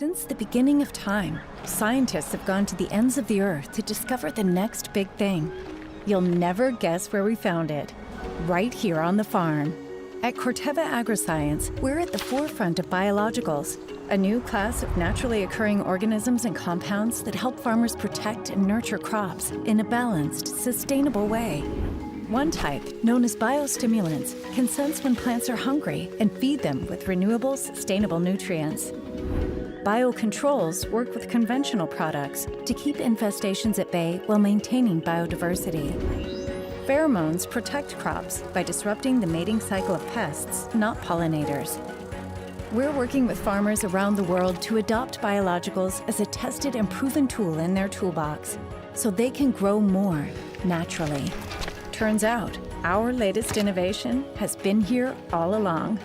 Since the beginning of time, scientists have gone to the ends of the earth to discover the next big thing. You'll never guess where we found it. Right here on the farm. At Corteva Agriscience, we're at the forefront of biologicals, a new class of naturally occurring organisms and compounds that help farmers protect and nurture crops in a balanced, sustainable way. One type, known as biostimulants, can sense when plants are hungry and feed them with renewable, sustainable nutrients. Biocontrols work with conventional products to keep infestations at bay while maintaining biodiversity. Pheromones protect crops by disrupting the mating cycle of pests, not pollinators. We're working with farmers around the world to adopt biologicals as a tested and proven tool in their toolbox so they can grow more naturally. Turns out, our latest innovation has been here all along.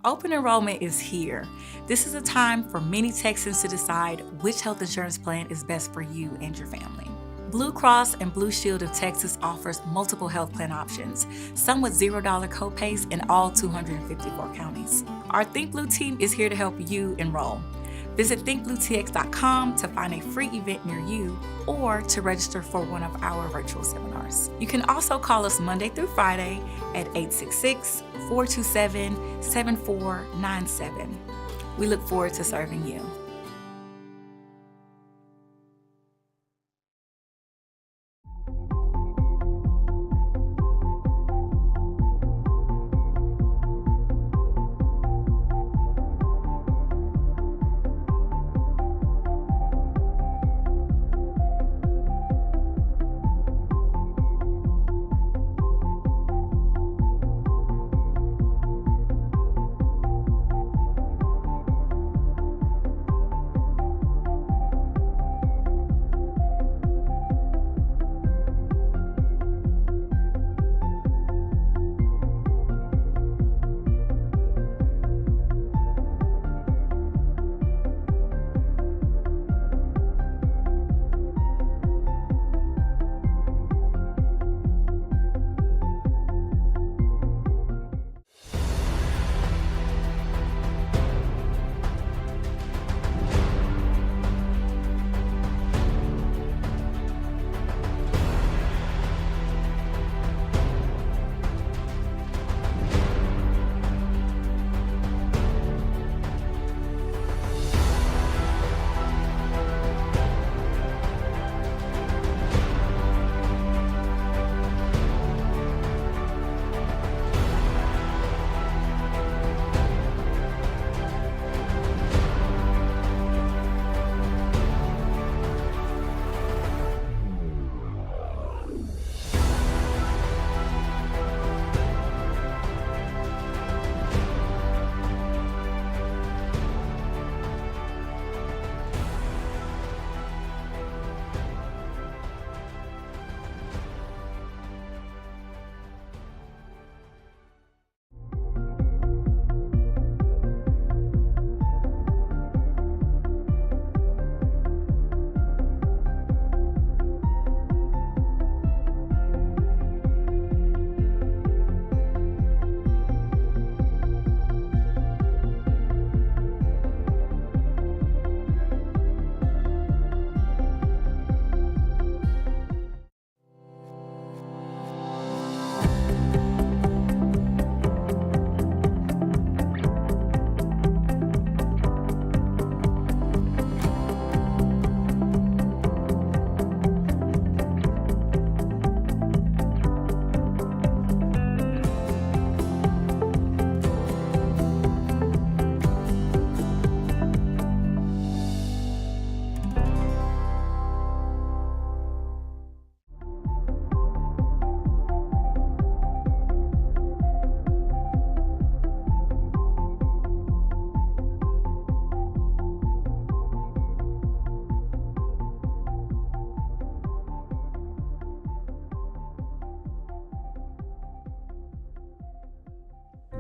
Open enrollment is here. This is a time for many Texans to decide which health insurance plan is best for you and your family. Blue Cross and Blue Shield of Texas offers multiple health plan options, some with $0 copays in all 254 counties. Our Think Blue team is here to help you enroll. Visit thinkbluetx.com to find a free event near you or to register for one of our virtual seminars. You can also call us Monday through Friday at 866-427-7497. We look forward to serving you.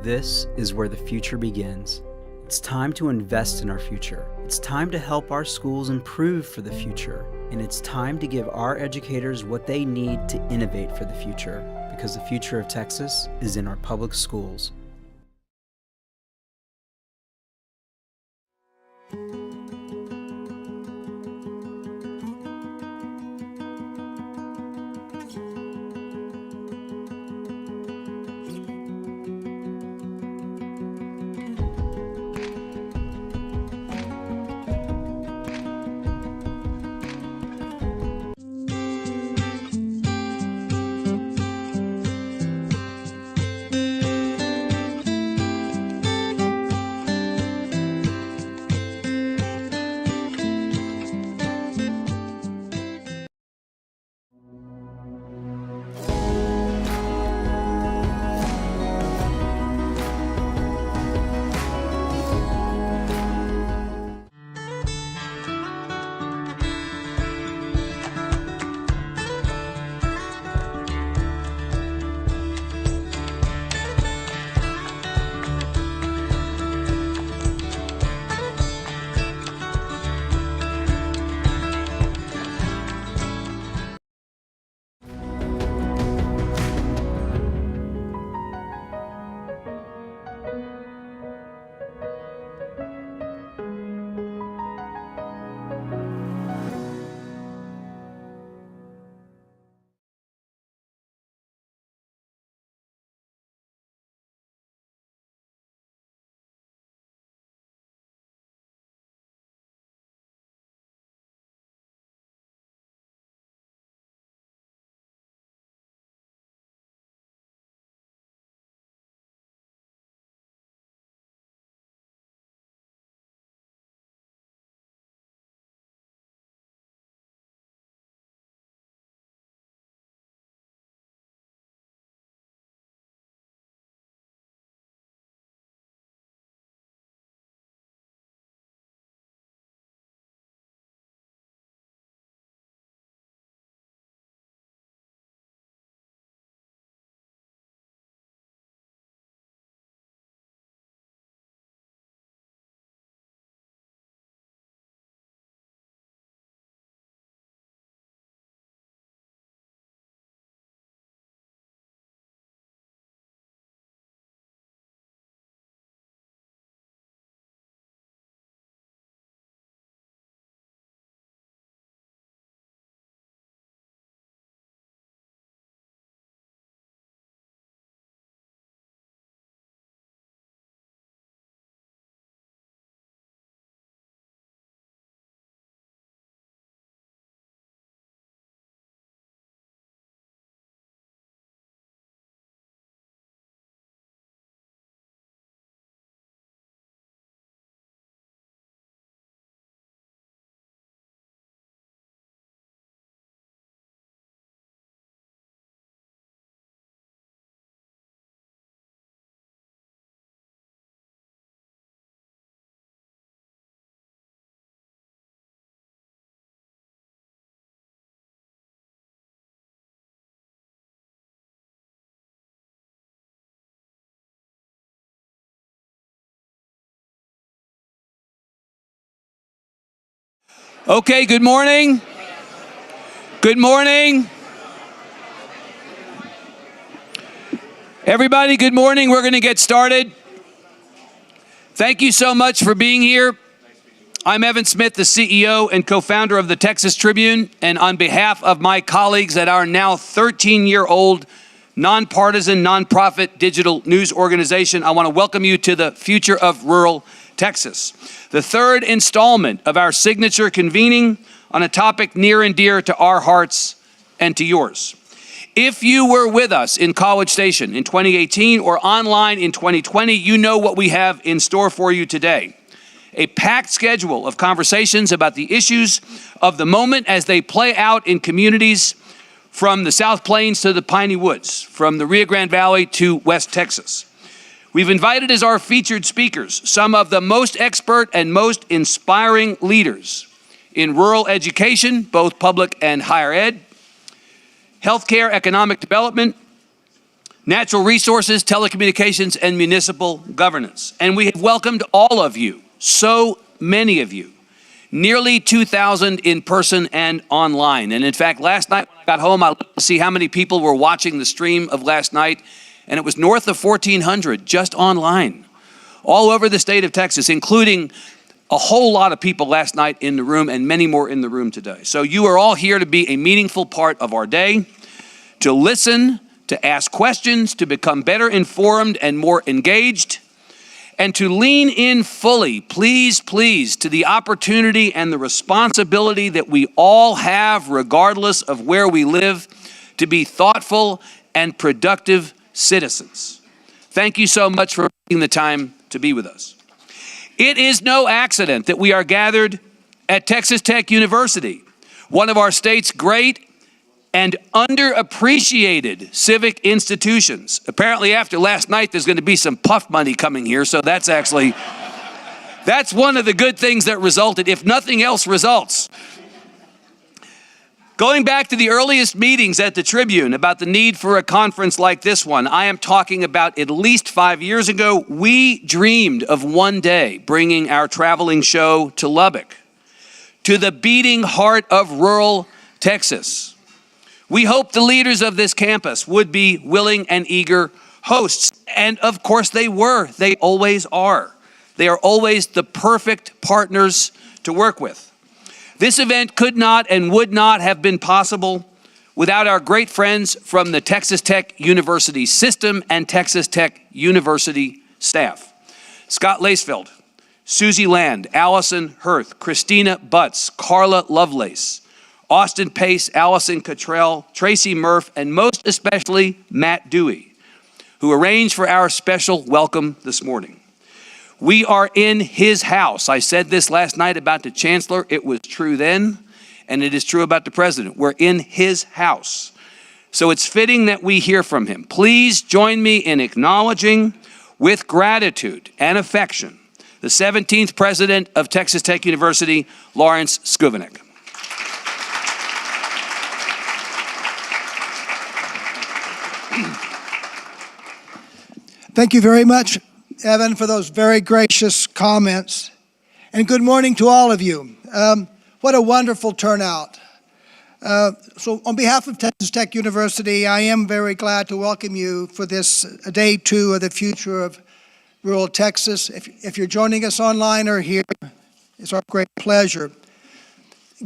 This is where the future begins. It's time to invest in our future. It's time to help our schools improve for the future. And it's time to give our educators what they need to innovate for the future, because the future of Texas is in our public schools. Okay, good morning. Good morning. Everybody, good morning. We're going to get started. Thank you so much for being here. I'm Evan Smith, the CEO and co-founder of the Texas Tribune, and on behalf of my colleagues at our now 13-year-old nonpartisan, nonprofit digital news organization, I want to welcome you to the Future of Rural Texas, the third installment of our signature convening on a topic near and dear to our hearts and to yours. If you were with us in College Station in 2018 or online in 2020, you know what we have in store for you today. A packed schedule of conversations about the issues of the moment as they play out in communities from the South Plains to the Piney Woods, from the Rio Grande Valley to West Texas. We've invited as our featured speakers some of the most expert and most inspiring leaders in rural education, both public and higher ed, healthcare, economic development, natural resources, telecommunications, and municipal governance. And we have welcomed all of you, so many of you, nearly 2,000 in person and online. And in fact, last night when I got home, I looked to see how many people were watching the stream of last night, and it was north of 1,400 just online, all over the state of Texas, including a whole lot of people last night in the room and many more in the room today. So you are all here to be a meaningful part of our day, to listen, to ask questions, to become better informed and more engaged, and to lean in fully, please, to the opportunity and the responsibility that we all have, regardless of where we live, to be thoughtful and productive citizens. Thank you so much for taking the time to be with us. It is no accident that we are gathered at Texas Tech University, one of our state's great and underappreciated civic institutions. Apparently after last night, there's going to be some puff money coming here, so that's one of the good things that resulted, if nothing else results. Going back to the earliest meetings at the Tribune about the need for a conference like this one, I am talking about at least 5 years ago, we dreamed of one day bringing our traveling show to Lubbock, to the beating heart of rural Texas. We hoped the leaders of this campus would be willing and eager hosts. And of course they were. They always are. They are always the perfect partners to work with. This event could not and would not have been possible without our great friends from the Texas Tech University system and Texas Tech University staff. Scott Lacefeld, Susie Land, Allison Hirth, Christina Butts, Carla Lovelace, Austin Pace, Allison Cottrell, Tracy Murph, and most especially Matt Dewey, who arranged for our special welcome this morning. We are in his house. I said this last night about the chancellor. It was true then, and it is true about the president. We're in his house. So it's fitting that we hear from him. Please join me in acknowledging with gratitude and affection the 17th president of Texas Tech University, Lawrence Skuvenek. Thank you very much, Evan, for those very gracious comments. And good morning to all of you. What a wonderful turnout. So on behalf of Texas Tech University, I am very glad to welcome you for this day two of the future of rural Texas. If you're joining us online or here, it's our great pleasure.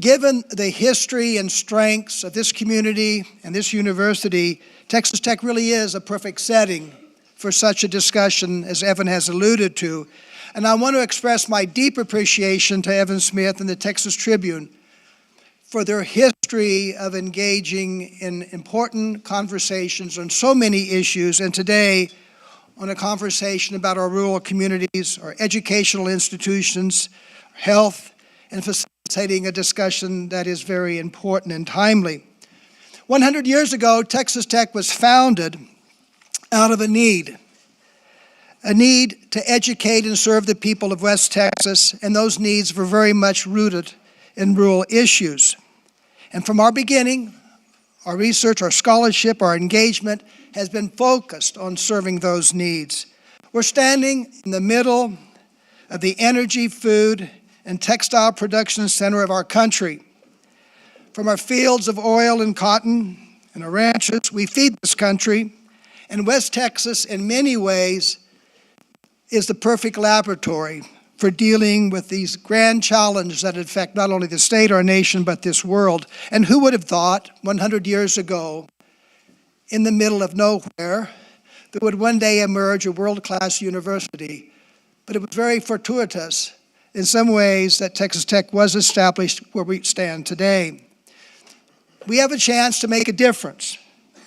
Given the history and strengths of this community and this university, Texas Tech really is a perfect setting for such a discussion as Evan has alluded to. And I want to express my deep appreciation to Evan Smith and the Texas Tribune for their history of engaging in important conversations on so many issues, and today on a conversation about our rural communities, our educational institutions, health, and facilitating a discussion that is very important and timely. 100 years ago, Texas Tech was founded out of a need to educate and serve the people of West Texas, and those needs were very much rooted in rural issues. And from our beginning, our research, our scholarship, our engagement has been focused on serving those needs. We're standing in the middle of the energy, food, and textile production center of our country. From our fields of oil and cotton and our ranches, we feed this country. And West Texas, in many ways, is the perfect laboratory for dealing with these grand challenges that affect not only the state, our nation, but this world. And who would have thought 100 years ago, in the middle of nowhere, there would one day emerge a world-class university? But it was very fortuitous in some ways that Texas Tech was established where we stand today. We have a chance to make a difference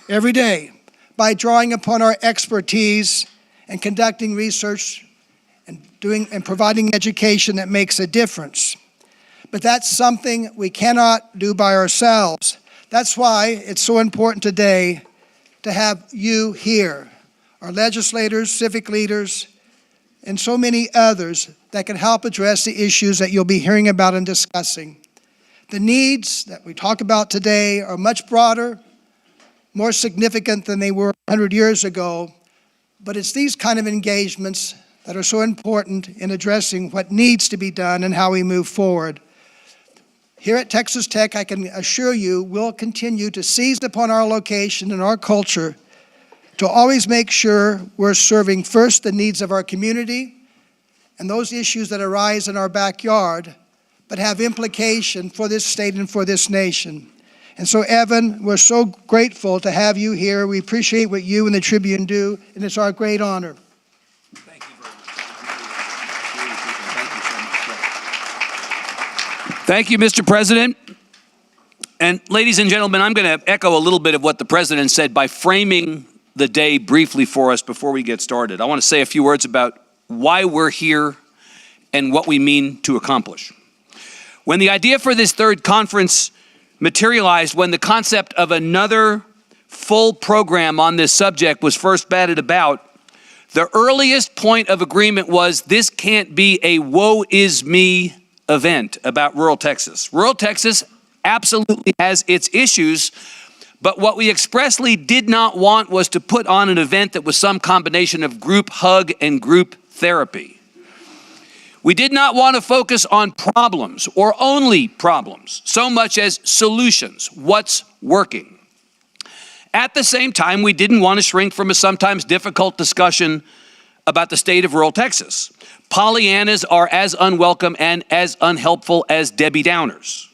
every day by drawing upon our expertise and conducting research and providing education that makes a difference. But that's something we cannot do by ourselves. That's why it's so important today to have you here, our legislators, civic leaders, and so many others that can help address the issues that you'll be hearing about and discussing. The needs that we talk about today are much broader more significant than they were 100 years ago, but it's these kind of engagements that are so important in addressing what needs to be done and how we move forward. Here at Texas Tech, I can assure you, we'll continue to seize upon our location and our culture to always make sure we're serving first the needs of our community and those issues that arise in our backyard, but have implication for this state and for this nation. And so, Evan, we're so grateful to have you here. We appreciate what you and the Tribune do, and it's our great honor. Thank you very much. Thank you, Mr. President. And ladies and gentlemen, I'm going to echo a little bit of what the President said by framing the day briefly for us before we get started. I want to say a few words about why we're here and what we mean to accomplish. When the idea for this third conference materialized, when the concept of another full program on this subject was first batted about, the earliest point of agreement was this can't be a woe is me event about rural Texas. Rural Texas absolutely has its issues, but what we expressly did not want was to put on an event that was some combination of group hug and group therapy. We did not want to focus on problems or only problems so much as solutions, what's working. At the same time, we didn't want to shrink from a sometimes difficult discussion about the state of rural Texas. Pollyannas are as unwelcome and as unhelpful as Debbie Downers.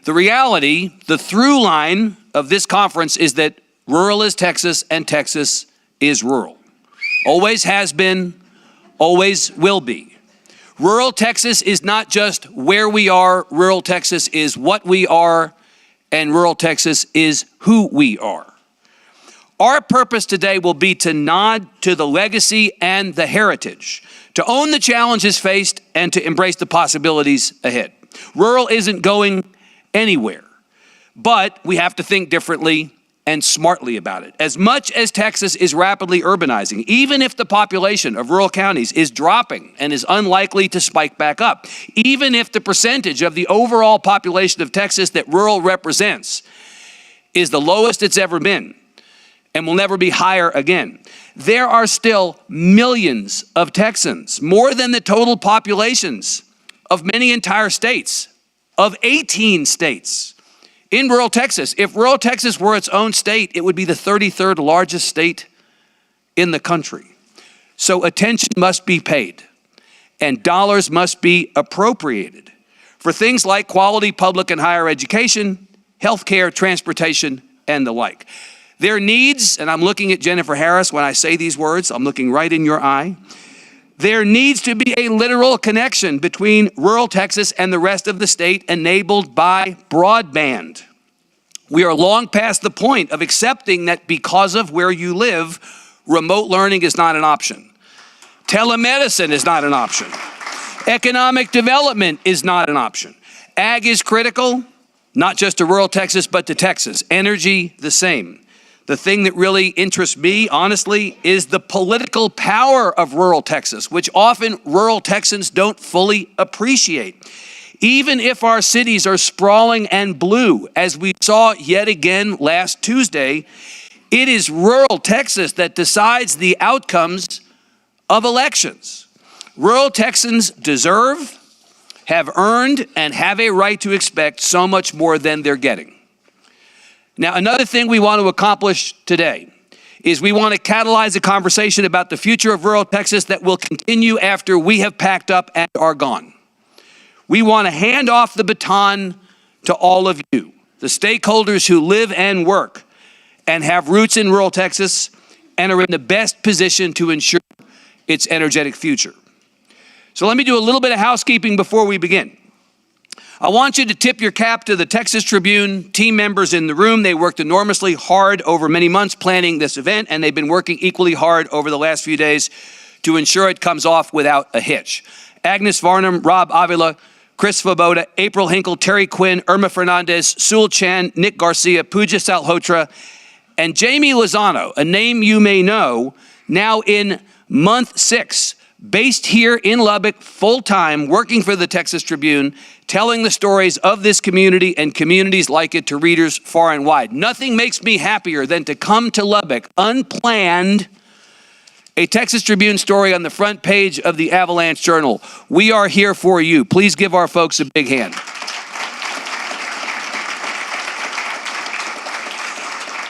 The reality, the through line of this conference is that rural is Texas and Texas is rural. Always has been, always will be. Rural Texas is not just where we are, rural Texas is what we are, and rural Texas is who we are. Our purpose today will be to nod to the legacy and the heritage, to own the challenges faced and to embrace the possibilities ahead. Rural isn't going anywhere, but we have to think differently and smartly about it. As much as Texas is rapidly urbanizing, even if the population of rural counties is dropping and is unlikely to spike back up, even if the percentage of the overall population of Texas that rural represents is the lowest it's ever been and will never be higher again, there are still millions of Texans, more than the total populations of many entire states, of 18 states. In rural Texas, if rural Texas were its own state, it would be the 33rd largest state in the country. So attention must be paid and dollars must be appropriated for things like quality public and higher education, healthcare, transportation, and the like. Their needs, and I'm looking at Jennifer Harris when I say these words, I'm looking right in your eye. There needs to be a literal connection between rural Texas and the rest of the state enabled by broadband. We are long past the point of accepting that because of where you live, remote learning is not an option. Telemedicine is not an option. Economic development is not an option. Ag is critical, not just to rural Texas, but to Texas. Energy, the same. The thing that really interests me, honestly, is the political power of rural Texas, which often rural Texans don't fully appreciate. Even if our cities are sprawling and blue, as we saw yet again last Tuesday, it is rural Texas that decides the outcomes of elections. Rural Texans deserve, have earned, and have a right to expect so much more than they're getting. Now, another thing we want to accomplish today is we want to catalyze a conversation about the future of rural Texas that will continue after we have packed up and are gone. We want to hand off the baton to all of you, the stakeholders who live and work and have roots in rural Texas and are in the best position to ensure its energetic future. So let me do a little bit of housekeeping before we begin. I want you to tip your cap to the Texas Tribune team members in the room. They worked enormously hard over many months planning this event, and they've been working equally hard over the last few days to ensure it comes off without a hitch. Agnes Varnum, Rob Avila, Chris Svoboda, April Hinkle, Terry Quinn, Irma Fernandez, Sul Chan, Nick Garcia, Pooja Salhotra, and Jamie Lozano, a name you may know, now in month 6, based here in Lubbock, full-time, working for the Texas Tribune, telling the stories of this community and communities like it to readers far and wide. Nothing makes me happier than to come to Lubbock unplanned, a Texas Tribune story on the front page of the Avalanche Journal. We are here for you. Please give our folks a big hand.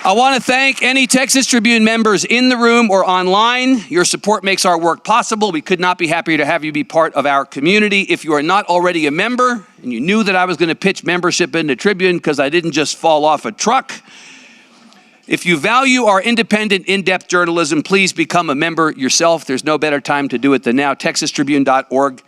I want to thank any Texas Tribune members in the room or online. Your support makes our work possible. We could not be happier to have you be part of our community. If you are not already a member, and you knew that I was going to pitch membership into Tribune because I didn't just fall off a truck, if you value our independent, in-depth journalism, please become a member yourself. There's no better time to do it than now. TexasTribune.org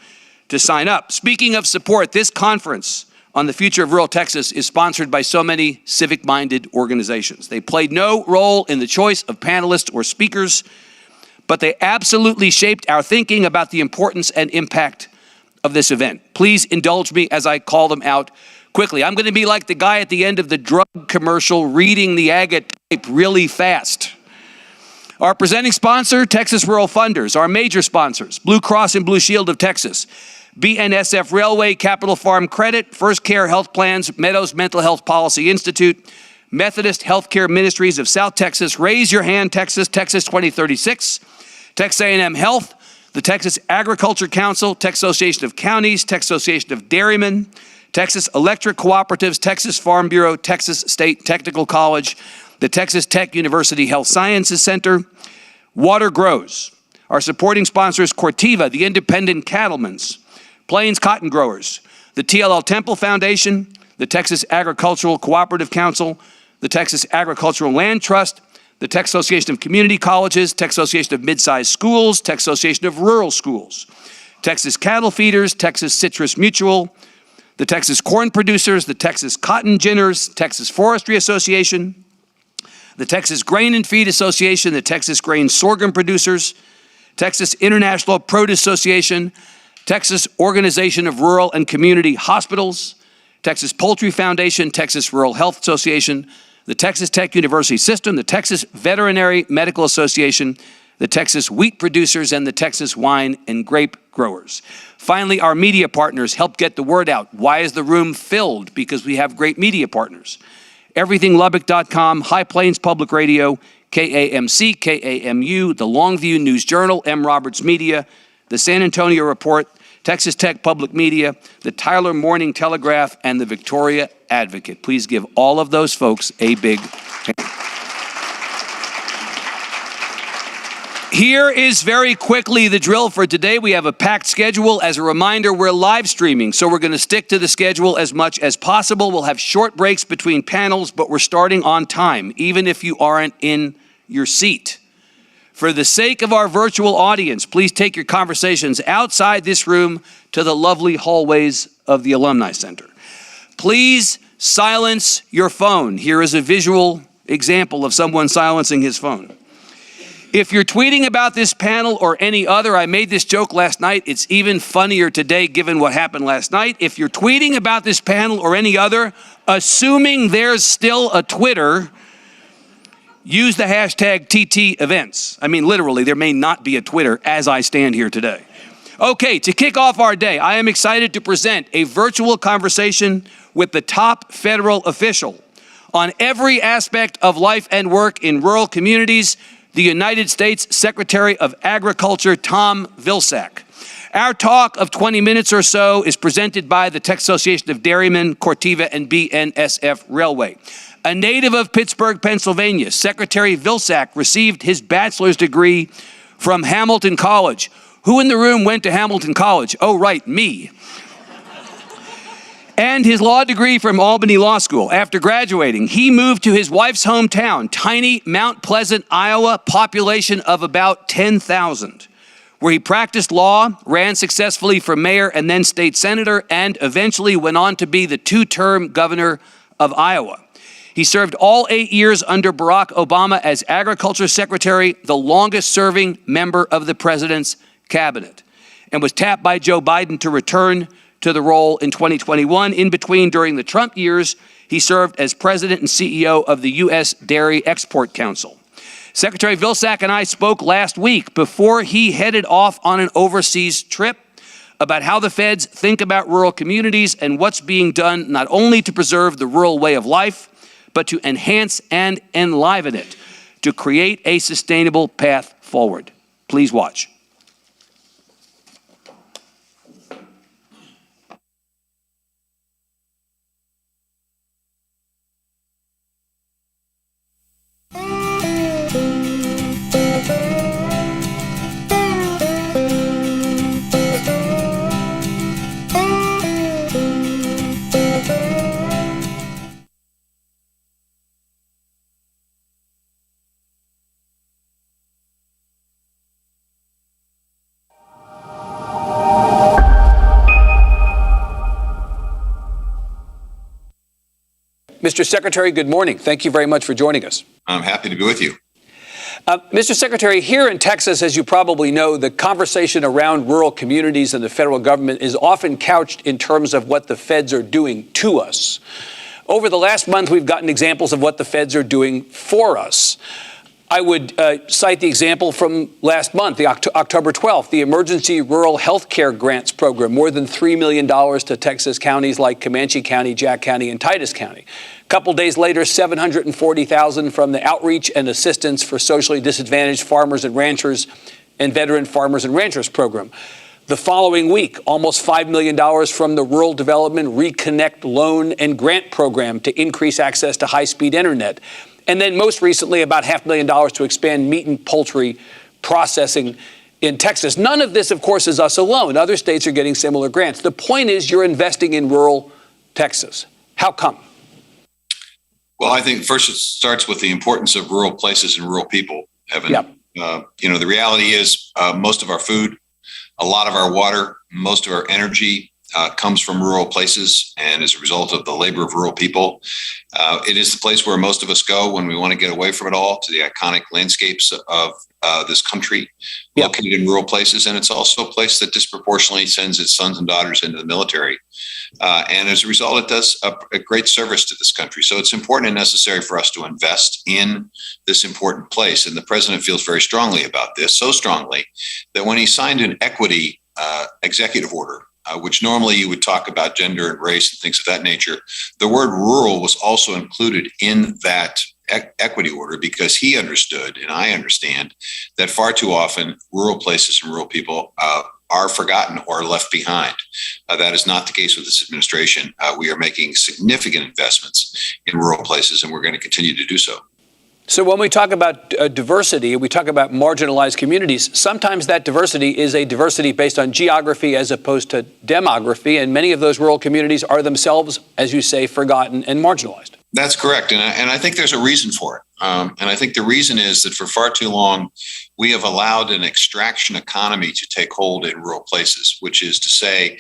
to sign up. Speaking of support, this conference on the future of rural Texas is sponsored by so many civic-minded organizations. They played no role in the choice of panelists or speakers, but they absolutely shaped our thinking about the importance and impact of this event. Please indulge me as I call them out quickly. I'm going to be like the guy at the end of the drug commercial reading the agate tape really fast. Our presenting sponsor, Texas Rural Funders. Our major sponsors, Blue Cross and Blue Shield of Texas, BNSF Railway, Capital Farm Credit, First Care Health Plans, Meadows Mental Health Policy Institute, Methodist Healthcare Ministries of South Texas, Raise Your Hand Texas, Texas 2036, Texas A&M Health, the Texas Agriculture Council, Texas Association of Counties, Texas Association of Dairymen, Texas Electric Cooperatives, Texas Farm Bureau, Texas State Technical College, the Texas Tech University Health Sciences Center, Water Grows. Our supporting sponsors, Corteva, the Independent Cattlemen's, Plains Cotton Growers, the TLL Temple Foundation, the Texas Agricultural Cooperative Council, the Texas Agricultural Land Trust, the Texas Association of Community Colleges, Texas Association of Mid-Sized Schools, Texas Association of Rural Schools, Texas Cattle Feeders, Texas Citrus Mutual, the Texas Corn Producers, the Texas Cotton Ginners, Texas Forestry Association, the Texas Grain and Feed Association, the Texas Grain Sorghum Producers, Texas International Produce Association, Texas Organization of Rural and Community Hospitals, Texas Poultry Foundation, Texas Rural Health Association, the Texas Tech University System, the Texas Veterinary Medical Association, the Texas Wheat Producers, and the Texas Wine and Grape Growers. Finally, our media partners help get the word out. Why is the room filled? Because we have great media partners. EverythingLubbock.com, High Plains Public Radio, KAMC, KAMU, the Longview News Journal, M. Roberts Media, the San Antonio Report, Texas Tech Public Media, the Tyler Morning Telegraph, and the Victoria Advocate. Please give all of those folks a big hand. Here is very quickly the drill for today. We have a packed schedule. As a reminder, we're live streaming, so we're going to stick to the schedule as much as possible. We'll have short breaks between panels, but we're starting on time, even if you aren't in your seat. For the sake of our virtual audience, please take your conversations outside this room to the lovely hallways of the Alumni Center. Please silence your phone. Here is a visual example of someone silencing his phone. If you're tweeting about this panel or any other, I made this joke last night. It's even funnier today given what happened last night. If you're tweeting about this panel or any other, assuming there's still a Twitter, use the hashtag TT events. I mean, literally, there may not be a Twitter as I stand here today. Okay, to kick off our day, I am excited to present a virtual conversation with the top federal official on every aspect of life and work in rural communities, the United States Secretary of Agriculture, Tom Vilsack. Our talk of 20 minutes or so is presented by the Texas Association of Dairymen, Corteva, and BNSF Railway. A native of Pittsburgh, Pennsylvania, Secretary Vilsack received his bachelor's degree from Hamilton College. Who in the room went to Hamilton College? Oh, right, me. And his law degree from Albany Law School. After graduating, he moved to his wife's hometown, tiny Mount Pleasant, Iowa, population of about 10,000, where he practiced law, ran successfully for mayor and then state senator, and eventually went on to be the two-term governor of Iowa. He served all 8 years under Barack Obama as agriculture secretary, the longest-serving member of the president's cabinet, and was tapped by Joe Biden to return to the role in 2021. In between, during the Trump years, he served as president and CEO of the U.S. Dairy Export Council. Secretary Vilsack and I spoke last week before he headed off on an overseas trip about how the feds think about rural communities and what's being done not only to preserve the rural way of life, but to enhance and enliven it, to create a sustainable path forward. Please watch. Mr. Secretary, good morning. Thank you very much for joining us. I'm happy to be with you. Mr. Secretary, here in Texas, as you probably know, the conversation around rural communities and the federal government is often couched in terms of what the feds are doing to us. Over the last month, we've gotten examples of what the feds are doing for us. I would cite the example from last month, the October 12th, the Emergency Rural Health Care Grants Program, more than $3 million to Texas counties like Comanche County, Jack County, and Titus County. A couple days later, $740,000 from the Outreach and Assistance for Socially Disadvantaged Farmers and Ranchers and Veteran Farmers and Ranchers Program. The following week, almost $5 million from the Rural Development Reconnect Loan and Grant Program to increase access to high-speed internet. And then most recently, about $500,000 to expand meat and poultry processing in Texas. None of this, of course, is us alone. Other states are getting similar grants. The point is you're investing in rural Texas. How come? Well, I think first it starts with the importance of rural places and rural people, Evan. Yep. The reality is most of our food, a lot of our water, most of our energy comes from rural places, and as a result of the labor of rural people. It is the place where most of us go when we want to get away from it all, to the iconic landscapes of this country, located in rural places. And it's also a place that disproportionately sends its sons and daughters into the military. And as a result, it does a great service to this country. So it's important and necessary for us to invest in this important place. And the president feels very strongly about this, so strongly that when he signed an equity executive order, which normally you would talk about gender and race and things of that nature, the word rural was also included in that equity order because he understood, and I understand, that far too often rural places and rural people are forgotten or left behind. That is not the case with this administration. We are making significant investments in rural places, and we're going to continue to do so. So when we talk about diversity, we talk about marginalized communities, sometimes that diversity is a diversity based on geography as opposed to demography, and many of those rural communities are themselves, as you say, forgotten and marginalized. That's correct, and I think there's a reason for it. And I think the reason is that for far too long, we have allowed an extraction economy to take hold in rural places, which is to say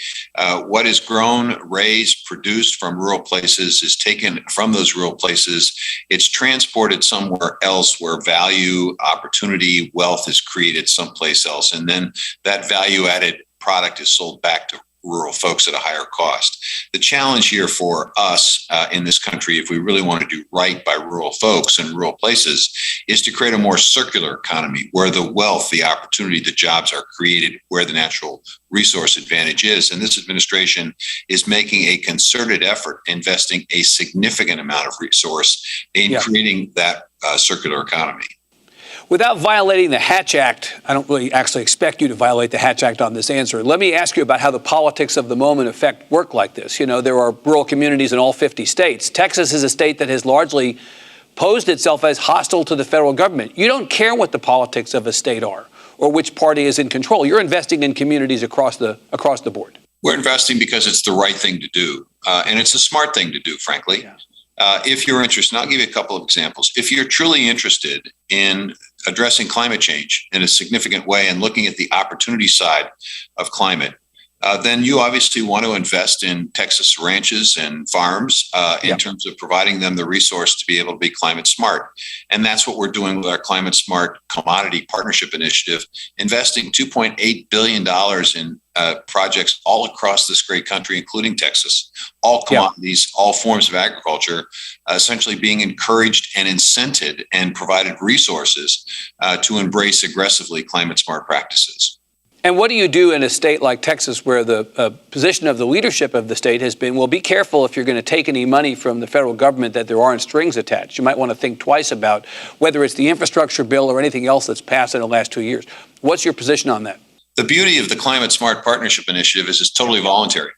what is grown, raised, produced from rural places is taken from those rural places. It's transported somewhere else where value, opportunity, wealth is created someplace else. And then that value added product is sold back to rural folks at a higher cost. The challenge here for us in this country, if we really want to do right by rural folks and rural places, is to create a more circular economy where the wealth, the opportunity, the jobs are created where the natural resource advantage is. And this administration is making a concerted effort, investing a significant amount of resource in creating that circular economy. Without violating the Hatch Act, I don't really actually expect you to violate the Hatch Act on this answer. Let me ask you about how the politics of the moment affect work like this. You know, there are rural communities in all 50 states. Texas is a state that has largely posed itself as hostile to the federal government. You don't care what the politics of a state are or which party is in control. You're investing in communities across the board. We're investing because it's the right thing to do. And it's a smart thing to do, frankly. Yeah. If you're interested, and I'll give you a couple of examples. If you're truly interested in addressing climate change in a significant way and looking at the opportunity side of climate, then you obviously want to invest in Texas ranches and farms in terms of providing them the resource to be able to be climate smart. And that's what we're doing with our Climate Smart Commodity Partnership Initiative, investing $2.8 billion in projects all across this great country, including Texas, all commodities, all forms of agriculture, essentially being encouraged and incented and provided resources to embrace aggressively climate smart practices. And what do you do in a state like Texas where the position of the leadership of the state has been, well, be careful if you're going to take any money from the federal government that there aren't strings attached. You might want to think twice about whether it's the infrastructure bill or anything else that's passed in the last 2 years. What's your position on that? The beauty of the Climate Smart Partnership Initiative is it's totally voluntary.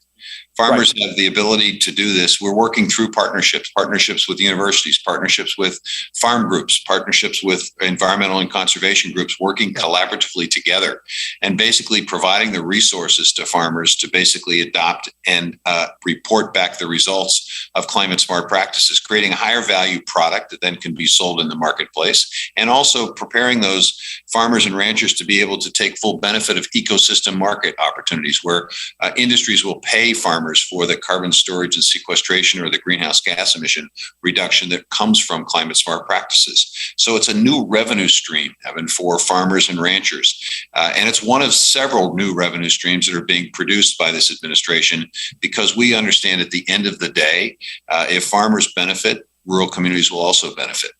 Farmers have the ability to do this. We're working through partnerships with universities, partnerships with farm groups, partnerships with environmental and conservation groups, working collaboratively together and basically providing the resources to farmers to basically adopt and report back the results of climate smart practices, creating a higher value product that then can be sold in the marketplace, and also preparing those farmers and ranchers to be able to take full benefit of ecosystem market opportunities where industries will pay farmers for the carbon storage and sequestration or the greenhouse gas emission reduction that comes from climate smart practices. So it's a new revenue stream, Evan, for farmers and ranchers. And it's one of several new revenue streams that are being produced by this administration because we understand at the end of the day, if farmers benefit, rural communities will also benefit.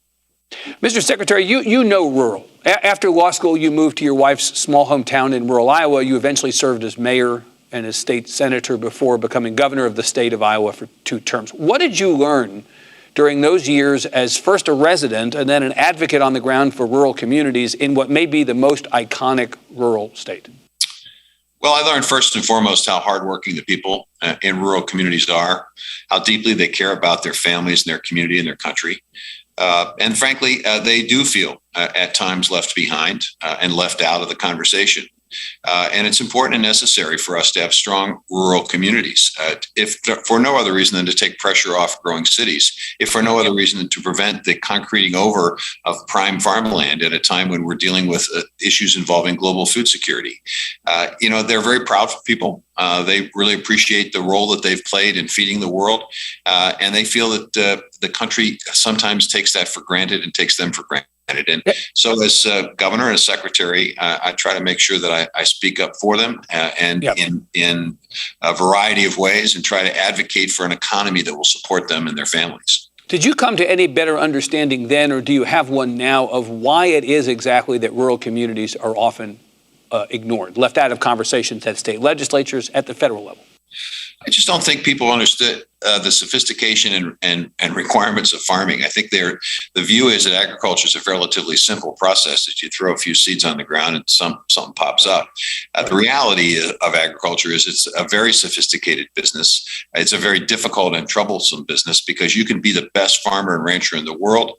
Mr. Secretary, you know rural. After law school, you moved to your wife's small hometown in rural Iowa. You eventually served as mayor and as state senator before becoming governor of the state of Iowa for 2 terms. What did you learn during those years as first a resident and then an advocate on the ground for rural communities in what may be the most iconic rural state? Well, I learned first and foremost how hardworking the people in rural communities are, how deeply they care about their families and their community and their country. And frankly, they do feel at times left behind and left out of the conversation. And it's important and necessary for us to have strong rural communities, if for no other reason than to take pressure off growing cities, if for no other reason than to prevent the concreting over of prime farmland at a time when we're dealing with issues involving global food security. They're very proud people. They really appreciate the role that they've played in feeding the world. And they feel that the country sometimes takes that for granted and takes them for granted. And so as governor and secretary, I try to make sure that I speak up for them in a variety of ways and try to advocate for an economy that will support them and their families. Did you come to any better understanding then, or do you have one now, of why it is exactly that rural communities are often ignored, left out of conversations at state legislatures, at the federal level? I just don't think people understood the sophistication and requirements of farming. I think the view is that agriculture is a relatively simple process that you throw a few seeds on the ground and something pops up. The reality of agriculture is it's a very sophisticated business. It's a very difficult and troublesome business because you can be the best farmer and rancher in the world,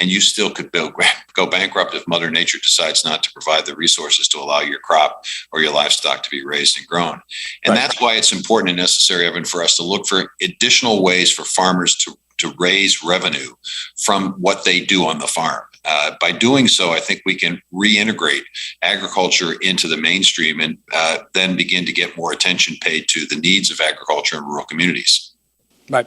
and you still could go bankrupt if Mother Nature decides not to provide the resources to allow your crop or your livestock to be raised and grown. And that's why it's important and necessary, Evan, for us to look for additional ways for farmers to raise revenue from what they do on the farm. By doing so, I think we can reintegrate agriculture into the mainstream and then begin to get more attention paid to the needs of agriculture in rural communities. Right.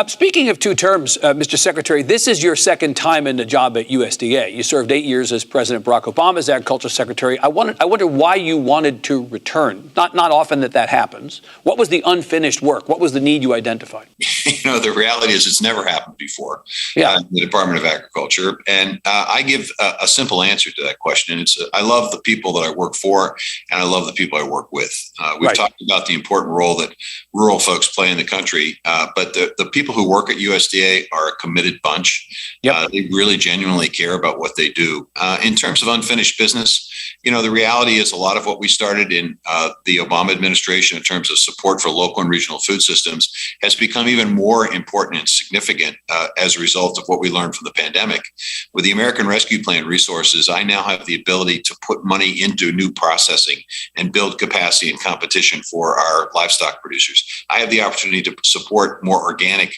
Speaking of 2 terms, Mr. Secretary, this is your second time in the job at USDA. You served 8 years as President Barack Obama's Agriculture Secretary. I wonder why you wanted to return. Not often that happens. What was the unfinished work? What was the need you identified? The reality is it's never happened before in the Department of Agriculture. And I give a simple answer to that question. It's I love the people that I work for, and I love the people I work with. We've talked about the important role that rural folks play in the country, but the people who work at USDA are a committed bunch. They really genuinely care about what they do. In terms of unfinished business, the reality is a lot of what we started in the Obama administration in terms of support for local and regional food systems has become even more important and significant as a result of what we learned from the pandemic. With the American Rescue Plan resources, I now have the ability to put money into new processing and build capacity and competition for our livestock producers. I have the opportunity to support more organic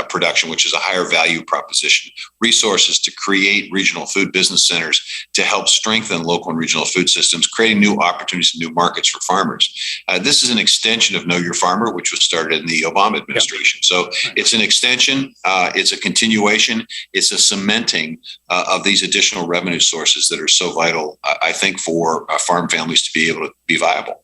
production, which is a higher value proposition, resources to create regional food business centers to help strengthen local and regional food systems, creating new opportunities and new markets for farmers. This is an extension of Know Your Farmer, which was started in the Obama administration. So it's an extension, it's a continuation, it's a cementing of these additional revenue sources that are so vital, I think, for farm families to be able to be viable.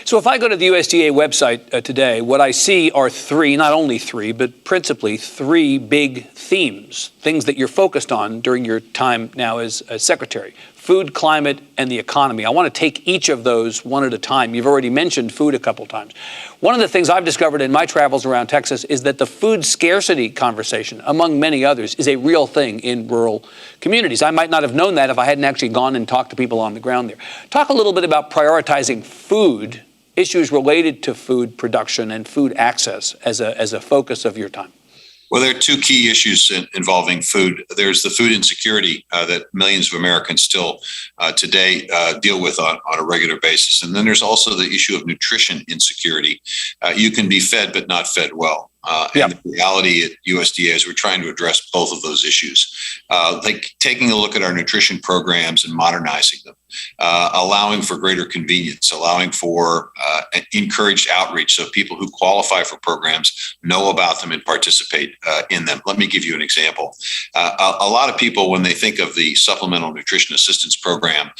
So if I go to the USDA website today, what I see are three, not only three, but principally three big themes, things that you're focused on during your time now as secretary: food, climate, and the economy. I want to take each of those one at a time. You've already mentioned food a couple times. One of the things I've discovered in my travels around Texas is that the food scarcity conversation, among many others, is a real thing in rural communities. I might not have known that if I hadn't actually gone and talked to people on the ground there. Talk a little bit about prioritizing food, issues related to food production and food access as a focus of your time. Well, there are two key issues involving food. There's the food insecurity that millions of Americans still today deal with on a regular basis. And then there's also the issue of nutrition insecurity. You can be fed, but not fed well. And the reality at USDA is we're trying to address both of those issues, like taking a look at our nutrition programs and modernizing them, allowing for greater convenience, allowing for encouraged outreach so people who qualify for programs know about them and participate in them. Let me give you an example. A lot of people, when they think of the Supplemental Nutrition Assistance Program,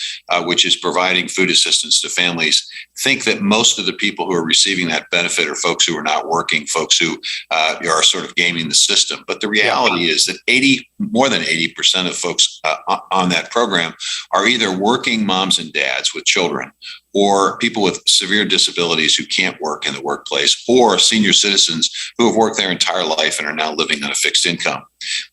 which is providing food assistance to families, think that most of the people who are receiving that benefit are folks who are not working, folks who are sort of gaming the system. But the reality is that more than 80% of folks on that program are either working moms and dads with children, or people with severe disabilities who can't work in the workplace, or senior citizens who have worked their entire life and are now living on a fixed income.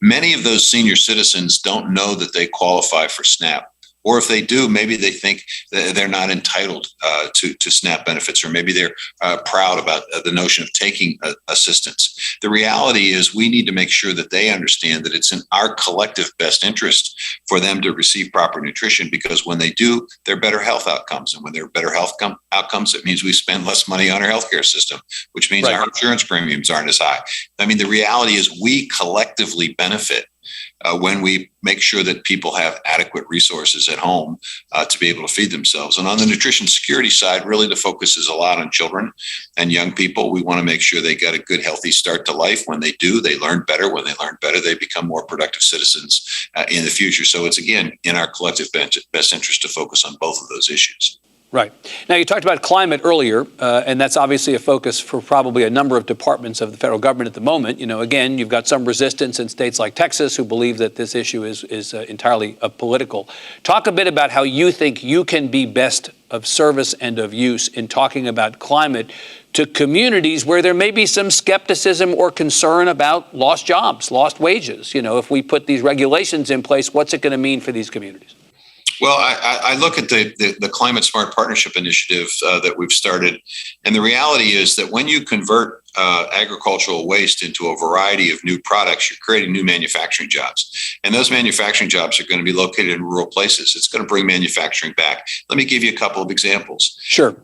Many of those senior citizens don't know that they qualify for SNAP. Or if they do, maybe they think that they're not entitled to SNAP benefits, or maybe they're proud about the notion of taking assistance. The reality is we need to make sure that they understand that it's in our collective best interest for them to receive proper nutrition, because when they do, there are better health outcomes. And when there are better health outcomes, it means we spend less money on our healthcare system, which means our insurance premiums aren't as high. I mean, the reality is we collectively benefit when we make sure that people have adequate resources at home to be able to feed themselves. And on the nutrition security side, really the focus is a lot on children and young people. We want to make sure they get a good, healthy start to life. When they do, they learn better. When they learn better, they become more productive citizens in the future. So it's, again, in our collective best interest to focus on both of those issues. Right. Now, you talked about climate earlier, and that's obviously a focus for probably a number of departments of the federal government at the moment. You know, again, you've got some resistance in states like Texas who believe that this issue is entirely political. Talk a bit about how you think you can be best of service and of use in talking about climate to communities where there may be some skepticism or concern about lost jobs, lost wages. You know, if we put these regulations in place, what's it going to mean for these communities? Well, I look at the Climate Smart Partnership Initiative that we've started, and the reality is that when you convert agricultural waste into a variety of new products, you're creating new manufacturing jobs. And those manufacturing jobs are going to be located in rural places. It's going to bring manufacturing back. Let me give you a couple of examples. Sure.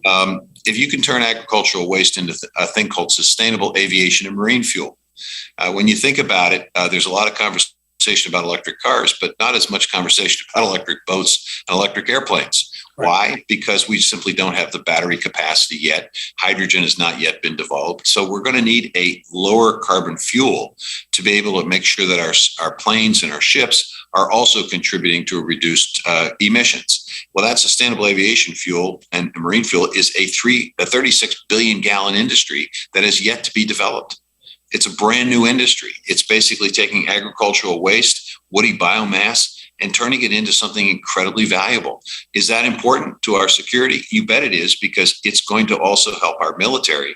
If you can turn agricultural waste into a thing called sustainable aviation and marine fuel, when you think about it, there's a lot of conversation about electric cars, but not as much conversation about electric boats and electric airplanes. Right. Why? Because we simply don't have the battery capacity yet. Hydrogen has not yet been developed. So we're going to need a lower carbon fuel to be able to make sure that our planes and our ships are also contributing to reduced emissions. Well, that sustainable aviation fuel and marine fuel is a 36 billion gallon industry that is yet to be developed. It's a brand new industry. It's basically taking agricultural waste, woody biomass, and turning it into something incredibly valuable. Is that important to our security? You bet it is, because it's going to also help our military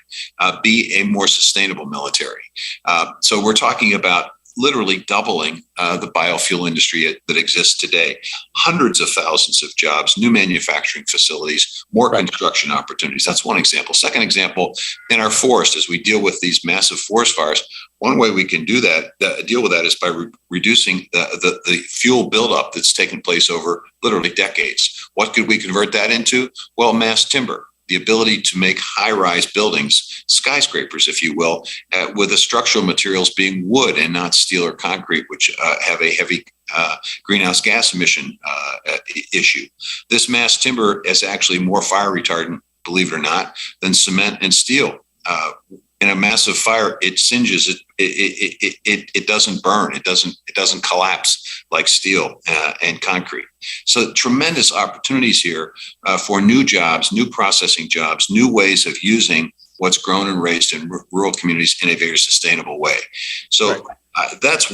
be a more sustainable military. So we're talking about literally doubling the biofuel industry that exists today. Hundreds of thousands of jobs, new manufacturing facilities, more construction opportunities. That's one example. Second example, in our forest, as we deal with these massive forest fires, one way we can deal with that is by reducing the fuel buildup that's taken place over literally decades. What could we convert that into? Well, mass timber. The ability to make high-rise buildings, skyscrapers, if you will, with the structural materials being wood and not steel or concrete, which have a heavy greenhouse gas emission issue. This mass timber is actually more fire retardant, believe it or not, than cement and steel. in a massive fire, it singes. It doesn't burn. It doesn't collapse like steel and concrete. So tremendous opportunities here for new jobs, new processing jobs, new ways of using what's grown and raised in rural communities in a very sustainable way. So that's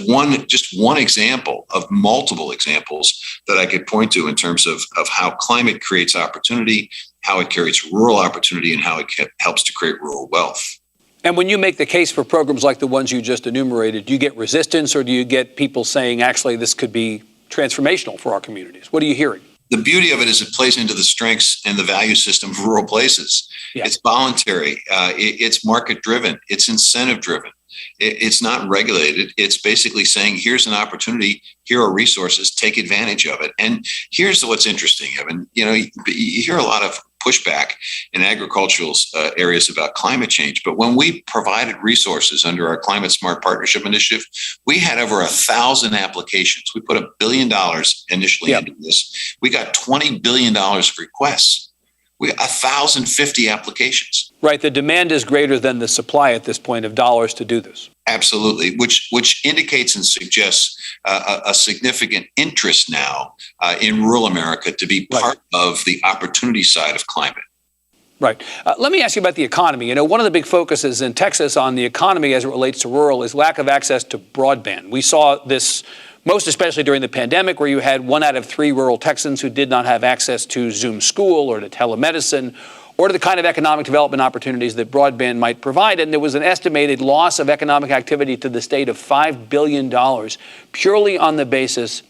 just one example of multiple examples that I could point to in terms of how climate creates opportunity, how it creates rural opportunity, and how it helps to create rural wealth. And when you make the case for programs like the ones you just enumerated, do you get resistance, or do you get people saying, actually, this could be transformational for our communities? What are you hearing? The beauty of it is it plays into the strengths and the value system of rural places. Yeah. It's voluntary. It's market-driven. It's incentive-driven. It's not regulated. It's basically saying, here's an opportunity. Here are resources. Take advantage of it. And here's what's interesting, Evan. You hear a lot of pushback in agricultural areas about climate change. But when we provided resources under our Climate Smart Partnership Initiative, we had over 1,000 applications. We put $1 billion initially into this. We got $20 billion of requests. We got 1,050 applications. Right. The demand is greater than the supply at this point of dollars to do this. Absolutely, which indicates and suggests a significant interest now in rural America to be part of the opportunity side of climate. Right. Let me ask you about the economy. One of the big focuses in Texas on the economy as it relates to rural is lack of access to broadband. We saw this most especially during the pandemic, where you had 1 out of 3 rural Texans who did not have access to Zoom school or to telemedicine or to the kind of economic development opportunities that broadband might provide. And there was an estimated loss of economic activity to the state of $5 billion purely on the basis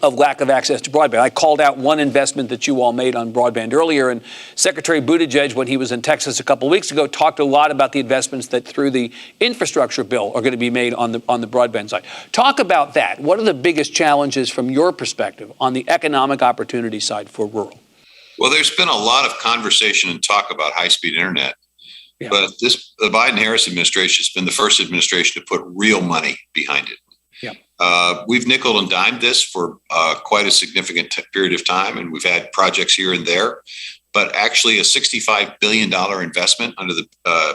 of lack of access to broadband. I called out one investment that you all made on broadband earlier, and Secretary Buttigieg, when he was in Texas a couple of weeks ago, talked a lot about the investments that through the infrastructure bill are going to be made on the broadband side. Talk about that. What are the biggest challenges from your perspective on the economic opportunity side for rural? Well, there's been a lot of conversation and talk about high-speed internet, but the Biden-Harris administration has been the first administration to put real money behind it. We've nickel and dimed this for quite a significant period of time, and we've had projects here and there. But actually, a $65 billion investment under the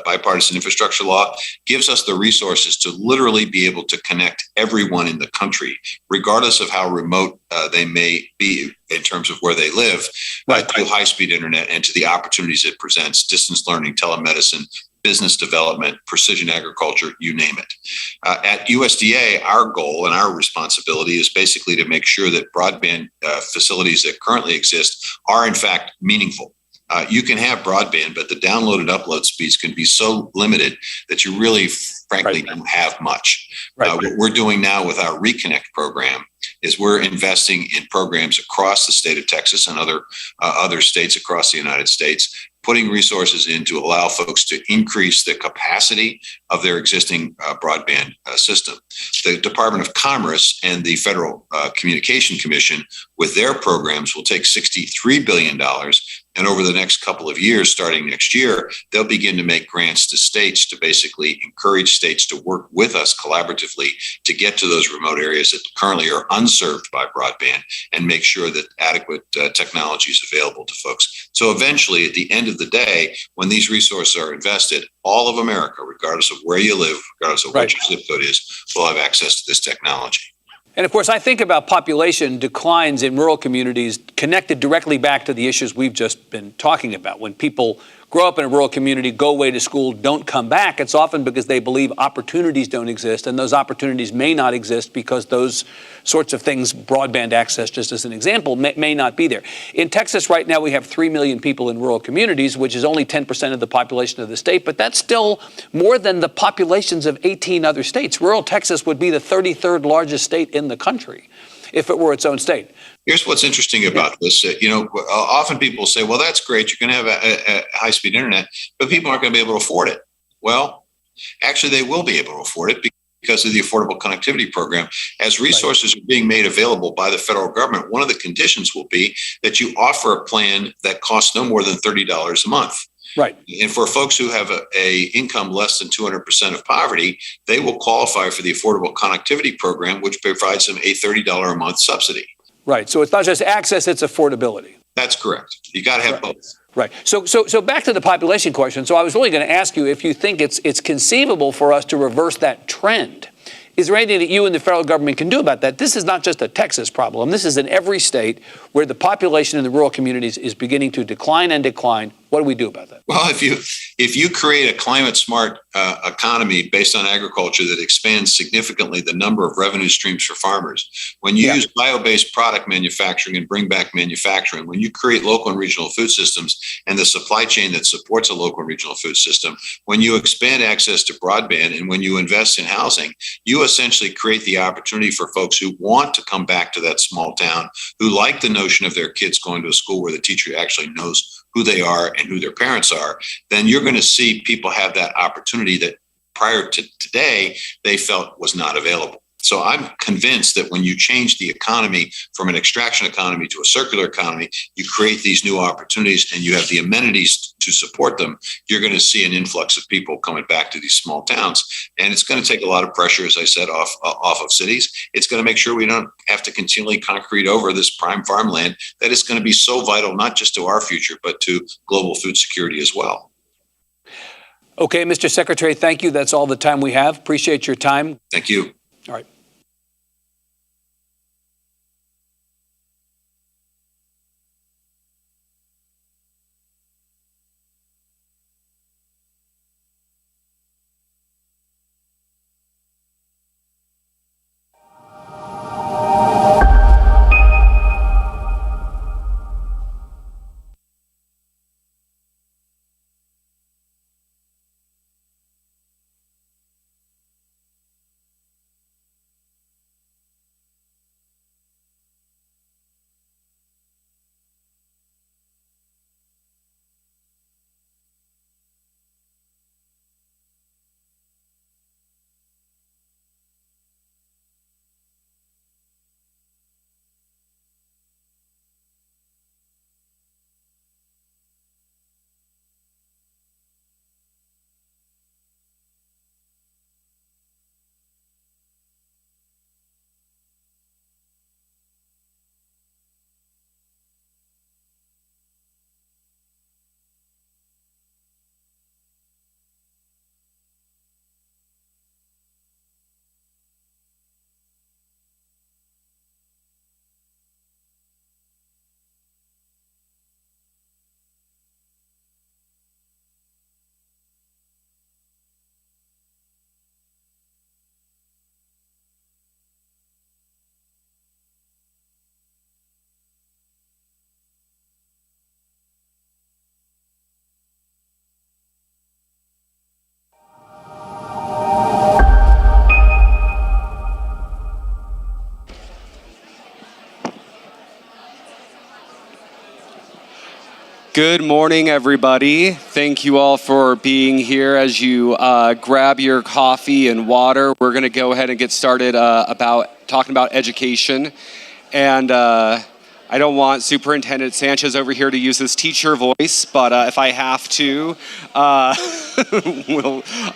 bipartisan infrastructure law gives us the resources to literally be able to connect everyone in the country, regardless of how remote they may be in terms of where they live, to high-speed internet and to the opportunities it presents: distance learning, telemedicine, business development, precision agriculture, you name it. At USDA, our goal and our responsibility is basically to make sure that broadband facilities that currently exist are in fact meaningful. You can have broadband, but the download and upload speeds can be so limited that you really, frankly, don't have much. What we're doing now with our Reconnect program is we're investing in programs across the state of Texas and other states across the United States, putting resources in to allow folks to increase the capacity of their existing broadband system. The Department of Commerce and the Federal Communication Commission, with their programs, will take $63 billion. And over the next couple of years, starting next year, they'll begin to make grants to states to basically encourage states to work with us collaboratively to get to those remote areas that currently are unserved by broadband and make sure that adequate technology is available to folks. So eventually, at the end of the day, when these resources are invested, all of America, regardless of where you live, regardless of what your zip code is, will have access to this technology. And of course, I think about population declines in rural communities connected directly back to the issues we've just been talking about. When people grow up in a rural community, go away to school, don't come back, it's often because they believe opportunities don't exist, and those opportunities may not exist because those sorts of things, broadband access, just as an example, may not be there. In Texas right now, we have 3 million people in rural communities, which is only 10% of the population of the state, but that's still more than the populations of 18 other states. Rural Texas would be the 33rd largest state in the country if it were its own state. Here's what's interesting about this. Often people say, well, that's great. You're going to have a high-speed internet, but people aren't going to be able to afford it. Well, actually, they will be able to afford it because of the Affordable Connectivity Program. As resources are being made available by the federal government, one of the conditions will be that you offer a plan that costs no more than $30 a month. Right. And for folks who have a income less than 200% of poverty, they will qualify for the Affordable Connectivity Program, which provides them a $30 a month subsidy. Right. So it's not just access, it's affordability. That's correct. You got to have both. Right. So back to the population question. So I was really going to ask you if you think it's conceivable for us to reverse that trend. Is there anything that you and the federal government can do about that? This is not just a Texas problem. This is in every state where the population in the rural communities is beginning to decline and decline. What do we do about that? Well, if you create a climate smart economy based on agriculture that expands significantly the number of revenue streams for farmers, when you use bio-based product manufacturing and bring back manufacturing, when you create local and regional food systems and the supply chain that supports a local and regional food system, when you expand access to broadband and when you invest in housing, you essentially create the opportunity for folks who want to come back to that small town, who like the notion of their kids going to a school where the teacher actually knows who they are and who their parents are. Then you're going to see people have that opportunity that prior to today, they felt was not available. So I'm convinced that when you change the economy from an extraction economy to a circular economy, you create these new opportunities and you have the amenities to support them. You're going to see an influx of people coming back to these small towns. And it's going to take a lot of pressure, as I said, off of cities. It's going to make sure we don't have to continually concrete over this prime farmland that is going to be so vital, not just to our future, but to global food security as well. Okay, Mr. Secretary, thank you. That's all the time we have. Appreciate your time. Thank you. All right. Good morning, everybody. Thank you all for being here. As you grab your coffee and water, we're going to go ahead and get started talking about education. And I don't want Superintendent Sanchez over here to use his teacher voice, but if I have to, I'll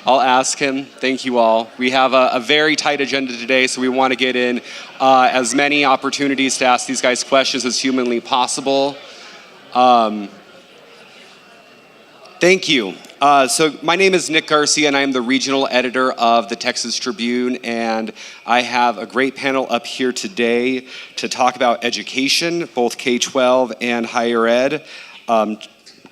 ask him. Thank you all. We have a very tight agenda today, so we want to get in as many opportunities to ask these guys questions as humanly possible. Thank you. So my name is Nick Garcia, and I am the regional editor of the Texas Tribune, and I have a great panel up here today to talk about education, both K-12 and higher ed.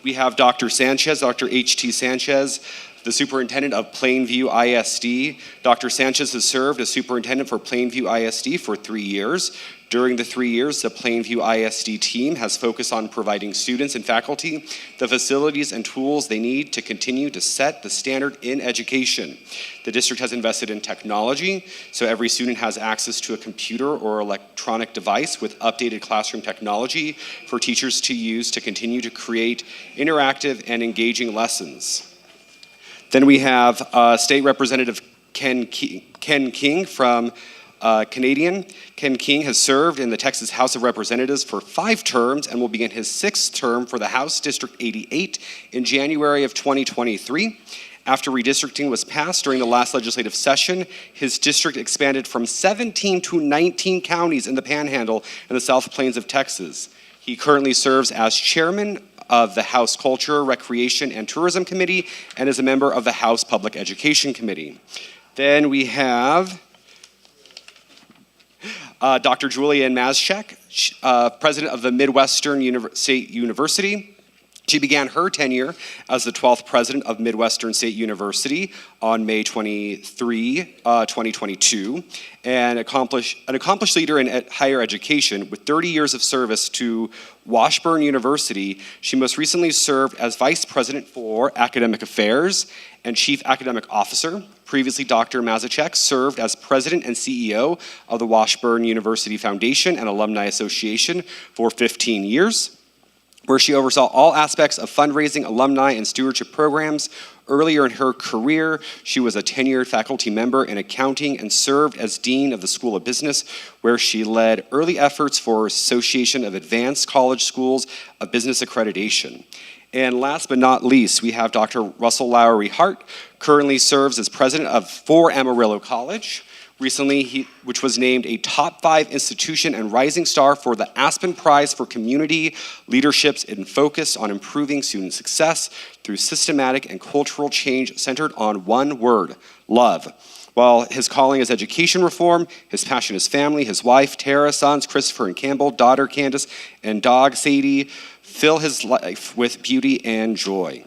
We have Dr. Sanchez, Dr. H.T. Sanchez, the superintendent of Plainview ISD. Dr. Sanchez has served as superintendent for Plainview ISD for 3 years. During the 3 years, the Plainview ISD team has focused on providing students and faculty the facilities and tools they need to continue to set the standard in education. The district has invested in technology, so every student has access to a computer or electronic device with updated classroom technology for teachers to use to continue to create interactive and engaging lessons. Then we have State Representative Ken King from Canadian. Ken King has served in the Texas House of Representatives for 5 terms and will begin his 6th term for the House District 88 in January of 2023. After redistricting was passed during the last legislative session, his district expanded from 17 to 19 counties in the Panhandle and the South Plains of Texas. He currently serves as chairman of the House Culture, Recreation, and Tourism Committee, and is a member of the House Public Education Committee. Then we have Dr. Julianne Mazchek, president of the Midwestern State University. She began her tenure as the 12th president of Midwestern State University on May 23, 2022, and an accomplished leader in higher education with 30 years of service to Washburn University. She most recently served as vice president for academic affairs and chief academic officer. Previously, Dr. Mazachek served as president and CEO of the Washburn University Foundation and Alumni Association for 15 years, where she oversaw all aspects of fundraising, alumni, and stewardship programs. Earlier in her career, she was a tenured faculty member in accounting and served as dean of the School of Business, where she led early efforts for Association of Advanced College Schools of Business Accreditation. And last but not least, we have Dr. Russell Lowry Hart, currently serves as president for Amarillo College. Recently, which was named a top 5 institution and rising star for the Aspen Prize for Community Leaderships in Focus on improving student success through systematic and cultural change centered on one word, love. While his calling is education reform, his passion is family, his wife, Tara, sons, Christopher and Campbell, daughter, Candace, and dog, Sadie, fill his life with beauty and joy.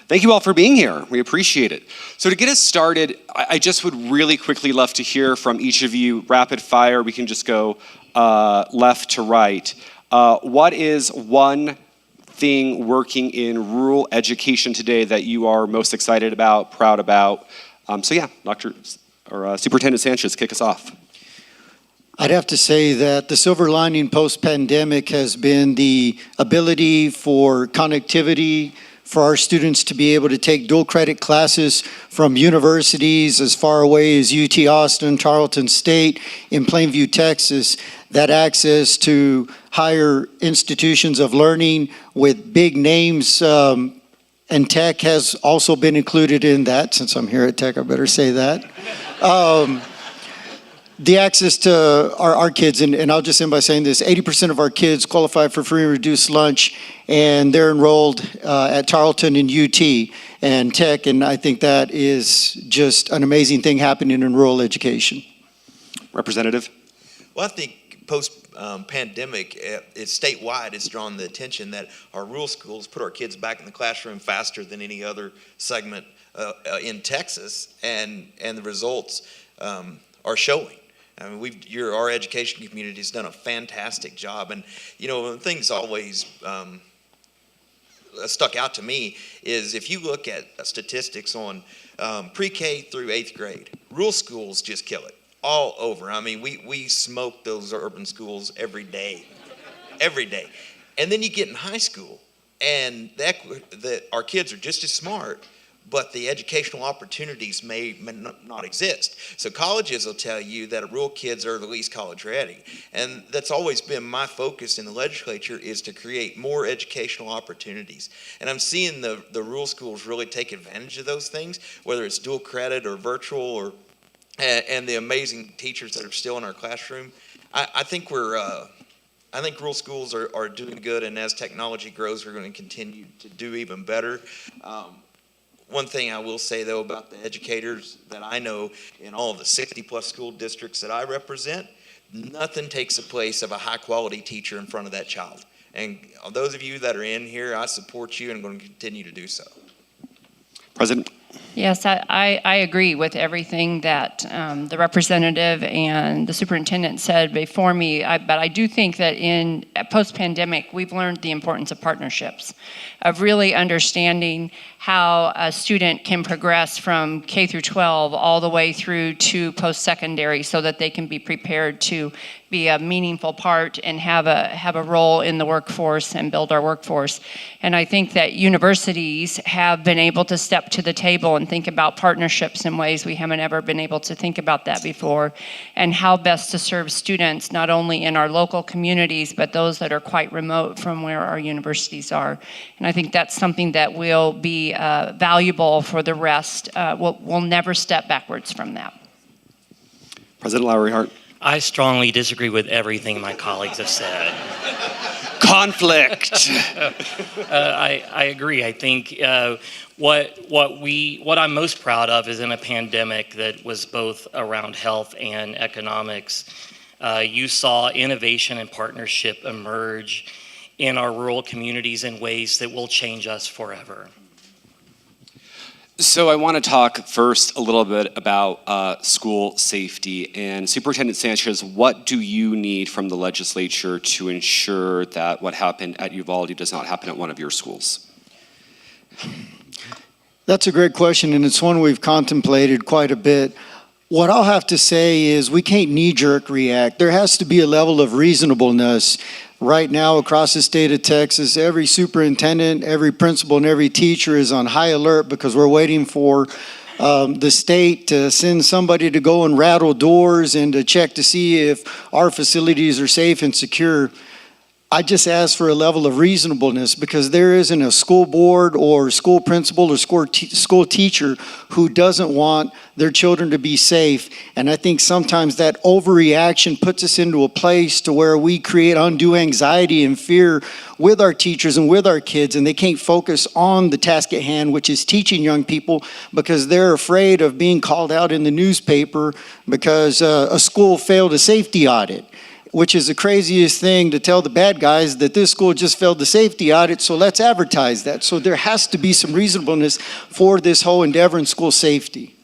Thank you all for being here. We appreciate it. So to get us started, I just would really quickly love to hear from each of you, rapid fire. We can just go left to right. What is one thing working in rural education today that you are most excited about, proud about? Superintendent Sanchez, kick us off. I'd have to say that the silver lining post-pandemic has been the ability for connectivity for our students to be able to take dual credit classes from universities as far away as UT Austin, Tarleton State, in Plainview, Texas. That access to higher institutions of learning with big names, and tech has also been included in that. Since I'm here at Tech, I better say that. The access to our kids, and I'll just end by saying this, 80% of our kids qualify for free and reduced lunch, and they're enrolled at Tarleton and UT and Tech, and I think that is just an amazing thing happening in rural education. Representative? Well, I think post-pandemic, it's statewide, it's drawn the attention that our rural schools put our kids back in the classroom faster than any other segment in Texas, and the results are showing. I mean, our education community has done a fantastic job, and the things always stuck out to me is if you look at statistics on pre-K through 8th grade, rural schools just kill it all over. I mean, we smoke those urban schools every day, and then you get in high school, and our kids are just as smart, but the educational opportunities may not exist. So colleges will tell you that rural kids are the least college ready. And that's always been my focus in the legislature, is to create more educational opportunities. And I'm seeing the rural schools really take advantage of those things, whether it's dual credit or virtual, and the amazing teachers that are still in our classroom. I think rural schools are doing good, and as technology grows, we're going to continue to do even better. One thing I will say, though, about the educators that I know in all of the 60-plus school districts that I represent, nothing takes the place of a high-quality teacher in front of that child. And those of you that are in here, I support you and I'm going to continue to do so. President? Yes, I agree with everything that the representative and the superintendent said before me, but I do think that in post-pandemic, we've learned the importance of partnerships, of really understanding how a student can progress from K through 12 all the way through to post-secondary so that they can be prepared to be a meaningful part and have a role in the workforce and build our workforce. And I think that universities have been able to step to the table and think about partnerships in ways we haven't ever been able to think about that before, and how best to serve students not only in our local communities but those that are quite remote from where our universities are. And I think that's something that will be valuable for the rest. We'll never step backwards from that. President Lowry Hart. I strongly disagree with everything my colleagues have said. Conflict. I agree. I think what I'm most proud of is in a pandemic that was both around health and economics, you saw innovation and partnership emerge in our rural communities in ways that will change us forever. So I want to talk first a little bit about school safety. And Superintendent Sanchez, what do you need from the legislature to ensure that what happened at Uvalde does not happen at one of your schools? That's a great question, and it's one we've contemplated quite a bit. What I'll have to say is we can't knee-jerk react. There has to be a level of reasonableness. Right now, across the state of Texas, every superintendent, every principal, and every teacher is on high alert because we're waiting for the state to send somebody to go and rattle doors and to check to see if our facilities are safe and secure. I just ask for a level of reasonableness because there isn't a school board or school principal or school teacher who doesn't want their children to be safe. And I think sometimes that overreaction puts us into a place to where we create undue anxiety and fear with our teachers and with our kids, and they can't focus on the task at hand, which is teaching young people, because they're afraid of being called out in the newspaper because a school failed a safety audit, which is the craziest thing to tell the bad guys that this school just failed the safety audit, so let's advertise that. So there has to be some reasonableness for this whole endeavor in school safety.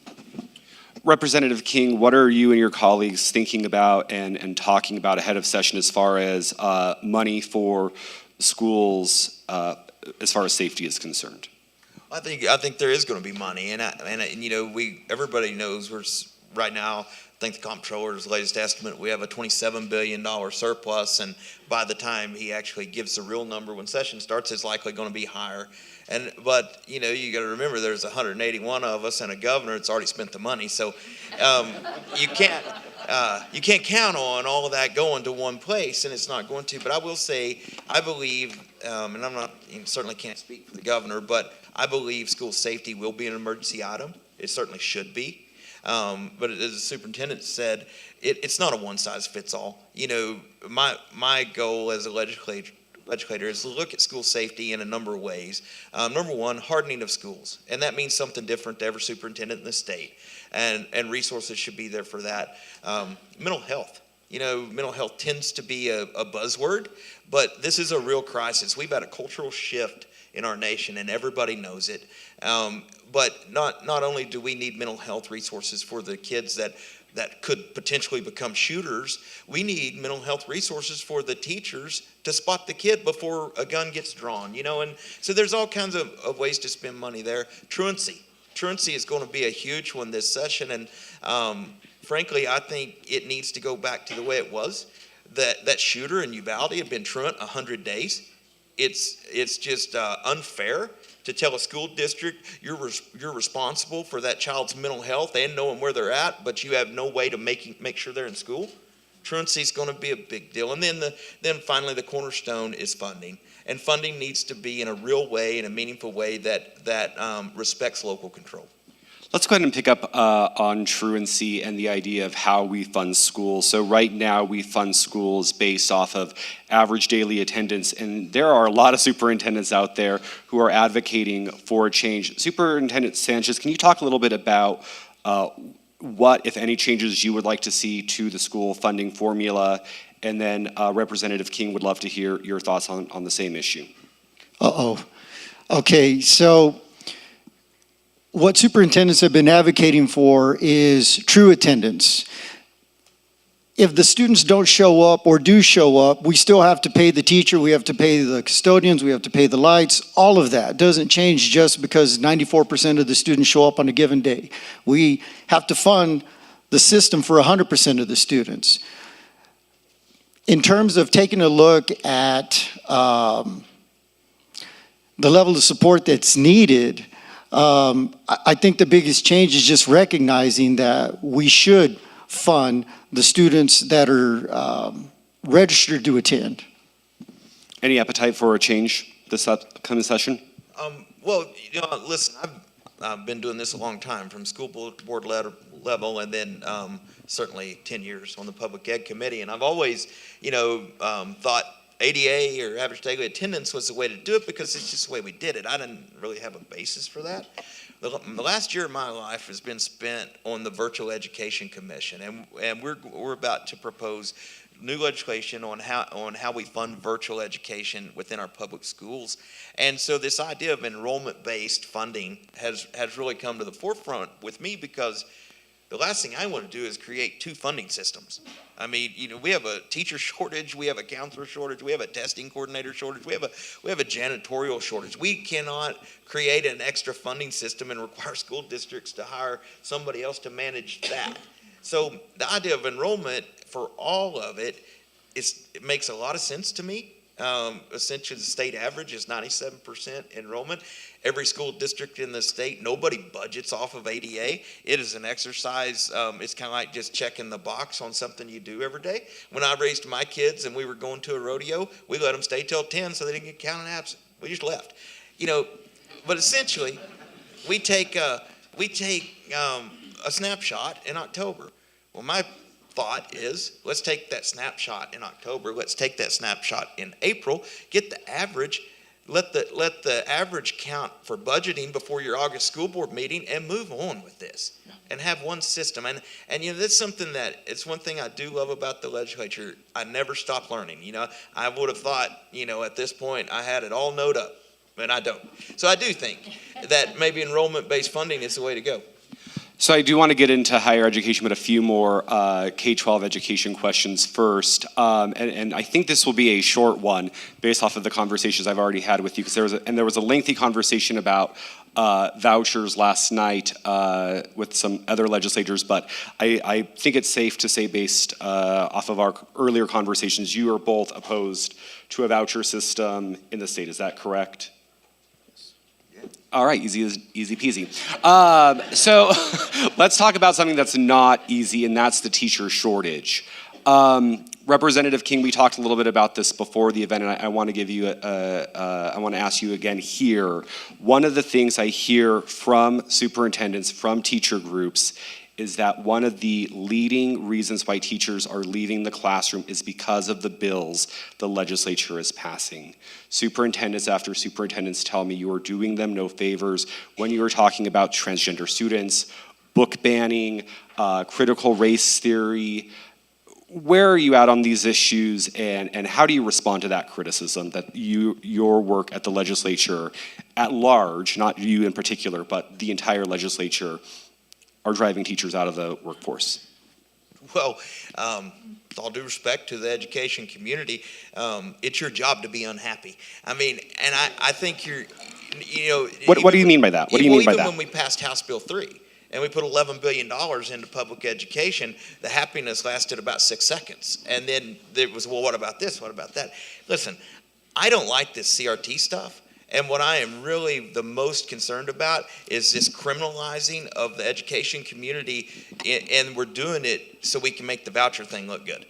Representative King, what are you and your colleagues thinking about and talking about ahead of session as far as money for schools as far as safety is concerned? I think there is going to be money, and you know, everybody knows we're right now. I think the comptroller's latest estimate, we have a $27 billion surplus, and by the time he actually gives the real number when session starts, it's likely going to be higher. But you know, you got to remember there's 181 of us and a governor that's already spent the money, so you can't count on all of that going to one place, and it's not going to. But I will say, I believe, and certainly can't speak for the governor, but I believe school safety will be an emergency item. It certainly should be. But as the superintendent said, it's not a one-size-fits-all. You know, my goal as a legislator is to look at school safety in a number of ways. Number one, hardening of schools, and that means something different to every superintendent in the state, and resources should be there for that. Mental health. You know, mental health tends to be a buzzword, but this is a real crisis. We've had a cultural shift in our nation, and everybody knows it. But not only do we need mental health resources for the kids that could potentially become shooters, we need mental health resources for the teachers to spot the kid before a gun gets drawn, you know, and so there's all kinds of ways to spend money there. Truancy is going to be a huge one this session, and frankly, I think it needs to go back to the way it was. That shooter in Uvalde had been truant 100 days. It's just unfair to tell a school district you're responsible for that child's mental health and knowing where they're at, but you have no way to make sure they're in school. Truancy is going to be a big deal. And then finally, the cornerstone is funding. And funding needs to be in a real way, in a meaningful way that respects local control. Let's go ahead and pick up on truancy and the idea of how we fund schools. So right now we fund schools based off of average daily attendance, and there are a lot of superintendents out there who are advocating for a change. Superintendent Sanchez, can you talk a little bit about what, if any, changes you would like to see to the school funding formula? And then Representative King would love to hear your thoughts on the same issue. Okay, so what superintendents have been advocating for is true attendance. If the students don't show up or do show up, we still have to pay the teacher, we have to pay the custodians, we have to pay the lights. All of that doesn't change just because 94% of the students show up on a given day. We have to fund the system for 100% of the students. In terms of taking a look at the level of support that's needed, I think the biggest change is just recognizing that we should fund the students that are registered to attend. Any appetite for a change this upcoming session? Well, you know, listen, I've been doing this a long time, from school board level, and then certainly 10 years on the public ed committee, and I've always, you know, thought ADA or average daily attendance was the way to do it because it's just the way we did it. I didn't really have a basis for that. The last year of my life has been spent on the Virtual Education Commission, and we're about to propose new legislation on how we fund virtual education within our public schools. And so this idea of enrollment-based funding has really come to the forefront with me because the last thing I want to do is create two funding systems. I mean, we have a teacher shortage, we have a counselor shortage, we have a testing coordinator shortage, we have a janitorial shortage. We cannot create an extra funding system and require school districts to hire somebody else to manage that. So the idea of enrollment for all of it makes a lot of sense to me. Essentially, the state average is 97% enrollment. Every school district in the state, nobody budgets off of ADA. It is an exercise. It's kind of like just checking the box on something you do every day. When I raised my kids and we were going to a rodeo, we let them stay till 10 so they didn't get counted absent. We just left. But essentially, we take a snapshot in October. Well, my thought is, let's take that snapshot in October, let's take that snapshot in April, get the average, let the average count for budgeting before your August school board meeting and move on with this and have one system. And that's something it's one thing I do love about the legislature. I never stop learning. I would have thought, at this point I had it all knowed up, but I don't. So I do think that maybe enrollment-based funding is the way to go. So I do want to get into higher education, but a few more K-12 education questions first. And I think this will be a short one based off of the conversations I've already had with you, because there was a lengthy conversation about vouchers last night with some other legislators, but I think it's safe to say, based off of our earlier conversations, you are both opposed to a voucher system in the state. Is that correct? All right, easy peasy. So let's talk about something that's not easy, and that's the teacher shortage. Representative King, we talked a little bit about this before the event, and I want to give you I want to ask you again here. One of the things I hear from superintendents, from teacher groups, is that one of the leading reasons why teachers are leaving the classroom is because of the bills the legislature is passing. Superintendents after superintendents tell me you are doing them no favors when you are talking about transgender students, book banning, critical race theory. Where are you at on these issues, and how do you respond to that criticism that your work at the legislature at large, not you in particular, but the entire legislature, are driving teachers out of the workforce? Well, with all due respect to the education community, it's your job to be unhappy. I mean, and I think What do you mean by that? What do you mean by that? Even when we passed House Bill 3 and we put $11 billion into public education, the happiness lasted about 6 seconds. And then there was, well, what about this? What about that? Listen, I don't like this CRT stuff. And what I am really the most concerned about is this criminalizing of the education community, and we're doing it so we can make the voucher thing look good.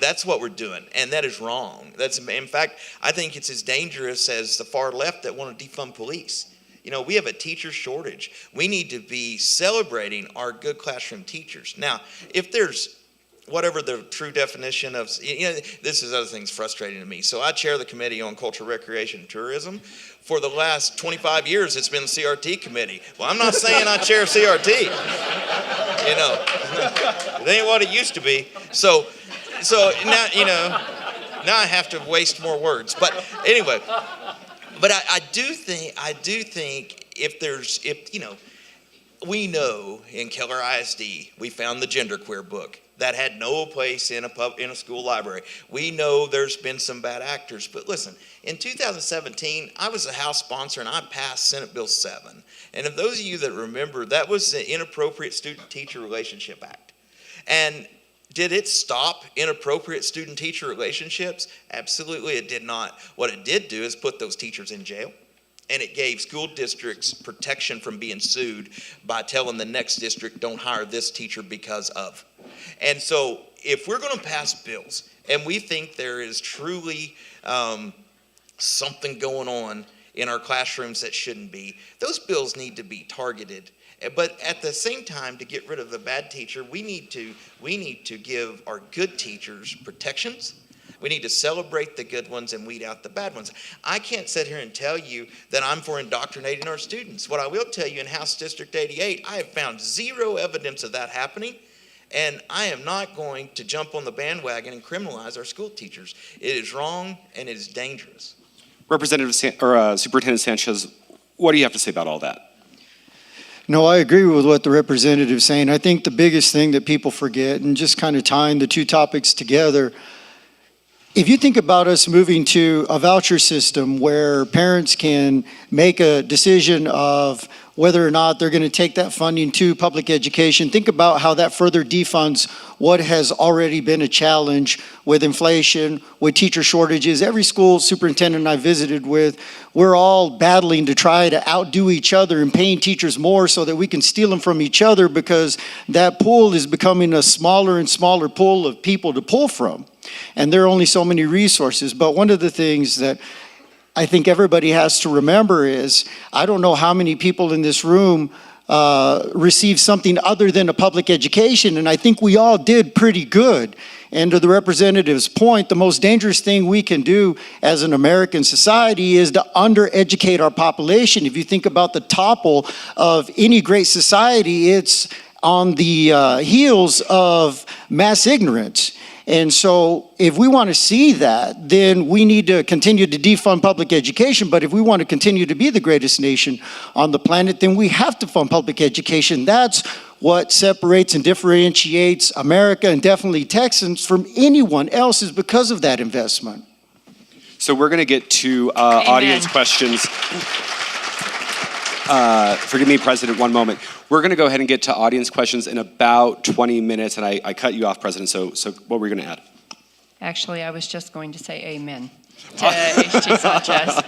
That's what we're doing, and that is wrong. In fact, I think it's as dangerous as the far left that want to defund police. We have a teacher shortage. We need to be celebrating our good classroom teachers. Now, if there's whatever the true definition of, this is other things frustrating to me. So I chair the Committee on Culture, Recreation, and Tourism. For the last 25 years, it's been the CRT committee. Well, I'm not saying I chair CRT. It ain't what it used to be. So now, now I have to waste more words. But anyway, but I do think we know in Keller ISD, we found the genderqueer book. That had no place in a school library. We know there's been some bad actors, but listen, in 2017, I was a House sponsor and I passed Senate Bill 7. And if those of you that remember, that was the Inappropriate Student-Teacher Relationship Act. And did it stop inappropriate student-teacher relationships? Absolutely, it did not. What it did do is put those teachers in jail. And it gave school districts protection from being sued by telling the next district, don't hire this teacher because of. And so if we're going to pass bills and we think there is truly something going on in our classrooms that shouldn't be, those bills need to be targeted. But at the same time, to get rid of the bad teacher, we need to give our good teachers protections. We need to celebrate the good ones and weed out the bad ones. I can't sit here and tell you that I'm for indoctrinating our students. What I will tell you, in House District 88, I have found zero evidence of that happening. And I am not going to jump on the bandwagon and criminalize our school teachers. It is wrong and it is dangerous. Superintendent Sanchez, what do you have to say about all that? No, I agree with what the representative is saying. I think the biggest thing that people forget, and just kind of tying the two topics together, if you think about us moving to a voucher system where parents can make a decision of whether or not they're going to take that funding to public education, think about how that further defunds what has already been a challenge with inflation, with teacher shortages. Every school superintendent I visited with, we're all battling to try to outdo each other and paying teachers more so that we can steal them from each other, because that pool is becoming a smaller and smaller pool of people to pull from. And there are only so many resources. But one of the things that I think everybody has to remember is, I don't know how many people in this room receive something other than a public education, and I think we all did pretty good. And to the representative's point, the most dangerous thing we can do as an American society is to undereducate our population. If you think about the topple of any great society, it's on the heels of mass ignorance. And so if we want to see that, then we need to continue to defund public education. But if we want to continue to be the greatest nation on the planet, then we have to fund public education. That's what separates and differentiates America, and definitely Texans, from anyone else, is because of that investment. So we're going to get to audience questions. Forgive me, President, one moment. We're going to go ahead and get to audience questions in about 20 minutes, and I cut you off, President, so what were you going to add? Actually, I was just going to say amen to H.T. Sanchez.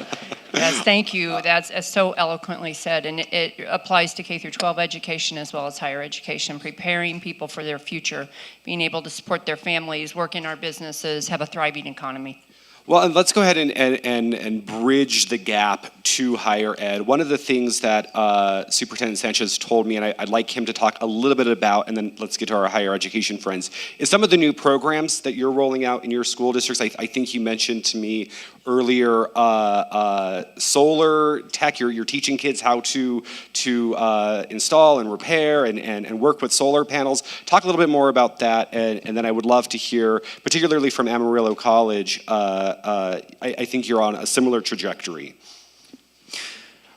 Yes, thank you. That's so eloquently said, and it applies to K through 12 education as well as higher education, preparing people for their future, being able to support their families, work in our businesses, have a thriving economy. Well, and let's go ahead and bridge the gap to higher ed. One of the things that Superintendent Sanchez told me, and I'd like him to talk a little bit about, and then let's get to our higher education friends, is some of the new programs that you're rolling out in your school districts. I think you mentioned to me earlier solar tech. You're teaching kids how to install and repair and work with solar panels. Talk a little bit more about that, and then I would love to hear, particularly from Amarillo College, I think you're on a similar trajectory.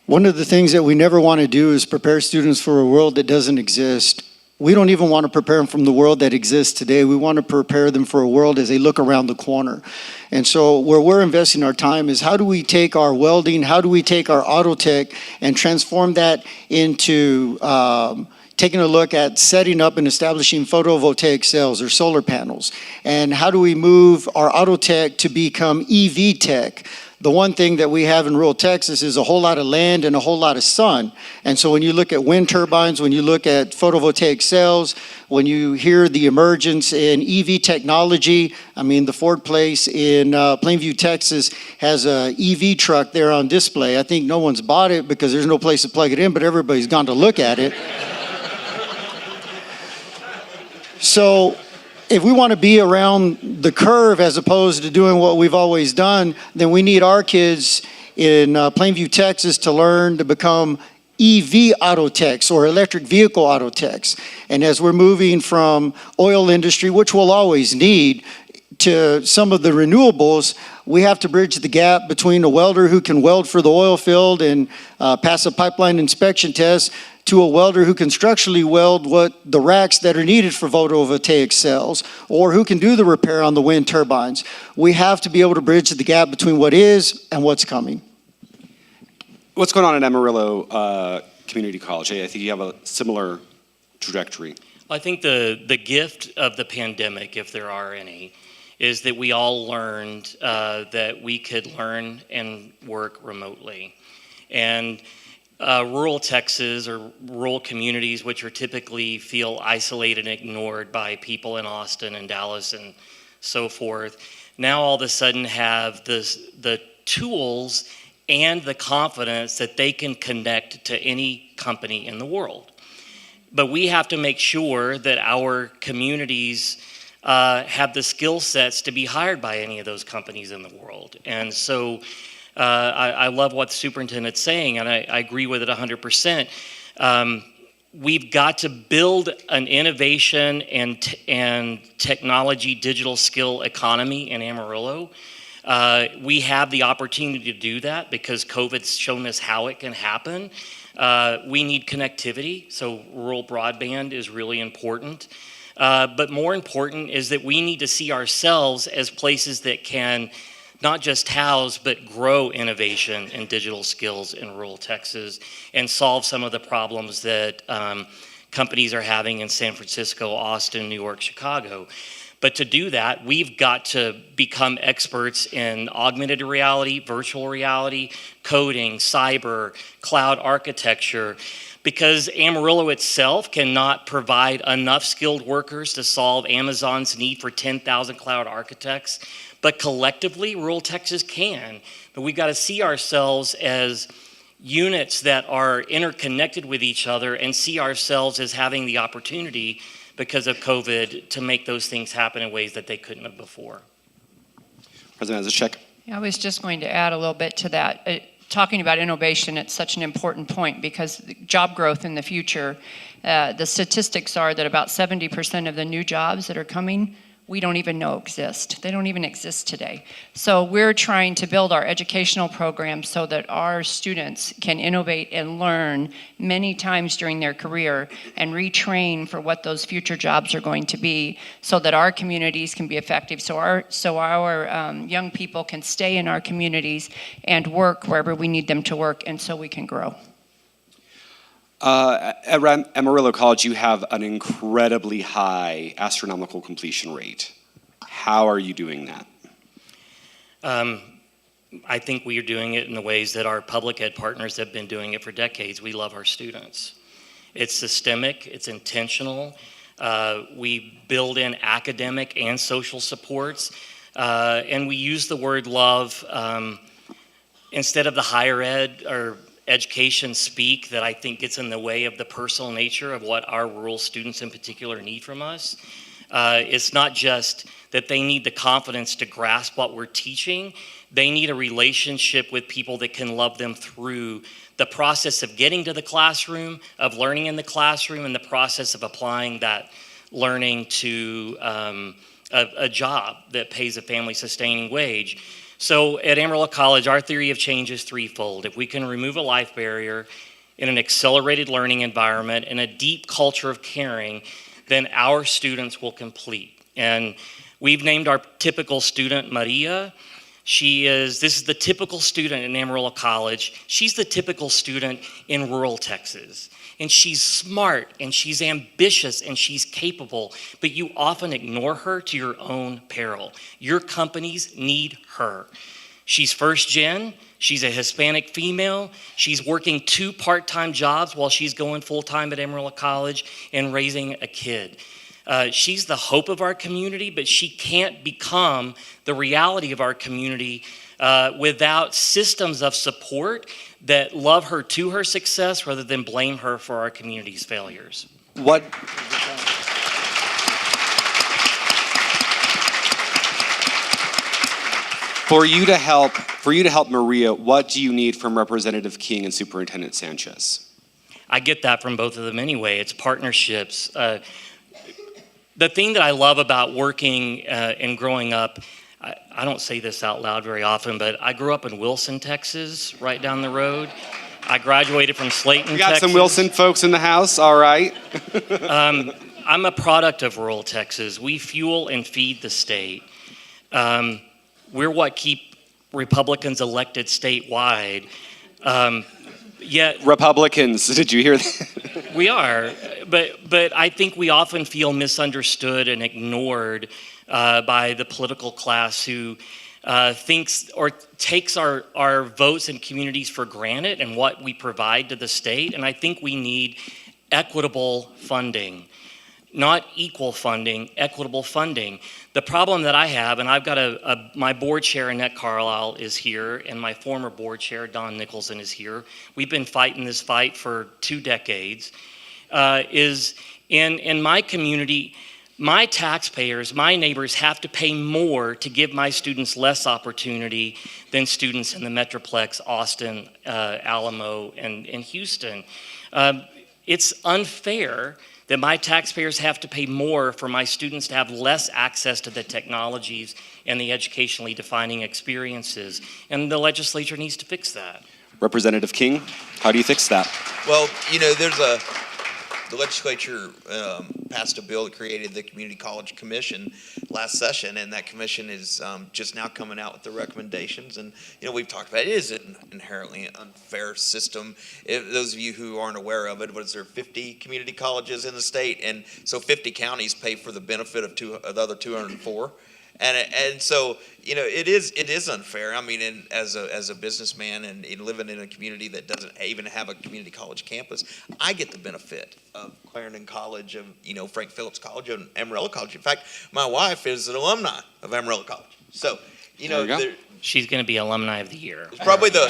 One of the things that we never want to do is prepare students for a world that doesn't exist. We don't even want to prepare them from the world that exists today. We want to prepare them for a world as they look around the corner. And so where we're investing our time is, how do we take our welding, how do we take our auto tech and transform that into taking a look at setting up and establishing photovoltaic cells or solar panels? And how do we move our auto tech to become EV tech? The one thing that we have in rural Texas is a whole lot of land and a whole lot of sun. And so when you look at wind turbines, when you look at photovoltaic cells, when you hear the emergence in EV technology, I mean, the Ford place in Plainview, Texas has a EV truck there on display. I think no one's bought it because there's no place to plug it in, but everybody's gone to look at it. So if we want to be around the curve as opposed to doing what we've always done, then we need our kids in Plainview, Texas to learn to become EV auto techs or electric vehicle auto techs. And as we're moving from oil industry, which we'll always need, to some of the renewables, we have to bridge the gap between a welder who can weld for the oil field and pass a pipeline inspection test to a welder who can structurally weld the racks that are needed for photovoltaic cells, or who can do the repair on the wind turbines. We have to be able to bridge the gap between what is and what's coming. What's going on at Amarillo Community College? I think you have a similar trajectory. I think the gift of the pandemic, if there are any, is that we all learned that we could learn and work remotely. And rural Texas or rural communities, which are typically feel isolated and ignored by people in Austin and Dallas and so forth, now all of a sudden have the tools and the confidence that they can connect to any company in the world. But we have to make sure that our communities have the skill sets to be hired by any of those companies in the world. And so I love what the superintendent's saying, and I agree with it 100%. We've got to build an innovation and technology digital skill economy in Amarillo. We have the opportunity to do that because COVID's shown us how it can happen. We need connectivity, so rural broadband is really important. But more important is that we need to see ourselves as places that can not just house, but grow innovation and digital skills in rural Texas and solve some of the problems that companies are having in San Francisco, Austin, New York, Chicago. But to do that, we've got to become experts in augmented reality, virtual reality, coding, cyber, cloud architecture, because Amarillo itself cannot provide enough skilled workers to solve Amazon's need for 10,000 cloud architects. But collectively, rural Texas can. But we've got to see ourselves as units that are interconnected with each other and see ourselves as having the opportunity because of COVID to make those things happen in ways that they couldn't have before. President Zaschek. Yeah, I was just going to add a little bit to that. Talking about innovation, it's such an important point because job growth in the future, the statistics are that about 70% of the new jobs that are coming we don't even know exist. They don't even exist today. So we're trying to build our educational program so that our students can innovate and learn many times during their career and retrain for what those future jobs are going to be so that our communities can be effective, so our young people can stay in our communities and work wherever we need them to work, and so we can grow. At Amarillo College, you have an incredibly high astronomical completion rate. How are you doing that? I think we are doing it in the ways that our public ed partners have been doing it for decades. We love our students. It's systemic, it's intentional. We build in academic and social supports, and we use the word love instead of the higher ed or education speak that I think gets in the way of the personal nature of what our rural students in particular need from us. It's not just that they need the confidence to grasp what we're teaching. They need a relationship with people that can love them through the process of getting to the classroom, of learning in the classroom, and the process of applying that learning to a job that pays a family-sustaining wage. So at Amarillo College, our theory of change is threefold. If we can remove a life barrier in an accelerated learning environment and a deep culture of caring, then our students will complete. And we've named our typical student Maria. This is the typical student in Amarillo College. She's the typical student in rural Texas. And she's smart, and she's ambitious, and she's capable, but you often ignore her to your own peril. Your companies need her. She's first gen, she's a Hispanic female, she's working 2 part-time jobs while she's going full-time at Amarillo College and raising a kid. She's the hope of our community, but she can't become the reality of our community without systems of support that love her to her success rather than blame her for our community's failures. For you to help Maria, what do you need from Representative King and Superintendent Sanchez? I get that from both of them anyway. It's partnerships. The thing that I love about working and growing up, I don't say this out loud very often, but I grew up in Wilson, Texas, right down the road. I graduated from Slayton, Texas. We got some Wilson folks in the house, all right. I'm a product of rural Texas. We fuel and feed the state. We're what keep Republicans elected statewide. Yet Republicans, did you hear that? We are, but I think we often feel misunderstood and ignored by the political class who thinks or takes our votes and communities for granted and what we provide to the state. And I think we need equitable funding, not equal funding, equitable funding. The problem that I have, and I've got my board chair, Annette Carlisle, is here, and my former board chair, Don Nicholson, is here. We've been fighting this fight for 2 decades, is in my community, my taxpayers, my neighbors have to pay more to give my students less opportunity than students in the Metroplex, Austin, Alamo, and Houston. It's unfair that my taxpayers have to pay more for my students to have less access to the technologies and the educationally defining experiences. And the legislature needs to fix that. Representative King, how do you fix that? Well, the legislature passed a bill that created the Community College Commission last session, and that commission is just now coming out with the recommendations. And we've talked about it is an inherently unfair system. Those of you who aren't aware of it, there 50 community colleges in the state, and so 50 counties pay for the benefit of the other 204. And so it is unfair. I mean, as a businessman and living in a community that doesn't even have a community college campus, I get the benefit of Clarendon College, of Frank Phillips College, and Amarillo College. In fact, my wife is an alumni of Amarillo College. So she's going to be alumni of the year. It's probably the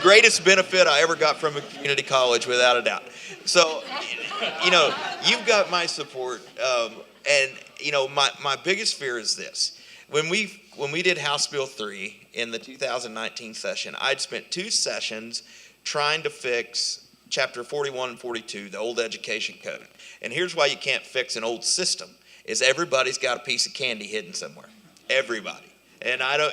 greatest benefit I ever got from a community college, without a doubt. So, you've got my support, and my biggest fear is this: when we did House Bill 3 in the 2019 session, I'd spent 2 sessions trying to fix Chapter 41 and 42, the old education code. And here's why you can't fix an old system: is everybody's got a piece of candy hidden somewhere. Everybody. And I don't,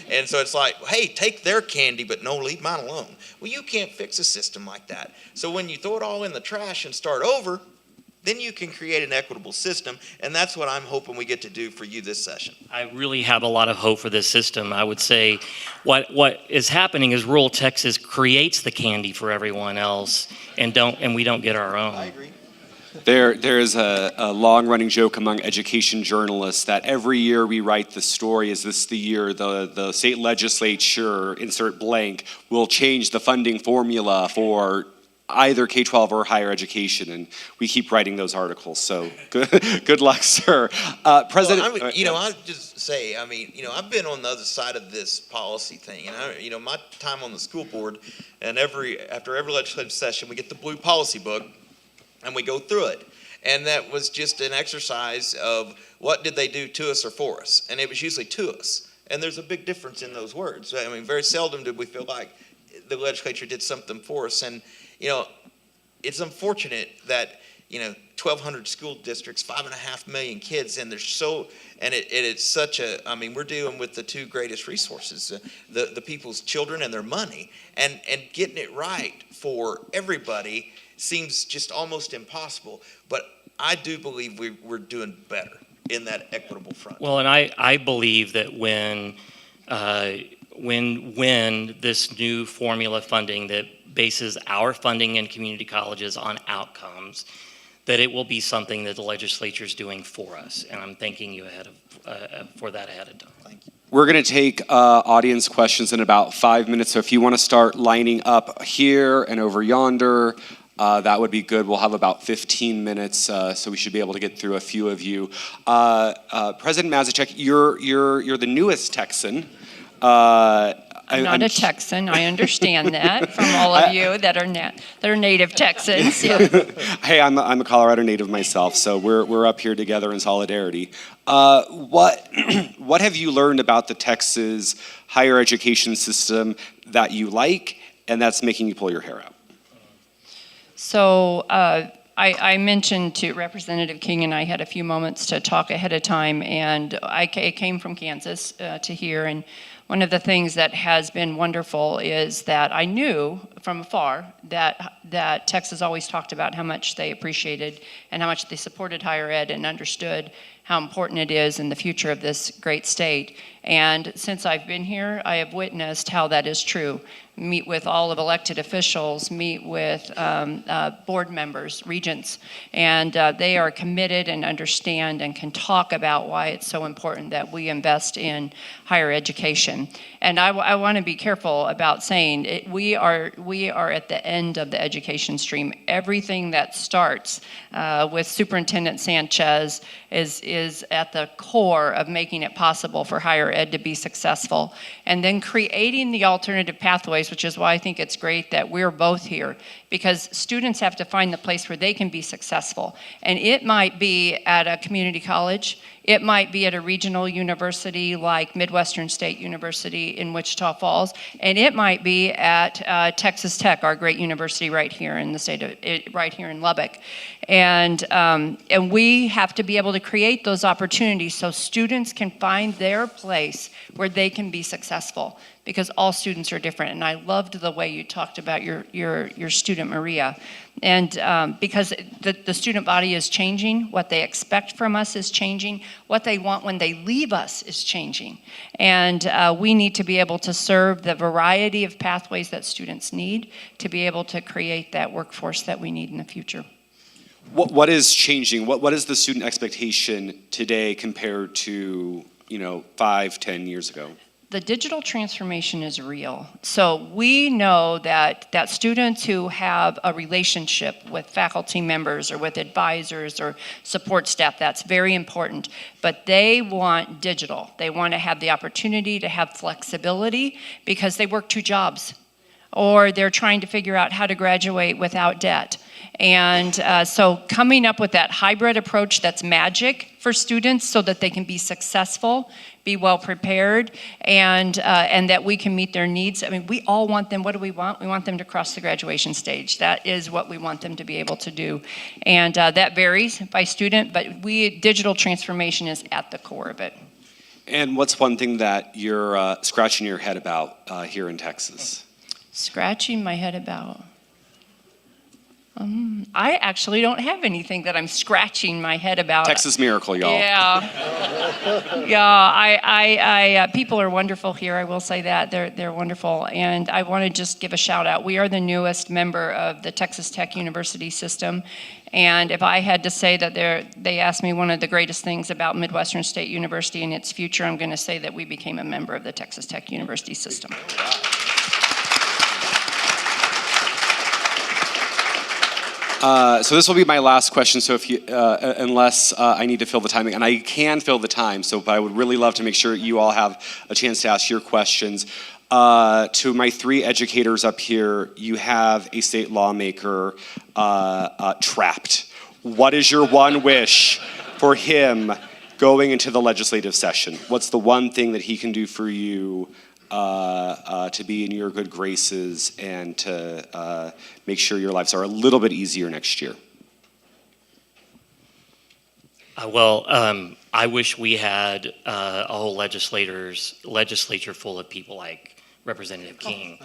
and so it's like, hey, take their candy, but no, leave mine alone. Well, you can't fix a system like that. So when you throw it all in the trash and start over, then you can create an equitable system. And that's what I'm hoping we get to do for you this session. I really have a lot of hope for this system. I would say what is happening is rural Texas creates the candy for everyone else, and we don't get our own. I agree. There is a long-running joke among education journalists that every year we write the story, is this the year the state legislature, insert blank, will change the funding formula for either K-12 or higher education, and we keep writing those articles. So good luck, sir. President, I'll just say, I've been on the other side of this policy thing, and my time on the school board, and after every legislative session, we get the blue policy book, and we go through it. And that was just an exercise of what did they do to us or for us, and it was usually to us. And there's a big difference in those words. Very seldom did we feel like the legislature did something for us. And it's unfortunate that 1,200 school districts, 5.5 million kids, and it's such a. We're dealing with the 2 greatest resources, the people's children and their money, and getting it right for everybody seems just almost impossible. But I do believe we're doing better in that equitable front. Well, and I believe that when this new formula funding that bases our funding in community colleges on outcomes, that it will be something that the legislature is doing for us. And I'm thanking you ahead of time. Thank you. we're going to take audience questions in about 5 minutes. So if you want to start lining up here and over yonder, that would be good. We'll have about 15 minutes, so we should be able to get through a few of you. President Mazachek, you're the newest Texan. I'm not a Texan. I understand that from all of you that are native Texans. Yeah. Hey, I'm a Colorado native myself, so we're up here together in solidarity. What have you learned about the Texas higher education system that you like and that's making you pull your hair out? So I mentioned to Representative King and I had a few moments to talk ahead of time, and I came from Kansas to here, and one of the things that has been wonderful is that I knew from afar that Texas always talked about how much they appreciated and how much they supported higher ed and understood how important it is in the future of this great state. And since I've been here, I have witnessed how that is true. Meet with all of elected officials, meet with board members, regents, and they are committed and understand and can talk about why it's so important that we invest in higher education. education. And I want to be careful about saying we are at the end of the education stream. Everything that starts with Superintendent Sanchez is at the core of making it possible for higher ed to be successful. And then creating the alternative pathways, which is why I think it's great that we're both here, because students have to find the place where they can be successful. And it might be at a community college, it might be at a regional university like Midwestern State University in Wichita Falls, and it might be at Texas Tech, our great university right here in the state of, right here in Lubbock. And we have to be able to create those opportunities so students can find their place where they can be successful, because all students are different. And I loved the way you talked about your student, Maria. And because the student body is changing, what they expect from us is changing, what they want when they leave us is changing. And we need to be able to serve the variety of pathways that students need to be able to create that workforce that we need in the future. What is changing? What is the student expectation today compared to 5-10 years ago? The digital transformation is real. So we know that students who have a relationship with faculty members or with advisors or support staff, that's very important. But they want digital. They want to have the opportunity to have flexibility because they work 2 jobs, or they're trying to figure out how to graduate without debt. And so coming up with that hybrid approach that's magic for students so that they can be successful, be well prepared, and that we can meet their needs. I mean, we all want them, what do we want? We want them to cross the graduation stage. That is what we want them to be able to do. And that varies by student, but digital transformation is at the core of it. And what's one thing that you're scratching your head about here in Texas? Scratching my head about? I actually don't have anything that I'm scratching my head about. Texas miracle, y'all. Yeah. Yeah, people are wonderful here, I will say that. They're wonderful. And I want to just give a shout out. We are the newest member of the Texas Tech University system. And if I had to say that they asked me one of the greatest things about Midwestern State University and its future, I'm going to say that we became a member of the Texas Tech University system. So this will be my last question. So if you, unless I need to fill the time, and I can fill the time, but I would really love to make sure you all have a chance to ask your questions. To my 3 educators up here, you have a state lawmaker trapped. What is your one wish for him going into the legislative session? What's the one thing that he can do for you to be in your good graces and to make sure your lives are a little bit easier next year? I wish we had a whole legislature full of people like Representative King.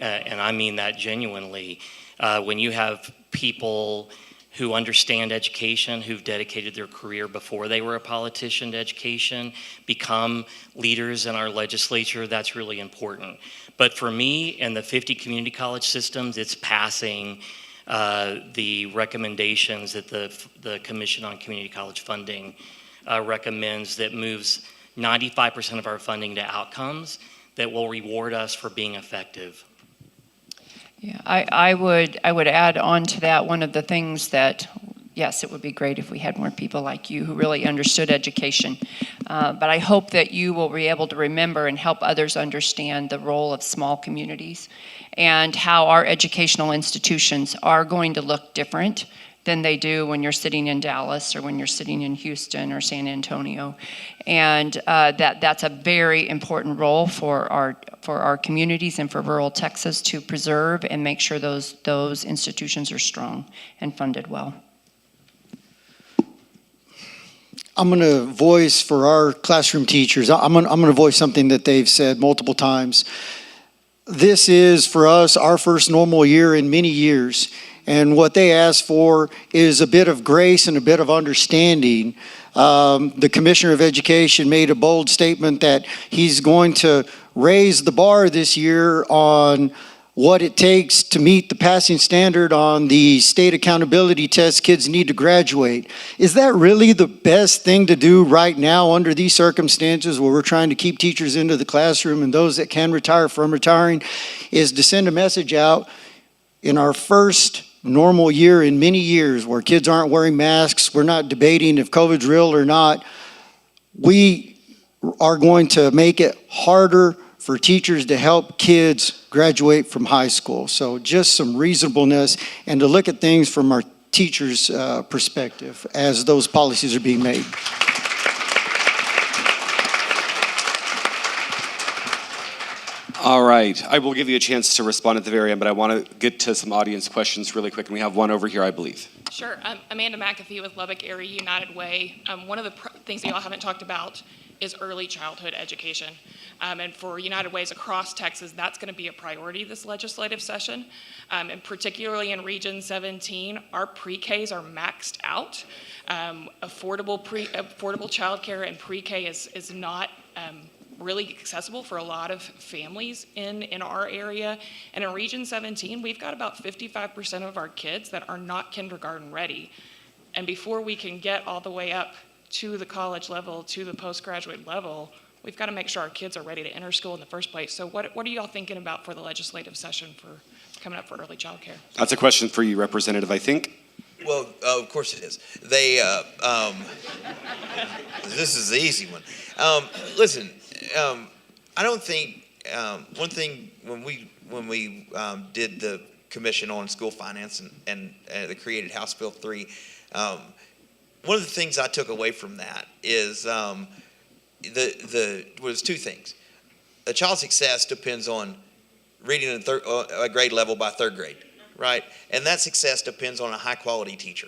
And I mean that genuinely. When you have people who understand education, who've dedicated their career before they were a politician to education, become leaders in our legislature, that's really important. But for me, in the 50 community college systems, it's passing the recommendations that the Commission on Community College Funding recommends, that moves 95% of our funding to outcomes that will reward us for being effective. Yeah, I would add on to that, one of the things that, yes, it would be great if we had more people like you who really understood education. But I hope that you will be able to remember and help others understand the role of small communities and how our educational institutions are going to look different than they do when you're sitting in Dallas or when you're sitting in Houston or San Antonio. And that's a very important role for our communities and for rural Texas to preserve and make sure those institutions are strong and funded well. I'm going to voice for our classroom teachers, I'm going to voice something that they've said multiple times. This is, for us, our first normal year in many years. And what they ask for is a bit of grace and a bit of understanding. The Commissioner of Education made a bold statement that he's going to raise the bar this year on what it takes to meet the passing standard on the state accountability test kids need to graduate. Is that really the best thing to do right now under these circumstances where we're trying to keep teachers into the classroom and those that can retire from retiring, is to send a message out in our first normal year in many years where kids aren't wearing masks, we're not debating if COVID's real or not. We are going to make it harder for teachers to help kids graduate from high school. So just some reasonableness and to look at things from our teachers' perspective as those policies are being made. All right, I will give you a chance to respond at the very end, but I want to get to some audience questions really quick, and we have one over here, I believe. Sure. Amanda McAfee with Lubbock Area United Way. One of the things that y'all haven't talked about is early childhood education. And for United Ways across Texas, that's going to be a priority this legislative session. And particularly in Region 17, our pre-Ks are maxed out. Affordable childcare and pre-K is not really accessible for a lot of families in our area. And in Region 17, we've got about 55% of our kids that are not kindergarten ready. And before we can get all the way up to the college level, to the postgraduate level, we've got to make sure our kids are ready to enter school in the first place. So what are y'all thinking about for the legislative session for coming up for early child care? That's a question for you, Representative, I think. Well, of course it is. They, this is the easy one. Listen, I don't think, one thing when we did the commission on school finance and the created House Bill 3, one of the things I took away from that is was two things. A child's success depends on reading at a grade level by third grade, right? And that success depends on a high quality teacher.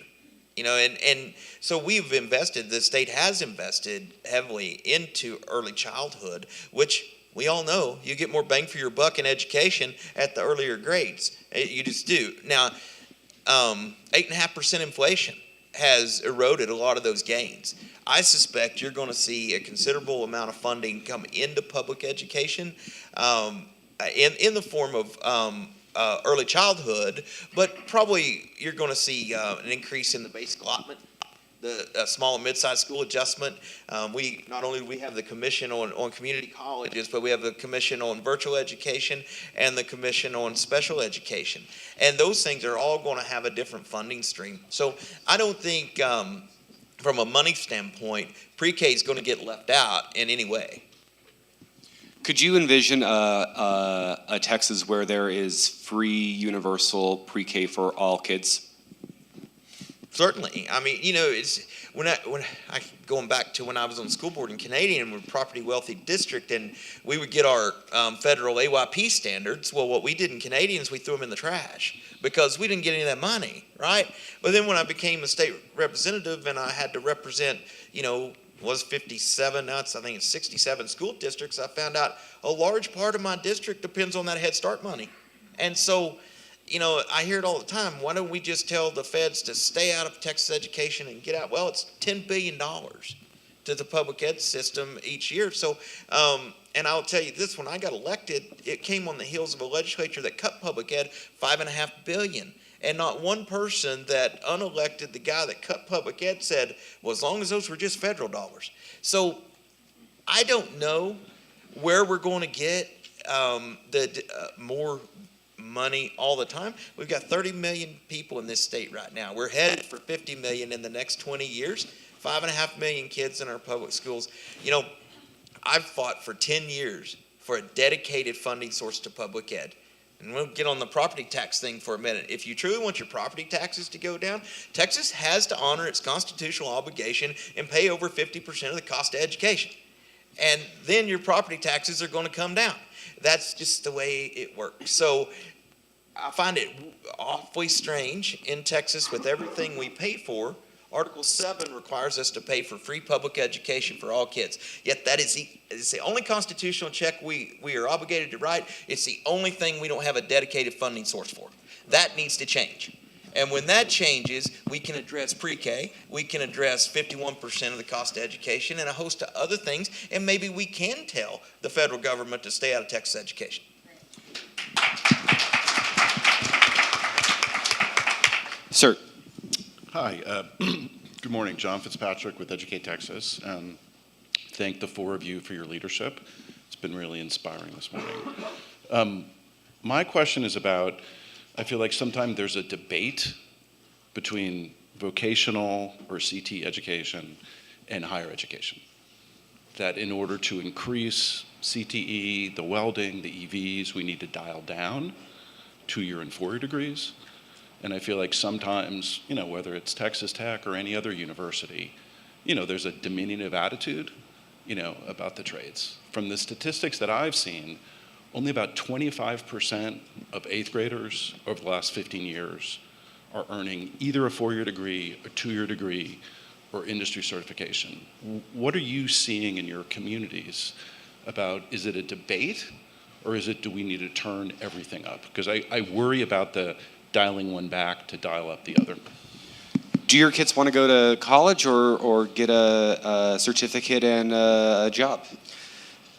You know, and so we've invested, the state has invested heavily into early childhood, which we all know you get more bang for your buck in education at the earlier grades. You just do. Now, 8.5% inflation has eroded a lot of those gains. I suspect you're going to see a considerable amount of funding come into public education in the form of early childhood, but probably you're going to see an increase in the basic allotment, the small and mid-sized school adjustment. We not only do we have the commission on community colleges, but we have the commission on virtual education and the commission on special education. And those things are all going to have a different funding stream. So I don't think from a money standpoint, pre-K is going to get left out in any way. Could you envision a Texas where there is free universal pre-K for all kids? Certainly. I mean, you know, it's when I going back to when I was on the school board in Canadian, we're a property wealthy district, and we would get our federal AYP standards. Well, what we did in Canadians, we threw them in the trash because we didn't get any of that money, right? But then when I became a state representative and I had to represent, you know, was 57, now I think it's 67 school districts, I found out a large part of my district depends on that Head Start money. And so, you know, I hear it all the time. Why don't we just tell the feds to stay out of Texas education and get out? Well, it's $10 billion to the public ed system each year. So, and I'll tell you this, when I got elected, it came on the heels of a legislature that cut public ed $5.5 billion. And not one person that unelected the guy that cut public ed said, well, as long as those were just federal dollars. So I don't know where we're going to get more money all the time. We've got 30 million people in this state right now. We're headed for 50 million in the next 20 years, 5.5 million kids in our public schools. You know, I've fought for 10 years for a dedicated funding source to public ed. And we'll get on the property tax thing for a minute. If you truly want your property taxes to go down, Texas has to honor its constitutional obligation and pay over 50% of the cost of education. And then your property taxes are going to come down. That's just the way it works. So I find it awfully strange in Texas with everything we pay for. Article 7 requires us to pay for free public education for all kids. Yet that is the only constitutional check we are obligated to write. It's the only thing we don't have a dedicated funding source for. That needs to change. And when that changes, we can address pre-K, we can address 51% of the cost of education and a host of other things, and maybe we can tell the federal government to stay out of Texas education. Sir. Hi. Good morning. John Fitzpatrick with Educate Texas. Thank the four of you for your leadership. It's been really inspiring this morning. My question is about, I feel like sometimes there's a debate between vocational or CT education and higher education. That in order to increase CTE, the welding, the EVs, we need to dial down 2-year and 4-year degrees. And I feel like sometimes, whether it's Texas Tech or any other university, there's a diminutive attitude, about the trades. From the statistics that I've seen, only about 25% of 8th graders over the last 15 years are earning either a 4-year degree, a 2-year degree, or industry certification. What are you seeing in your communities about, is it a debate, or do we need to turn everything up? Because I worry about the dialing one back to dial up the other. Do your kids want to go to college or get a certificate and a job?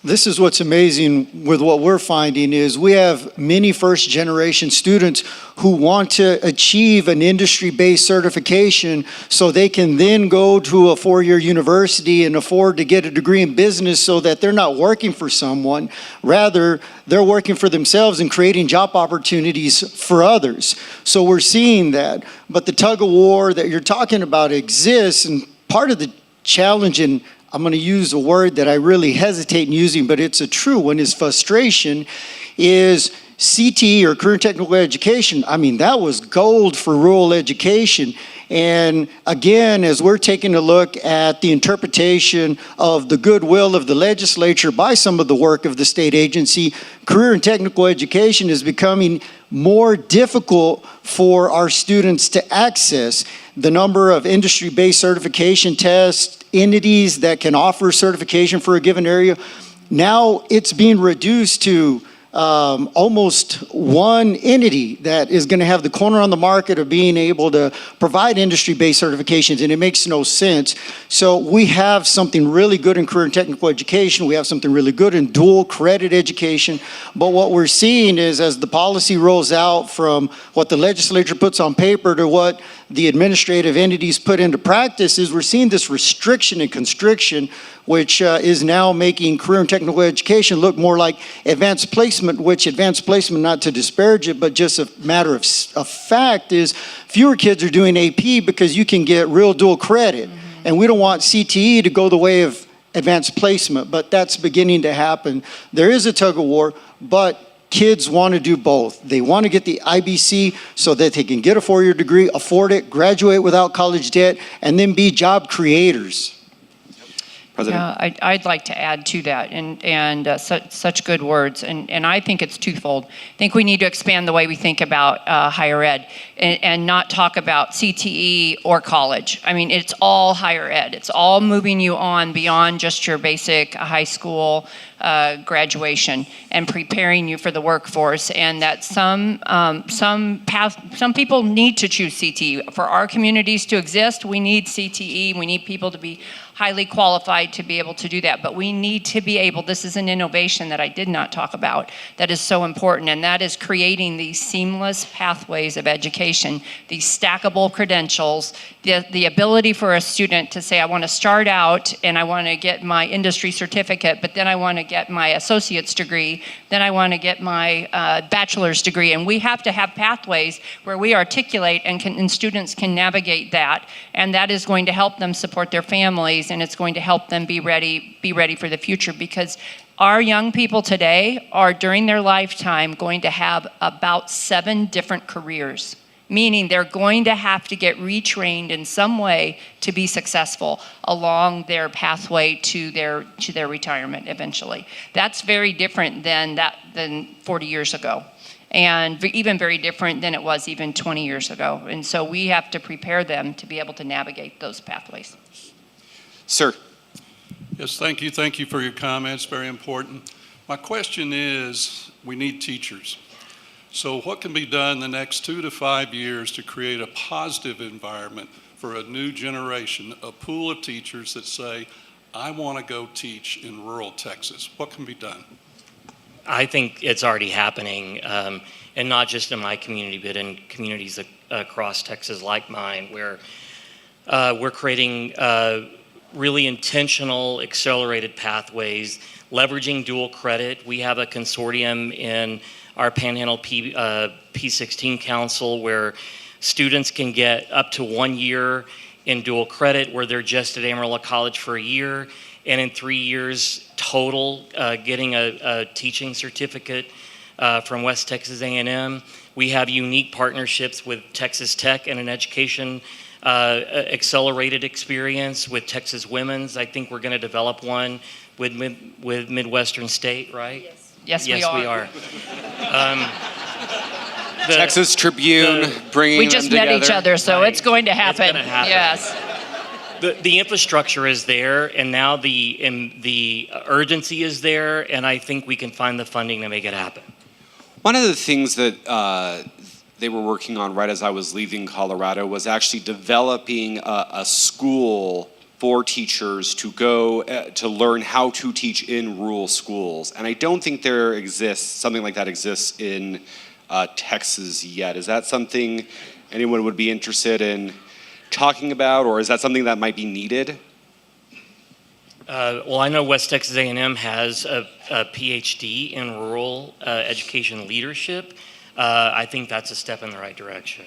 This is what's amazing with what we're finding is we have many first-generation students who want to achieve an industry-based certification so they can then go to a 4-year university and afford to get a degree in business so that they're not working for someone. Rather, they're working for themselves and creating job opportunities for others. So we're seeing that. But the tug-of-war that you're talking about exists, and part of the challenge in I'm going to use a word that I really hesitate in using, but it's a true one, is frustration, is CTE or career technical education. I mean, that was gold for rural education. And again, as we're taking a look at the interpretation of the goodwill of the legislature by some of the work of the state agency, career and technical education is becoming more difficult for our students to access. The number of industry-based certification tests, entities that can offer certification for a given area, now it's being reduced to almost one entity that is going to have the corner on the market of being able to provide industry-based certifications, and it makes no sense. So we have something really good in career and technical education. We have something really good in dual credit education. But what we're seeing is as the policy rolls out from what the legislature puts on paper to what the administrative entities put into practice, is we're seeing this restriction and constriction, which is now making career and technical education look more like advanced placement, which advanced placement, not to disparage it, but just a matter of fact, is fewer kids are doing AP because you can get real dual credit. Mm-hmm. And we don't want CTE to go the way of advanced placement, but that's beginning to happen. There is a tug of war, but kids want to do both. They want to get the IBC so that they can get a 4-year degree, afford it, graduate without college debt, and then be job creators. Yeah, I'd like to add to that, and such good words, and I think it's twofold. I think we need to expand the way we think about higher ed, and not talk about CTE or college. I mean, it's all higher ed. It's all moving you on beyond just your basic high school graduation and preparing you for the workforce, and that some people need to choose CTE. For our communities to exist, we need CTE. We need people to be highly qualified to be able to do that, but we need to be able, this is an innovation that I did not talk about that is so important, and that is creating these seamless pathways of education, these stackable credentials, the ability for a student to say, I want to start out and I want to get my industry certificate, but then I want to get my associate's degree, then I want to get my bachelor's degree, and we have to have pathways where we articulate and students can navigate that, and that is going to help them support their families, and it's going to help them be ready for the future, because our young people today are, during their lifetime, going to have about 7 different careers, meaning they're going to have to get retrained in some way to be successful along their pathway to their retirement eventually. That's very different than 40 years ago, and even very different than it was even 20 years ago. And so we have to prepare them to be able to navigate those pathways. Sir. Yes, thank you. Thank you for your comments. Very important. My question is, we need teachers. So what can be done in the next 2 to 5 years to create a positive environment for a new generation, a pool of teachers that say, I want to go teach in rural Texas? What can be done? I think it's already happening, and not just in my community, but in communities across Texas like mine, where we're creating really intentional accelerated pathways, leveraging dual credit. We have a consortium in our Panhandle P16 Council where students can get up to 1 year in dual credit where they're just at Amarillo College for a year, and in 3 years total getting a teaching certificate from West Texas A&M. We have unique partnerships with Texas Tech and an education accelerated experience with Texas Women's. I think we're going to develop one with Midwestern State, right? Yes, yes, we are. Texas Tribune bringing We just them met together. each other, so Right. it's going to happen. It's gonna happen. Yes. The infrastructure is there, and now the urgency is there, and I think we can find the funding to make it happen. One of the things that they were working on right as I was leaving Colorado was actually developing a school for teachers to go to learn how to teach in rural schools. And I don't think there exists, something like that exists in Texas yet. Is that something anyone would be interested in talking about, or is that something that might be needed? Well, I know West Texas A&M has a PhD in rural education leadership. I think that's a step in the right direction.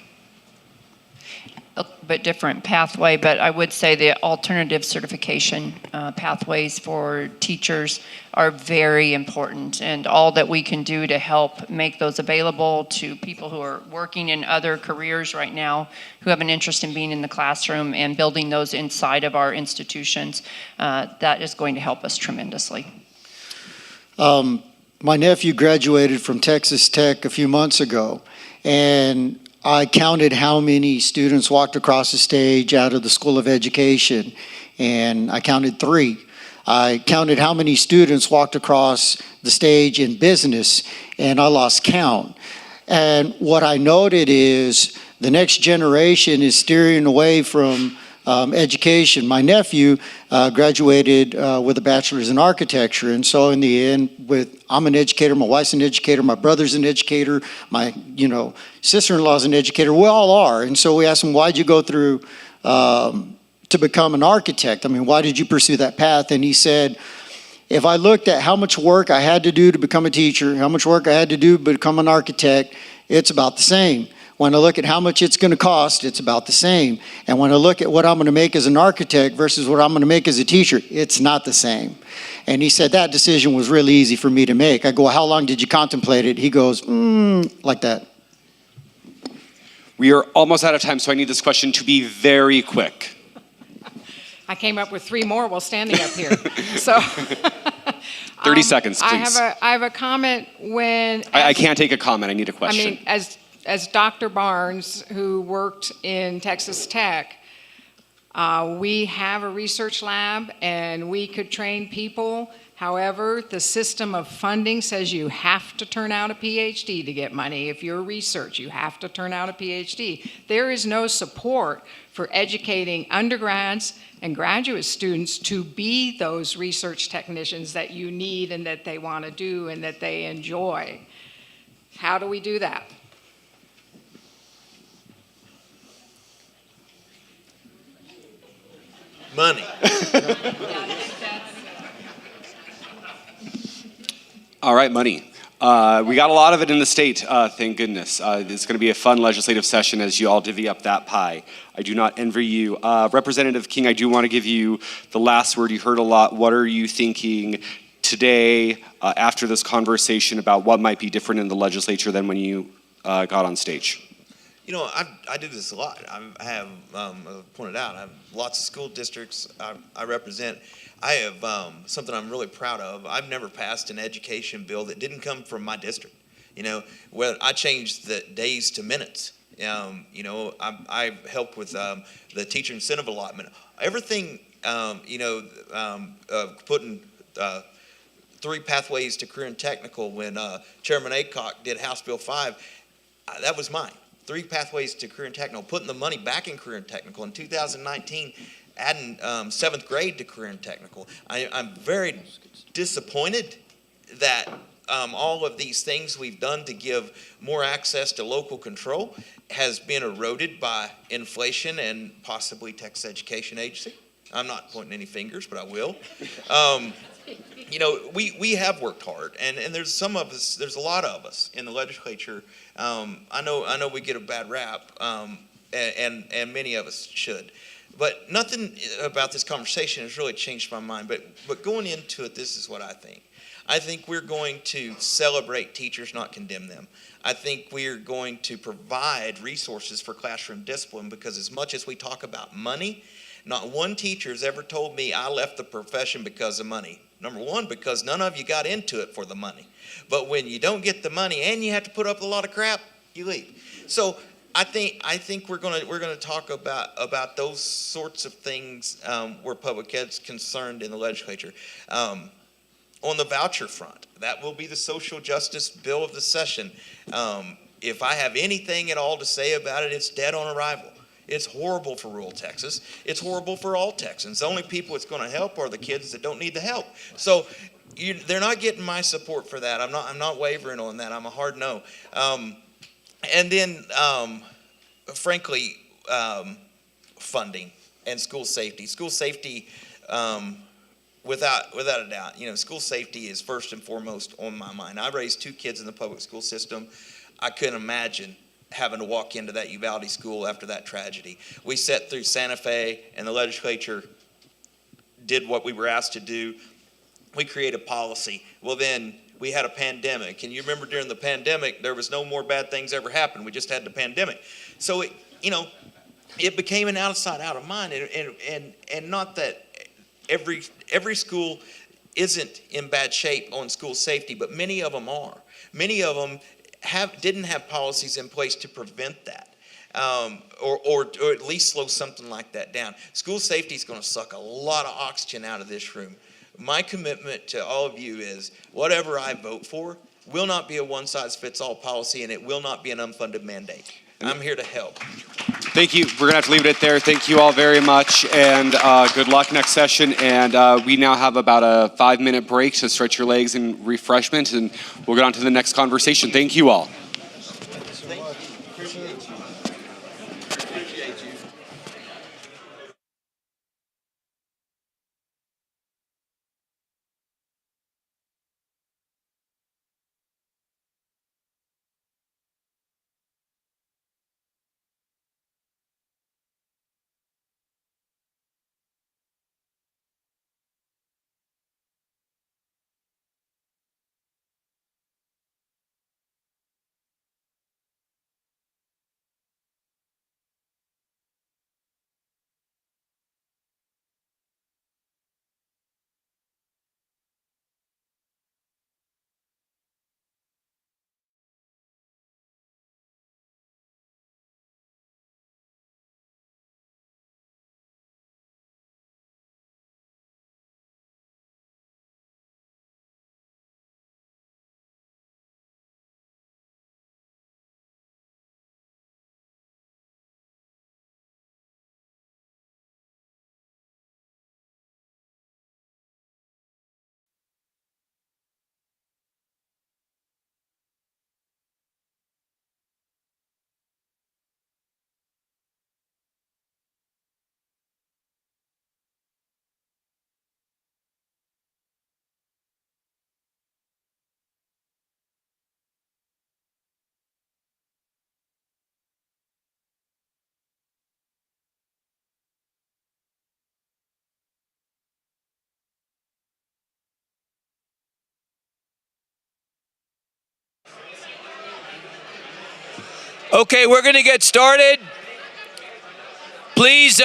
A bit different pathway, but I would say the alternative certification pathways for teachers are very important, and all that we can do to help make those available to people who are working in other careers right now, who have an interest in being in the classroom and building those inside of our institutions, that is going to help us tremendously. My nephew graduated from Texas Tech a few months ago, and I counted how many students walked across the stage out of the School of Education, and I counted 3. I counted how many students walked across the stage in business, and I lost count. And what I noted is the next generation is steering away from education. My nephew graduated with a bachelor's in architecture, and so in the end, I'm an educator, my wife's an educator, my brother's an educator, my sister-in-law's an educator. We all are, and so we asked him, "Why'd you go through to become an architect? I mean, why did you pursue that path?" And he said, "If I looked at how much work I had to do to become a teacher, how much work I had to do to become an architect, it's about the same. When I look at how much it's going to cost, it's about the same. And when I look at what I'm going to make as an architect versus what I'm going to make as a teacher, it's not the same." And he said that decision was really easy for me to make. I go, "How long did you contemplate it?" He goes, like that. We are almost out of time, so I need this question to be very quick. I came up with 3 more while standing up here. So 30 seconds, please. I have a comment when... I can't take a comment. I need a question. I mean, as Dr. Barnes, who worked in Texas Tech, we have a research lab and we could train people. However, the system of funding says you have to turn out a PhD to get money. If you're research, you have to turn out a PhD. There is no support for educating undergrads and graduate students to be those research technicians that you need and that they want to do and that they enjoy. How do we do that? Money. All right, money. We got a lot of it in the state, thank goodness. It's going to be a fun legislative session as you all divvy up that pie. I do not envy you. Representative King, I do want to give you the last word. You heard a lot. What are you thinking today after this conversation about what might be different in the legislature than when you got on stage? You know, I do this a lot. I have pointed out, I have lots of school districts I represent. I have something I'm really proud of. I've never passed an education bill that didn't come from my district. You know, where I changed the days to minutes. You know, I helped with the teacher incentive allotment. Everything, putting 3 pathways to career and technical when Chairman Aycock did House Bill 5, that was mine. 3 pathways to career and technical, putting the money back in career and technical. In 2019, adding 7th grade to career and technical. I'm very disappointed that all of these things we've done to give more access to local control has been eroded by inflation and possibly Texas Education Agency. I'm not pointing any fingers, but I will. You know, we have worked hard, and there's some of us, there's a lot of us in the legislature. I know we get a bad rap, and many of us should. But nothing about this conversation has really changed my mind. But going into it, this is what I think. I think we're going to celebrate teachers, not condemn them. I think we're going to provide resources for classroom discipline, because as much as we talk about money, not one teacher has ever told me I left the profession because of money. Number one, because none of you got into it for the money. But when you don't get the money and you have to put up a lot of crap, you leave. So I think we're gonna talk about those sorts of things where public ed's concerned in the legislature. On the voucher front, that will be the social justice bill of the session. If I have anything at all to say about it, it's dead on arrival. It's horrible for rural Texas. It's horrible for all Texans. The only people it's going to help are the kids that don't need the help. So they're not getting my support for that. I'm not wavering on that. I'm a hard no. And then, frankly, funding and school safety. School safety, without a doubt, you know, school safety is first and foremost on my mind. I raised 2 kids in the public school system. I couldn't imagine having to walk into that Uvalde school after that tragedy. We sat through Santa Fe, and the legislature did what we were asked to do. We created policy. Well, then we had a pandemic, and you remember during the pandemic, there was no more bad things ever happened. We just had the pandemic. So, it became an out of sight, out of mind, and not that every school isn't in bad shape on school safety, but many of them are. Many of them didn't have policies in place to prevent that, or at least slow something like that down. School safety is going to suck a lot of oxygen out of this room. My commitment to all of you is whatever I vote for will not be a one-size-fits-all policy, and it will not be an unfunded mandate. I'm here to help. Thank you. We're going to have to leave it there. Thank you all very much, and good luck next session. And we now have about a 5-minute break to stretch your legs and refreshment, and we'll get on to the next conversation. Thank you all. Okay, we're going to get started. Please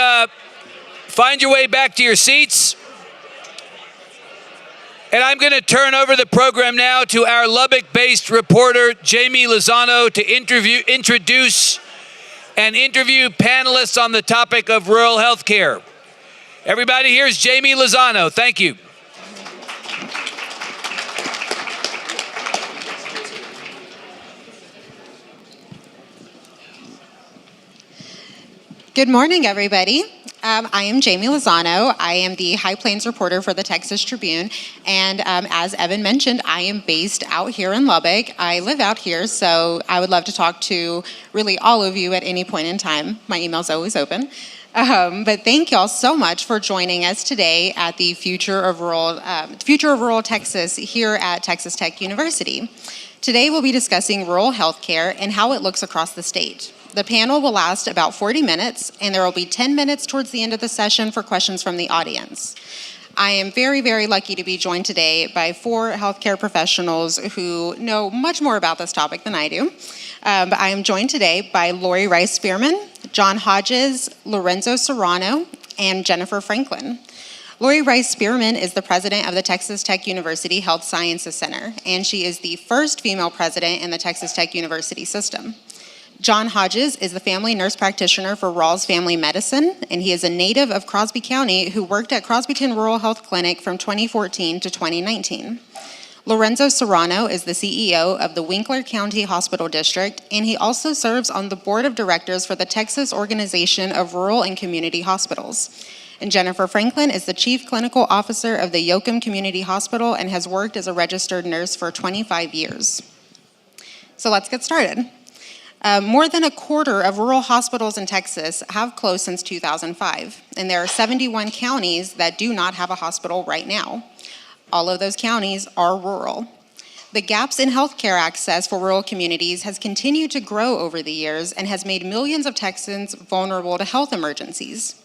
find your way back to your seats. And I'm going to turn over the program now to our Lubbock-based reporter, Jamie Lozano, to introduce and interview panelists on the topic of rural health care. Everybody, here's Jamie Lozano. Thank you. Good morning, everybody. I am Jamie Lozano. I am the High Plains reporter for the Texas Tribune. And as Evan mentioned, I am based out here in Lubbock. I live out here, so I would love to talk to really all of you at any point in time. My email's always open. But thank y'all so much for joining us today at the Future of Rural Texas here at Texas Tech University. Today we'll be discussing rural healthcare and how it looks across the state. The panel will last about 40 minutes, and there will be 10 minutes towards the end of the session for questions from the audience. I am very, very lucky to be joined today by 4 healthcare professionals who know much more about this topic than I do. But I am joined today by Lori Rice Spearman, John Hodges, Lorenzo Serrano, and Jennifer Franklin. Lori Rice Spearman is the president of the Texas Tech University Health Sciences Center, and she is the first female president in the Texas Tech University system. John Hodges is the family nurse practitioner for Rawls Family Medicine, and he is a native of Crosby County who worked at Crosbyton Rural Health Clinic from 2014 to 2019. Lorenzo Serrano is the CEO of the Winkler County Hospital District, and he also serves on the board of directors for the Texas Organization of Rural and Community Hospitals. And Jennifer Franklin is the chief clinical officer of the Yoakum Community Hospital and has worked as a registered nurse for 25 years. So let's get started. More than a quarter of rural hospitals in Texas have closed since 2005, and there are 71 counties that do not have a hospital right now. All of those counties are rural. The gaps in healthcare access for rural communities has continued to grow over the years and has made millions of Texans vulnerable to health emergencies.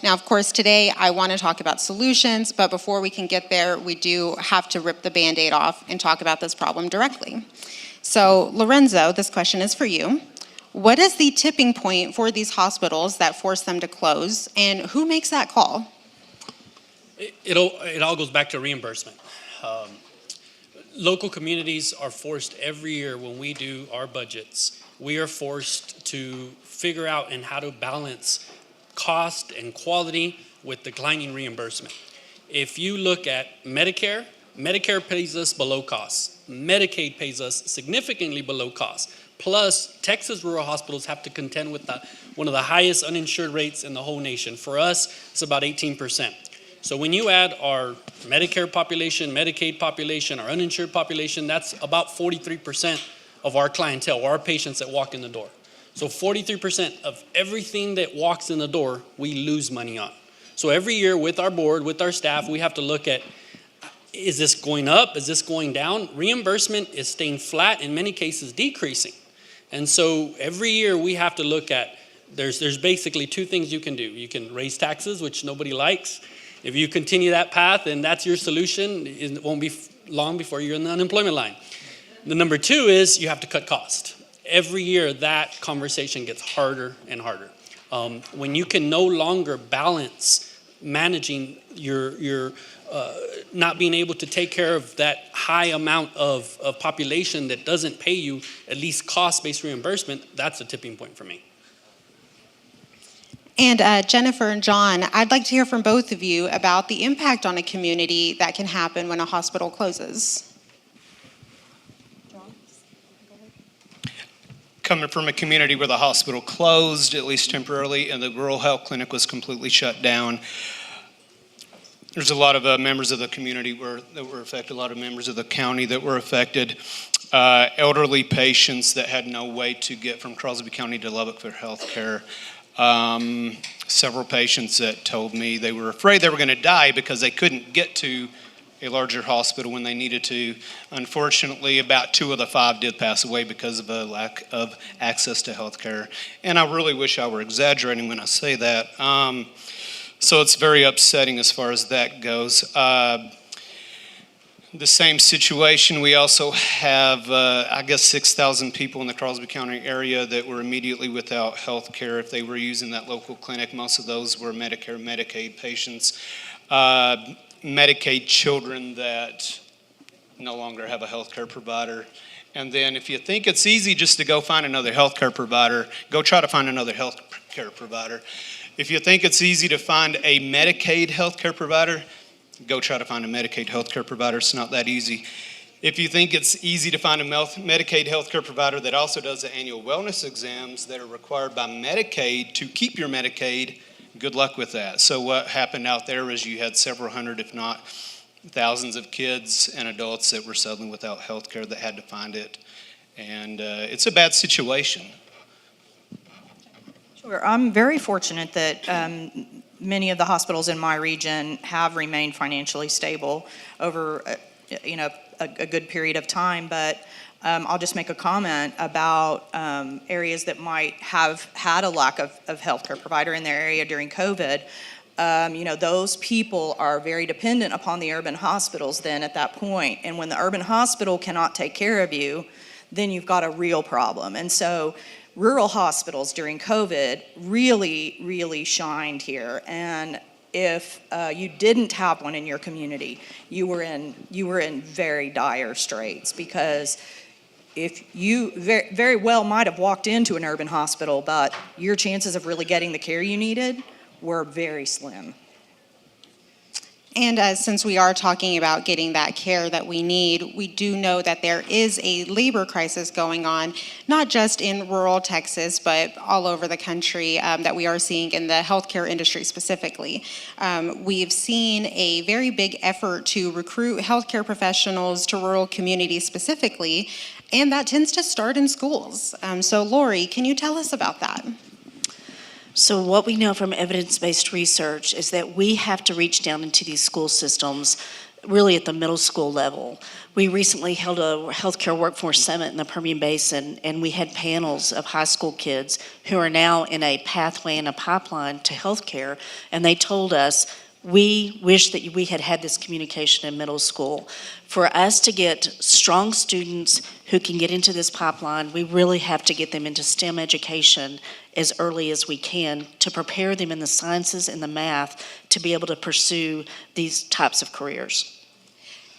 Now, of course, today I want to talk about solutions, but before we can get there, we do have to rip the Band-Aid off and talk about this problem directly. So, Lorenzo, this question is for you. What is the tipping point for these hospitals that force them to close, and who makes that call? It all goes back to reimbursement. Local communities are forced every year when we do our budgets, we are forced to figure out and how to balance cost and quality with declining reimbursement. If you look at Medicare pays us below cost. Medicaid pays us significantly below cost. Plus, Texas rural hospitals have to contend with one of the highest uninsured rates in the whole nation. For us, it's about 18%. So when you add our Medicare population, Medicaid population, our uninsured population, that's about 43% of our clientele, or our patients that walk in the door. So 43% of everything that walks in the door, we lose money on. So every year with our board, with our staff, we have to look at, is this going up? Is this going down? Reimbursement is staying flat, in many cases decreasing. And so every year we have to look at, there's basically 2 things you can do. You can raise taxes, which nobody likes. If you continue that path and that's your solution, it won't be long before you're in the unemployment line. The number 2 is you have to cut cost. Every year that conversation gets harder and harder. When you can no longer balance managing your not being able to take care of that high amount of population that doesn't pay you at least cost-based reimbursement, that's a tipping point for me. And Jennifer and John, I'd like to hear from both of you about the impact on a community that can happen when a hospital closes. Coming from a community where the hospital closed, at least temporarily, and the rural health clinic was completely shut down, there's a lot of members of the community that were affected, a lot of members of the county that were affected, elderly patients that had no way to get from Crosby County to Lubbock for health care. Several patients that told me they were afraid they were going to die because they couldn't get to a larger hospital when they needed to. Unfortunately, about 2 of the 5 did pass away because of a lack of access to health care. And I really wish I were exaggerating when I say that. So it's very upsetting as far as that goes. The same situation, we also have, 6,000 people in the Crosby County area that were immediately without health care if they were using that local clinic. Most of those were Medicare, Medicaid patients, Medicaid children that no longer have a health care provider. And then if you think it's easy just to go find another health care provider, go try to find another health care provider. If you think it's easy to find a Medicaid health care provider, go try to find a Medicaid health care provider. It's not that easy. If you think it's easy to find a Medicaid health care provider that also does the annual wellness exams that are required by Medicaid to keep your Medicaid, Good luck with that. So what happened out there is you had several hundred, if not thousands of kids and adults that were suddenly without health care that had to find it. And it's a bad situation. Sure. I'm very fortunate that many of the hospitals in my region have remained financially stable over a good period of time, but I'll just make a comment about areas that might have had a lack of healthcare provider in their area during COVID. Those people are very dependent upon the urban hospitals then at that point. And when the urban hospital cannot take care of you, then you've got a real problem. And so rural hospitals during COVID really, really shined here. And if you didn't have one in your community, you were in very dire straits, because if you very well might have walked into an urban hospital, but your chances of really getting the care you needed were very slim. And since we are talking about getting that care that we need, we do know that there is a labor crisis going on, not just in rural Texas, but all over the country that we are seeing in the healthcare industry specifically. We've seen a very big effort to recruit healthcare professionals to rural communities specifically, and that tends to start in schools. So Lori, can you tell us about that? So what we know from evidence-based research is that we have to reach down into these school systems really at the middle school level. We recently held a healthcare workforce summit in the Permian Basin, and we had panels of high school kids who are now in a pathway and a pipeline to healthcare, and they told us, we wish that we had had this communication in middle school. For us to get strong students who can get into this pipeline, we really have to get them into STEM education as early as we can to prepare them in the sciences and the math to be able to pursue these types of careers.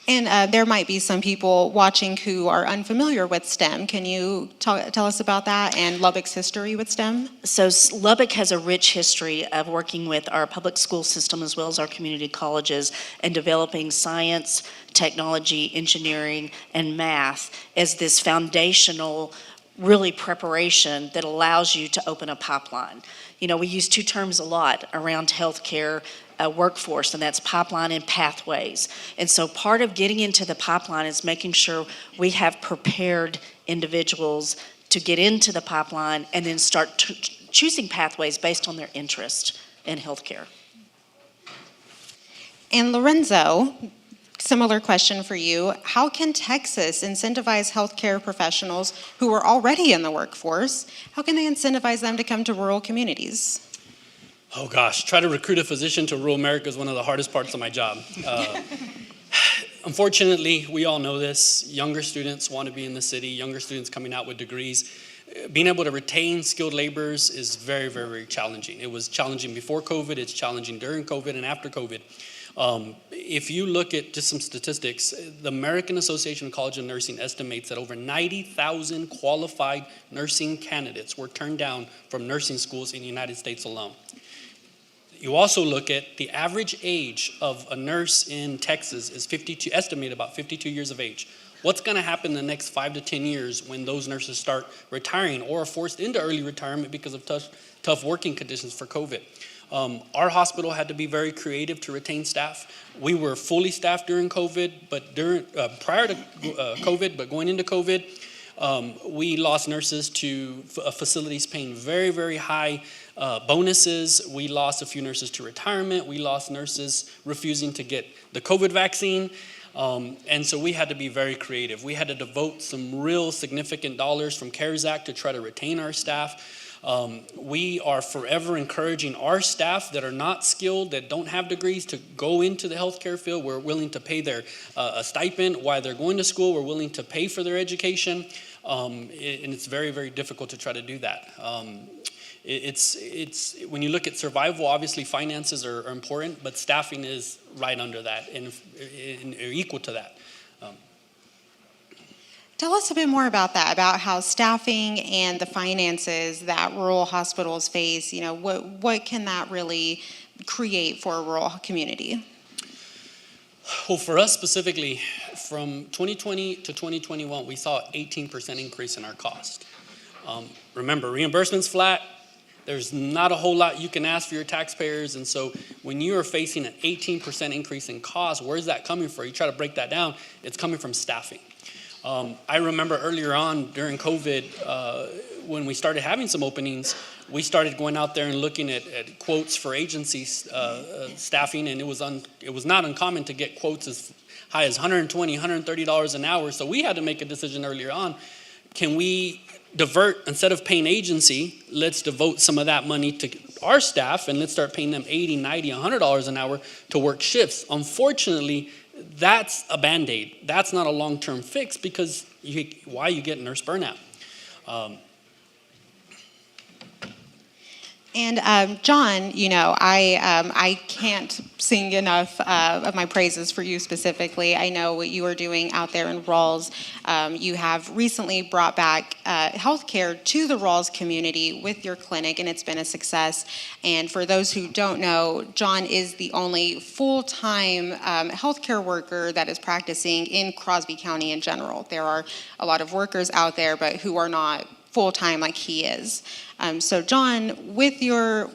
And there might be some people watching who are unfamiliar with STEM. Can you tell us about that and Lubbock's history with STEM? So Lubbock has a rich history of working with our public school system as well as our community colleges and developing science, technology, engineering, and math as this foundational really preparation that allows you to open a pipeline. We use two terms a lot around healthcare workforce, and that's pipeline and pathways. And so part of getting into the pipeline is making sure we have prepared individuals to get into the pipeline and then start choosing pathways based on their interest in healthcare. And Lorenzo, similar question for you. How can Texas incentivize healthcare professionals who are already in the workforce? How can they incentivize them to come to rural communities? Oh gosh, try to recruit a physician to rural America is one of the hardest parts of my job. Unfortunately, we all know this. Younger students want to be in the city, younger students coming out with degrees. Being able to retain skilled laborers is very, very, very challenging. It was challenging before COVID, it's challenging during COVID and after COVID. If you look at just some statistics, the American Association of College of Nursing estimates that over 90,000 qualified nursing candidates were turned down from nursing schools in the United States alone. You also look at the average age of a nurse in Texas is estimated about 52 years of age. What's going to happen in the next 5 to 10 years when those nurses start retiring or are forced into early retirement because of tough working conditions for COVID? Our hospital had to be very creative to retain staff. We were fully staffed during COVID, but prior to COVID, but going into COVID, we lost nurses to facilities paying very, very high bonuses. We lost a few nurses to retirement. We lost nurses refusing to get the COVID vaccine. And so we had to be very creative. We had to devote some real significant dollars from CARES Act to try to retain our staff. We are forever encouraging our staff that are not skilled, that don't have degrees, to go into the healthcare field. We're willing to pay their a stipend while they're going to school. We're willing to pay for their education. And it's very, very difficult to try to do that. It's when you look at survival, obviously finances are important, but staffing is right under that and equal to that. Tell us a bit more about that, about how staffing and the finances that rural hospitals face, what can that really create for a rural community? Well, for us specifically, from 2020 to 2021, we saw an 18% increase in our cost. Remember, reimbursement's flat, There's not a whole lot you can ask for your taxpayers, and so when you are facing an 18% increase in cost, where's that coming from? You try to break that down, it's coming from staffing. I remember earlier on during COVID, when we started having some openings, we started going out there and looking at quotes for agencies staffing, and it was not uncommon to get quotes as high as $120, $130 an hour. So we had to make a decision earlier on. Can we divert, instead of paying agency, let's devote some of that money to our staff and let's start paying them $80, $90, $100 an hour to work shifts. Unfortunately, that's a Band-Aid. That's not a long-term fix because why you get nurse burnout? And John, you know, I can't sing enough of my praises for you specifically. I know what you are doing out there in Rawls. You have recently brought back healthcare to the Rawls community with your clinic, and it's been a success. And for those who don't know, John is the only full-time healthcare worker that is practicing in Crosby County in general. There are a lot of workers out there, but who are not full-time like he is. So John, with your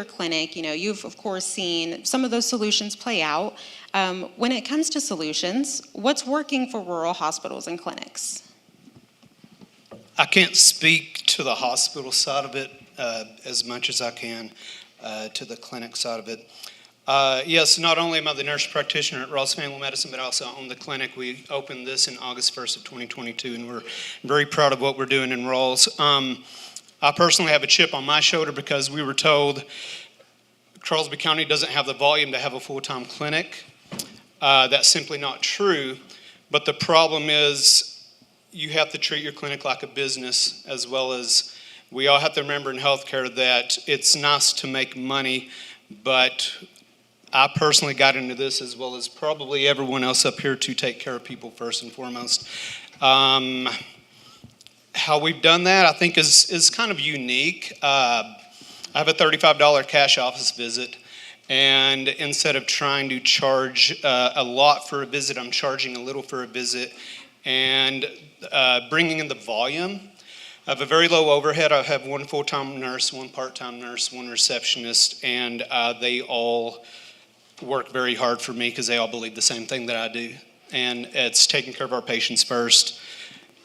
clinic, you know, you've of course seen some of those solutions play out. When it comes to solutions, what's working for rural hospitals and clinics? I can't speak to the hospital side of it as much as I can to the clinic side of it. Yes, not only am I the nurse practitioner at Rawls Family Medicine, but also own the clinic. We opened this in August 1st of 2022, and we're very proud of what we're doing in Rawls. I personally have a chip on my shoulder because we were told Crosby County doesn't have the volume to have a full-time clinic. That's simply not true, but the problem is you have to treat your clinic like a business, as well as we all have to remember in healthcare that it's nice to make money, but I personally got into this, as well as probably everyone else up here, to take care of people first and foremost. How we've done that, I think, is kind of unique. I have a $35 cash office visit, and instead of trying to charge a lot for a visit, I'm charging a little for a visit, and bringing in the volume. I have a very low overhead. I have one full-time nurse, one part-time nurse, one receptionist, and they all work very hard for me because they all believe the same thing that I do. And it's taking care of our patients first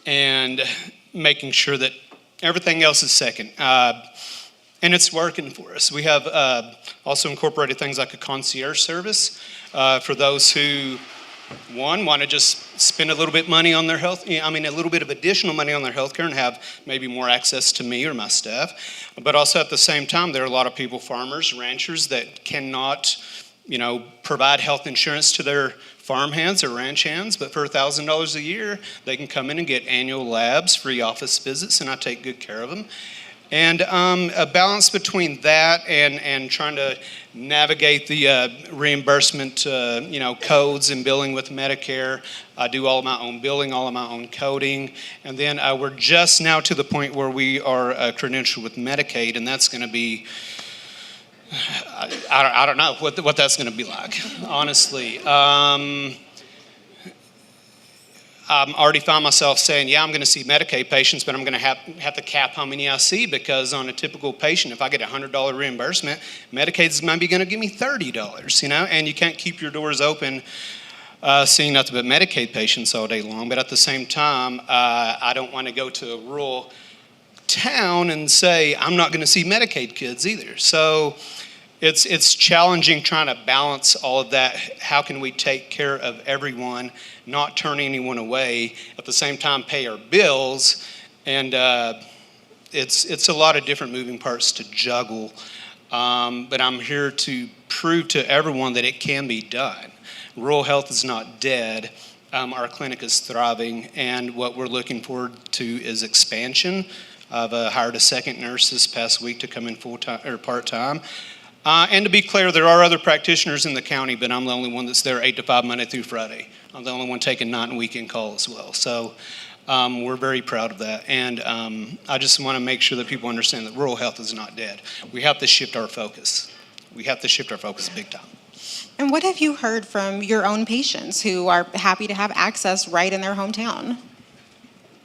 and making sure that everything else is second. And it's working for us. We have also incorporated things like a concierge service for those who, one, want to just spend a little bit money on their health, a little bit of additional money on their health care and have maybe more access to me or my staff. But also at the same time, there are a lot of people, farmers, ranchers, that cannot, provide health insurance to their farm hands or ranch hands, but for $1,000 a year, they can come in and get annual labs, free office visits, and I take good care of them. And a balance between that and trying to navigate the reimbursement, codes and billing with Medicare. I do all of my own billing, all of my own coding, and then we're just now to the point where we are credentialed with Medicaid, and that's going to be, I don't know what that's going to be like, honestly. I already found myself saying, yeah, I'm going to see Medicaid patients, but I'm going to have to cap how many I see, because on a typical patient, if I get a $100 reimbursement, Medicaid's maybe going to give me $30, and you can't keep your doors open seeing nothing but Medicaid patients all day long. But at the same time, I don't want to go to a rural town and say, I'm not going to see Medicaid kids either. So it's challenging trying to balance all of that. How can we take care of everyone, not turn anyone away, at the same time pay our bills? And it's a lot of different moving parts to juggle. But I'm here to prove to everyone that it can be done. Rural health is not dead. Our clinic is thriving, and what we're looking forward to is expansion. I've hired a second nurse this past week to come in full-time or part-time. And to be clear, there are other practitioners in the county, but I'm the only one that's there 8 to 5 Monday through Friday. I'm the only one taking night and weekend call as well. So we're very proud of that. And I just want to make sure that people understand that rural health is not dead. We have to shift our focus. We have to shift our focus big time. And what have you heard from your own patients who are happy to have access right in their hometown?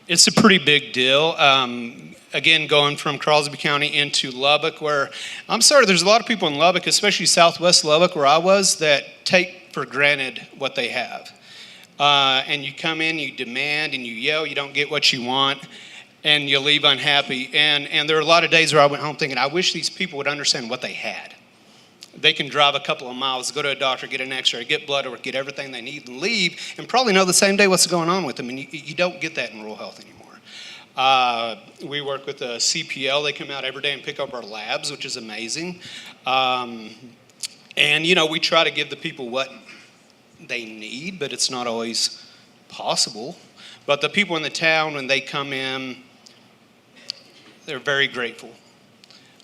It's a pretty big deal. again, going from Crosby County into Lubbock, where I'm sorry, there's a lot of people in Lubbock, especially southwest Lubbock where I was, that take for granted what they have. And you come in, you demand, and you yell, you don't get what you want, and you leave unhappy. And there are a lot of days where I went home thinking, I wish these people would understand what they had. They can drive a couple of miles, go to a doctor, get an x-ray, get blood work, get everything they need, and leave, and probably know the same day what's going on with them. And you don't get that in rural health anymore. We work with the CPL. They come out every day and pick up our labs, which is amazing. And, you know, we try to give the people what they need, but it's not always possible. But the people in the town, when they come in, they're very grateful.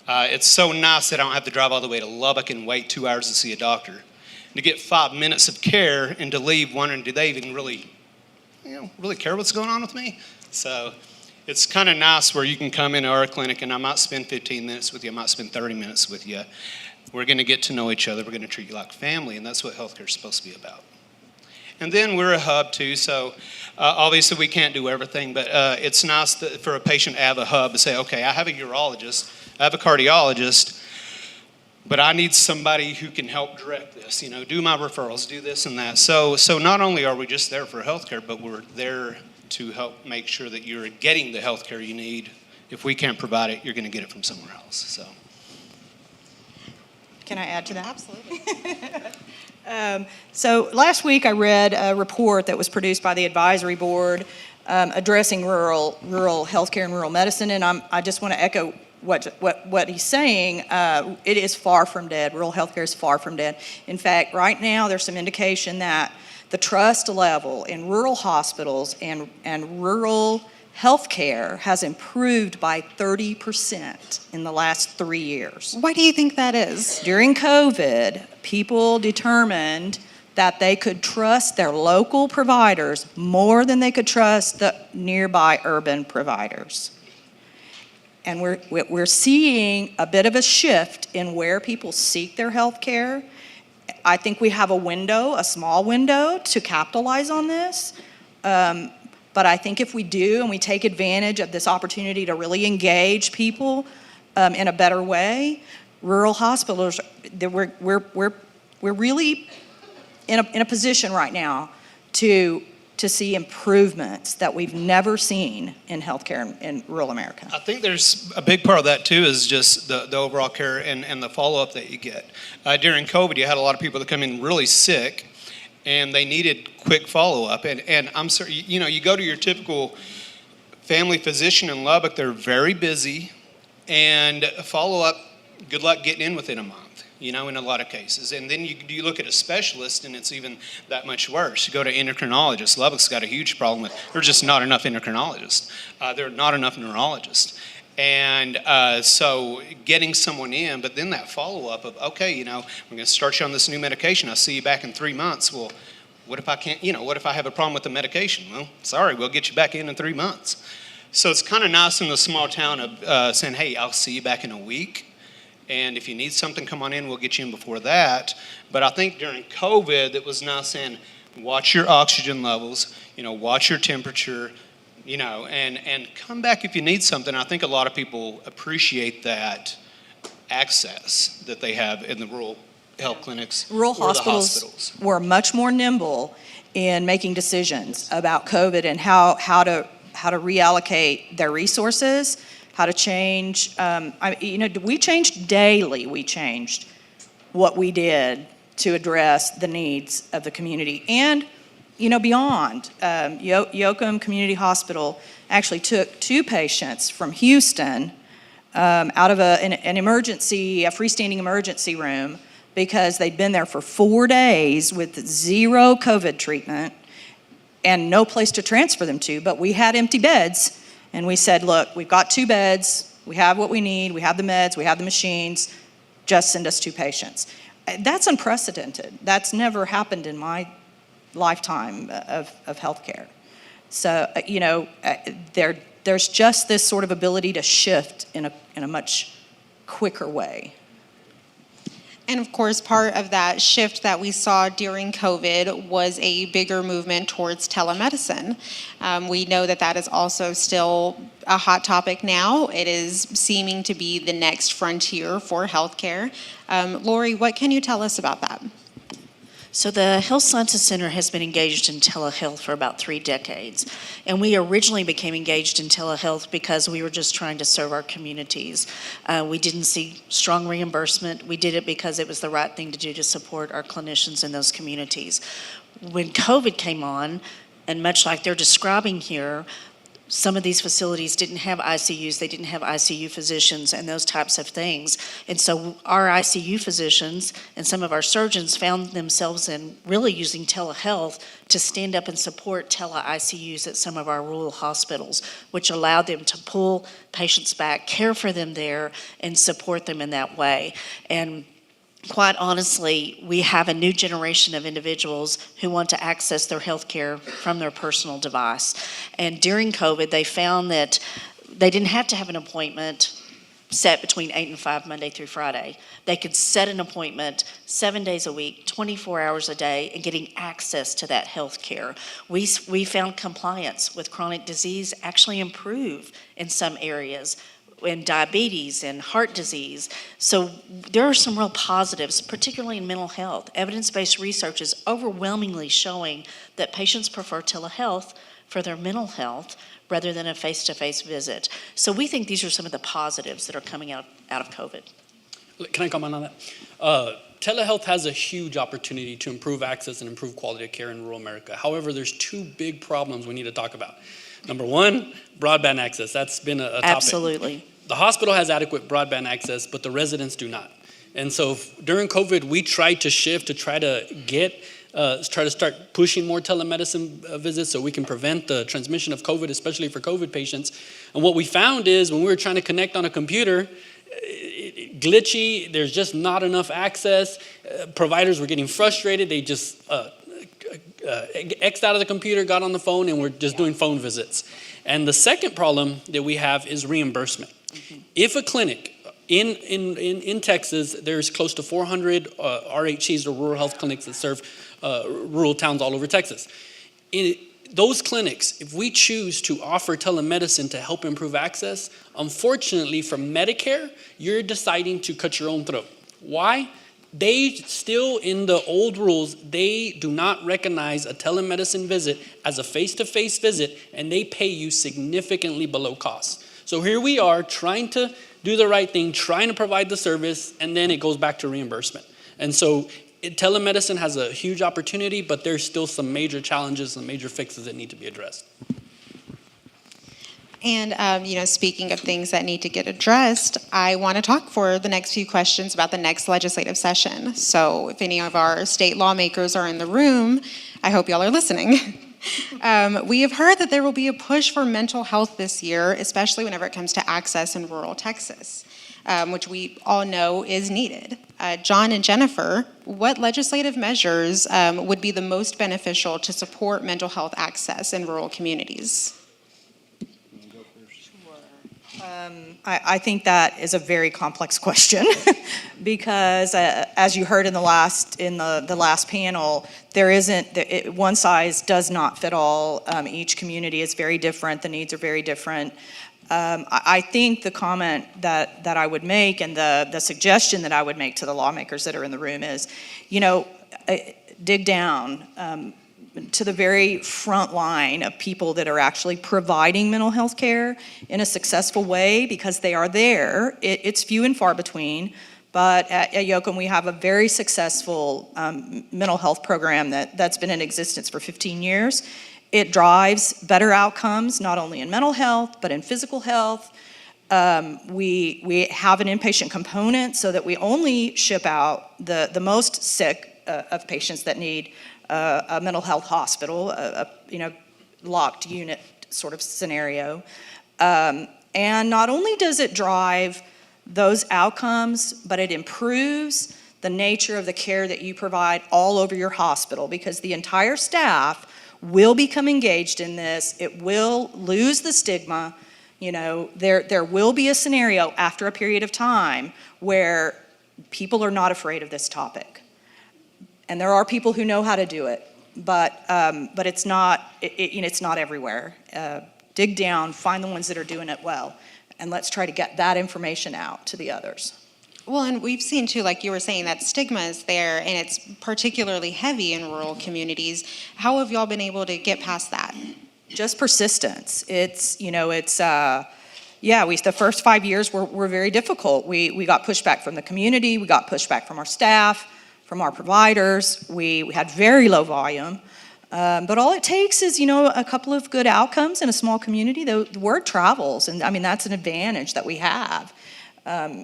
It's so nice that I don't have to drive all the way to Lubbock and wait 2 hours to see a doctor. To get 5 minutes of care and to leave wondering, do they even really care what's going on with me? So it's kind of nice where you can come into our clinic and I might spend 15 minutes with you, I might spend 30 minutes with you. We're going to get to know each other. We're going to treat you like family, and that's what healthcare is supposed to be about. And then we're a hub too, so obviously we can't do everything, but it's nice for a patient to have a hub to say, okay, I have a urologist, I have a cardiologist, but I need somebody who can help direct this, you know, do my referrals, do this and that. So not only are we just there for healthcare, but we're there to help make sure that you're getting the healthcare you need. If we can't provide it, you're going to get it from somewhere else. So. Can I add to that? Absolutely. So last week I read a report that was produced by the advisory board addressing rural healthcare and rural medicine, and I just want to echo what he's saying. It is far from dead. Rural healthcare is far from dead. In fact, right now there's some indication that the trust level in rural hospitals and rural healthcare has improved by 30% in the last 3 years. Why do you think that is? During COVID, people determined that they could trust their local providers more than they could trust the nearby urban providers. And we're seeing a bit of a shift in where people seek their health care. I think we have a small window to capitalize on this. But I think if we do and we take advantage of this opportunity to really engage people in a better way, rural hospitals, we're really in a position right now to see improvements that we've never seen in healthcare in rural America. I think there's a big part of that too is just the overall care and the follow-up that you get. During COVID, you had a lot of people that come in really sick and they needed quick follow-up. And I'm sorry, you know, you go to your typical family physician in Lubbock, they're very busy, and follow-up, good luck getting in within a month, you know, in a lot of cases. And then you look at a specialist, and it's even that much worse. You go to endocrinologists. Lubbock's got a huge problem with, there's just not enough endocrinologists. There are not enough neurologists. And so getting someone in, but then that follow-up of, okay, you know, we're going to start you on this new medication. I'll see you back in 3 months. Well, what if I can't, you know, what if I have a problem with the medication? Well, sorry, we'll get you back in 3 months. So it's kind of nice in the small town of saying, hey, I'll see you back in a week. And if you need something, come on in, we'll get you in before that. But I think during COVID, it was nice saying, watch your oxygen levels, you know, watch your temperature, you know, and come back if you need something. I think a lot of people appreciate that access that they have in the rural health clinics. Rural hospitals were much more nimble in making decisions about COVID and how to reallocate their resources, how to change. We changed daily. We changed what we did to address the needs of the community and, you know, beyond. Yoakum Community Hospital actually took 2 patients from Houston out of an emergency, a freestanding emergency room, because they'd been there for 4 days with 0 COVID treatment and no place to transfer them to. But we had empty beds, and we said, look, we've got 2 beds, we have what we need, we have the meds, we have the machines, just send us 2 patients. That's unprecedented. That's never happened in my lifetime of healthcare. So, you know, there's just this sort of ability to shift in a much quicker way. And of course, part of that shift that we saw during COVID was a bigger movement towards telemedicine. We know that that is also still a hot topic now. It is seeming to be the next frontier for healthcare. Lori, what can you tell us about that? So the Health Sciences Center has been engaged in telehealth for about 3 decades. And we originally became engaged in telehealth because we were just trying to serve our communities. We didn't see strong reimbursement. We did it because it was the right thing to do to support our clinicians in those communities. When COVID came on, and much like they're describing here, some of these facilities didn't have ICUs, they didn't have ICU physicians and those types of things. And so our ICU physicians and some of our surgeons found themselves in really using telehealth to stand up and support tele-ICUs at some of our rural hospitals, which allowed them to pull patients back, care for them there, and support them in that way. And quite honestly, we have a new generation of individuals who want to access their health care from their personal device. And during COVID, they found that they didn't have to have an appointment set between 8 and 5 Monday through Friday. They could set an appointment 7 days a week, 24 hours a day, and getting access to that health care. We found compliance with chronic disease actually improve in some areas, in diabetes and heart disease. So there are some real positives, particularly in mental health. Evidence-based research is overwhelmingly showing that patients prefer telehealth for their mental health rather than a face-to-face visit. So we think these are some of the positives that are coming out of COVID. Can I comment on that? Telehealth has a huge opportunity to improve access and improve quality of care in rural America. However, there's 2 big problems we need to talk about. Number 1, broadband access. That's been a topic. Absolutely. The hospital has adequate broadband access, but the residents do not. And so during COVID, we tried to shift to try to start pushing more telemedicine visits so we can prevent the transmission of COVID, especially for COVID patients. And what we found is when we were trying to connect on a computer, glitchy, there's just not enough access. Providers were getting frustrated. They just X'd out of the computer, got on the phone, and we're just doing phone visits. And the second problem that we have is reimbursement. Mm-hmm. If a clinic in Texas, there's close to 400 RHCs or rural health clinics that serve rural towns all over Texas. In those clinics, if we choose to offer telemedicine to help improve access, unfortunately for Medicare, you're deciding to cut your own throat. Why? They still, in the old rules, they do not recognize a telemedicine visit as a face-to-face visit, and they pay you significantly below cost. So here we are trying to do the right thing, trying to provide the service, and then it goes back to reimbursement. And so telemedicine has a huge opportunity, but there's still some major challenges and major fixes that need to be addressed. And, speaking of things that need to get addressed, I want to talk for the next few questions about the next legislative session. So if any of our state lawmakers are in the room, I hope y'all are listening. We have heard that there will be a push for mental health this year, especially whenever it comes to access in rural Texas, which we all know is needed. John and Jennifer, what legislative measures would be the most beneficial to support mental health access in rural communities? I think that is a very complex question because, as you heard in the last panel, there isn't one size does not fit all. Each community is very different. The needs are very different. I think the comment that I would make and the suggestion that I would make to the lawmakers that are in the room is, dig down to the very front line of people that are actually providing mental health care in a successful way, because they are there. It's few and far between, but at Yoakum we have a very successful mental health program that's been in existence for 15 years. It drives better outcomes, not only in mental health, but in physical health. We have an inpatient component so that we only ship out the most sick of patients that need a mental health hospital, a locked unit sort of scenario. And not only does it drive those outcomes, but it improves the nature of the care that you provide all over your hospital, because the entire staff will become engaged in this. It will lose the stigma. There will be a scenario after a period of time where people are not afraid of this topic. And there are people who know how to do it, but it's not, it's not everywhere. Dig down, find the ones that are doing it well, and let's try to get that information out to the others. Well, and we've seen too, like you were saying, that stigma is there, and it's particularly heavy in rural communities. How have y'all been able to get past that? Just persistence. It's, the first 5 years were very difficult. We got pushback from the community, we got pushback from our staff, from our providers. We had very low volume. But all it takes is, a couple of good outcomes in a small community. The word travels, and I mean, that's an advantage that we have.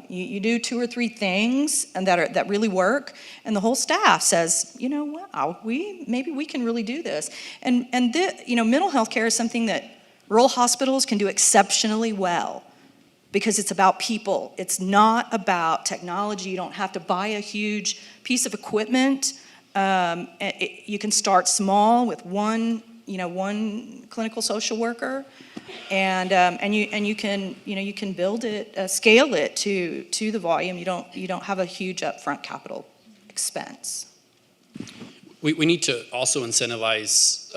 You do 2 or 3 things and that really work, and the whole staff says, wow, maybe we can really do this. And mental health care is something that rural hospitals can do exceptionally well because it's about people. It's not about technology. You don't have to buy a huge piece of equipment. You can start small with one clinical social worker. And you can build it, scale it to the volume. You don't have a huge upfront capital expense. We need to also incentivize,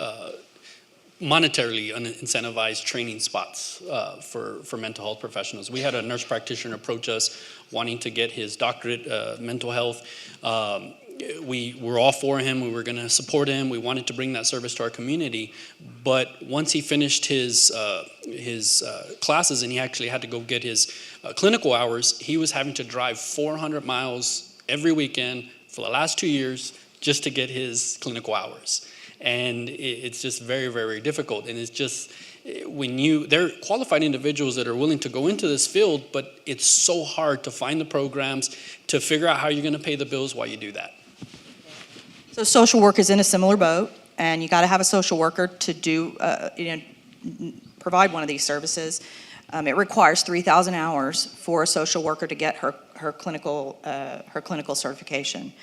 monetarily incentivize training spots for mental health professionals. We had a nurse practitioner approach us wanting to get his doctorate mental health. We were all for him. We were going to support him. We wanted to bring that service to our community. But once he finished his classes and he actually had to go get his clinical hours, he was having to drive 400 miles every weekend for the last 2 years just to get his clinical hours. And it's just very, very difficult. And it's just, they're qualified individuals that are willing to go into this field, but it's so hard to find the programs, to figure out how you're going to pay the bills while you do that. So social work is in a similar boat, and you got to have a social worker to do, provide one of these services. It requires 3,000 hours for a social worker to get her clinical certification,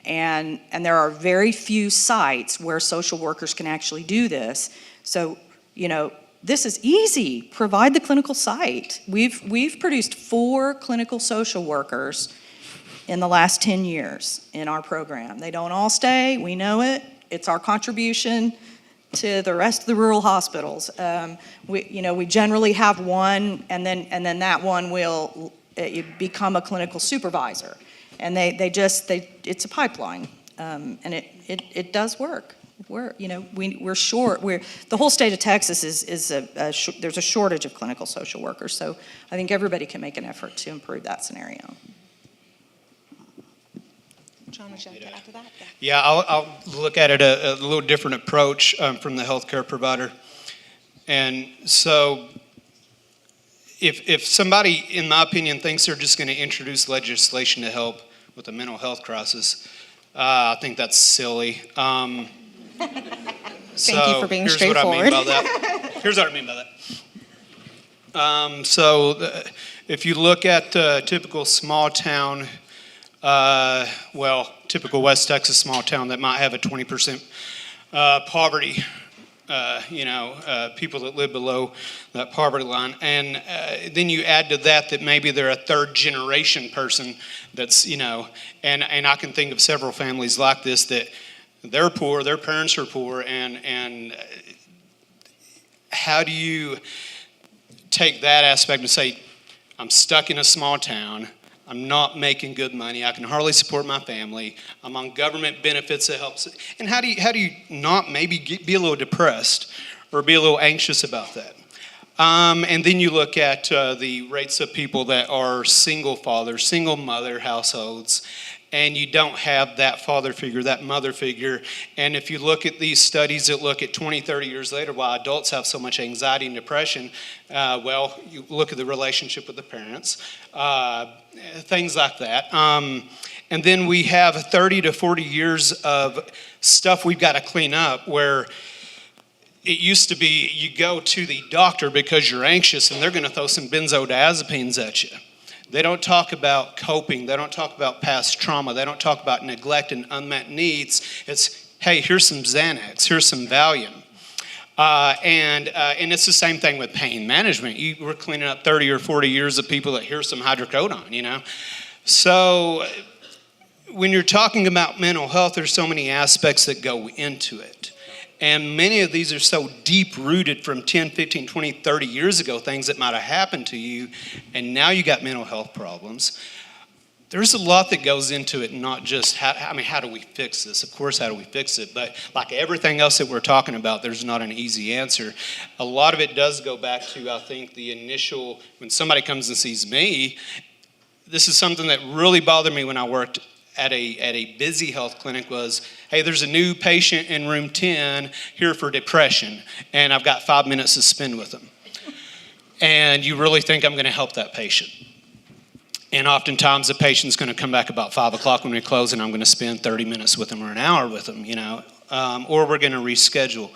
and there are very few sites where social workers can actually do this. So this is easy. Provide the clinical site. We've produced 4 clinical social workers in the last 10 years in our program. They don't all stay, we know it. It's our contribution to the rest of the rural hospitals. We generally have one, and then that one will become a clinical supervisor. And it's a pipeline, and it does work. We're short. The whole state of Texas there's a shortage of clinical social workers. So I think everybody can make an effort to improve that scenario. John, would you like to add to that? Yeah, I'll look at it a little different approach from the healthcare provider. And so if somebody, in my opinion, thinks they're just going to introduce legislation to help with the mental health crisis, I think that's silly. Thank you for being straightforward. Here's what I mean by that. If you look at a typical small town, typical West Texas small town that might have a 20% poverty, people that live below that poverty line. And then you add to that maybe they're a 3rd generation person that's, and I can think of several families like this that they're poor, their parents are poor, and how do you take that aspect and say, I'm stuck in a small town, I'm not making good money, I can hardly support my family, I'm on government benefits that helps. And how do you not maybe be a little depressed or be a little anxious about that? And then you look at the rates of people that are single father, single mother households, and you don't have that father figure, that mother figure. And if you look at these studies that look at 20, 30 years later, why adults have so much anxiety and depression, you look at the relationship with the parents, things like that. And then we have 30 to 40 years of stuff we've got to clean up, where it used to be you go to the doctor because you're anxious and they're going to throw some benzodiazepines at you. They don't talk about coping. They don't talk about past trauma. They don't talk about neglect and unmet needs. It's, hey, here's some Xanax. Here's some Valium. And it's the same thing with pain management. We're cleaning up 30 or 40 years of people that here's some hydrocodone, So when you're talking about mental health, there's so many aspects that go into it. And many of these are so deep-rooted from 10, 15, 20, 30 years ago, things that might have happened to you, and now you got mental health problems. There's a lot that goes into it, not just, how do we fix this? Of course, how do we fix it? But like everything else that we're talking about, there's not an easy answer. A lot of it does go back to, I think, the initial, when somebody comes and sees me, this is something that really bothered me when I worked at a busy health clinic was, hey, there's a new patient in room 10 here for depression, and I've got 5 minutes to spend with them. And you really think I'm gonna help that patient. And oftentimes the patient's gonna come back about 5 o'clock when we close, and I'm gonna spend 30 minutes with them or an hour with them, or we're gonna reschedule.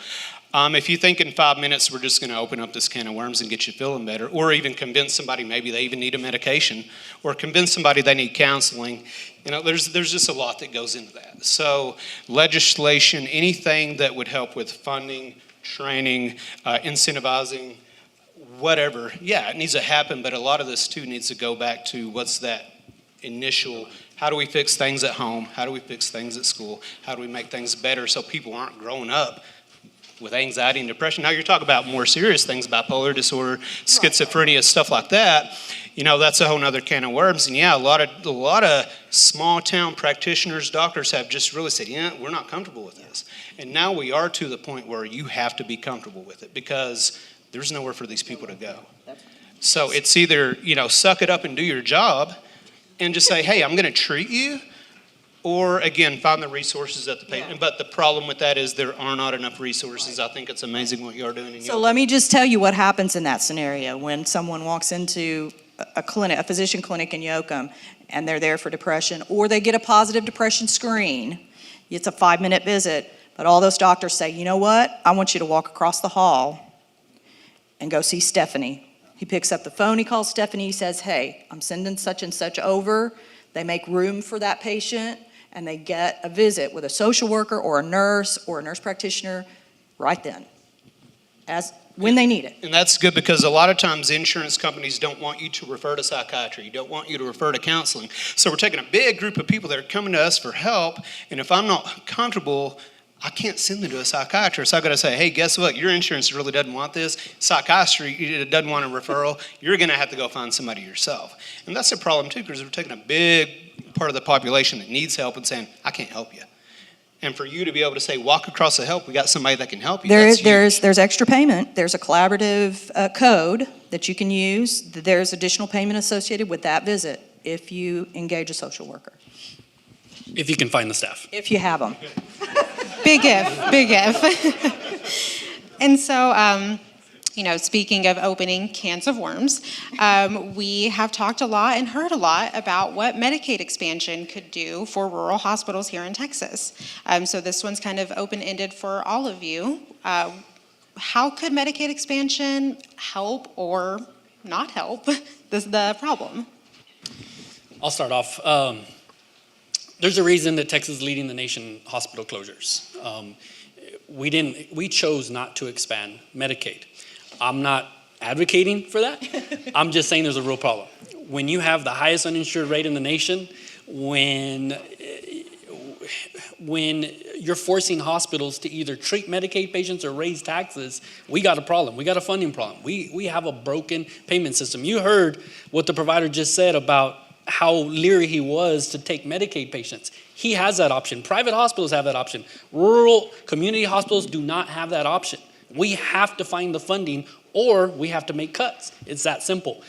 If you think in 5 minutes we're just gonna open up this can of worms and get you feeling better, or even convince somebody maybe they even need a medication, or convince somebody they need counseling, there's just a lot that goes into that. So legislation, anything that would help with funding, training, incentivizing, whatever, yeah, it needs to happen, but a lot of this too needs to go back to what's that initial, how do we fix things at home? How do we fix things at school? How do we make things better so people aren't growing up with anxiety and depression? Now you're talking about more serious things, bipolar disorder, schizophrenia, stuff like that. That's a whole nother can of worms. And yeah, a lot of small town practitioners, doctors have just really said, yeah, we're not comfortable with this. And now we are to the point where you have to be comfortable with it because there's nowhere for these people to go. So it's either, suck it up and do your job and just say, hey, I'm gonna treat you, or again, find the resources at the patient. But the problem with that is there are not enough resources. I think it's amazing what you're doing. So let me just tell you what happens in that scenario when someone walks into a clinic, a physician clinic in Yoakum, and they're there for depression, or they get a positive depression screen. It's a 5-minute visit, but all those doctors say, you know what? I want you to walk across the hall and go see Stephanie. He picks up the phone, he calls Stephanie, he says, hey, I'm sending such and such over. They make room for that patient, and they get a visit with a social worker or a nurse practitioner right then, when they need it. And that's good because a lot of times insurance companies don't want you to refer to psychiatry, don't want you to refer to counseling. So we're taking a big group of people that are coming to us for help, and if I'm not comfortable, I can't send them to a psychiatrist. I've got to say, hey, guess what? Your insurance really doesn't want this. Psychiatry doesn't want a referral. You're going to have to go find somebody yourself. And that's a problem too, because we're taking a big part of the population that needs help and saying, I can't help you. And for you to be able to say, walk across the help, we got somebody that can help you. There's extra payment. There's a collaborative code that you can use. There's additional payment associated with that visit if you engage a social worker. If you can find the staff. If you have them. Big if. And so, speaking of opening cans of worms, we have talked a lot and heard a lot about what Medicaid expansion could do for rural hospitals here in Texas. So this one's kind of open-ended for all of you. How could Medicaid expansion help or not help the problem? I'll start off. There's a reason that Texas is leading the nation in hospital closures. We chose not to expand Medicaid. I'm not advocating for that. I'm just saying there's a real problem. When you have the highest uninsured rate in the nation, when you're forcing hospitals to either treat Medicaid patients or raise taxes, we got a problem. We got a funding problem. We have a broken payment system. You heard what the provider just said about how leery he was to take Medicaid patients. He has that option. Private hospitals have that option. Rural community hospitals do not have that option. We have to find the funding or we have to make cuts. It's that simple.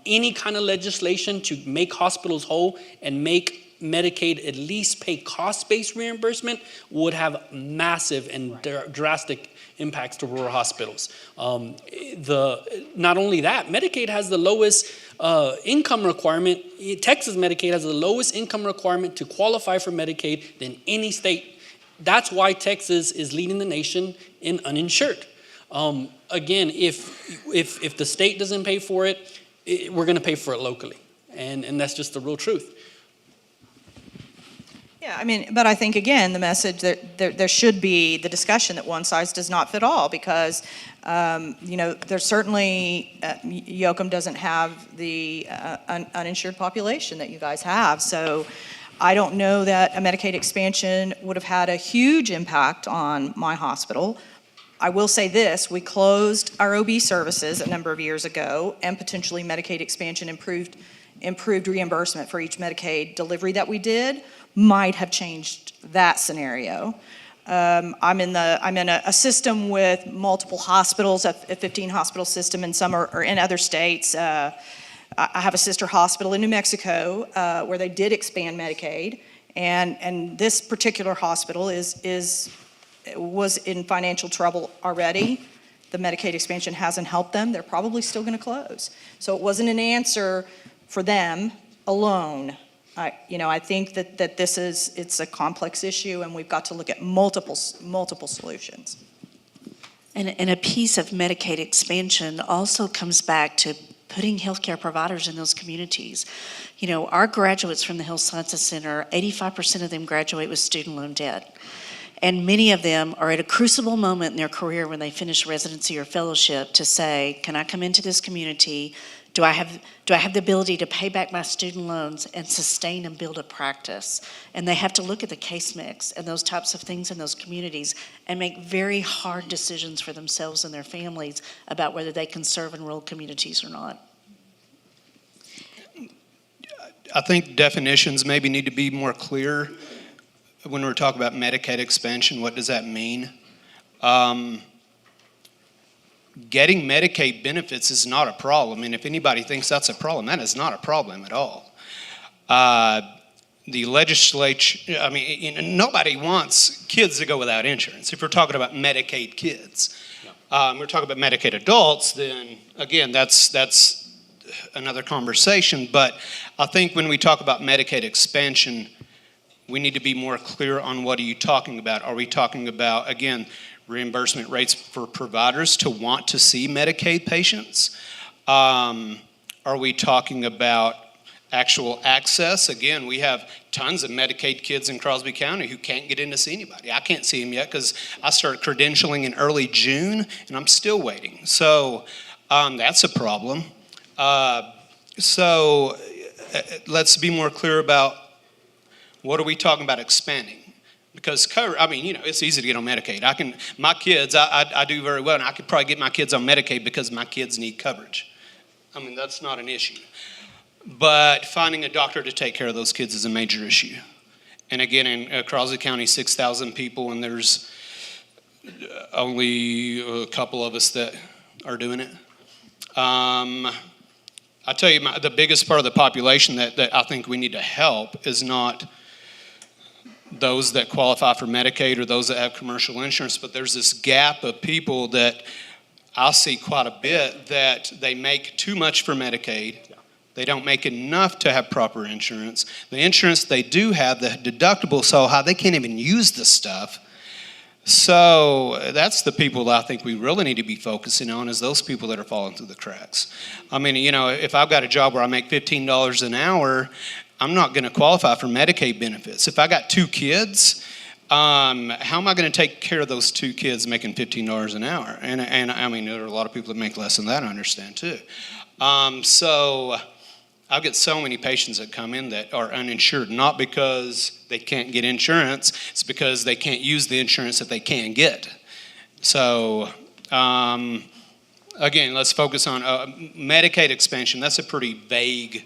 Any kind of legislation to make hospitals whole and make Medicaid at least pay cost-based reimbursement would have massive and drastic impacts to rural hospitals. Not only that, Medicaid has the lowest income requirement. Texas Medicaid has the lowest income requirement to qualify for Medicaid than any state. That's why Texas is leading the nation in uninsured. Again, if the state doesn't pay for it, we're going to pay for it locally, and that's just the real truth. Yeah, I mean, but I think, again, the message that there should be the discussion that one size does not fit all, because, there's certainly, Yoakum doesn't have the uninsured population that you guys have. So I don't know that a Medicaid expansion would have had a huge impact on my hospital. I will say this, we closed our OB services a number of years ago, and potentially Medicaid expansion improved reimbursement for each Medicaid delivery that we did might have changed that scenario. I'm in a system with multiple hospitals, a 15 hospital system, and some are in other states. I have a sister hospital in New Mexico where they did expand Medicaid, and this particular hospital was in financial trouble already. The Medicaid expansion hasn't helped them. They're probably still going to close. So it wasn't an answer for them alone. I think that it's a complex issue, and we've got to look at multiple solutions. And a piece of Medicaid expansion also comes back to putting healthcare providers in those communities. Our graduates from the Health Sciences Center, 85% of them graduate with student loan debt. And many of them are at a crucible moment in their career when they finish residency or fellowship to say, can I come into this community? Do I have the ability to pay back my student loans and sustain and build a practice? And they have to look at the case mix and those types of things in those communities and make very hard decisions for themselves and their families about whether they can serve in rural communities or not. I think definitions maybe need to be more clear when we're talking about Medicaid expansion. What does that mean? Getting Medicaid benefits is not a problem, and if anybody thinks that's a problem, that is not a problem at all. The legislature, nobody wants kids to go without insurance. If we're talking about Medicaid kids, we're talking about Medicaid adults, then again, that's another conversation. But I think when we talk about Medicaid expansion, we need to be more clear on what are you talking about. Are we talking about, again, reimbursement rates for providers to want to see Medicaid patients? Are we talking about actual access? Again, we have tons of Medicaid kids in Crosby County who can't get in to see anybody. I can't see them yet because I started credentialing in early June and I'm still waiting. So that's a problem. So let's be more clear about what are we talking about expanding? Because it's easy to get on Medicaid. My kids, I do very well, and I could probably get my kids on Medicaid because my kids need coverage. That's not an issue. But finding a doctor to take care of those kids is a major issue. And again, in Crosby County, 6,000 people, and there's only a couple of us that are doing it. I tell you, the biggest part of the population that I think we need to help is not those that qualify for Medicaid or those that have commercial insurance, but there's this gap of people that I see quite a bit that they make too much for Medicaid. They don't make enough to have proper insurance. The insurance they do have, the deductible is so high, they can't even use the stuff. So that's the people that I think we really need to be focusing on, is those people that are falling through the cracks. If I've got a job where I make $15 an hour, I'm not going to qualify for Medicaid benefits. If I got 2 kids, how am I going to take care of those 2 kids making $15 an hour? And there are a lot of people that make less than that, I understand too. So I've got so many patients that come in that are uninsured, not because they can't get insurance, it's because they can't use the insurance that they can get. So again, let's focus on Medicaid expansion. That's a pretty vague,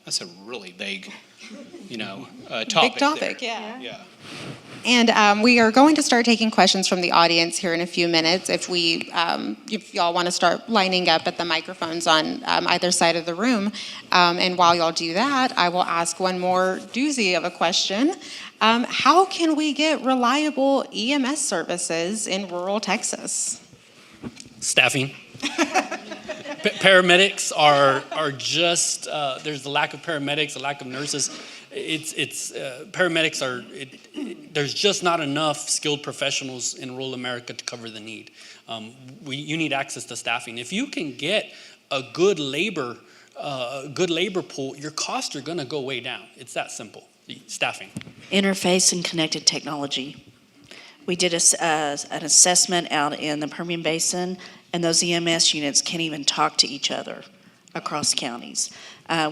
that's a really vague, topic. Big topic, there. yeah. And we are going to start taking questions from the audience here in a few minutes. If y'all want to start lining up at the microphones on either side of the room. And while y'all do that, I will ask one more doozy of a question. How can we get reliable EMS services in rural Texas? Staffing. Paramedics are just, there's the lack of paramedics, the lack of nurses. Paramedics there's just not enough skilled professionals in rural America to cover the need. You need access to staffing. If you can get a good labor pool, your costs are gonna go way down. It's that simple. the staffing? Interface and connected technology. We did an assessment out in the Permian Basin, and those EMS units can't even talk to each other across counties,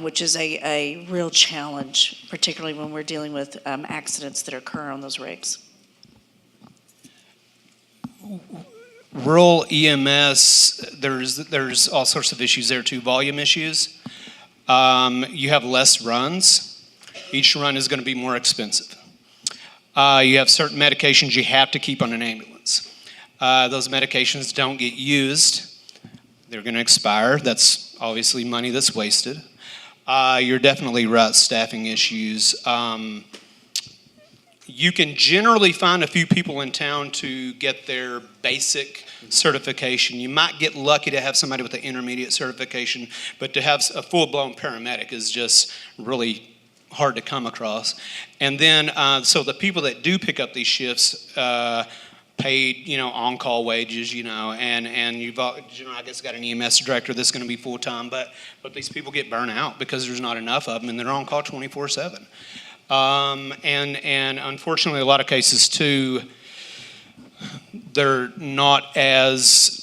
which is a real challenge, particularly when we're dealing with accidents that occur on those rigs. Rural EMS, there's all sorts of issues there too, volume issues. You have less runs. Each run is going to be more expensive. You have certain medications you have to keep on an ambulance. Those medications don't get used. They're going to expire. That's obviously money that's wasted. You're definitely right, staffing issues. You can generally find a few people in town to get their basic certification. You might get lucky to have somebody with an intermediate certification, but to have a full-blown paramedic is just really hard to come across. And then, so the people that do pick up these shifts, paid, on-call wages, and you've, I guess, got an EMS director that's going to be full-time, but these people get burnt out because there's not enough of them, and they're on-call 24/7. And unfortunately, a lot of cases, too, they're not as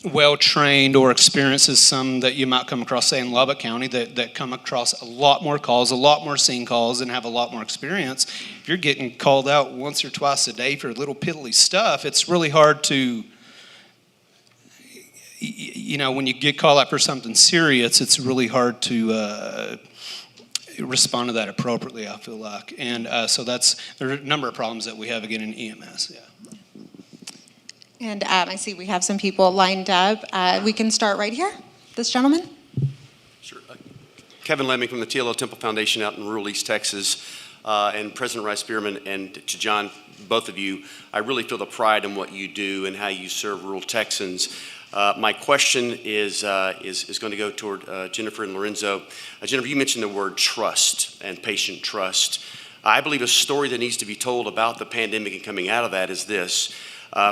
well-trained or experienced as some that you might come across, say, in Lubbock County, that come across a lot more calls, a lot more scene calls, and have a lot more experience. If you're getting called out once or twice a day for little piddly stuff, it's really hard to, when you get called out for something serious, it's really hard to respond to that appropriately, I feel like. And so there are a number of problems that we have, again, in EMS, yeah. And I see we have some people lined up. We can start right here. This gentleman. Sure. Kevin Lemming from the TLO Temple Foundation out in rural East Texas. And President Rice Spearman and to John, both of you, I really feel the pride in what you do and how you serve rural Texans. My question is going to go toward Jennifer and Lorenzo. Jennifer, you mentioned the word trust and patient trust. I believe a story that needs to be told about the pandemic and coming out of that is this.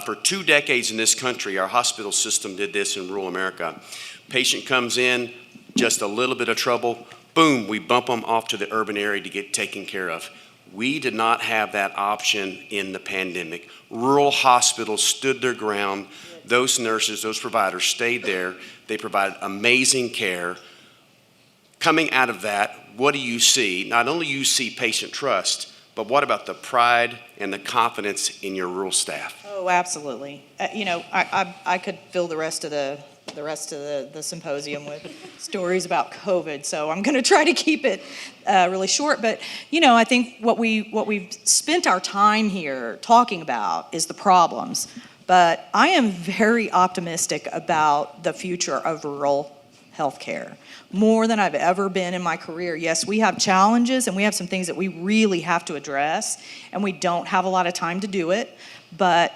For 2 decades in this country, our hospital system did this in rural America. Patient comes in, just a little bit of trouble, boom, we bump them off to the urban area to get taken care of. We did not have that option in the pandemic. Rural hospitals stood their ground. Those nurses, those providers stayed there. They provided amazing care. Coming out of that, what do you see? Not only you see patient trust, but what about the pride and the confidence in your rural staff? Oh, absolutely. I could fill the rest of the symposium with stories about COVID, so I'm going to try to keep it really short. But I think what we've spent our time here talking about is the problems. But I am very optimistic about the future of rural healthcare, more than I've ever been in my career. Yes, we have challenges and we have some things that we really have to address, and we don't have a lot of time to do it. But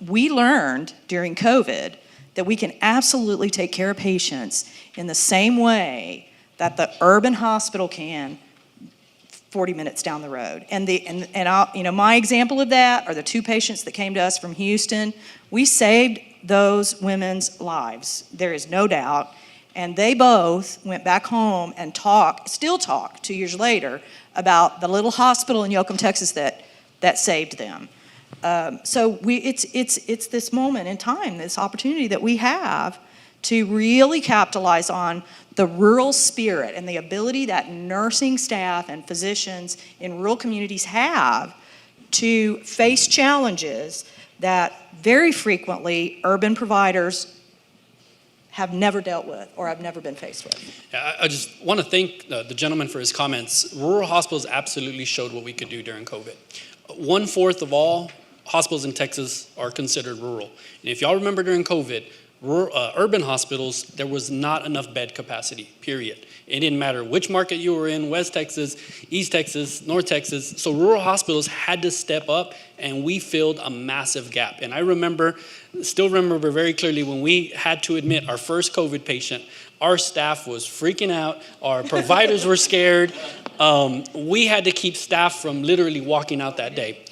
we learned during COVID that we can absolutely take care of patients in the same way that the urban hospital can 40 minutes down the road. And my example of that are the 2 patients that came to us from Houston. We saved those women's lives, there is no doubt. And they both went back home and still talk 2 years later about the little hospital in Yoakum, Texas that saved them. So it's this moment in time, this opportunity that we have to really capitalize on the rural spirit and the ability that nursing staff and physicians in rural communities have to face challenges that very frequently urban providers have never dealt with or have never been faced with. I just want to thank the gentleman for his comments. Rural hospitals absolutely showed what we could do during COVID. 1/4 of all hospitals in Texas are considered rural. And if y'all remember during COVID, urban hospitals, there was not enough bed capacity, period. It didn't matter which market you were in, West Texas, East Texas, North Texas. So rural hospitals had to step up, and we filled a massive gap. And I still remember very clearly when we had to admit our first COVID patient, our staff was freaking out, our providers were scared. We had to keep staff from literally walking out that day.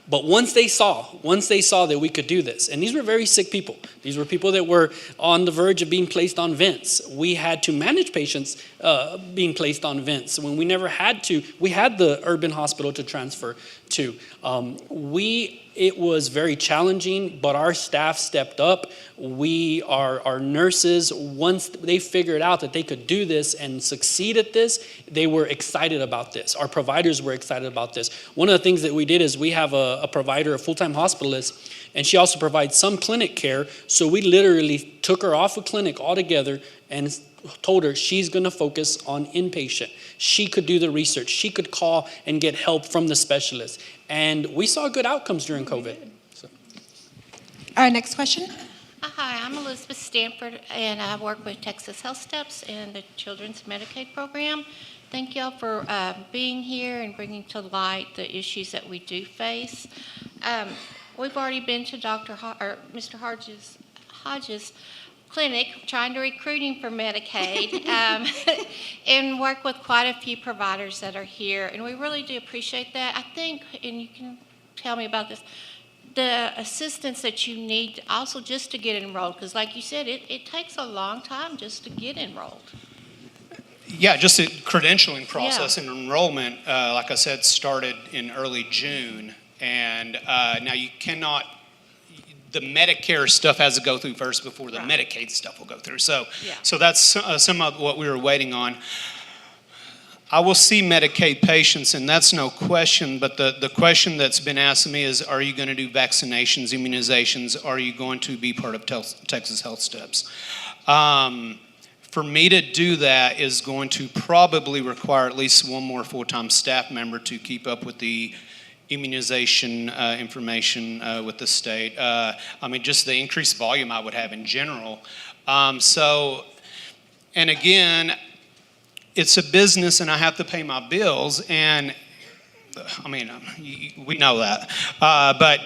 But once they saw that we could do this, and these were very sick people. These were people that were on the verge of being placed on vents. We had to manage patients being placed on vents when we never had to. We had the urban hospital to transfer to. It was very challenging, but our staff stepped up. Our nurses, once they figured out that they could do this and succeed at this, they were excited about this. Our providers were excited about this. One of the things that we did is we have a provider, a full-time hospitalist, and she also provides some clinic care. So we literally took her off of clinic altogether and told her she's going to focus on inpatient. She could do the research. She could call and get help from the specialist. And we saw good outcomes during COVID. So. All right, next question. Hi, I'm Elizabeth Stanford, and I work with Texas Health Steps and the Children's Medicaid Program. Thank y'all for being here and bringing to light the issues that we do face. We've already been to Mr. Hodges' clinic trying to recruit him for Medicaid and work with quite a few providers that are here, and we really do appreciate that. I think, and you can tell me about this, the assistance that you need also just to get enrolled, because like you said, it takes a long time just to get enrolled. Yeah, just the credentialing process and enrollment, like I said, started in early June, and now you cannot, the Medicare stuff has to go through first before the Medicaid stuff will go through. So that's some of what we were waiting on. I will see Medicaid patients, and that's no question, but the question that's been asked of me is, are you going to do vaccinations, immunizations? Are you going to be part of Texas Health Steps? For me to do that is going to probably require at least one more full-time staff member to keep up with the immunization information with the state. I mean, just the increased volume I would have in general. And again, it's a business and I have to pay my bills, and I mean, we know that. But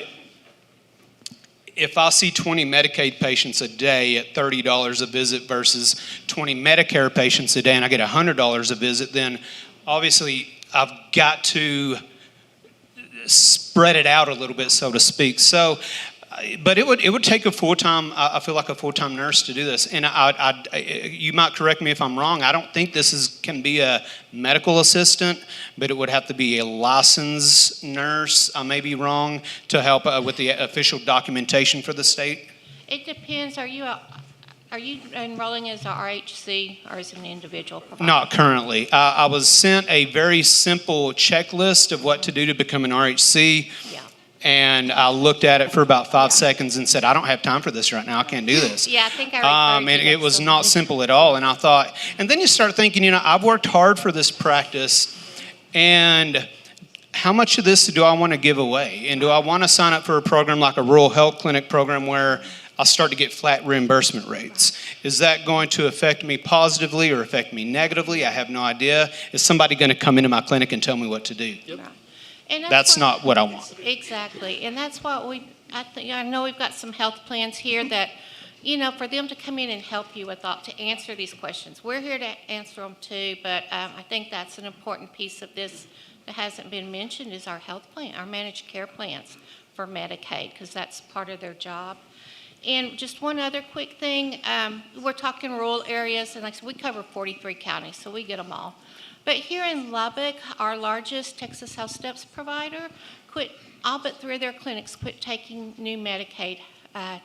if I see 20 Medicaid patients a day at $30 a visit versus 20 Medicare patients a day and I get $100 a visit, then obviously I've got to spread it out a little bit, so to speak. So, but it would take a full-time, I feel like a full-time nurse to do this. And you might correct me if I'm wrong. I don't think this can be a medical assistant, but it would have to be a licensed nurse. I may be wrong, to help with the official documentation for the state. It depends. Are you enrolling as a RHC or as an individual provider? Not currently. I was sent a very simple checklist of what to do to become an RHC. Yeah. And I looked at it for about 5 seconds and said, I don't have time for this right now. I can't do this. Yeah, I think I and it was not simple at all. And I thought, and then you start thinking, I've worked hard for this practice, and how much of this do I want to give away? And do I want to sign up for a program like a rural health clinic program where I'll start to get flat reimbursement rates? Is that going to affect me positively or affect me negatively? I have no idea. Is somebody going to come into my clinic and tell me what to do? Yep. And that's not what I want. Exactly. And that's what I know we've got some health plans here that, for them to come in and help you to answer these questions. We're here to answer them too, but I think that's an important piece of this that hasn't been mentioned is our health plan, our managed care plans for Medicaid, because that's part of their job. And just one other quick thing, we're talking rural areas, and like I said, we cover 43 counties, so we get them all. But here in Lubbock, our largest Texas Health Steps provider all but 3 of their clinics quit taking new Medicaid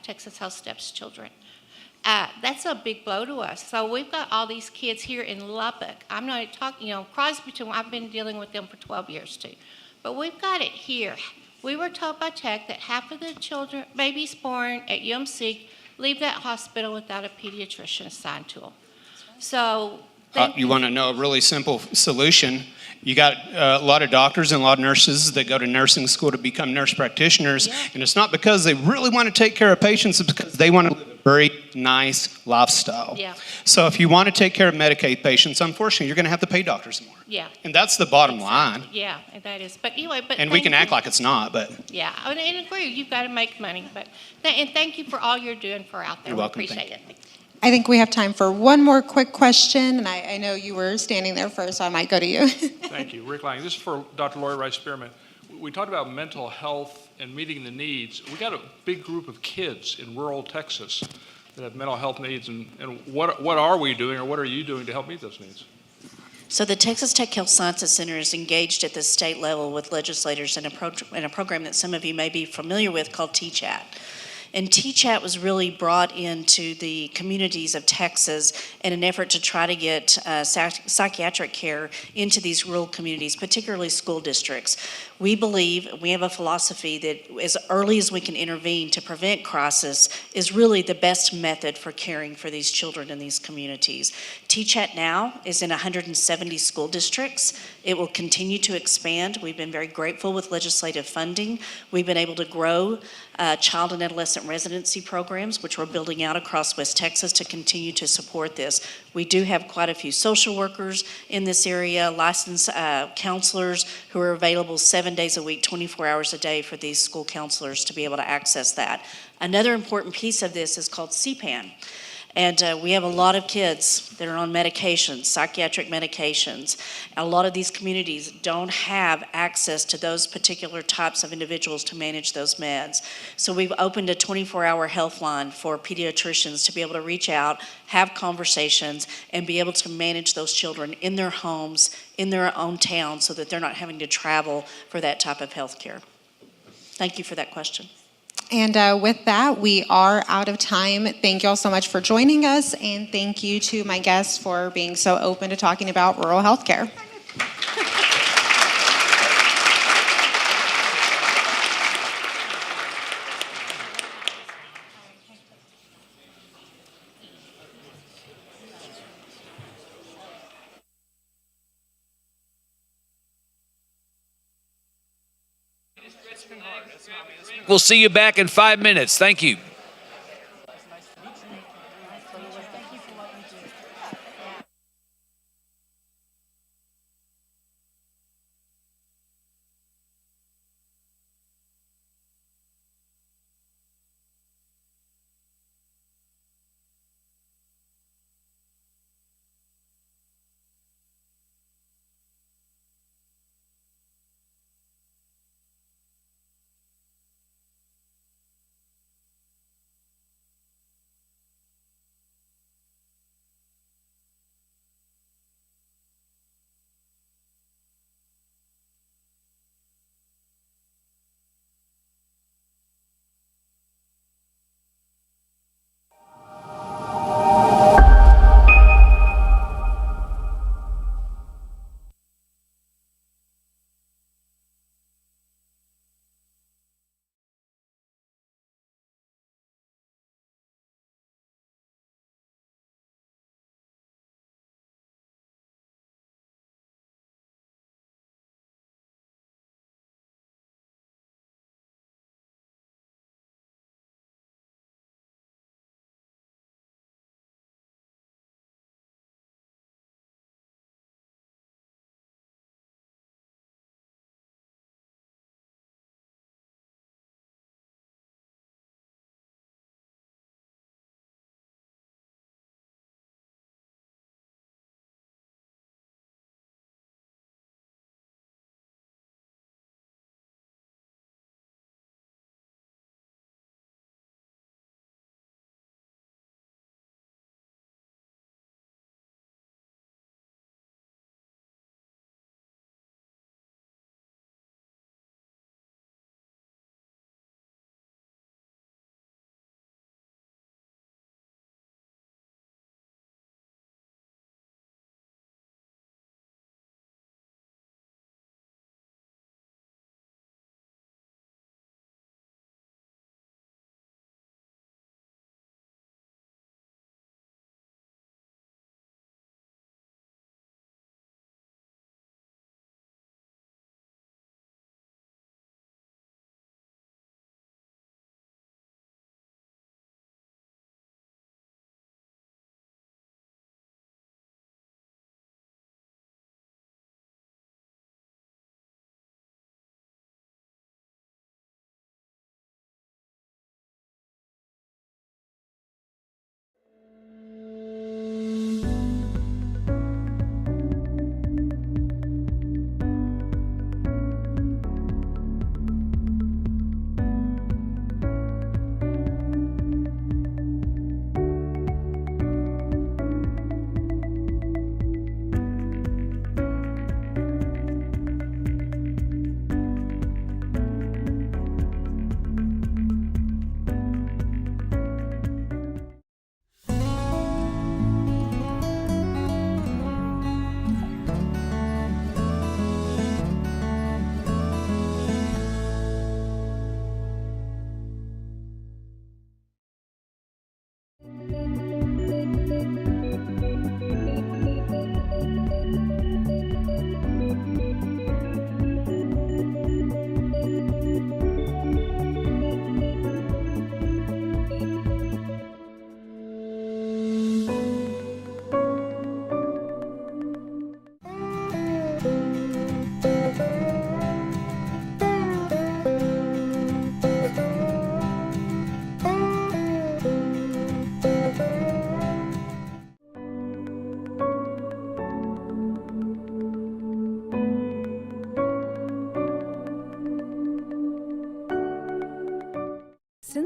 Texas Health Steps children. That's a big blow to us. So we've got all these kids here in Lubbock. I'm not talking, Crosby, I've been dealing with them for 12 years too. But we've got it here. We were told by Tech that half of the children, babies born at UMC, leave that hospital without a pediatrician assigned to them. So you want to know a really simple solution? You got a lot of doctors and a lot of nurses that go to nursing school to become nurse practitioners, and it's not because they really want to take care of patients, it's because they want to live a very nice lifestyle. Yeah. So if you want to take care of Medicaid patients, unfortunately, you're going to have to pay doctors more. Yeah. And that's the bottom line. Yeah, that is. But anyway, and we can act like it's not, but. Yeah, and I agree. You've got to make money, and thank you for all you're doing for out there. You're welcome. We appreciate it. I think we have time for one more quick question, and I know you were standing there first, so I might go to you. Thank you. Rick Lang. This is for Dr. Lori Rice Spearman. we talked about mental health and meeting the needs. We got a big group of kids in rural Texas that have mental health needs, and what are we doing, or what are you doing to help meet those needs? So the Texas Tech Health Sciences Center is engaged at the state level with legislators in a program that some of you may be familiar with called TCHAT. And TCHAT was really brought into the communities of Texas in an effort to try to get psychiatric care into these rural communities, particularly school districts. We believe, we have a philosophy that as early as we can intervene to prevent crisis is really the best method for caring for these children in these communities. TCHAT now is in 170 school districts. It will continue to expand. We've been very grateful with legislative funding. We've been able to grow child and adolescent residency programs, which we're building out across West Texas to continue to support this. We do have quite a few social workers in this area, licensed counselors who are available 7 days a week, 24 hours a day for these school counselors to be able to access that. Another important piece of this is called CPAN. And we have a lot of kids that are on medications, psychiatric medications. A lot of these communities don't have access to those particular types of individuals to manage those meds. So we've opened a 24-hour health line for pediatricians to be able to reach out, have conversations, and be able to manage those children in their homes, in their own town, so that they're not having to travel for that type of health care. Thank you for that question. And with that, we are out of time. Thank you all so much for joining us, and thank you to my guests for being so open to talking about rural health care. We'll see you back in 5 minutes. Thank you.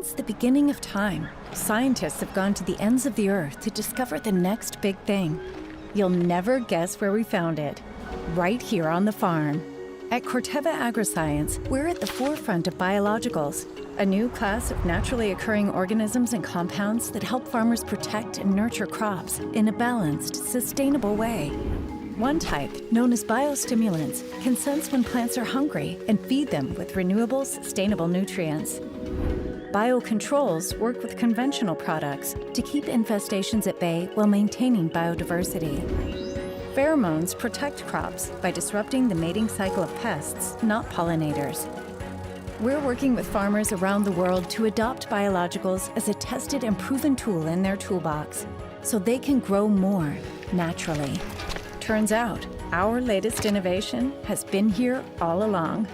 Since the beginning of time, scientists have gone to the ends of the earth to discover the next big thing. You'll never guess where we found it. Right here on the farm. At Corteva Agriscience, we're at the forefront of biologicals, a new class of naturally occurring organisms and compounds that help farmers protect and nurture crops in a balanced, sustainable way. One type, known as biostimulants, can sense when plants are hungry and feed them with renewable, sustainable nutrients. Biocontrols work with conventional products to keep infestations at bay while maintaining biodiversity. Pheromones protect crops by disrupting the mating cycle of pests, not pollinators. We're working with farmers around the world to adopt biologicals as a tested and proven tool in their toolbox, so they can grow more naturally. Turns out, our latest innovation has been here all along.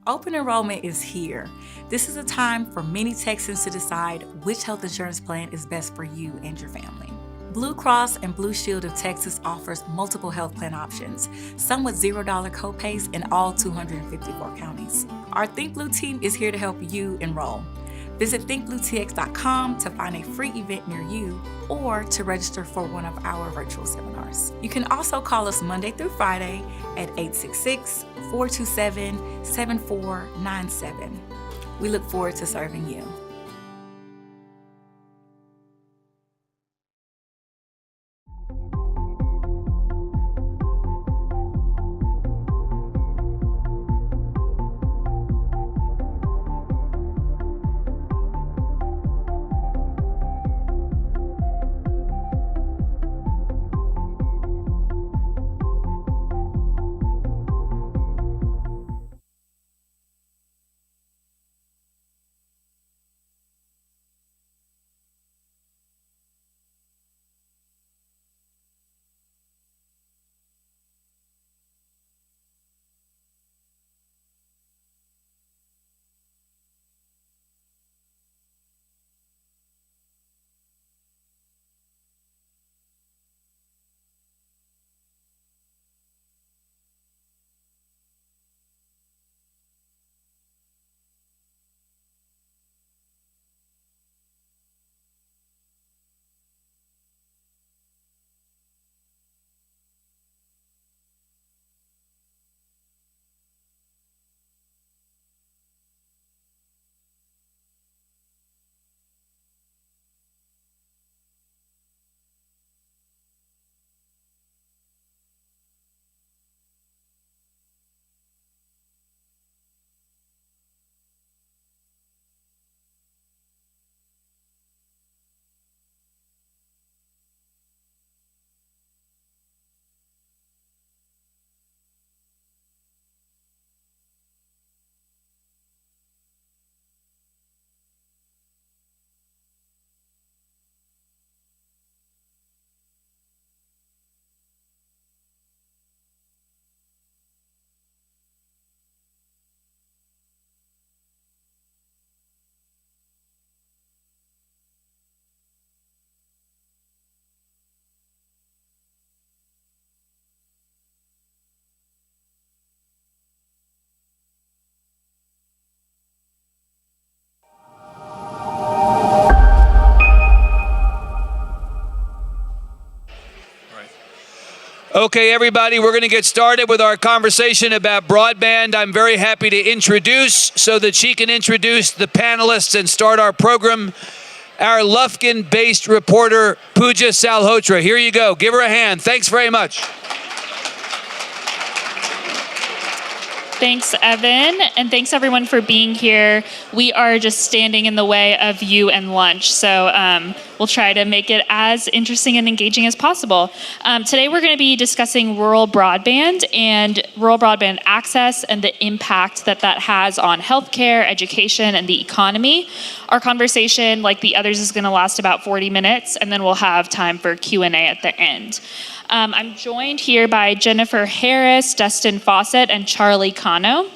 Open enrollment is here. This is a time for many Texans to decide which health insurance plan is best for you and your family. Blue Cross and Blue Shield of Texas offers multiple health plan options, some with $0 copays in all 254 counties. Our Think Blue team is here to help you enroll. Visit thinkbluetx.com to find a free event near you or to register for one of our virtual seminars. You can also call us Monday through Friday at 866-427-7497. We look forward to serving you. Okay, everybody, we're going to get started with our conversation about broadband. I'm very happy to introduce, so that she can introduce the panelists and start our program, our Lufkin-based reporter, Pooja Salhotra. Here you go. Give her a hand. Thanks very much. Thanks, Evan, and thanks everyone for being here. We are just standing in the way of you and lunch, so we'll try to make it as interesting and engaging as possible. Today we're going to be discussing rural broadband and rural broadband access and the impact that that has on healthcare, education, and the economy. Our conversation, like the others, is going to last about 40 minutes, and then we'll have time for Q&A at the end. I'm joined here by Jennifer Harris, Dustin Fawcett, and Charlie Cano.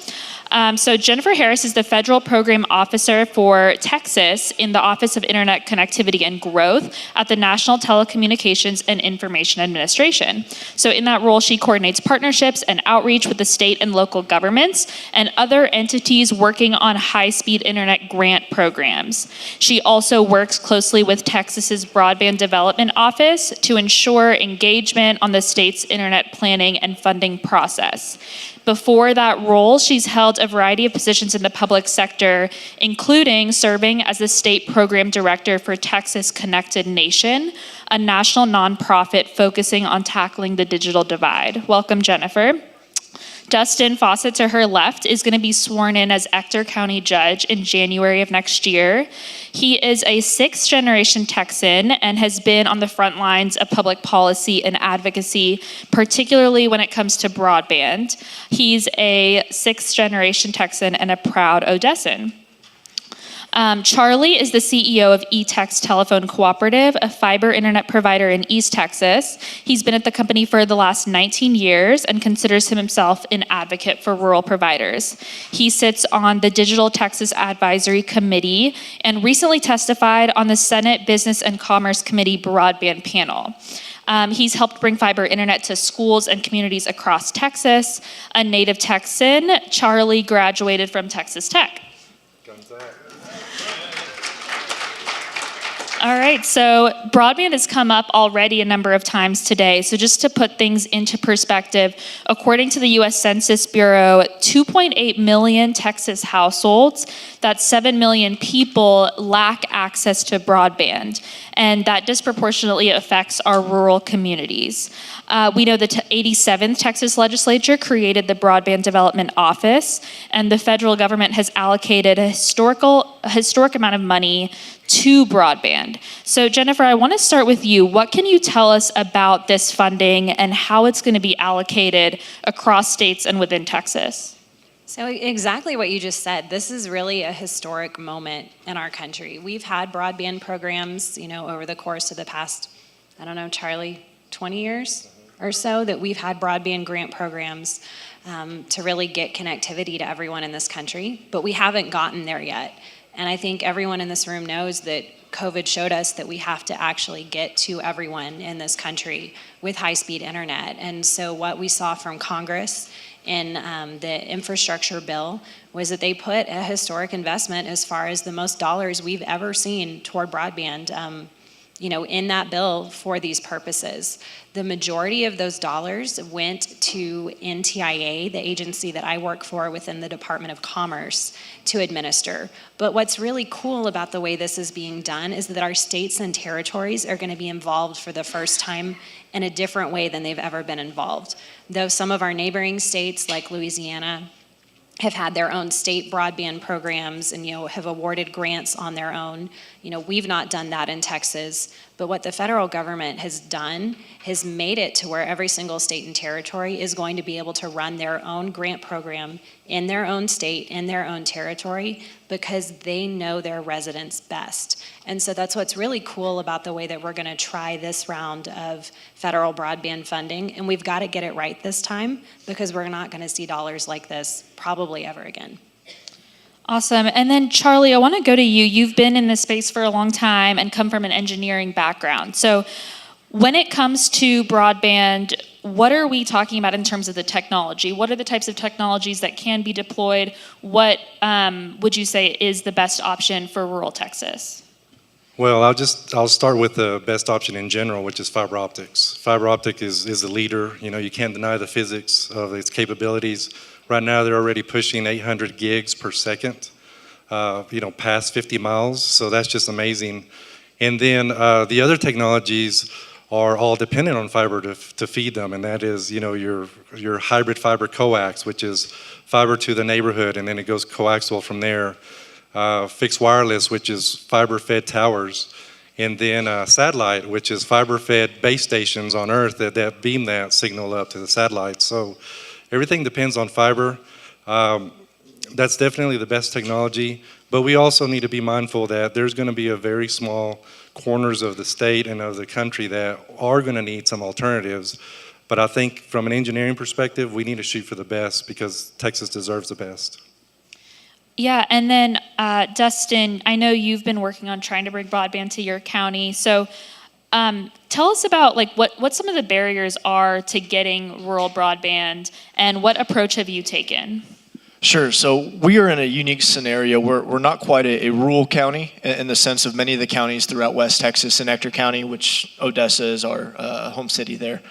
So Jennifer Harris is the Federal Program Officer for Texas in the Office of Internet Connectivity and Growth at the National Telecommunications and Information Administration. So in that role, she coordinates partnerships and outreach with the state and local governments and other entities working on high-speed internet grant programs. She also works closely with Texas's Broadband Development Office to ensure engagement on the state's internet planning and funding process. Before that role, she's held a variety of positions in the public sector, including serving as the state program director for Texas Connected Nation, a national nonprofit focusing on tackling the digital divide. Welcome, Jennifer. Dustin Fawcett to her left is going to be sworn in as Ector County Judge in January of next year. He is a sixth-generation Texan and has been on the front lines of public policy and advocacy, particularly when it comes to broadband. He's a sixth-generation Texan and a proud Odessan. Charlie is the CEO of eTex Telephone Cooperative, a fiber internet provider in East Texas. He's been at the company for the last 19 years and considers himself an advocate for rural providers. He sits on the Digital Texas Advisory Committee and recently testified on the Senate Business and Commerce Committee Broadband Panel. He's helped bring fiber internet to schools and communities across Texas. A native Texan, Charlie graduated from Texas Tech. All right, so broadband has come up already a number of times today. So just to put things into perspective, according to the U.S. Census Bureau, 2.8 million Texas households, that's 7 million people, lack access to broadband. And that disproportionately affects our rural communities. We know the 87th Texas legislature created the Broadband Development Office, and the federal government has allocated a historic amount of money to broadband. So Jennifer, I want to start with you. What can you tell us about this funding and how it's going to be allocated across states and within Texas? So exactly what you just said. This is really a historic moment in our country. We've had broadband programs, over the course of the past, I don't know, Charlie, 20 years or so that we've had broadband grant programs to really get connectivity to everyone in this country, but we haven't gotten there yet. And I think everyone in this room knows that COVID showed us that we have to actually get to everyone in this country with high-speed internet. And so what we saw from Congress in the infrastructure bill was that they put a historic investment as far as the most dollars we've ever seen toward broadband in that bill for these purposes. The majority of those dollars went to NTIA, the agency that I work for within the Department of Commerce, to administer. But what's really cool about the way this is being done is that our states and territories are going to be involved for the first time in a different way than they've ever been involved. Though some of our neighboring states like Louisiana have had their own state broadband programs and have awarded grants on their own. We've not done that in Texas, but what the federal government has done has made it to where every single state and territory is going to be able to run their own grant program in their own state, in their own territory, because they know their residents best. And so that's what's really cool about the way that we're going to try this round of federal broadband funding, and we've got to get it right this time because we're not going to see dollars like this probably ever again. Awesome. And then Charlie, I want to go to you. You've been in this space for a long time and come from an engineering background. So when it comes to broadband, what are we talking about in terms of the technology? What are the types of technologies that can be deployed? What would you say is the best option for rural Texas? Well, I'll start with the best option in general, which is fiber optics. Fiber optic is the leader. You can't deny the physics of its capabilities. Right now, they're already pushing 800 gigs per second, past 50 miles. So that's just amazing. And then the other technologies are all dependent on fiber to feed them, and that is, your hybrid fiber coax, which is fiber to the neighborhood, and then it goes coaxial from there. Fixed wireless, which is fiber-fed towers, and then satellite, which is fiber-fed base stations on Earth that beam that signal up to the satellite. So everything depends on fiber. That's definitely the best technology, but we also need to be mindful that there's going to be a very small corners of the state and of the country that are going to need some alternatives. But I think from an engineering perspective, we need to shoot for the best because Texas deserves the best. Yeah, and then Dustin, I know you've been working on trying to bring broadband to your county. So tell us about like what some of the barriers are to getting rural broadband, and what approach have you taken? Sure. So we are in a unique scenario. We're not quite a rural county in the sense of many of the counties throughout West Texas and Ector County, which Odessa is our home city there.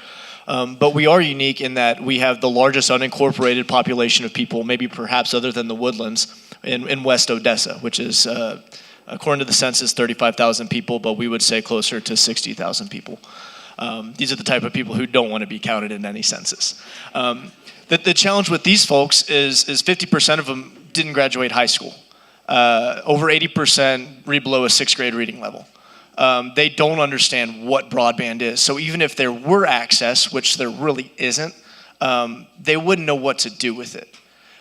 But we are unique in that we have the largest unincorporated population of people, maybe perhaps other than the Woodlands, in West Odessa, which is, according to the census, 35,000 people, but we would say closer to 60,000 people. These are the type of people who don't want to be counted in any census. The challenge with these folks is 50% of them didn't graduate high school. Over 80% read below a 6th grade reading level. They don't understand what broadband is. So even if there were access, which there really isn't, they wouldn't know what to do with it.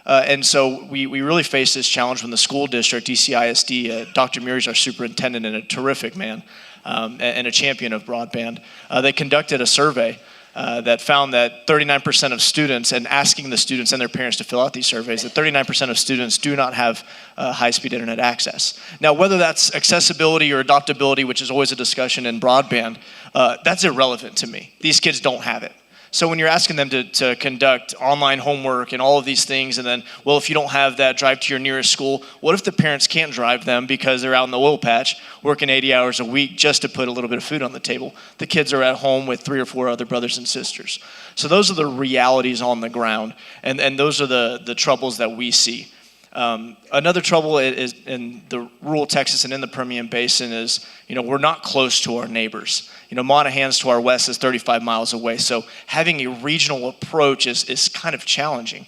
And so we really face this challenge when the school district, DCISD, Dr. Muri's our superintendent and a terrific man, and a champion of broadband. They conducted a survey that found that 39% of students, and asking the students and their parents to fill out these surveys, that 39% of students do not have high-speed internet access. Now, whether that's accessibility or adoptability, which is always a discussion in broadband, that's irrelevant to me. These kids don't have it. So when you're asking them to conduct online homework and all of these things, and then, well, if you don't have that, drive to your nearest school. What if the parents can't drive them because they're out in the oil patch working 80 hours a week just to put a little bit of food on the table? The kids are at home with 3 or 4 other brothers and sisters. So those are the realities on the ground, and those are the troubles that we see. Another trouble is in the rural Texas and in the Permian Basin is, we're not close to our neighbors. Monahans to our west is 35 miles away. So having a regional approach is kind of challenging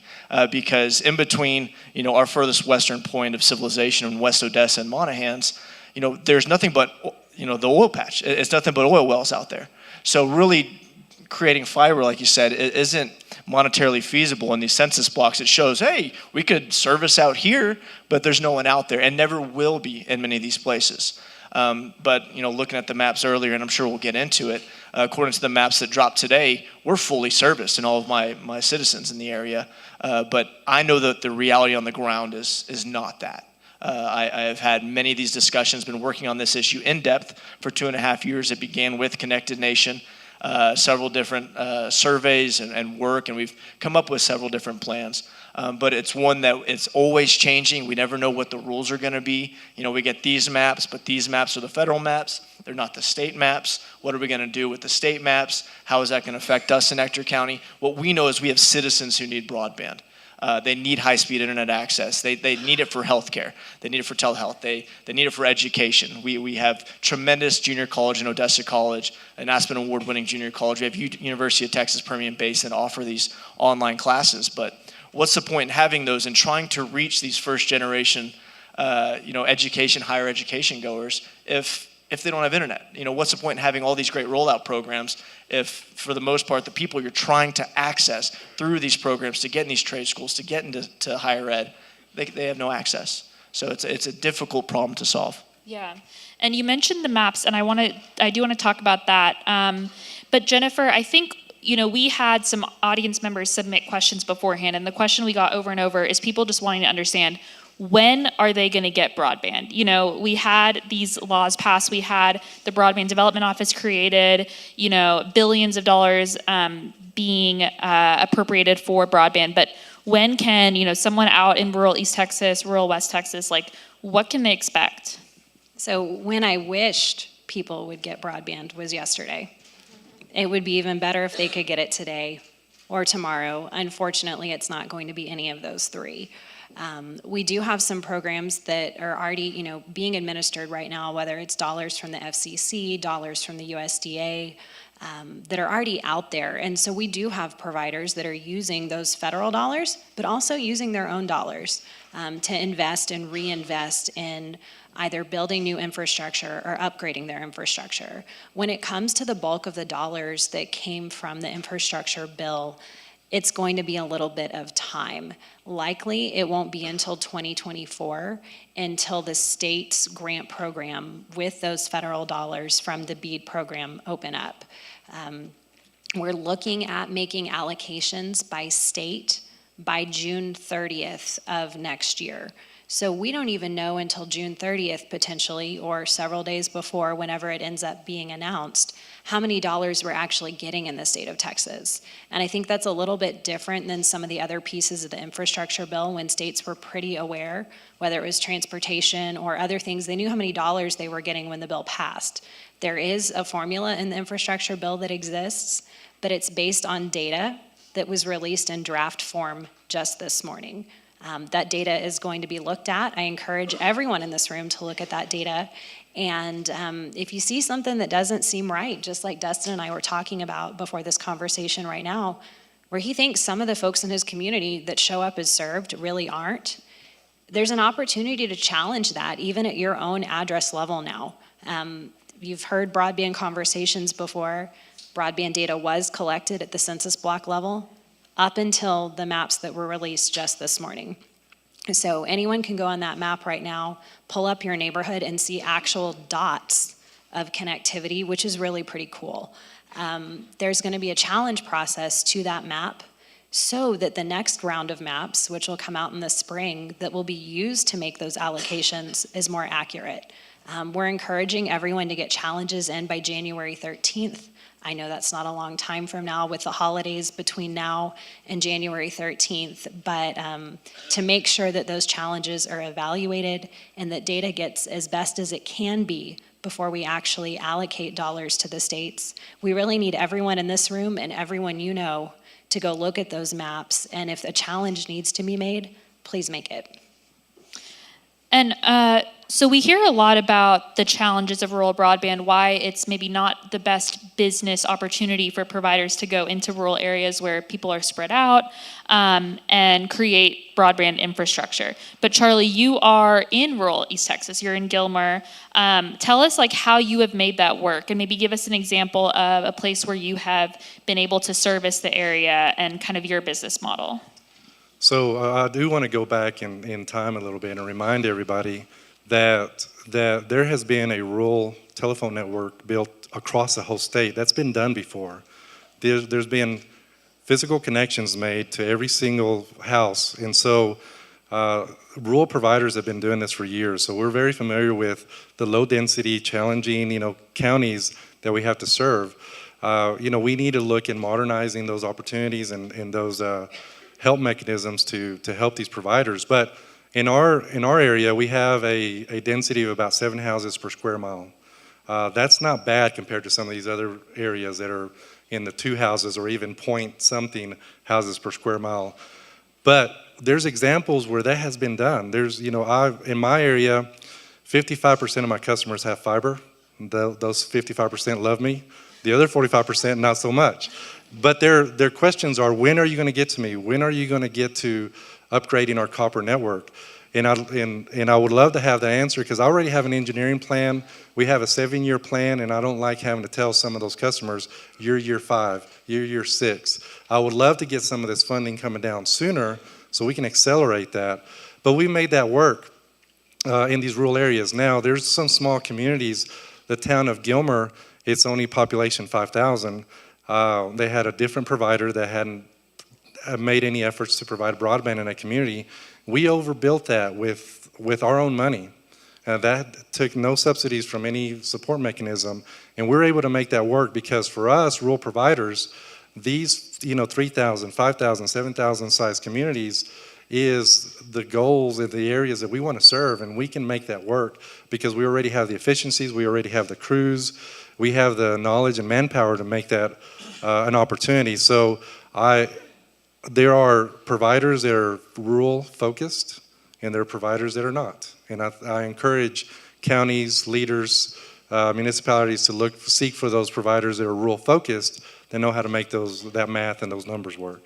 because in between, our furthest western point of civilization in West Odessa and Monahans, there's nothing but, the oil patch. It's nothing but oil wells out there. So really creating fiber, like you said, it isn't monetarily feasible in these census blocks. It shows, hey, we could service out here, but there's no one out there and never will be in many of these places. But looking at the maps earlier, and I'm sure we'll get into it, according to the maps that dropped today, we're fully serviced in all of my citizens in the area. But I know that the reality on the ground is not that. I have had many of these discussions, been working on this issue in depth for 2.5 years. It began with Connected Nation. Several different surveys and work, and we've come up with several different plans. But it's one that it's always changing. We never know what the rules are going to be. We get these maps, but these maps are the federal maps. They're not the state maps. What are we going to do with the state maps? How is that going to affect us in Ector County? What we know is we have citizens who need broadband. They need high-speed internet access. They need it for healthcare. They need it for telehealth. They need it for education. We have tremendous junior college in Odessa College, an Aspen Award-winning junior college. We have University of Texas Permian Basin offer these online classes. But what's the point in having those and trying to reach these first-generation, education, higher education goers if they don't have internet? What's the point in having all these great rollout programs if, for the most part, the people you're trying to access through these programs to get in these trade schools, to get into higher ed, they have no access? So it's a difficult problem to solve. Yeah, and you mentioned the maps, and I do want to talk about that. But Jennifer, I think we had some audience members submit questions beforehand, and the question we got over and over is people just wanting to understand, when are they going to get broadband? We had these laws passed. We had the Broadband Development Office created, billions of dollars being appropriated for broadband. But when can, someone out in rural East Texas, rural West Texas, what can they expect? So when I wished people would get broadband was yesterday. It would be even better if they could get it today or tomorrow. Unfortunately, it's not going to be any of those three. We do have some programs that are already, being administered right now, whether it's dollars from the FCC, dollars from the USDA, that are already out there. And so we do have providers that are using those federal dollars, but also using their own dollars to invest and reinvest in either building new infrastructure or upgrading their infrastructure. When it comes to the bulk of the dollars that came from the infrastructure bill, it's going to be a little bit of time. Likely, it won't be until 2024 until the state's grant program with those federal dollars from the BEAD program open up. We're looking at making allocations by state by June 30th of next year. So we don't even know until June 30th potentially, or several days before, whenever it ends up being announced, how many dollars we're actually getting in the state of Texas. And I think that's a little bit different than some of the other pieces of the infrastructure bill when states were pretty aware, whether it was transportation or other things, they knew how many dollars they were getting when the bill passed. There is a formula in the infrastructure bill that exists, but it's based on data that was released in draft form just this morning. That data is going to be looked at. I encourage everyone in this room to look at that data. And if you see something that doesn't seem right, just like Dustin and I were talking about before this conversation right now, where he thinks some of the folks in his community that show up as served really aren't, there's an opportunity to challenge that even at your own address level now. You've heard broadband conversations before. Broadband data was collected at the census block level up until the maps that were released just this morning. So anyone can go on that map right now, pull up your neighborhood and see actual dots of connectivity, which is really pretty cool. There's going to be a challenge process to that map so that the next round of maps, which will come out in the spring, that will be used to make those allocations is more accurate. We're encouraging everyone to get challenges in by January 13th. I know that's not a long time from now with the holidays between now and January 13th, but to make sure that those challenges are evaluated and that data gets as best as it can be before we actually allocate dollars to the states, we really need everyone in this room and everyone you know to go look at those maps, and if a challenge needs to be made, please make it. And so we hear a lot about the challenges of rural broadband, why it's maybe not the best business opportunity for providers to go into rural areas where people are spread out and create broadband infrastructure. But Charlie, you are in rural East Texas, you're in Gilmer. Tell us how you have made that work, and maybe give us an example of a place where you have been able to service the area and kind of your business model. So I do want to go back in time a little bit and remind everybody that there has been a rural telephone network built across the whole state. That's been done before. There's been physical connections made to every single house. And so rural providers have been doing this for years. So we're very familiar with the low density, challenging, counties that we have to serve. We need to look in modernizing those opportunities and those help mechanisms to help these providers. But in our area, we have a density of about 7 houses per square mile. That's not bad compared to some of these other areas that are in the 2 houses or even point something houses per square mile. But there's examples where that has been done. There's, in my area, 55% of my customers have fiber. Those 55% love me. The other 45% not so much. But their questions are, when are you going to get to me? When are you going to get to upgrading our copper network? And I would love to have the answer, because I already have an engineering plan. We have a 7-year plan, and I don't like having to tell some of those customers, you're year 5, you're year 6. I would love to get some of this funding coming down sooner so we can accelerate that. But we made that work in these rural areas. Now, there's some small communities. The town of Gilmer, its only population 5,000. They had a different provider that hadn't made any efforts to provide broadband in that community. We overbuilt that with our own money. That took no subsidies from any support mechanism. And we're able to make that work because for us, rural providers, these 3,000, 5,000, 7,000 size communities is the goals in the areas that we want to serve. And we can make that work because we already have the efficiencies, we already have the crews, we have the knowledge and manpower to make that an opportunity. So there are providers that are rural focused, and there are providers that are not. And I encourage counties, leaders, municipalities to seek for those providers that are rural focused that know how to make that math and those numbers work.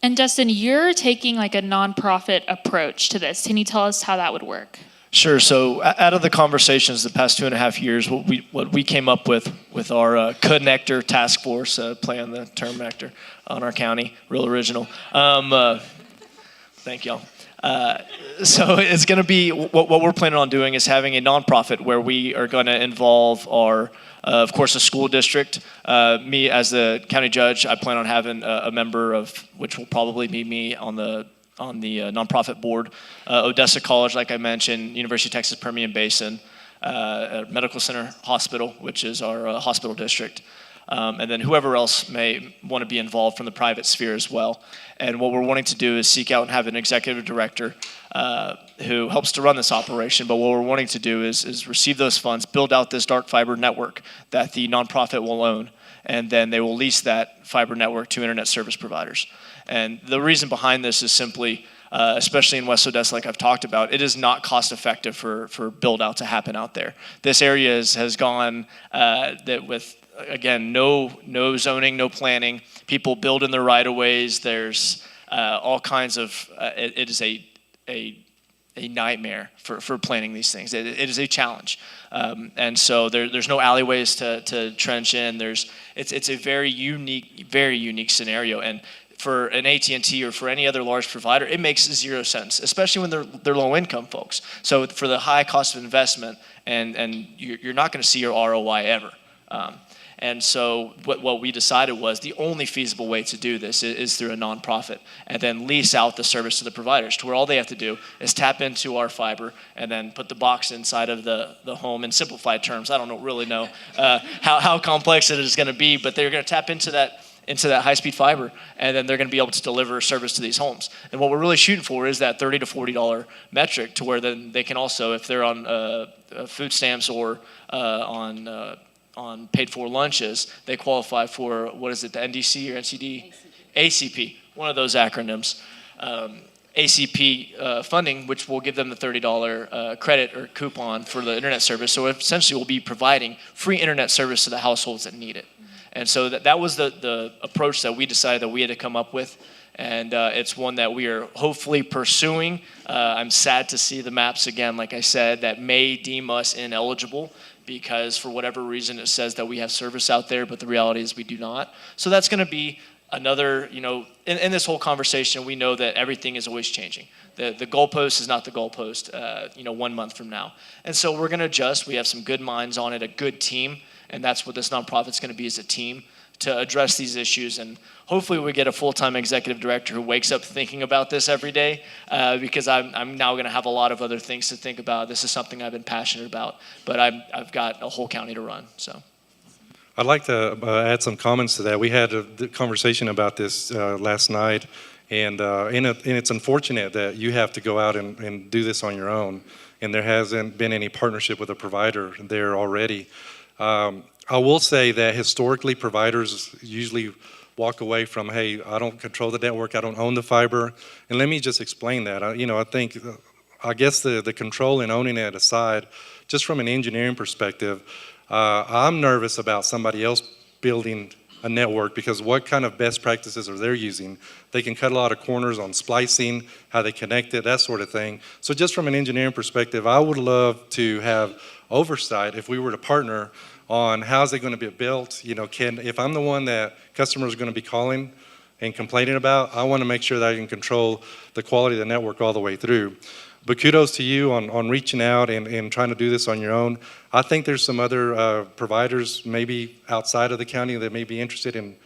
And Dustin, you're taking a nonprofit approach to this. Can you tell us how that would work? Sure. So out of the conversations the past 2.5 years, what we came up with our connector task force, playing the term actor on our county, real original. Thank y'all. So it's going to be, what we're planning on doing is having a nonprofit where we are going to involve our, of course, a school district. Me as the county judge, I plan on having a member of, which will probably be me on the nonprofit board. Odessa College, like I mentioned, University of Texas Permian Basin, Medical Center Hospital, which is our hospital district. And then whoever else may want to be involved from the private sphere as well. And what we're wanting to do is seek out and have an executive director who helps to run this operation. But what we're wanting to do is receive those funds, build out this dark fiber network that the nonprofit will own, and then they will lease that fiber network to internet service providers. And the reason behind this is simply, especially in West Odessa, like I've talked about, it is not cost effective for build out to happen out there. This area has gone that with, again, no zoning, no planning. People build in the right of ways. There's all kinds of. It is a nightmare for planning these things. It is a challenge, and so there's no alleyways to trench in. It's a very unique scenario, and for an AT&T or for any other large provider, it makes zero sense, especially when they're low-income folks. So for the high cost of investment, and you're not going to see your ROI ever. And so what we decided was the only feasible way to do this is through a nonprofit, and then lease out the service to the providers, to where all they have to do is tap into our fiber and then put the box inside of the home. In simplified terms, I don't really know how complex it is going to be, but they're going to tap into that high-speed fiber, and then they're going to be able to deliver service to these homes. And what we're really shooting for is that $30 to $40 metric, to where then they can also, if they're on food stamps or on paid-for lunches, they qualify for, what is it, the NDC or NCD? ACP, one of those acronyms. ACP funding, which will give them the $30 credit or coupon for the internet service. So essentially we'll be providing free internet service to the households that need it. And so that was the approach that we decided that we had to come up with. And it's one that we are hopefully pursuing. I'm sad to see the maps again, like I said, that may deem us ineligible, because for whatever reason it says that we have service out there, but the reality is we do not. So that's going to be another, in this whole conversation, we know that everything is always changing. The goalpost is not the goalpost, 1 month from now. And so we're going to adjust. We have some good minds on it, a good team, and that's what this nonprofit's going to be, as a team to address these issues. And hopefully we get a full-time executive director who wakes up thinking about this every day, because I'm now going to have a lot of other things to think about. This is something I've been passionate about, but I've got a whole county to run. So I'd like to add some comments to that. We had a conversation about this last night, and it's unfortunate that you have to go out and do this on your own, and there hasn't been any partnership with a provider there already. I will say that historically, providers usually walk away from, hey, I don't control the network, I don't own the fiber. And let me just explain that. I guess the control and owning it aside, just from an engineering perspective, I'm nervous about somebody else building a network, because what kind of best practices are they using? They can cut a lot of corners on splicing, how they connect it, that sort of thing. So just from an engineering perspective, I would love to have oversight if we were to partner on how's it going to be built. If I'm the one that customers are going to be calling and complaining about, I want to make sure that I can control the quality of the network all the way through. But kudos to you on reaching out and trying to do this on your own. I think there's some other providers maybe outside of the county that may be interested in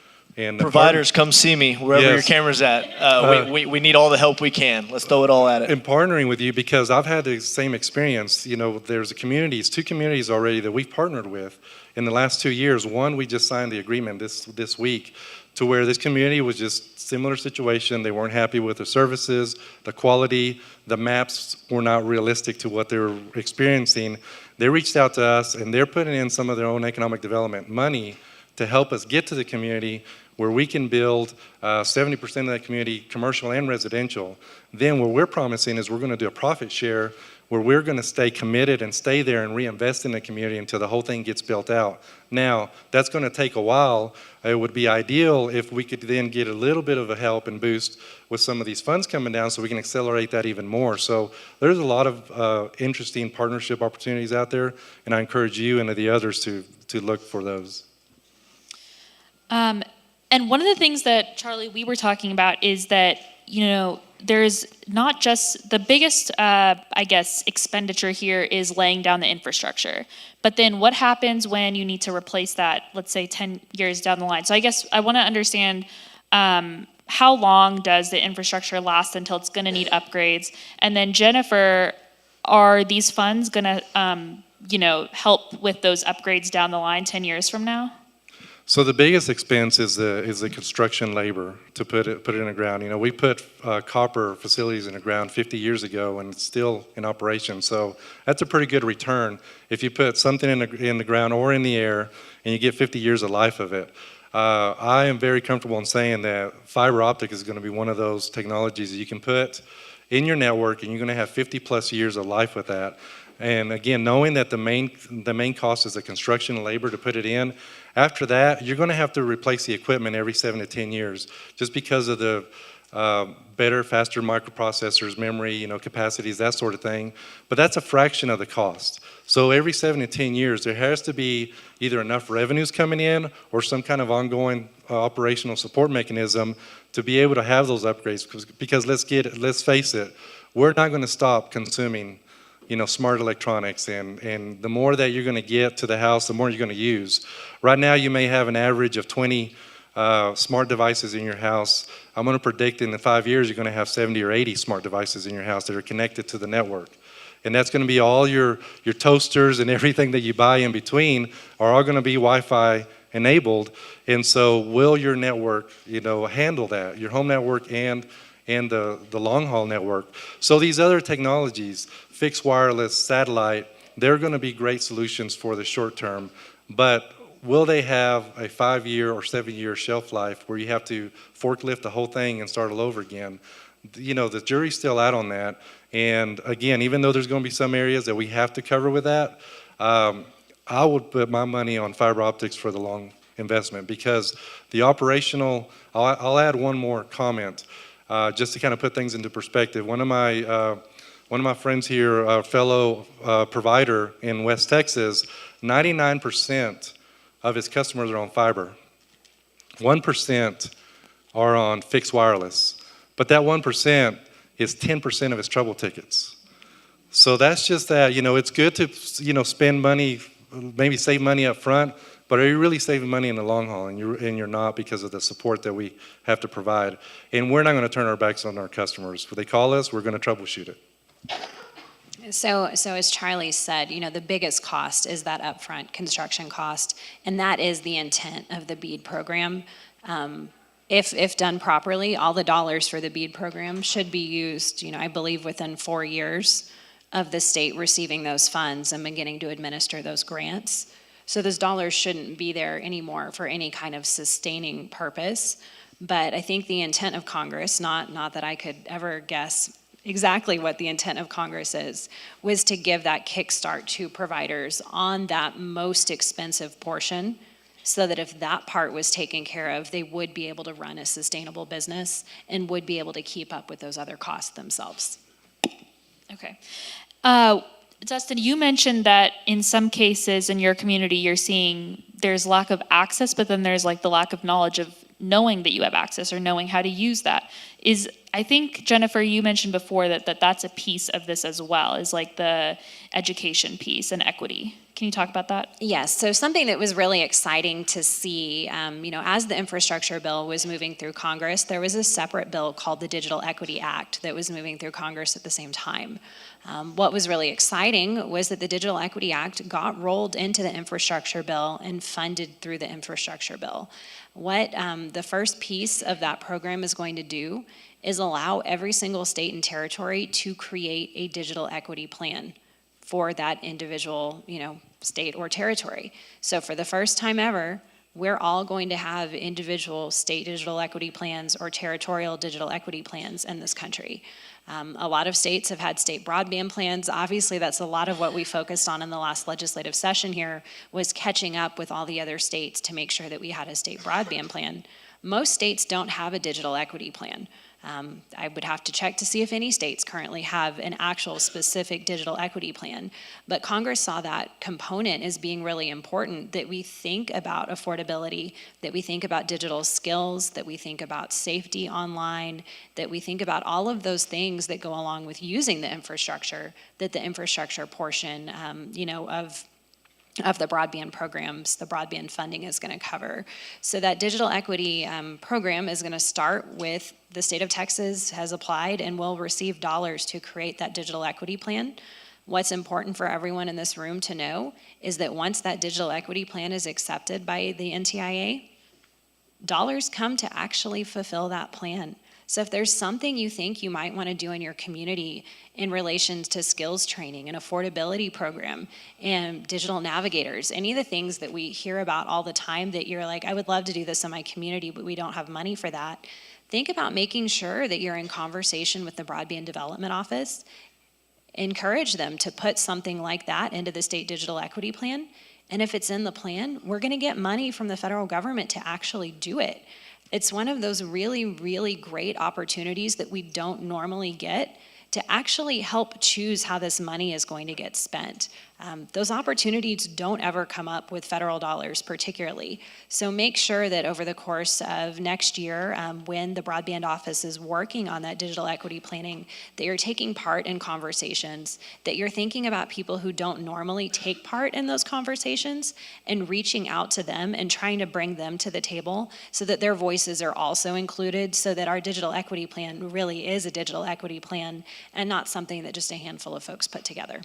providers, come see me wherever your camera's at. We need all the help we can. Let's throw it all at it. And partnering with you, because I've had the same experience. There's two communities already that we've partnered with in the last 2 years. One, we just signed the agreement this week, to where this community was just similar situation. They weren't happy with the services, the quality, the maps were not realistic to what they were experiencing. They reached out to us, and they're putting in some of their own economic development money to help us get to the community where we can build 70% of that community commercial and residential. Then what we're promising is we're going to do a profit share where we're going to stay committed and stay there and reinvest in the community until the whole thing gets built out. Now, that's going to take a while. It would be ideal if we could then get a little bit of a help and boost with some of these funds coming down, so we can accelerate that even more. So there's a lot of interesting partnership opportunities out there, and I encourage you and the others to look for those. And one of the things that, Charlie, we were talking about is that, there's not just the biggest, expenditure here is laying down the infrastructure. But then what happens when you need to replace that, let's say 10 years down the line? So I guess I want to understand, how long does the infrastructure last until it's going to need upgrades? And then Jennifer, are these funds going to, help with those upgrades down the line 10 years from now? So the biggest expense is the construction labor to put it in the ground. We put copper facilities in the ground 50 years ago, and it's still in operation. So that's a pretty good return if you put something in the ground or in the air, and you get 50 years of life of it. I am very comfortable in saying that fiber optic is going to be one of those technologies that you can put in your network, and you're going to have 50 plus years of life with that. And again, knowing that the main cost is the construction and labor to put it in, after that, you're going to have to replace the equipment every 7 to 10 years, just because of the better, faster microprocessors, memory, capacities, that sort of thing. But that's a fraction of the cost. So every 7 to 10 years, there has to be either enough revenues coming in or some kind of ongoing operational support mechanism to be able to have those upgrades. Because let's face it, we're not going to stop consuming smart electronics, and the more that you're going to get to the house, the more you're going to use. Right now, you may have an average of 20 smart devices in your house. I'm going to predict in 5 years, you're going to have 70 or 80 smart devices in your house that are connected to the network. And that's going to be all your toasters and everything that you buy in between are all going to be Wi-Fi enabled. And so will your network, handle that, your home network and the long haul network. So these other technologies, fixed wireless, satellite, they're going to be great solutions for the short term, but will they have a 5-year or 7-year shelf life where you have to forklift the whole thing and start all over again? The jury's still out on that. And again, even though there's going to be some areas that we have to cover with that, I would put my money on fiber optics for the long investment, because the operational, I'll add one more comment. Just to kind of put things into perspective, one of my friends here, a fellow provider in West Texas, 99% of his customers are on fiber. 1% are on fixed wireless, but that 1% is 10% of his trouble tickets. So that's just that. It's good to spend money, maybe save money up front. But are you really saving money in the long haul? And you're not, because of the support that we have to provide. And we're not going to turn our backs on our customers. When they call us, we're going to troubleshoot it. So as Charlie said, the biggest cost is that upfront construction cost, and that is the intent of the BEAD program. If done properly, all the dollars for the BEAD program should be used, I believe within 4 years of the state receiving those funds and beginning to administer those grants. So those dollars shouldn't be there anymore for any kind of sustaining purpose. But I think the intent of Congress, not that I could ever guess exactly what the intent of Congress is, was to give that kickstart to providers on that most expensive portion, so that if that part was taken care of, they would be able to run a sustainable business and would be able to keep up with those other costs themselves. Okay. Dustin, you mentioned that in some cases in your community, you're seeing there's lack of access, but then there's the lack of knowledge of knowing that you have access or knowing how to use that. I think, Jennifer, you mentioned before that's a piece of this as well, is the education piece and equity. Can you talk about that? Yes, so something that was really exciting to see, as the infrastructure bill was moving through Congress, there was a separate bill called the Digital Equity Act that was moving through Congress at the same time. What was really exciting was that the Digital Equity Act got rolled into the infrastructure bill and funded through the infrastructure bill. What the first piece of that program is going to do is allow every single state and territory to create a digital equity plan for that individual, state or territory. So for the first time ever, we're all going to have individual state digital equity plans or territorial digital equity plans in this country. A lot of states have had state broadband plans. Obviously, that's a lot of what we focused on in the last legislative session here, was catching up with all the other states to make sure that we had a state broadband plan. Most states don't have a digital equity plan. I would have to check to see if any states currently have an actual specific digital equity plan. But Congress saw that component as being really important, that we think about affordability, that we think about digital skills, that we think about safety online, that we think about all of those things that go along with using the infrastructure, that the infrastructure portion, of the broadband programs the broadband funding is going to cover. So that digital equity program is going to start with the state of Texas has applied and will receive dollars to create that digital equity plan. What's important for everyone in this room to know is that once that digital equity plan is accepted by the NTIA, dollars come to actually fulfill that plan. So if there's something you think you might want to do in your community in relation to skills training, an affordability program, and digital navigators, any of the things that we hear about all the time that you're like, I would love to do this in my community, but we don't have money for that, think about making sure that you're in conversation with the Broadband Development Office. Encourage them to put something like that into the state digital equity plan. And if it's in the plan, we're going to get money from the federal government to actually do it. It's one of those really, really great opportunities that we don't normally get to actually help choose how this money is going to get spent. Those opportunities don't ever come up with federal dollars particularly. So make sure that over the course of next year, when the Broadband Office is working on that digital equity planning, that you're taking part in conversations, that you're thinking about people who don't normally take part in those conversations and reaching out to them and trying to bring them to the table so that their voices are also included, so that our digital equity plan really is a digital equity plan and not something that just a handful of folks put together.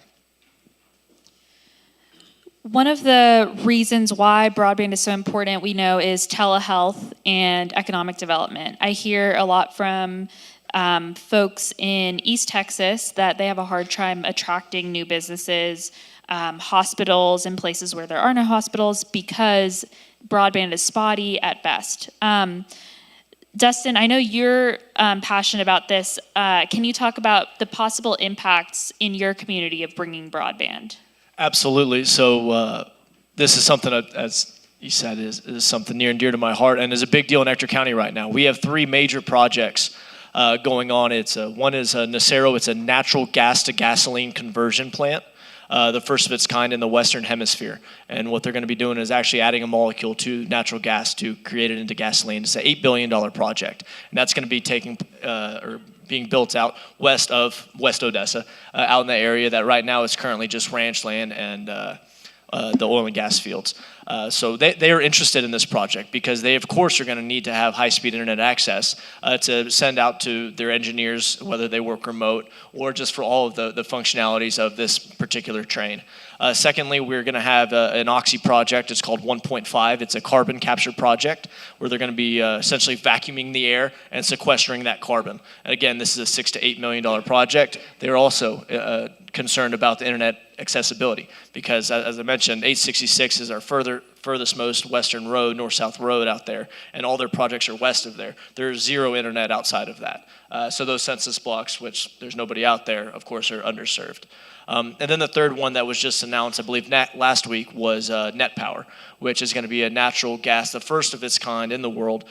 One of the reasons why broadband is so important, we know, is telehealth and economic development. I hear a lot from folks in East Texas that they have a hard time attracting new businesses, hospitals, and places where there are no hospitals because broadband is spotty at best. Dustin, I know you're passionate about this. Can you talk about the possible impacts in your community of bringing broadband? Absolutely. So this is something that, as you said, is something near and dear to my heart and is a big deal in Ector County right now. We have 3 major projects going on. One is Nacero. It's a natural gas to gasoline conversion plant, the first of its kind in the Western Hemisphere. And what they're going to be doing is actually adding a molecule to natural gas to create it into gasoline. It's an $8 billion project. And that's going to be being built out west of West Odessa, out in the area that right now is currently just ranch land and the oil and gas fields. So they are interested in this project because they, of course, are going to need to have high-speed internet access to send out to their engineers, whether they work remote or just for all of the functionalities of this particular train. Secondly, we're going to have an Oxy project. It's called 1.5. It's a carbon capture project where they're going to be essentially vacuuming the air and sequestering that carbon. And again, this is a $6 to $8 million project. They're also concerned about the internet accessibility because, as I mentioned, 866 is our furthest most western road, north-south road out there, and all their projects are west of there. There's zero internet outside of that. So those census blocks, which there's nobody out there, of course, are underserved. And then the third one that was just announced, I believe last week, was Net Power, which is going to be a natural gas, the first of its kind in the world,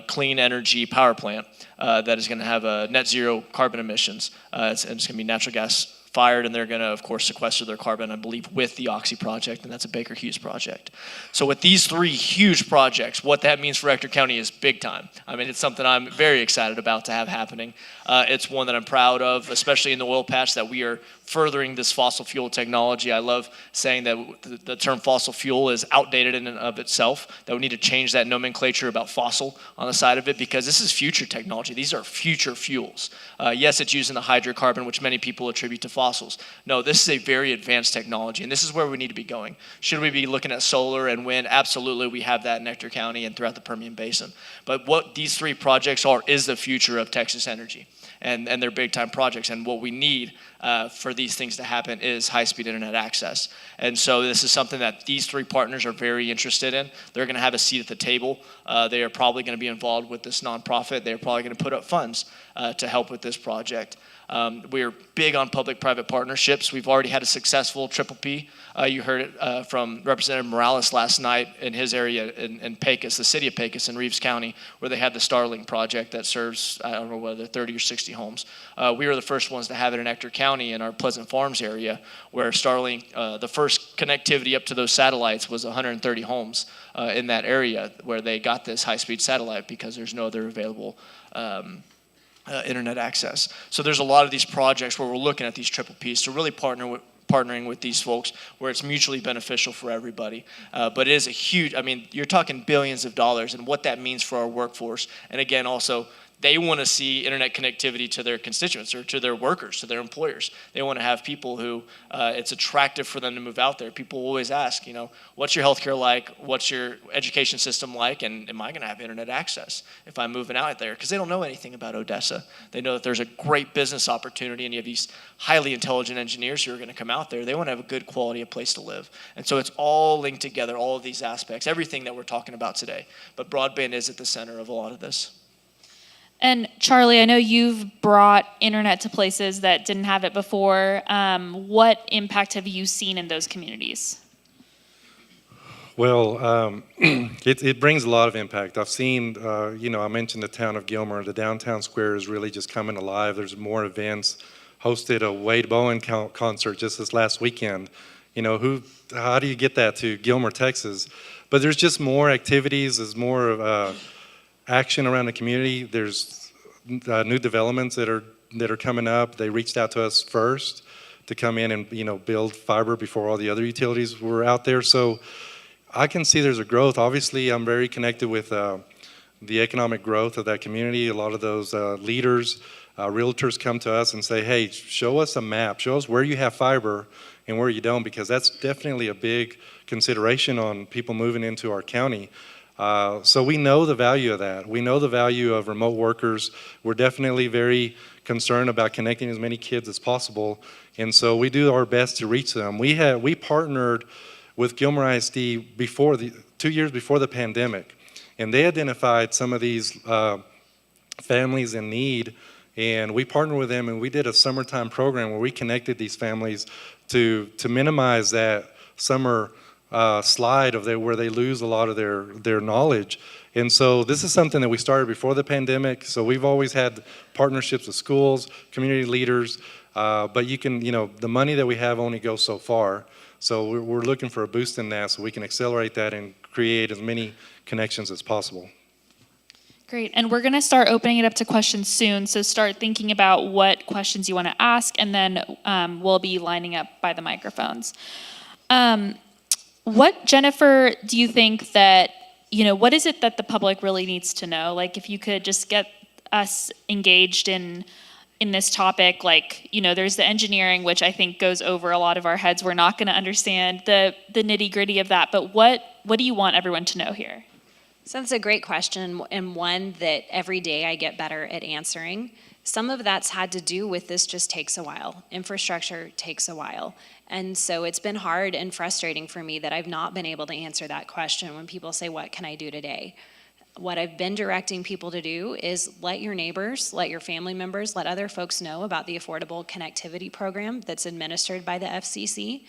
clean energy power plant that is going to have net zero carbon emissions. It's going to be natural gas fired, and they're going to, of course, sequester their carbon, I believe, with the Oxy project, and that's a Baker Hughes project. So with these 3 huge projects, what that means for Ector County is big time. I mean, it's something I'm very excited about to have happening. It's one that I'm proud of, especially in the oil patch, that we are furthering this fossil fuel technology. I love saying that the term fossil fuel is outdated in and of itself, that we need to change that nomenclature about fossil on the side of it because this is future technology. These are future fuels. Yes, it's using the hydrocarbon, which many people attribute to fossils. No, this is a very advanced technology, and this is where we need to be going. Should we be looking at solar and wind? Absolutely, we have that in Ector County and throughout the Permian Basin. But what these 3 projects are is the future of Texas energy. And they're big-time projects. And what we need for these things to happen is high-speed internet access. And so this is something that these 3 partners are very interested in. They're going to have a seat at the table. They are probably going to be involved with this nonprofit. They're probably going to put up funds to help with this project. We're big on public-private partnerships. We've already had a successful PPP. You heard it from Representative Morales last night in his area in Pecos, the city of Pecos in Reeves County, where they had the Starlink project that serves, I don't know whether 30 or 60 homes. We were the first ones to have it in Ector County in our Pleasant Farms area, where Starlink, the first connectivity up to those satellites was 130 homes in that area where they got this high-speed satellite because there's no other available internet access. So there's a lot of these projects where we're looking at these PPPs to really partner partnering with these folks where it's mutually beneficial for everybody. But it is a huge, I mean, you're talking billions of dollars and what that means for our workforce. And again, also, they want to see internet connectivity to their constituents or to their workers, to their employers. They want to have people who it's attractive for them to move out there. People always ask, you know, what's your healthcare like? What's your education system like? And am I going to have internet access if I'm moving out there? Because they don't know anything about Odessa. They know that there's a great business opportunity and you have these highly intelligent engineers who are going to come out there. They want to have a good quality of place to live. And so it's all linked together, all of these aspects, everything that we're talking about today. But broadband is at the center of a lot of this. And Charlie, I know you've brought internet to places that didn't have it before. What impact have you seen in those communities? Well, it brings a lot of impact. I've seen, you know, I mentioned the town of Gilmer. The downtown square is really just coming alive. There's more events. Hosted a Wade Bowen concert just this last weekend. You know, how do you get that to Gilmer, Texas? But there's just more activities. There's more action around the community. There's new developments that are coming up. They reached out to us first to come in and, you know, build fiber before all the other utilities were out there. So I can see there's a growth. Obviously, I'm very connected with the economic growth of that community. A lot of those leaders, realtors come to us and say, hey, show us a map. Show us where you have fiber and where you don't, because that's definitely a big consideration on people moving into our county. So we know the value of that. We know the value of remote workers. We're definitely very concerned about connecting as many kids as possible. And so we do our best to reach them. We partnered with Gilmer ISD 2 years before the pandemic. And they identified some of these families in need. And we partnered with them and we did a summertime program where we connected these families to minimize that summer slide of where they lose a lot of their knowledge. And so this is something that we started before the pandemic. So we've always had partnerships with schools, community leaders, but you know, the money that we have only goes so far. So we're looking for a boost in that so we can accelerate that and create as many connections as possible. Great, and we're gonna start opening it up to questions soon, so start thinking about what questions you wanna ask, and then we'll be lining up by the microphones. What, Jennifer, do you think that, you know, what is it that the public really needs to know? Like, if you could just get us engaged in this topic, like, you know, there's the engineering, which I think goes over a lot of our heads. We're not gonna understand the nitty gritty of that, but what do you want everyone to know here? So that's a great question, and one that every day I get better at answering. Some of that's had to do with this just takes a while. Infrastructure takes a while. And so it's been hard and frustrating for me that I've not been able to answer that question when people say, what can I do today? What I've been directing people to do is let your neighbors, let your family members, let other folks know about the Affordable Connectivity Program that's administered by the FCC.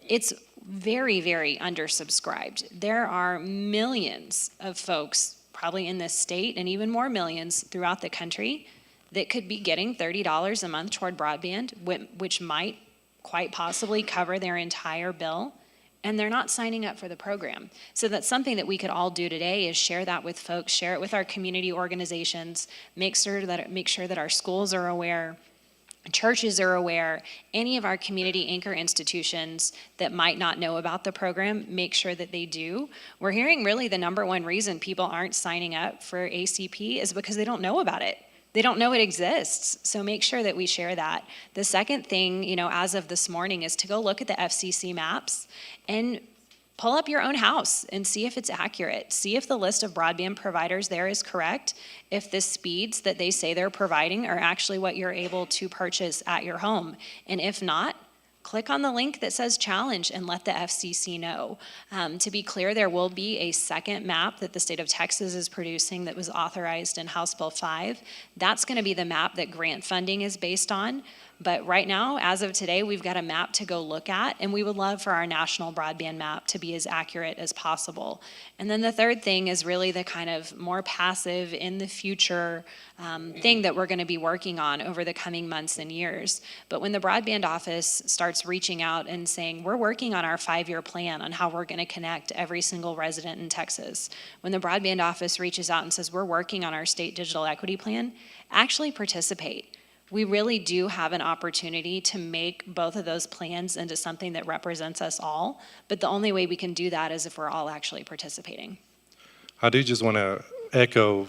It's very, very undersubscribed. There are millions of folks, probably in this state, and even more millions throughout the country, that could be getting $30 a month toward broadband, which might quite possibly cover their entire bill, and they're not signing up for the program. So that's something that we could all do today, is share that with folks, share it with our community organizations, make sure that our schools are aware, churches are aware, any of our community anchor institutions that might not know about the program, make sure that they do. We're hearing really the number one reason people aren't signing up for ACP is because they don't know about it. They don't know it exists, so make sure that we share that. The second thing, you know, as of this morning, is to go look at the FCC maps and pull up your own house and see if it's accurate. See if the list of broadband providers there is correct, if the speeds that they say they're providing are actually what you're able to purchase at your home. And if not, click on the link that says challenge and let the FCC know. To be clear, there will be a second map that the state of Texas is producing that was authorized in House Bill 5. That's going to be the map that grant funding is based on. But right now, as of today, we've got a map to go look at, and we would love for our national broadband map to be as accurate as possible. And then the third thing is really the kind of more passive, in the future thing that we're going to be working on over the coming months and years. But when the broadband office starts reaching out and saying, we're working on our 5-year plan on how we're going to connect every single resident in Texas, when the broadband office reaches out and says, we're working on our state digital equity plan, actually participate. we really do have an opportunity to make both of those plans into something that represents us all. But the only way we can do that is if we're all actually participating. I do just want to echo,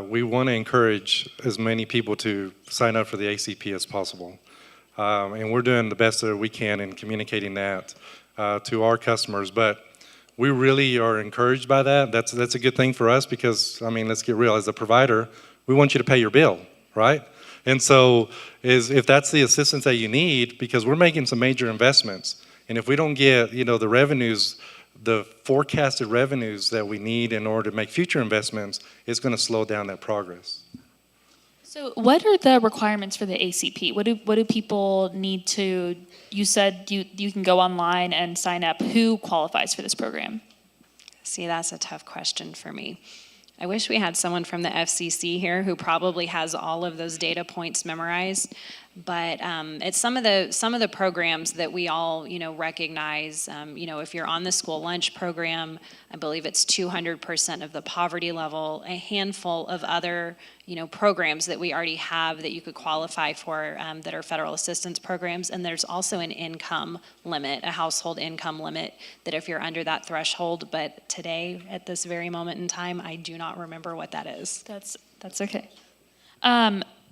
we want to encourage as many people to sign up for the ACP as possible. And we're doing the best that we can in communicating that to our customers. But we really are encouraged by that. That's a good thing for us because, I mean, let's get real. As a provider, we want you to pay your bill, right? And so if that's the assistance that you need, because we're making some major investments, and if we don't get, the revenues, the forecasted revenues that we need in order to make future investments, it's going to slow down that progress. So what are the requirements for the ACP? What do people need to, you said you can go online and sign up. Who qualifies for this program? See, that's a tough question for me. I wish we had someone from the FCC here who probably has all of those data points memorized. But it's some of the programs that we all recognize. If you're on the school lunch program, I believe it's 200% of the poverty level. A handful of other programs that we already have that you could qualify for that are federal assistance programs. And there's also an income limit, a household income limit, that if you're under that threshold. But today, at this very moment in time, I do not remember what that is. That's okay.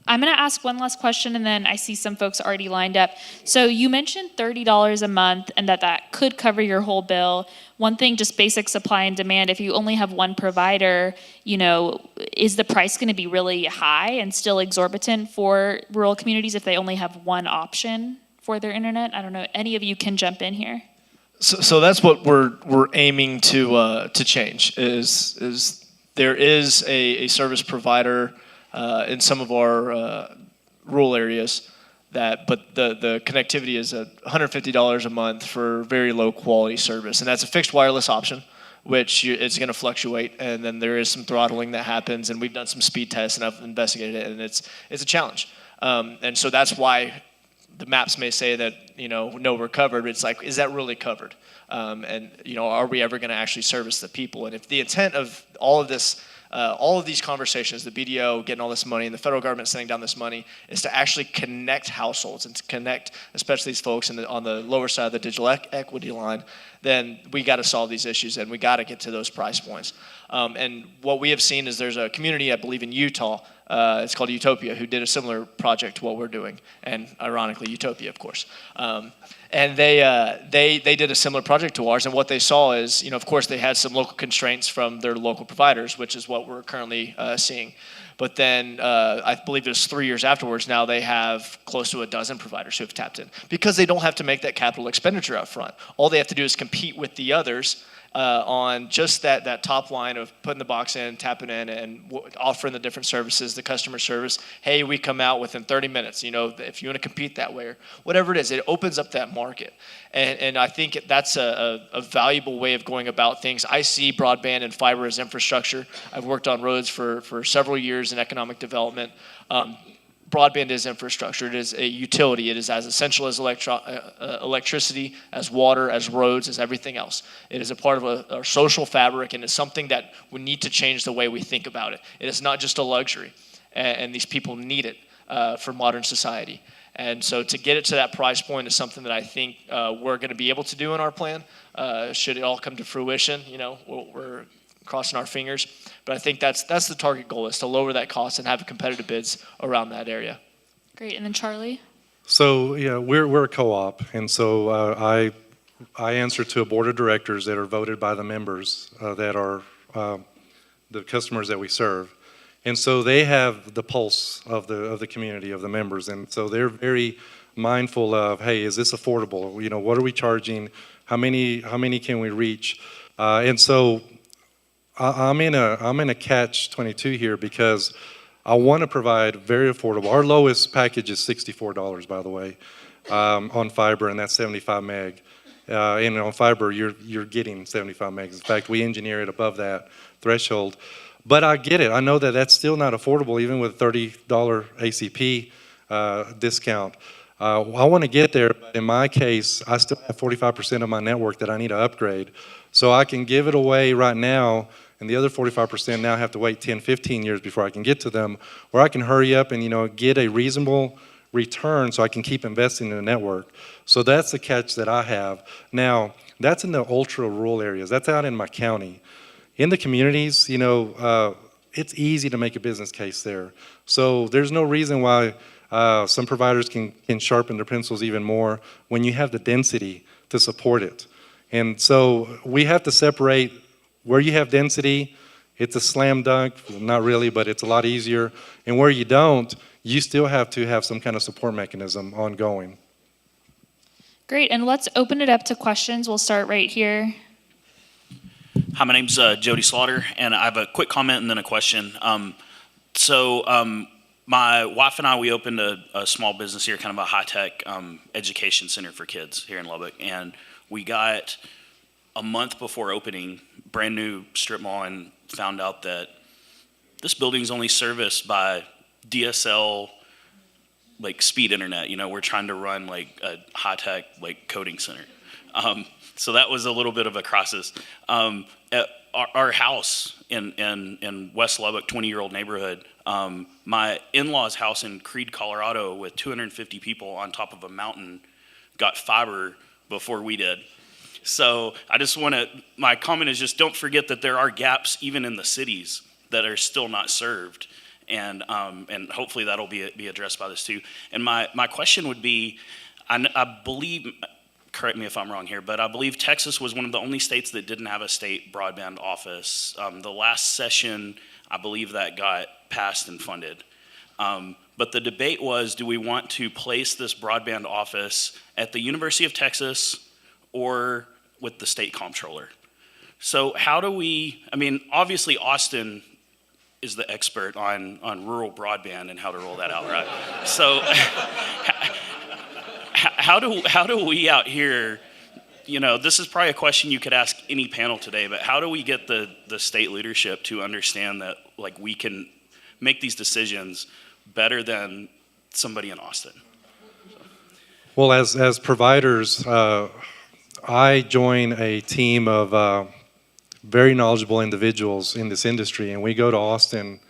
I'm going to ask one last question, and then I see some folks already lined up. So you mentioned $30 a month, and that could cover your whole bill. One thing, just basic supply and demand, if you only have one provider, is the price going to be really high and still exorbitant for rural communities if they only have one option for their internet? I don't know. Any of you can jump in here. So that's what we're aiming to change. Is there is a service provider in some of our rural areas but the connectivity is at $150 a month for very low quality service, and that's a fixed wireless option, which it's going to fluctuate, and then there is some throttling that happens, and we've done some speed tests, and I've investigated it, and it's a challenge, and so that's why the maps may say that no, we're covered. It's like, is that really covered? And are we ever going to actually service the people? And if the intent of all of this, all of these conversations, the BDO getting all this money and the federal government sending down this money, is to actually connect households and to connect, especially these folks on the lower side of the digital equity line, then we got to solve these issues and we got to get to those price points. And what we have seen is there's a community, I believe in Utah, it's called Utopia, who did a similar project to what we're doing, and ironically, Utopia, of course. And they did a similar project to ours, and what they saw is, of course, they had some local constraints from their local providers, which is what we're currently seeing. But then I believe it was 3 years afterwards, now they have close to a dozen providers who have tapped in, because they don't have to make that capital expenditure up front. All they have to do is compete with the others on just that top line of putting the box in, tapping in, and offering the different services, the customer service. Hey, we come out within 30 minutes, if you want to compete that way, or whatever it is, it opens up that market. And I think that's a valuable way of going about things. I see broadband and fiber as infrastructure. I've worked on roads for several years in economic development. Broadband is infrastructure. It is a utility. It is as essential as electricity, as water, as roads, as everything else. It is a part of our social fabric, and it's something that we need to change the way we think about it. It is not just a luxury, and these people need it for modern society. And so to get it to that price point is something that I think we're going to be able to do in our plan. Should it all come to fruition, we're crossing our fingers. But I think that's the target goal, is to lower that cost and have competitive bids around that area. Great. And then Charlie? So we're a co-op, and so I answer to a board of directors that are voted by the members that are the customers that we serve, and so they have the pulse of the community, of the members, and so they're very mindful of, hey, is this affordable? What are we charging? How many can we reach? And so I'm in a catch-22 here, because I want to provide very affordable. Our lowest package is $64, by the way, on fiber, and that's 75 meg. And on fiber, you're getting 75 megs. In fact, we engineer it above that threshold. But I get it. I know that that's still not affordable, even with $30 ACP discount. I want to get there, but in my case, I still have 45% of my network that I need to upgrade. So I can give it away right now, and the other 45% now have to wait 10, 15 years before I can get to them, or I can hurry up and get a reasonable return so I can keep investing in the network. So that's the catch that I have. Now, that's in the ultra rural areas. That's out in my county. In the communities, it's easy to make a business case there. So there's no reason why some providers can sharpen their pencils even more when you have the density to support it. And so we have to separate where you have density, it's a slam dunk, not really, but it's a lot easier. And where you don't, you still have to have some kind of support mechanism ongoing. Great, and let's open it up to questions. We'll start right here. Hi, my name's Jody Slaughter, and I have a quick comment and then a question. My wife and I, we opened a small business here, kind of a high-tech education center for kids here in Lubbock, and we got a month before opening, brand new strip mall, and found out that this building's only serviced by DSL, like speed internet. We're trying to run like a high-tech like coding center. So that was a little bit of a crisis. Our house in West Lubbock, 20-year-old neighborhood, my in-laws' house in Creede, Colorado, with 250 people on top of a mountain, got fiber before we did. So my comment is just don't forget that there are gaps even in the cities that are still not served. And hopefully that'll be addressed by this too. And my question would be, I believe, correct me if I'm wrong here, but I believe Texas was one of the only states that didn't have a state broadband office. The last session, I believe that got passed and funded. But the debate was, do we want to place this broadband office at the University of Texas or with the state comptroller? So how do we, obviously Austin is the expert on rural broadband and how to roll that out, right? So how do we out here, this is probably a question you could ask any panel today, but how do we get the state leadership to understand that like we can make these decisions better than somebody in Austin? Well, as providers, I join a team of very knowledgeable individuals in this industry, and we go to Austin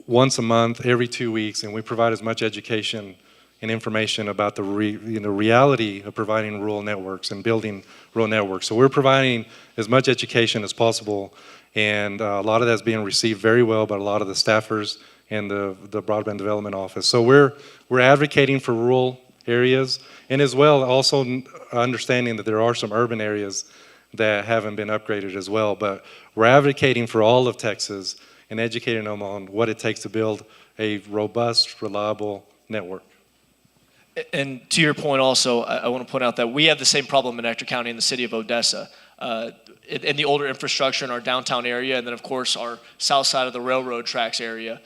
once a month, every 2 weeks, and we provide as much education and information about the reality of providing rural networks and building rural networks. So we're providing as much education as possible, and a lot of that's being received very well by a lot of the staffers and the Broadband Development Office. So we're advocating for rural areas, and as well also understanding that there are some urban areas that haven't been upgraded as well. But we're advocating for all of Texas and educating them on what it takes to build a robust, reliable network. And to your point also, I want to point out that we have the same problem in Ector County in the city of Odessa. In the older infrastructure in our downtown area, and then of course our south side of the railroad tracks area,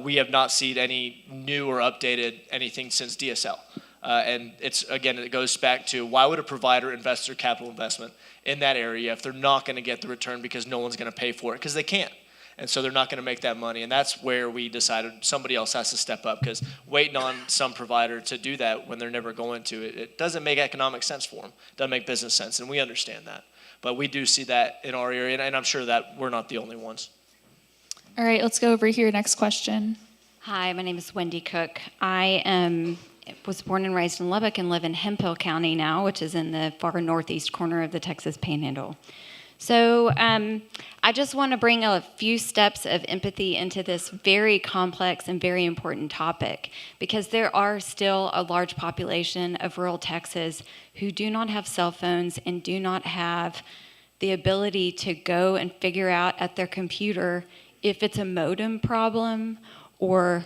we have not seen any new or updated anything since DSL. And it goes back to why would a provider invest their capital investment in that area if they're not going to get the return because no one's going to pay for it because they can't. And so they're not going to make that money. And that's where we decided somebody else has to step up, because waiting on some provider to do that when they're never going to, it doesn't make economic sense for them. It doesn't make business sense, and we understand that. But we do see that in our area, and I'm sure that we're not the only ones. All right, let's go over here. Next question. Hi, my name is Wendy Cook. I was born and raised in Lubbock and live in Hemphill County now, which is in the far northeast corner of the Texas Panhandle. So I just want to bring a few steps of empathy into this very complex and very important topic, because there are still a large population of rural Texas who do not have cell phones and do not have the ability to go and figure out at their computer if it's a modem problem or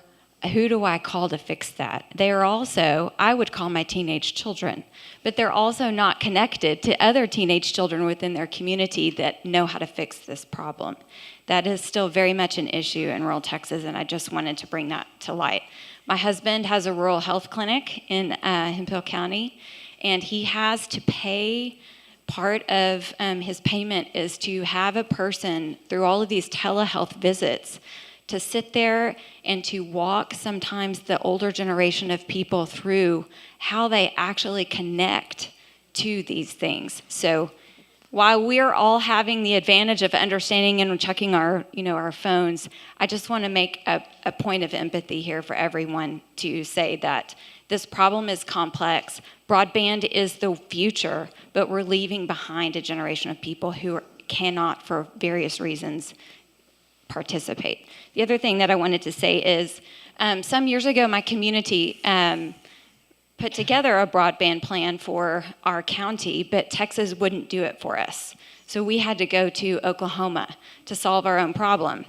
who do I call to fix that? They are also, I would call my teenage children, but they're also not connected to other teenage children within their community that know how to fix this problem. That is still very much an issue in rural Texas, and I just wanted to bring that to light. My husband has a rural health clinic in Hemphill County, and he has to pay, part of his payment is to have a person through all of these telehealth visits to sit there and to walk sometimes the older generation of people through how they actually connect to these things. So while we're all having the advantage of understanding and checking our, our phones, I just want to make a point of empathy here for everyone to say that this problem is complex. Broadband is the future, but we're leaving behind a generation of people who cannot, for various reasons, participate. The other thing that I wanted to say is, some years ago, my community put together a broadband plan for our county, but Texas wouldn't do it for us. So we had to go to Oklahoma to solve our own problem.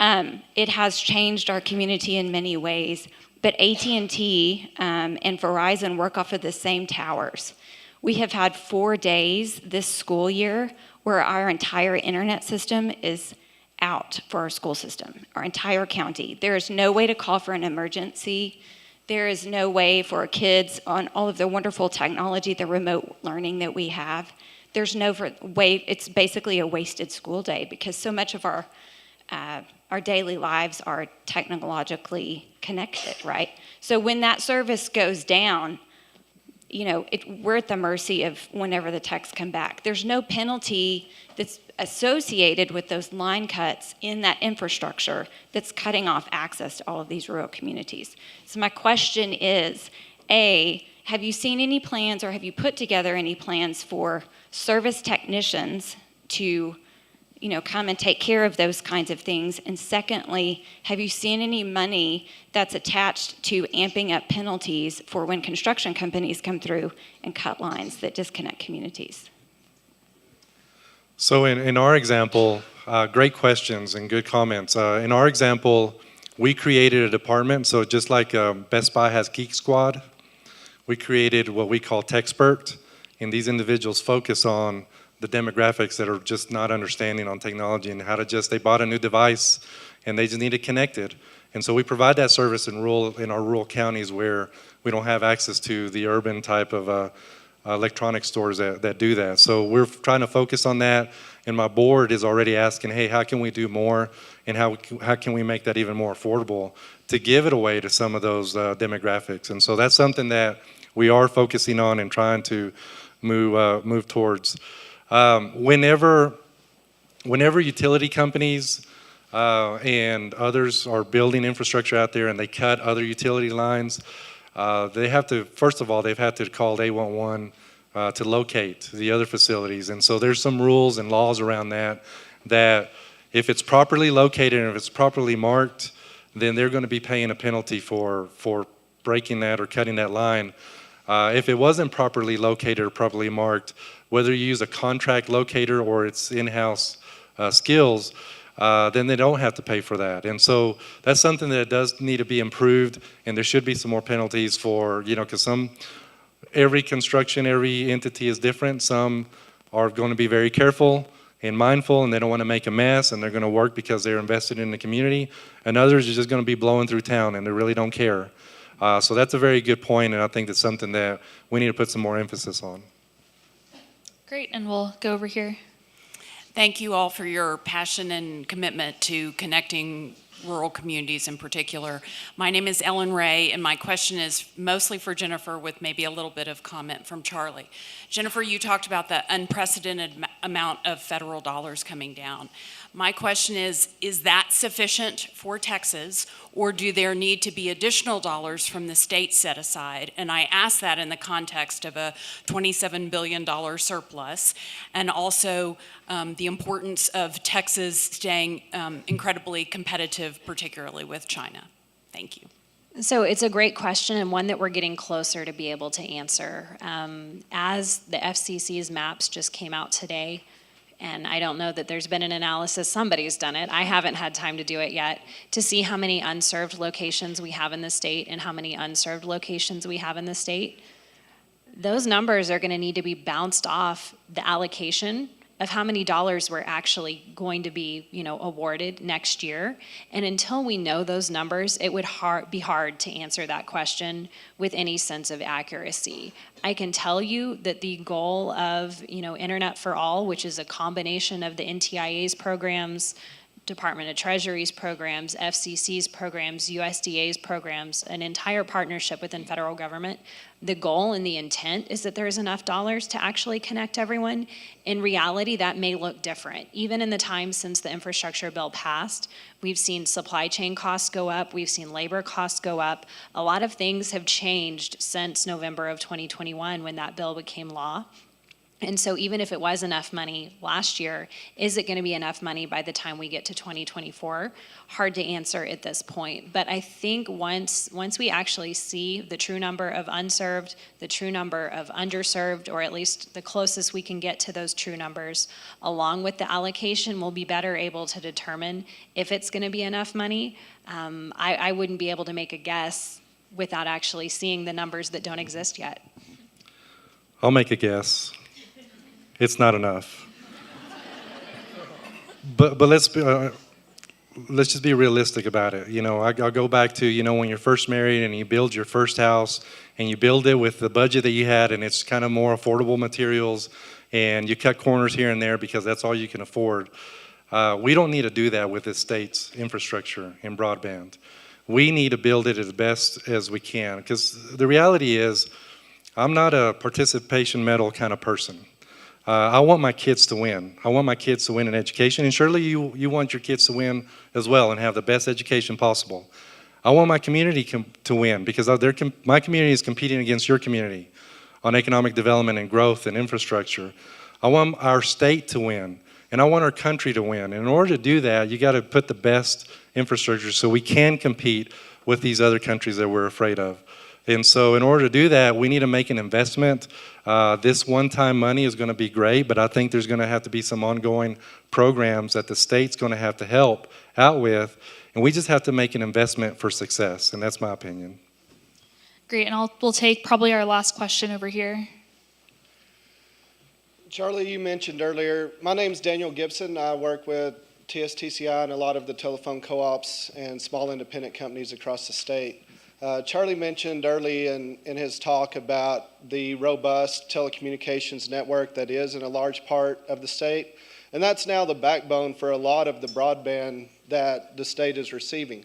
It has changed our community in many ways, but AT&T and Verizon work off of the same towers. We have had 4 days this school year where our entire internet system is out for our school system, our entire county. There is no way to call for an emergency. There is no way for our kids on all of the wonderful technology, the remote learning that we have. There's no way, it's basically a wasted school day because so much of our daily lives are technologically connected, right? So when that service goes down, we're at the mercy of whenever the techs come back. There's no penalty that's associated with those line cuts in that infrastructure that's cutting off access to all of these rural communities. So my question is, A, have you seen any plans or have you put together any plans for service technicians to come and take care of those kinds of things? And secondly, have you seen any money that's attached to amping up penalties for when construction companies come through and cut lines that disconnect communities? So in our example, great questions and good comments. In our example, we created a department. So just like Best Buy has Geek Squad, we created what we call Techspert, and these individuals focus on the demographics that are just not understanding on technology and how to they bought a new device and they just need it connected. And so we provide that service in our rural counties where we don't have access to the urban type of electronic stores that do that. So we're trying to focus on that, and my board is already asking, hey, how can we do more, and how can we make that even more affordable to give it away to some of those demographics? And so that's something that we are focusing on and trying to move towards. Whenever utility companies and others are building infrastructure out there and they cut other utility lines, they have to, first of all, they've had to call 811 to locate the other facilities. And so there's some rules and laws around that if it's properly located and if it's properly marked, then they're going to be paying a penalty for breaking that or cutting that line. If it wasn't properly located or properly marked, whether you use a contract locator or it's in-house skills, then they don't have to pay for that. And so that's something that does need to be improved, and there should be some more penalties for, because every construction, every entity is different. Some are going to be very careful and mindful, and they don't want to make a mess, and they're going to work because they're invested in the community. And others are just going to be blowing through town, and they really don't care. So that's a very good point, and I think that's something that we need to put some more emphasis on. Great, and we'll go over here. Thank you all for your passion and commitment to connecting rural communities in particular. My name is Ellen Ray, and my question is mostly for Jennifer with maybe a little bit of comment from Charlie. Jennifer, you talked about the unprecedented amount of federal dollars coming down. My question is that sufficient for Texas, or do there need to be additional dollars from the state set aside? And I ask that in the context of a $27 billion surplus, and also the importance of Texas staying incredibly competitive, particularly with China. Thank you. So it's a great question, and one that we're getting closer to be able to answer. As the FCC's maps just came out today, and I don't know that there's been an analysis, somebody's done it, I haven't had time to do it yet, to see how many unserved locations we have in the state and how many unserved locations we have in the state. Those numbers are going to need to be bounced off the allocation of how many dollars we're actually going to be, awarded next year. And until we know those numbers, it would be hard to answer that question with any sense of accuracy. I can tell you that the goal of, Internet for All, which is a combination of the NTIA's programs, Department of Treasury's programs, FCC's programs, USDA's programs, an entire partnership within federal government. The goal and the intent is that there's enough dollars to actually connect everyone. In reality, that may look different. Even in the time since the infrastructure bill passed, we've seen supply chain costs go up, we've seen labor costs go up. A lot of things have changed since November of 2021 when that bill became law. And so even if it was enough money last year, is it going to be enough money by the time we get to 2024? Hard to answer at this point. But I think once we actually see the true number of unserved, the true number of underserved, or at least the closest we can get to those true numbers, along with the allocation, we'll be better able to determine if it's going to be enough money. I wouldn't be able to make a guess without actually seeing the numbers that don't exist yet. I'll make a guess. It's not enough. But let's just be realistic about it. You know, I'll go back to, you know, when you're first married and you build your first house and you build it with the budget that you had, and it's kind of more affordable materials, and you cut corners here and there because that's all you can afford. We don't need to do that with the state's infrastructure in broadband. We need to build it as best as we can, because the reality is I'm not a participation medal kind of person. I want my kids to win. I want my kids to win in education, and surely you want your kids to win as well and have the best education possible. I want my community to win, because my community is competing against your community on economic development and growth and infrastructure. I want our state to win, and I want our country to win. And in order to do that, you got to put the best infrastructure so we can compete with these other countries that we're afraid of. And so in order to do that, we need to make an investment. This one-time money is going to be great, but I think there's going to have to be some ongoing programs that the state's going to have to help out with, and we just have to make an investment for success, and that's my opinion. Great, and we'll take probably our last question over here. Charlie, you mentioned earlier, my name's Daniel Gibson. I work with TSTCI and a lot of the telephone co-ops and small independent companies across the state. Charlie mentioned early in his talk about the robust telecommunications network that is in a large part of the state, and that's now the backbone for a lot of the broadband that the state is receiving.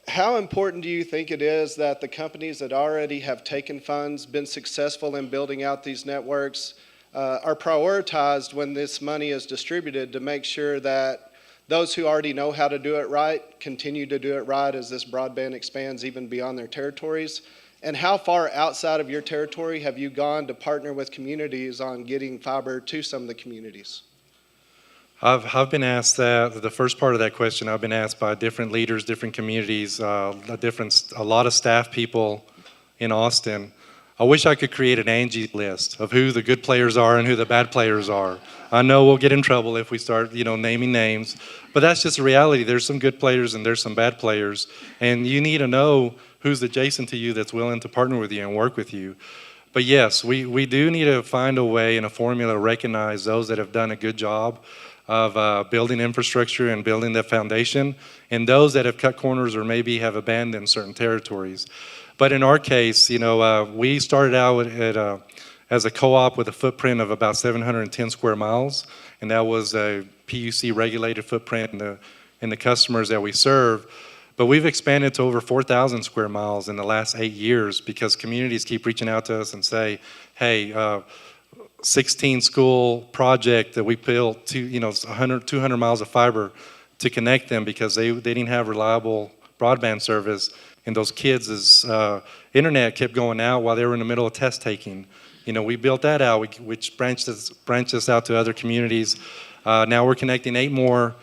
How important do you think it is that the companies that already have taken funds, been successful in building out these networks, are prioritized when this money is distributed to make sure that those who already know how to do it right continue to do it right as this broadband expands even beyond their territories? And how far outside of your territory have you gone to partner with communities on getting fiber to some of the communities? I've been asked that, the first part of that question, I've been asked by different leaders, different communities, a lot of staff people in Austin. I wish I could create an Angie list of who the good players are and who the bad players are. I know we'll get in trouble if we start, naming names, but that's just a reality. There's some good players and there's some bad players, and you need to know who's adjacent to you that's willing to partner with you and work with you. But yes, we do need to find a way and a formula to recognize those that have done a good job of building infrastructure and building the foundation, and those that have cut corners or maybe have abandoned certain territories. But in our case, we started out as a co-op with a footprint of about 710 square miles, and that was a PUC-regulated footprint in the customers that we serve. But we've expanded to over 4,000 square miles in the last 8 years because communities keep reaching out to us and say, hey, 16 school project that we built to 200 miles of fiber to connect them because they didn't have reliable broadband service, and those kids' internet kept going out while they were in the middle of test taking. We built that out, which branched us out to other communities. Now we're connecting 8 more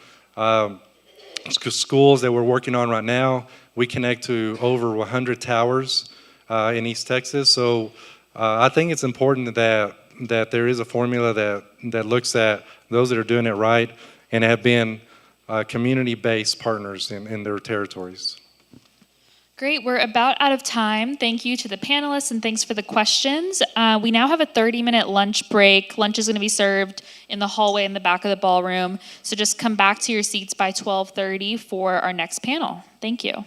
schools that we're working on right now. We connect to over 100 towers in East Texas. So I think it's important that there is a formula that looks at those that are doing it right and have been community-based partners in their territories. Great, we're about out of time. Thank you to the panelists and thanks for the questions. We now have a 30-minute lunch break. Lunch is going to be served in the hallway in the back of the ballroom. So just come back to your seats by 12:30 for our next panel. Thank you.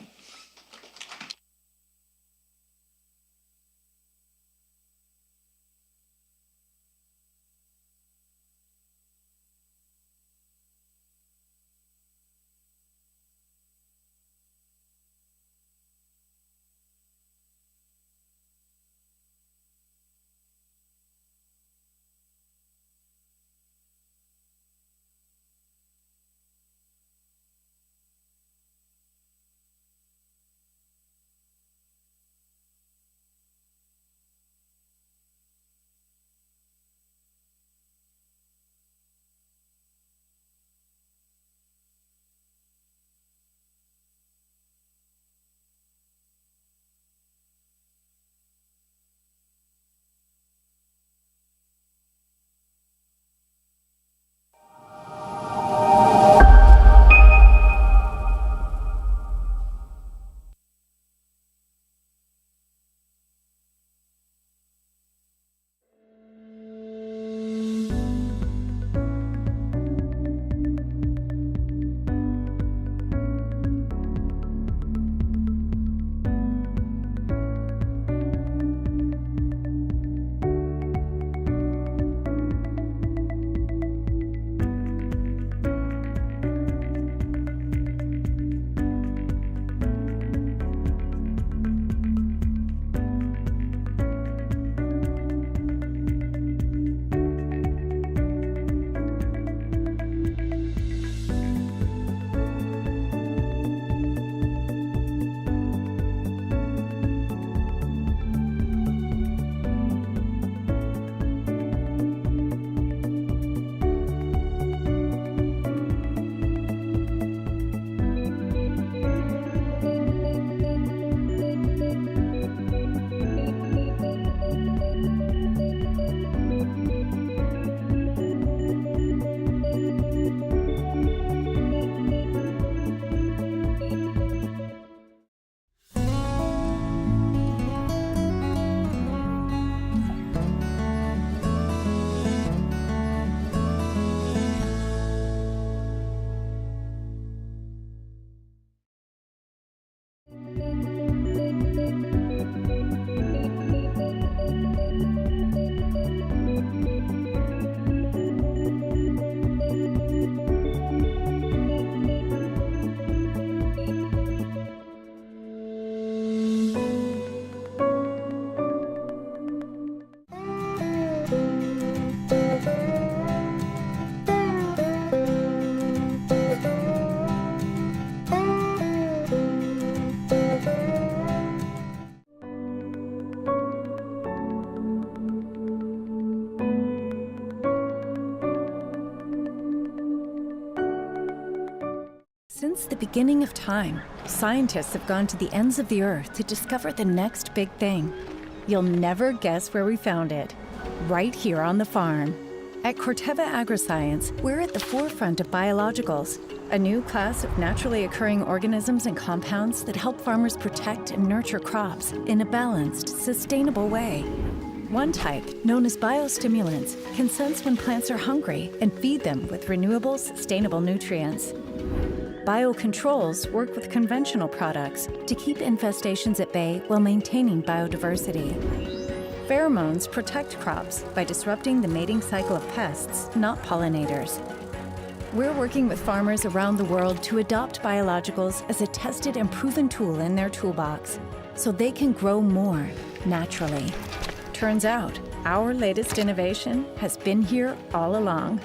Since the beginning of time, scientists have gone to the ends of the earth to discover the next big thing. You'll never guess where we found it. Right here on the farm. At Corteva Agriscience, we're at the forefront of biologicals, a new class of naturally occurring organisms and compounds that help farmers protect and nurture crops in a balanced, sustainable way. One type, known as biostimulants, can sense when plants are hungry and feed them with renewable, sustainable nutrients. Biocontrols work with conventional products to keep infestations at bay while maintaining biodiversity. Pheromones protect crops by disrupting the mating cycle of pests, not pollinators. We're working with farmers around the world to adopt biologicals as a tested and proven tool in their toolbox so they can grow more naturally. Turns out, our latest innovation has been here all along.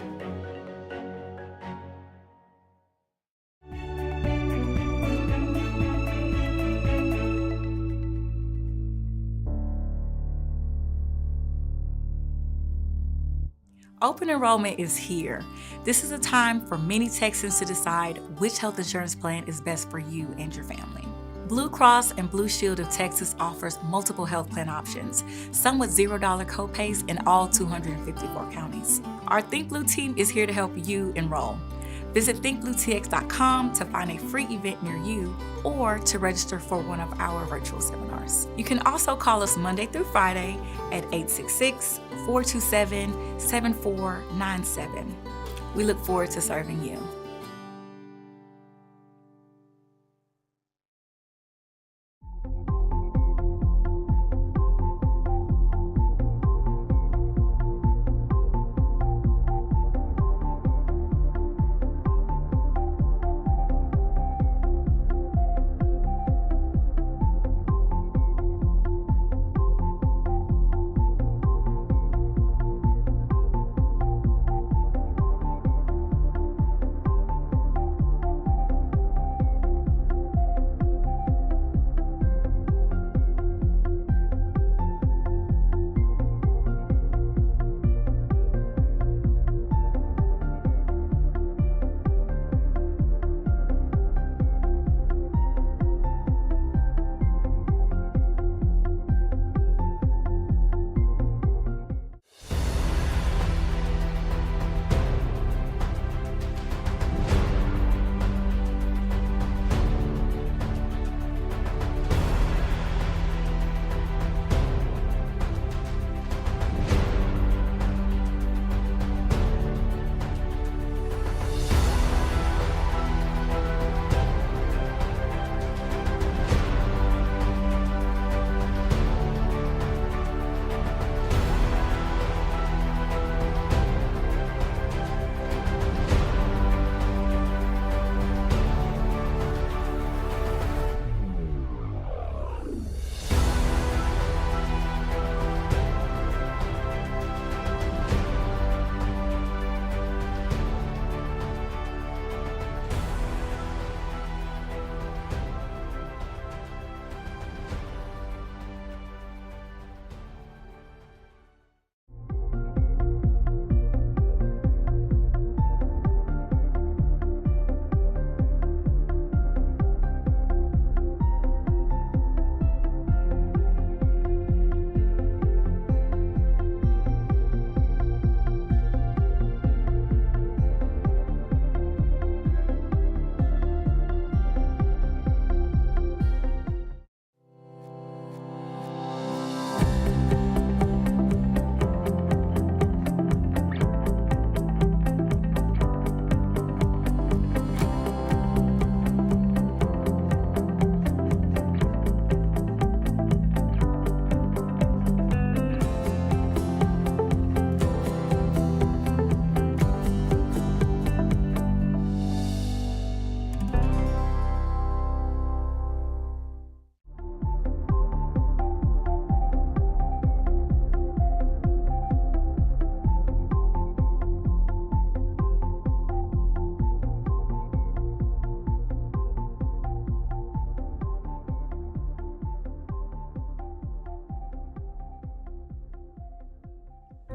Open enrollment is here. This is a time for many Texans to decide which health insurance plan is best for you and your family. Blue Cross and Blue Shield of Texas offers multiple health plan options, some with $0 copays in all 254 counties. Our Think Blue team is here to help you enroll. Visit thinkbluetx.com to find a free event near you or to register for one of our virtual seminars. You can also call us Monday through Friday at 866-427-7497. We look forward to serving you.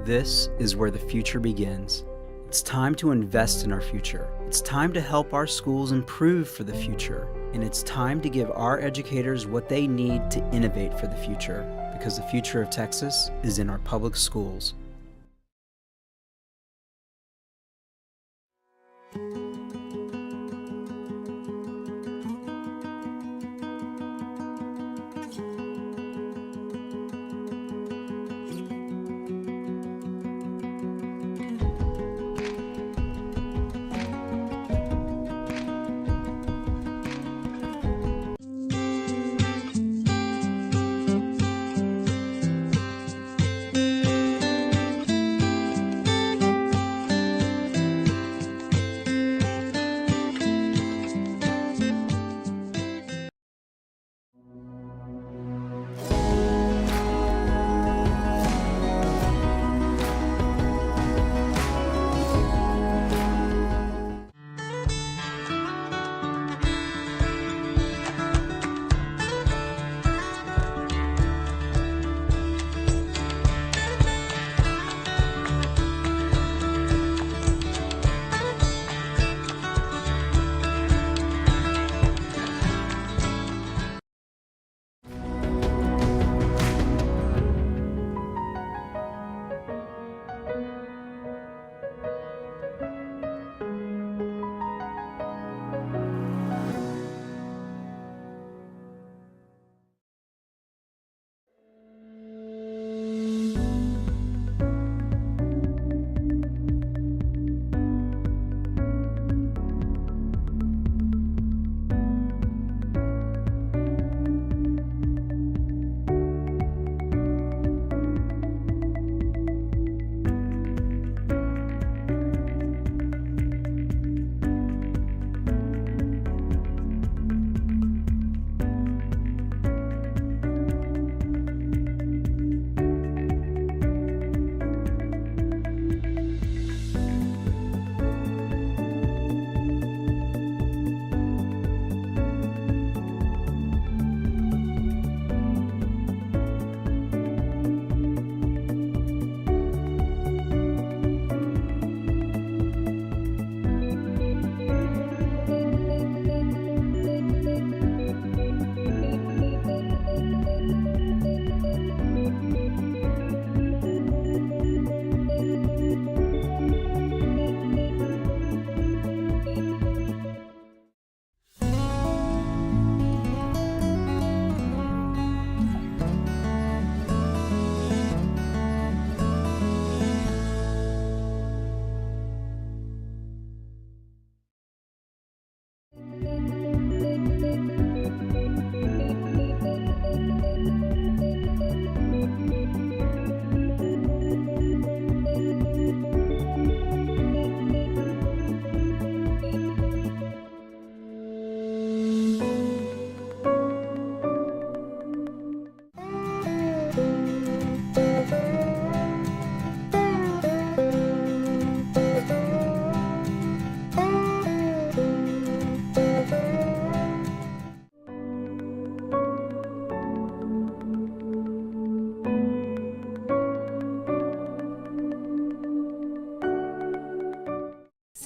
This is where the future begins. It's time to invest in our future. It's time to help our schools improve for the future. And it's time to give our educators what they need to innovate for the future, because the future of Texas is in our public schools.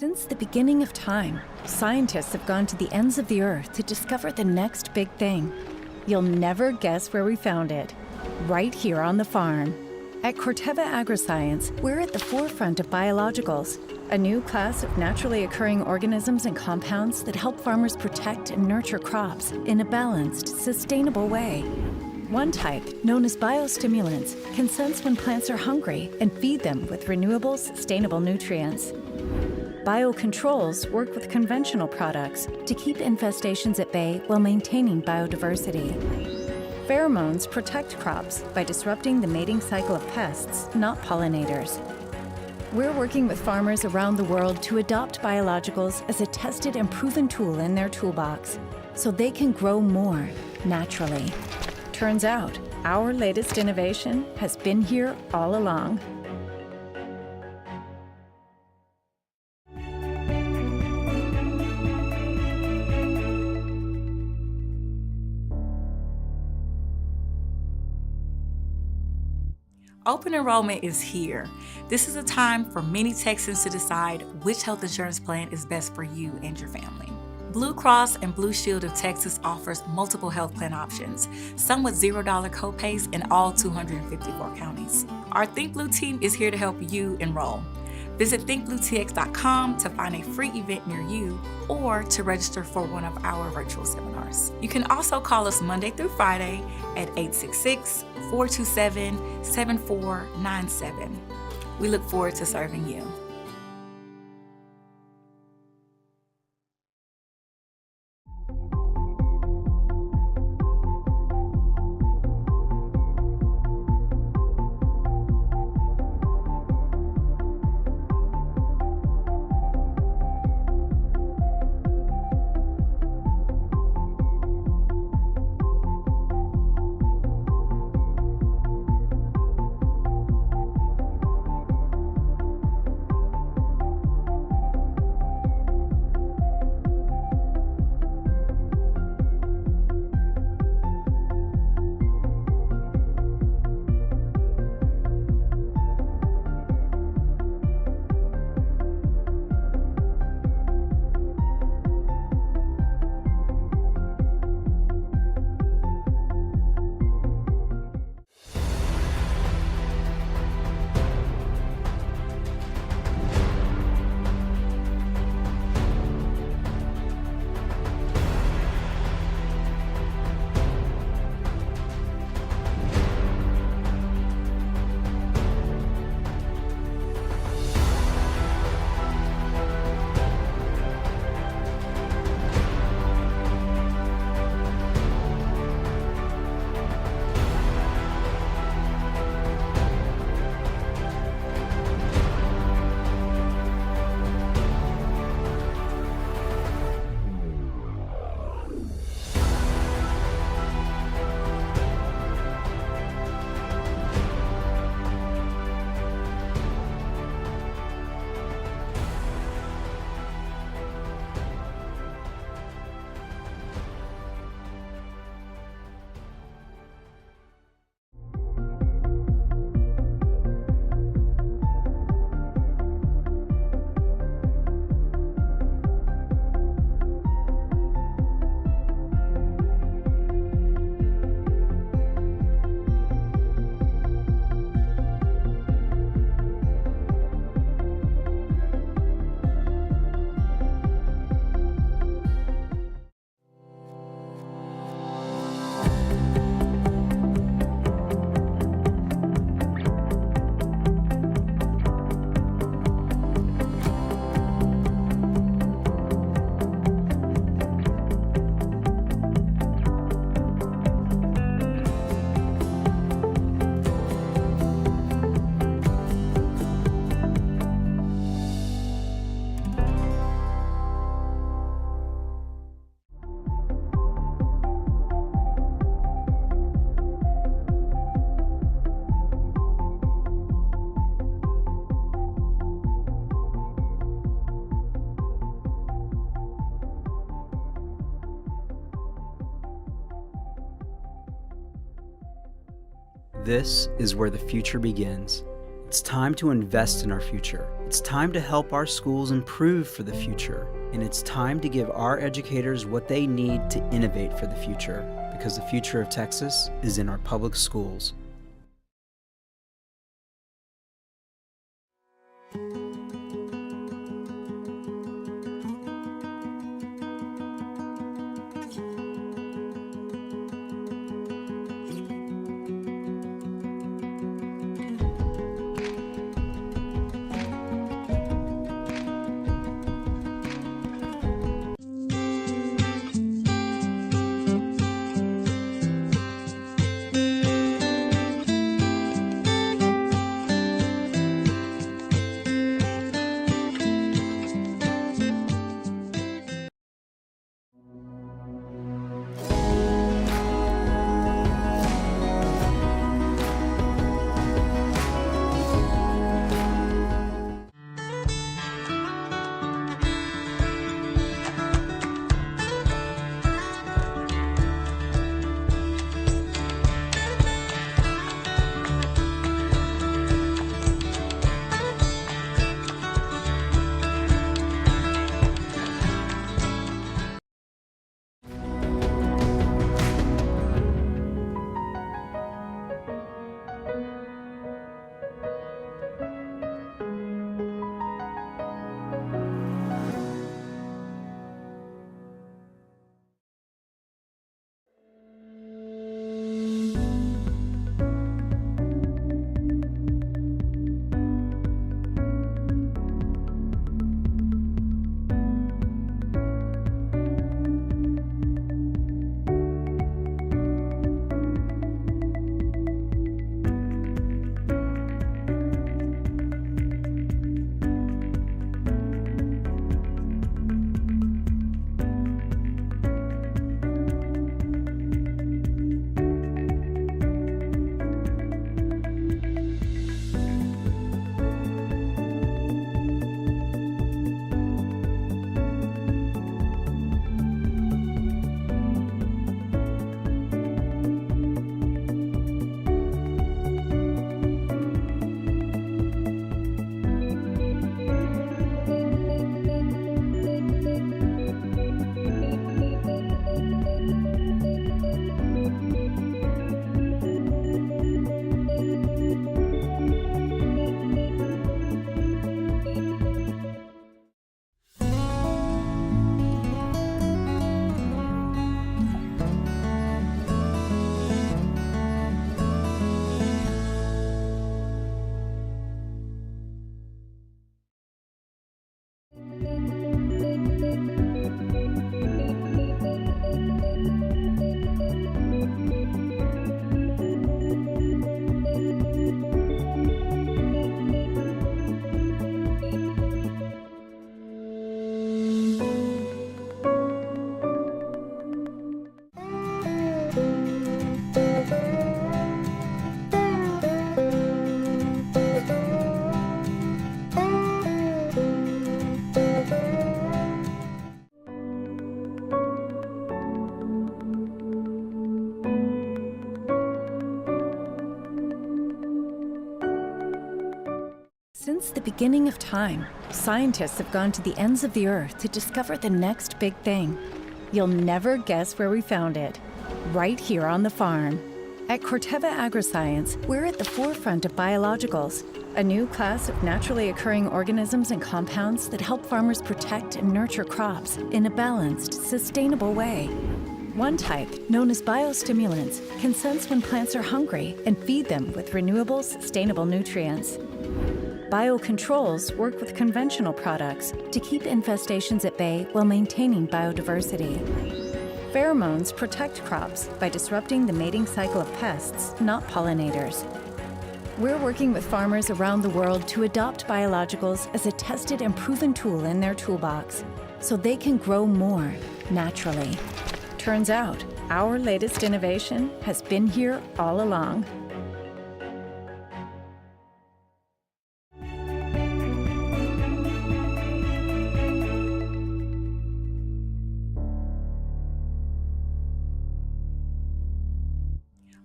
Since the beginning of time, scientists have gone to the ends of the earth to discover the next big thing. You'll never guess where we found it. Right here on the farm. At Corteva Agriscience, we're at the forefront of biologicals, a new class of naturally occurring organisms and compounds that help farmers protect and nurture crops in a balanced, sustainable way. One type, known as biostimulants, can sense when plants are hungry and feed them with renewable, sustainable nutrients. Biocontrols work with conventional products to keep infestations at bay while maintaining biodiversity. Pheromones protect crops by disrupting the mating cycle of pests, not pollinators. We're working with farmers around the world to adopt biologicals as a tested and proven tool in their toolbox, so they can grow more naturally. Turns out, our latest innovation has been here all along. Open enrollment is here. This is a time for many Texans to decide which health insurance plan is best for you and your family. Blue Cross and Blue Shield of Texas offers multiple health plan options, some with $0 copays in all 254 counties. Our Think Blue team is here to help you enroll. Visit thinkbluetx.com to find a free event near you or to register for one of our virtual seminars. You can also call us Monday through Friday at 866-427-7497. We look forward to serving you. This is where the future begins. It's time to invest in our future. It's time to help our schools improve for the future. And it's time to give our educators what they need to innovate for the future, because the future of Texas is in our public schools. beginning of time, scientists have gone to the ends of the earth to discover the next big thing. You'll never guess where we found it. Right here on the farm. At Corteva Agriscience, we're at the forefront of biologicals, a new class of naturally occurring organisms and compounds that help farmers protect and nurture crops in a balanced, sustainable way. One type, known as biostimulants, can sense when plants are hungry and feed them with renewable, sustainable nutrients. Biocontrols work with conventional products to keep infestations at bay while maintaining biodiversity. Pheromones protect crops by disrupting the mating cycle of pests, not pollinators. We're working with farmers around the world to adopt biologicals as a tested and proven tool in their toolbox so they can grow more naturally. Turns out, our latest innovation has been here all along.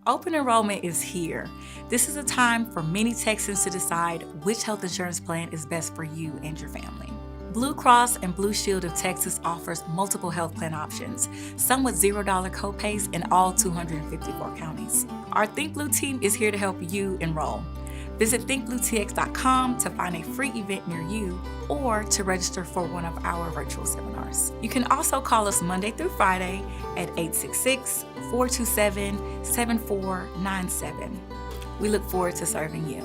Open enrollment is here. This is a time for many Texans to decide which health insurance plan is best for you and your family. Blue Cross and Blue Shield of Texas offers multiple health plan options, some with $0 copays in all 254 counties. Our Think Blue team is here to help you enroll. Visit thinkbluetx.com to find a free event near you or to register for one of our virtual seminars. You can also call us Monday through Friday at 866-427-7497. We look forward to serving you.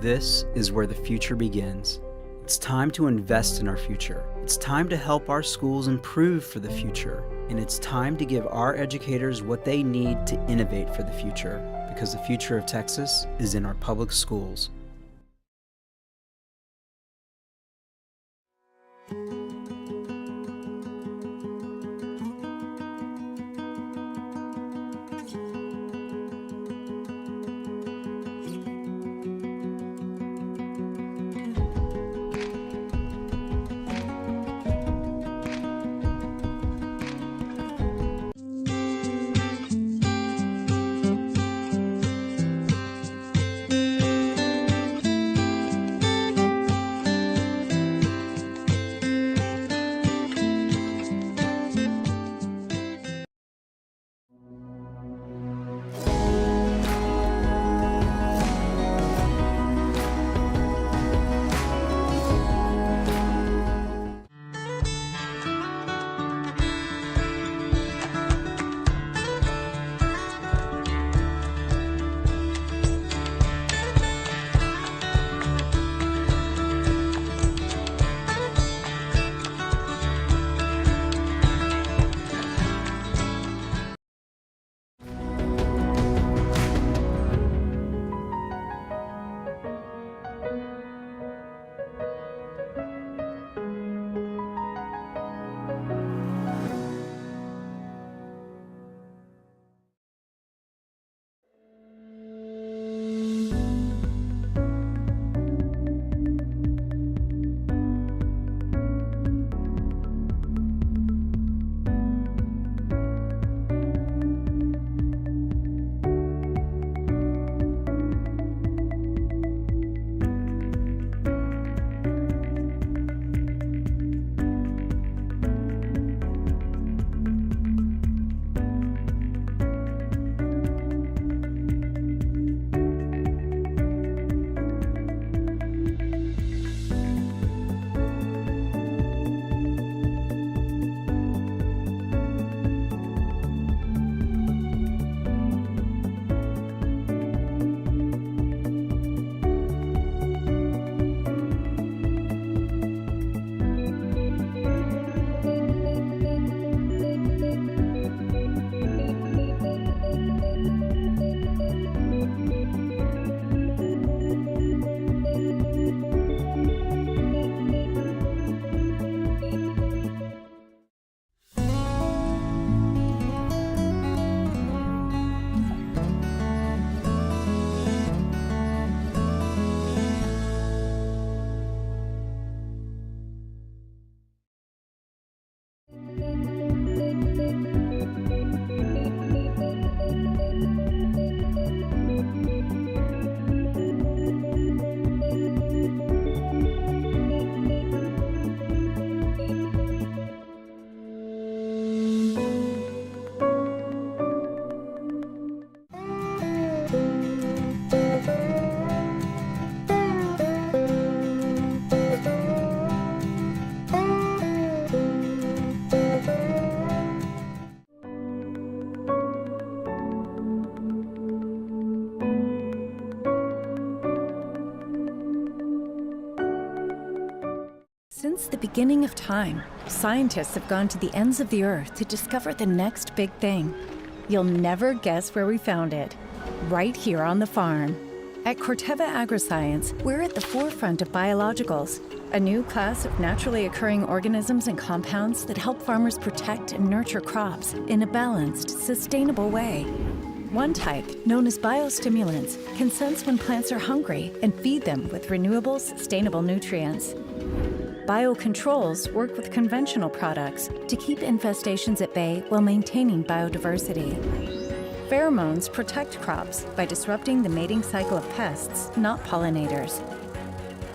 This is where the future begins. It's time to invest in our future. It's time to help our schools improve for the future. And it's time to give our educators what they need to innovate for the future, because the future of Texas is in our public schools. Since the beginning of time, scientists have gone to the ends of the earth to discover the next big thing. You'll never guess where we found it. Right here on the farm. At Corteva Agriscience, we're at the forefront of biologicals, a new class of naturally occurring organisms and compounds that help farmers protect and nurture crops in a balanced, sustainable way. One type, known as biostimulants, can sense when plants are hungry and feed them with renewable, sustainable nutrients. Biocontrols work with conventional products to keep infestations at bay while maintaining biodiversity. Pheromones protect crops by disrupting the mating cycle of pests, not pollinators.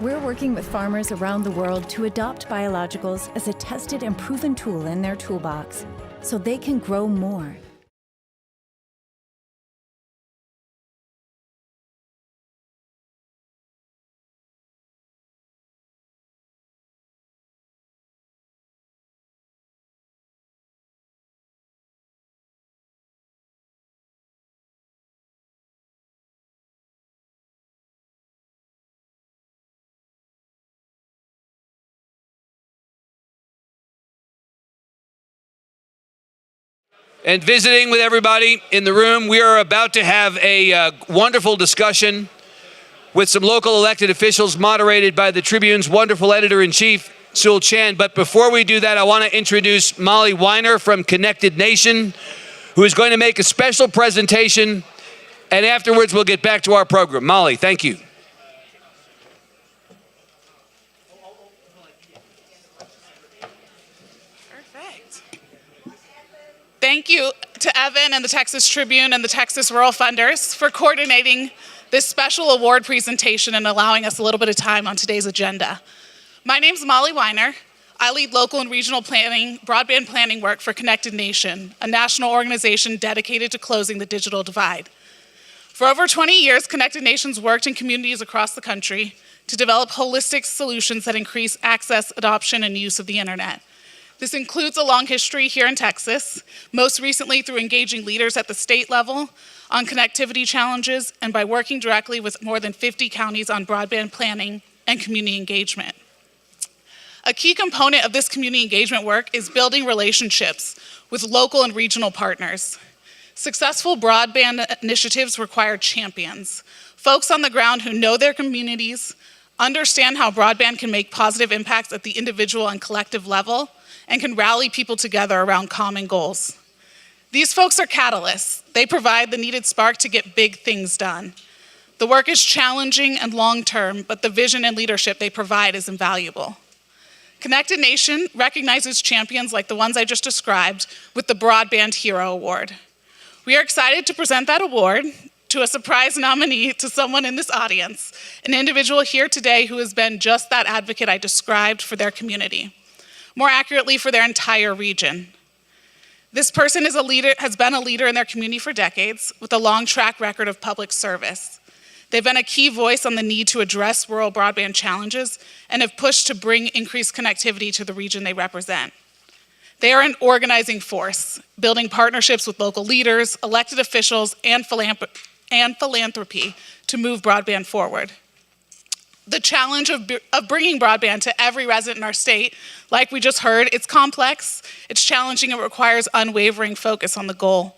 We're working with farmers around the world to adopt biologicals as a tested and proven tool in their toolbox so they can grow more. and visiting with everybody in the room. We are about to have a wonderful discussion with some local elected officials moderated by the Tribune's wonderful editor-in-chief, Sul Chan. But before we do that, I want to introduce Molly Weiner from Connected Nation, who is going to make a special presentation, and afterwards we'll get back to our program. Molly, thank you. Thank you to Evan and the Texas Tribune and the Texas Rural Funders for coordinating this special award presentation and allowing us a little bit of time on today's agenda. My name's Molly Weiner. I lead local and regional planning, broadband planning work for Connected Nation, a national organization dedicated to closing the digital divide. For over 20 years, Connected Nation's worked in communities across the country to develop holistic solutions that increase access, adoption, and use of the internet. This includes a long history here in Texas, most recently through engaging leaders at the state level on connectivity challenges and by working directly with more than 50 counties on broadband planning and community engagement. A key component of this community engagement work is building relationships with local and regional partners. Successful broadband initiatives require champions, folks on the ground who know their communities, understand how broadband can make positive impacts at the individual and collective level, and can rally people together around common goals. These folks are catalysts. They provide the needed spark to get big things done. The work is challenging and long-term, but the vision and leadership they provide is invaluable. Connected Nation recognizes champions like the ones I just described with the Broadband Hero Award. We are excited to present that award to a surprise nominee to someone in this audience, an individual here today who has been just that advocate I described for their community. More accurately, for their entire region. This person is has been a leader in their community for decades with a long track record of public service. They've been a key voice on the need to address rural broadband challenges and have pushed to bring increased connectivity to the region they represent. They are an organizing force, building partnerships with local leaders, elected officials, and philanthropy to move broadband forward. The challenge of bringing broadband to every resident in our state, like we just heard, it's complex, it's challenging, it requires unwavering focus on the goal.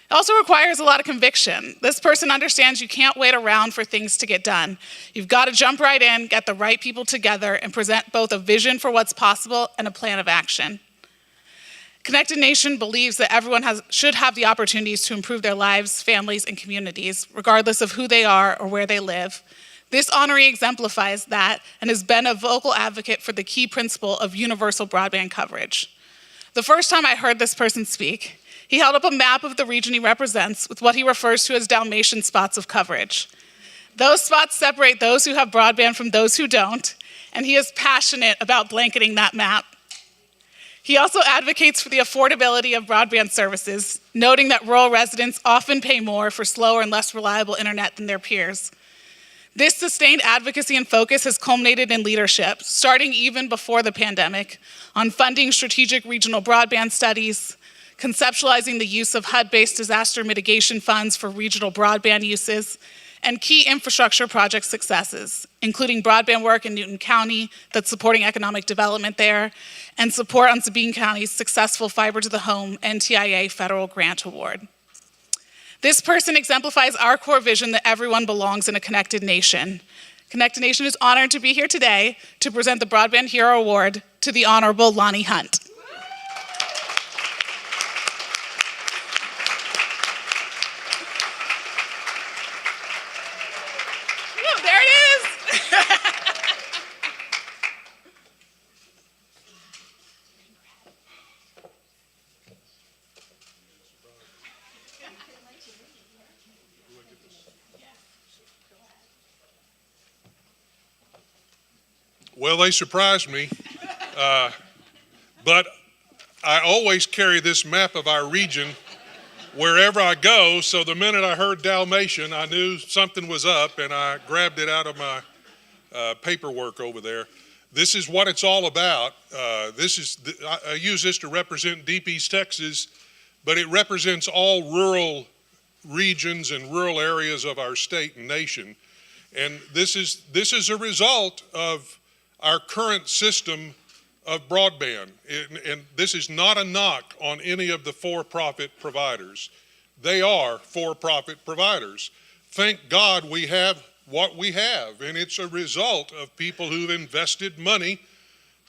It also requires a lot of conviction. This person understands you can't wait around for things to get done. You've got to jump right in, get the right people together, and present both a vision for what's possible and a plan of action. Connected Nation believes that everyone should have the opportunities to improve their lives, families, and communities, regardless of who they are or where they live. This honoree exemplifies that and has been a vocal advocate for the key principle of universal broadband coverage. The first time I heard this person speak, he held up a map of the region he represents with what he refers to as Dalmatian spots of coverage. Those spots separate those who have broadband from those who don't, and he is passionate about blanketing that map. He also advocates for the affordability of broadband services, noting that rural residents often pay more for slower and less reliable internet than their peers. This sustained advocacy and focus has culminated in leadership, starting even before the pandemic, on funding strategic regional broadband studies, conceptualizing the use of HUD-based disaster mitigation funds for regional broadband uses, and key infrastructure project successes, including broadband work in Newton County that's supporting economic development there, and support on Sabine County's successful Fiber to the Home NTIA federal grant award. This person exemplifies our core vision that everyone belongs in a connected nation. Connected Nation is honored to be here today to present the Broadband Hero Award to the Honorable Lonnie Hunt. There it is. Well, they surprised me, but I always carry this map of our region wherever I go, so the minute I heard Dalmatian, I knew something was up, and I grabbed it out of my paperwork over there. This is what it's all about. I use this to represent Deep East Texas, but it represents all rural regions and rural areas of our state and nation. And this is a result of our current system of broadband. And this is not a knock on any of the for-profit providers. They are for-profit providers. Thank God we have what we have, and it's a result of people who've invested money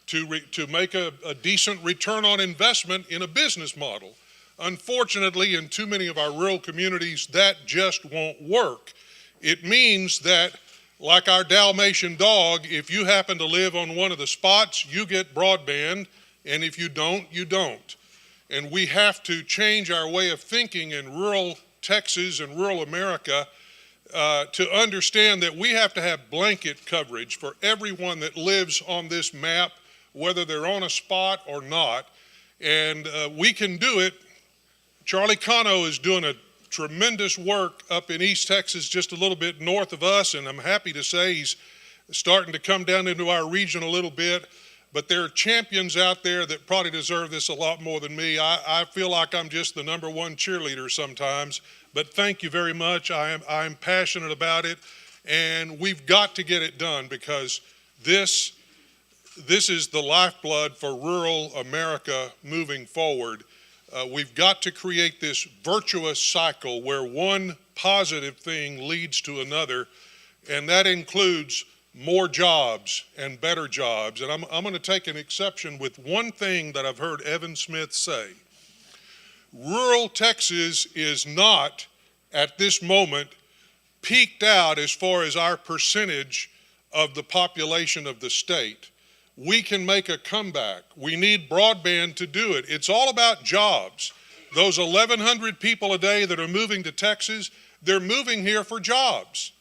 to make a decent return on investment in a business model. Unfortunately, in too many of our rural communities, that just won't work. It means that, like our Dalmatian dog, if you happen to live on one of the spots, you get broadband, and if you don't, you don't. And we have to change our way of thinking in rural Texas and rural America to understand that we have to have blanket coverage for everyone that lives on this map, whether they're on a spot or not. And we can do it. Charlie Cano is doing a tremendous work up in East Texas, just a little bit north of us, and I'm happy to say he's starting to come down into our region a little bit. But there are champions out there that probably deserve this a lot more than me. I feel like I'm just the number one cheerleader sometimes, but thank you very much. I'm passionate about it, and we've got to get it done because this is the lifeblood for rural America moving forward. We've got to create this virtuous cycle where one positive thing leads to another, and that includes more jobs and better jobs. And I'm going to take an exception with one thing that I've heard Evan Smith say. Rural Texas is not, at this moment, peaked out as far as our percentage of the population of the state. We can make a comeback. We need broadband to do it. It's all about jobs. Those 1,100 people a day that are moving to Texas, they're moving here for jobs.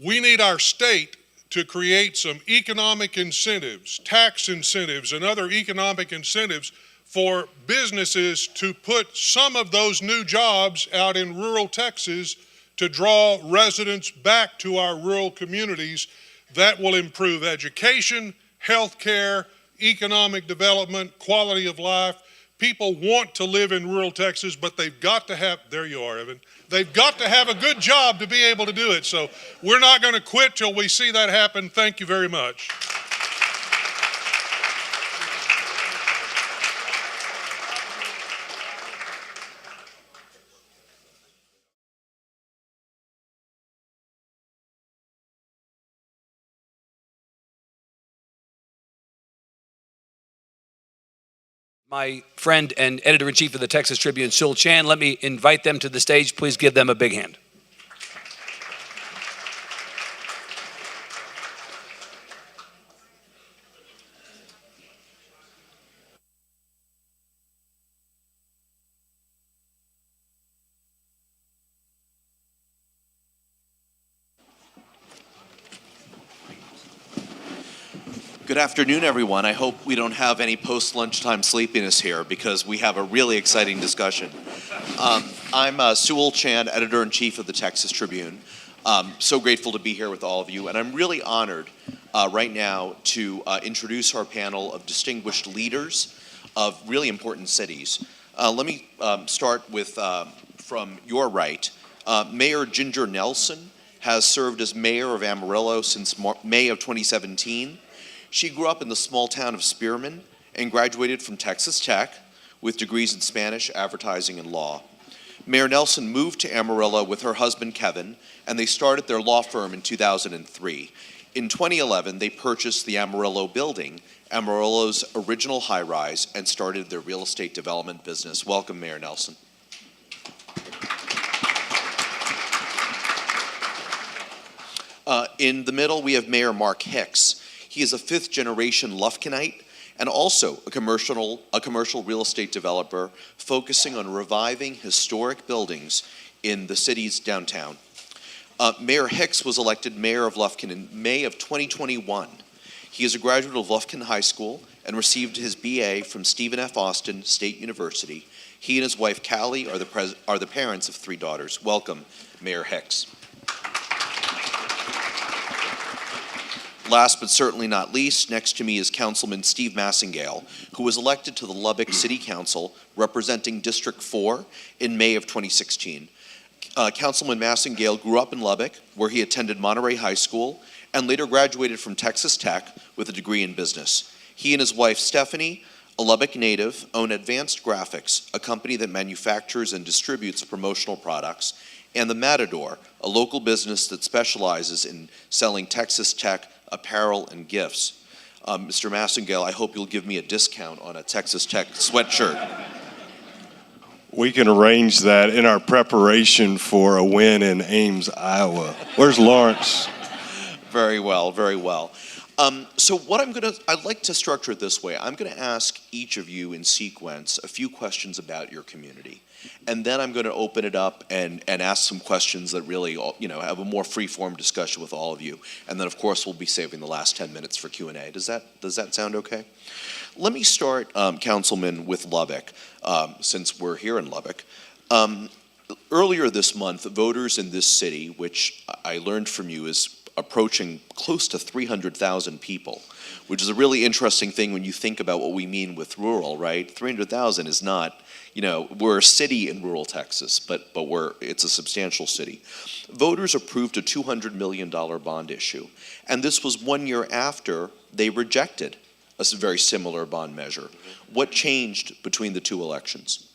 We need our state to create some economic incentives, tax incentives, and other economic incentives for businesses to put some of those new jobs out in rural Texas to draw residents back to our rural communities. That will improve education, health care, economic development, quality of life. People want to live in rural Texas, but they've got to have, there you are, Evan, they've got to have a good job to be able to do it. So we're not going to quit till we see that happen. Thank you very much. My friend and editor-in-chief of the Texas Tribune, Sewell Chan. Let me invite them to the stage. Please give them a big hand. Good afternoon, everyone. I hope we don't have any post-lunchtime sleepiness here because we have a really exciting discussion. I'm Sewell Chan, editor-in-chief of the Texas Tribune. So grateful to be here with all of you, and I'm really honored right now to introduce our panel of distinguished leaders of really important cities. Let me start with, from your right, Mayor Ginger Nelson has served as mayor of Amarillo since May of 2017. She grew up in the small town of Spearman and graduated from Texas Tech with degrees in Spanish, advertising, and law. Mayor Nelson moved to Amarillo with her husband, Kevin, and they started their law firm in 2003. In 2011, they purchased the Amarillo building, Amarillo's original high-rise, and started their real estate development business. Welcome, Mayor Nelson. In the middle, we have Mayor Mark Hicks. He is a fifth-generation Lufkinite and also a commercial real estate developer focusing on reviving historic buildings in the city's downtown. Mayor Hicks was elected mayor of Lufkin in May of 2021. He is a graduate of Lufkin High School and received his BA from Stephen F. Austin State University. He and his wife, Callie, are the parents of 3 daughters. Welcome, Mayor Hicks. Last but certainly not least, next to me is Councilman Steve Massingale, who was elected to the Lubbock City Council representing District 4 in May of 2016. Councilman Massingale grew up in Lubbock, where he attended Monterey High School and later graduated from Texas Tech with a degree in business. He and his wife Stephanie, a Lubbock native, own Advanced Graphics, a company that manufactures and distributes promotional products, and The Matador, a local business that specializes in selling Texas Tech apparel and gifts. Mr. Massengale, I hope you'll give me a discount on a Texas Tech sweatshirt. We can arrange that in our preparation for a win in Ames, Iowa. Where's Lawrence? Very well, very well. So what I'd like to structure it this way. I'm going to ask each of you in sequence a few questions about your community. And then I'm going to open it up and ask some questions that really, have a more free-form discussion with all of you. And then, of course, we'll be saving the last 10 minutes for Q&A. Does that sound okay? Let me start, Councilman, with Lubbock, since we're here in Lubbock. Earlier this month, voters in this city, which I learned from you is approaching close to 300,000 people, which is a really interesting thing when you think about what we mean with rural, right? 300,000 is not, we're a city in rural Texas, but it's a substantial city. Voters approved a $200 million bond issue, and this was 1 year after they rejected a very similar bond measure. What changed between the two elections?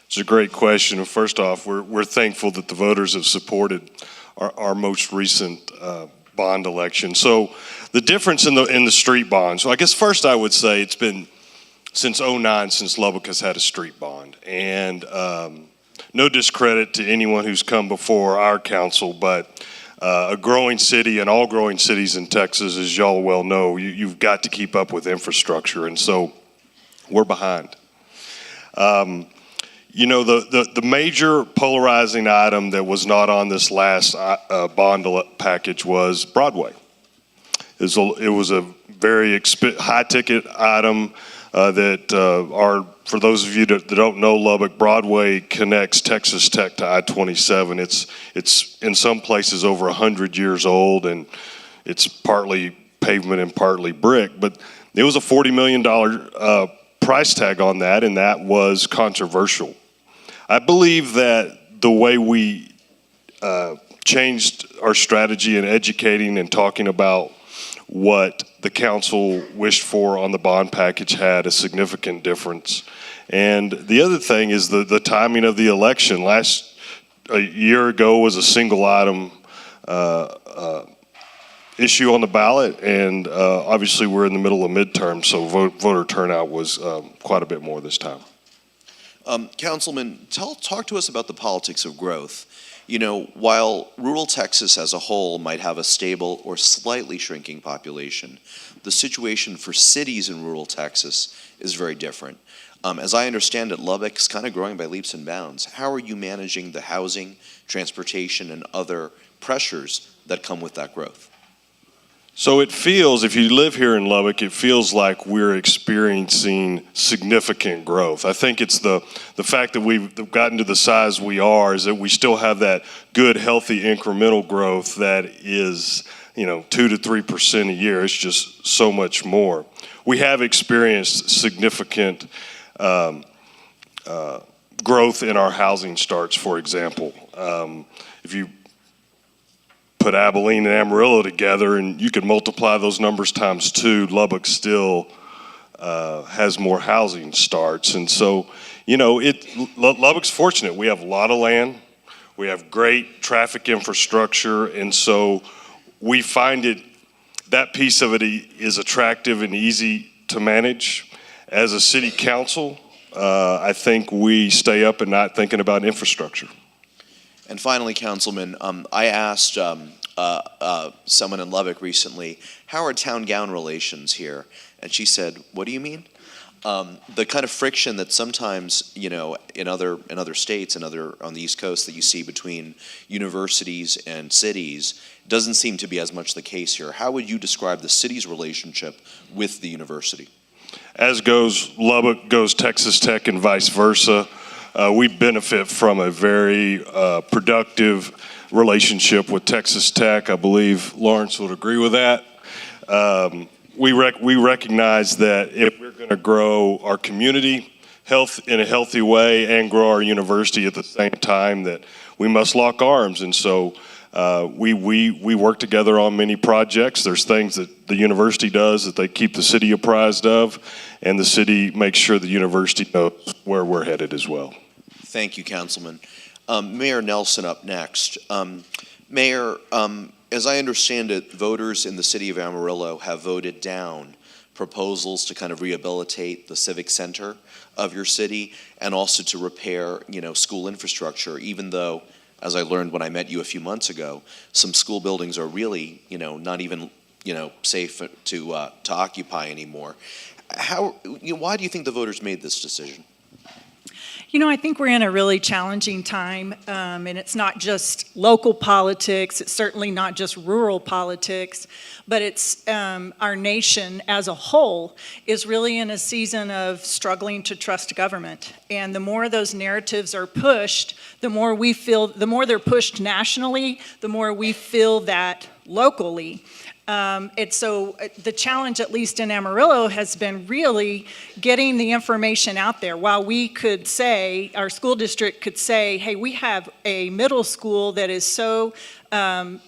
It's a great question. First off, we're thankful that the voters have supported our most recent bond election. So the difference in the street bonds, so I guess first I would say it's been since 2009 since Lubbock has had a street bond. And no discredit to anyone who's come before our council, but a growing city and all growing cities in Texas, as y'all well know, you've got to keep up with infrastructure. And so we're behind. The major polarizing item that was not on this last bond package was Broadway. It was a very high-ticket item that for those of you that don't know Lubbock, Broadway connects Texas Tech to I-27. It's in some places over 100 years old, and it's partly pavement and partly brick. But it was a $40 million price tag on that, and that was controversial. I believe that the way we changed our strategy in educating and talking about what the council wished for on the bond package had a significant difference. And the other thing is the timing of the election. A year ago was a single item issue on the ballot, and obviously we're in the middle of midterm, so voter turnout was quite a bit more this time. Councilman, talk to us about the politics of growth. While rural Texas as a whole might have a stable or slightly shrinking population, the situation for cities in rural Texas is very different. As I understand it, Lubbock's kind of growing by leaps and bounds. How are you managing the housing, transportation, and other pressures that come with that growth? So it feels, if you live here in Lubbock, it feels like we're experiencing significant growth. I think it's the fact that we've gotten to the size we are is that we still have that good, healthy incremental growth that is, 2 to 3% a year. It's just so much more. We have experienced significant growth in our housing starts, for example. If you put Abilene and Amarillo together and you could multiply those numbers times 2, Lubbock still has more housing starts. And so, Lubbock's fortunate. We have a lot of land. We have great traffic infrastructure. And so we find that piece of it is attractive and easy to manage. As a city council, I think we stay up at night thinking about infrastructure. And finally, Councilman, I asked someone in Lubbock recently, how are town-gown relations here? And she said, what do you mean? The kind of friction that sometimes, in other states and on the East Coast that you see between universities and cities doesn't seem to be as much the case here. How would you describe the city's relationship with the university? As goes Lubbock, goes Texas Tech, and vice versa. We benefit from a very productive relationship with Texas Tech. I believe Lawrence would agree with that. We recognize that if we're going to grow our community in a healthy way and grow our university at the same time, that we must lock arms. And so We work together on many projects. There's things that the university does that they keep the city apprised of, and the city makes sure the university knows where we're headed as well. Thank you, Councilman. Mayor Nelson up next. Mayor, as I understand it, voters in the city of Amarillo have voted down proposals to kind of rehabilitate the civic center of your city and also to repair, school infrastructure, even though, as I learned when I met you a few months ago, some school buildings are really, not even, safe to occupy anymore. Why do you think the voters made this decision? I think we're in a really challenging time, and it's not just local politics, it's certainly not just rural politics, but it's our nation as a whole is really in a season of struggling to trust government. And the more those narratives are pushed, the more they're pushed nationally, the more we feel that locally. And so the challenge, at least in Amarillo, has been really getting the information out there. While we could say, our school district could say, hey, we have a middle school that is so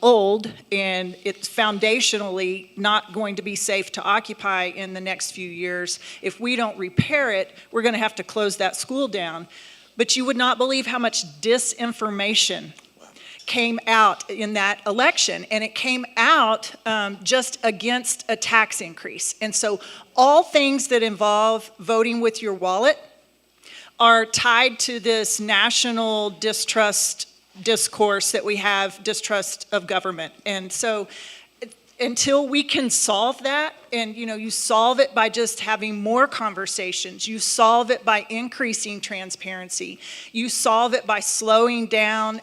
old and it's foundationally not going to be safe to occupy in the next few years. If we don't repair it, we're going to have to close that school down. But you would not believe how much disinformation came out in that election, and it came out just against a tax increase. And so all things that involve voting with your wallet are tied to this national distrust discourse that we have, distrust of government. And so until we can solve that, and you solve it by just having more conversations, you solve it by increasing transparency, you solve it by slowing down,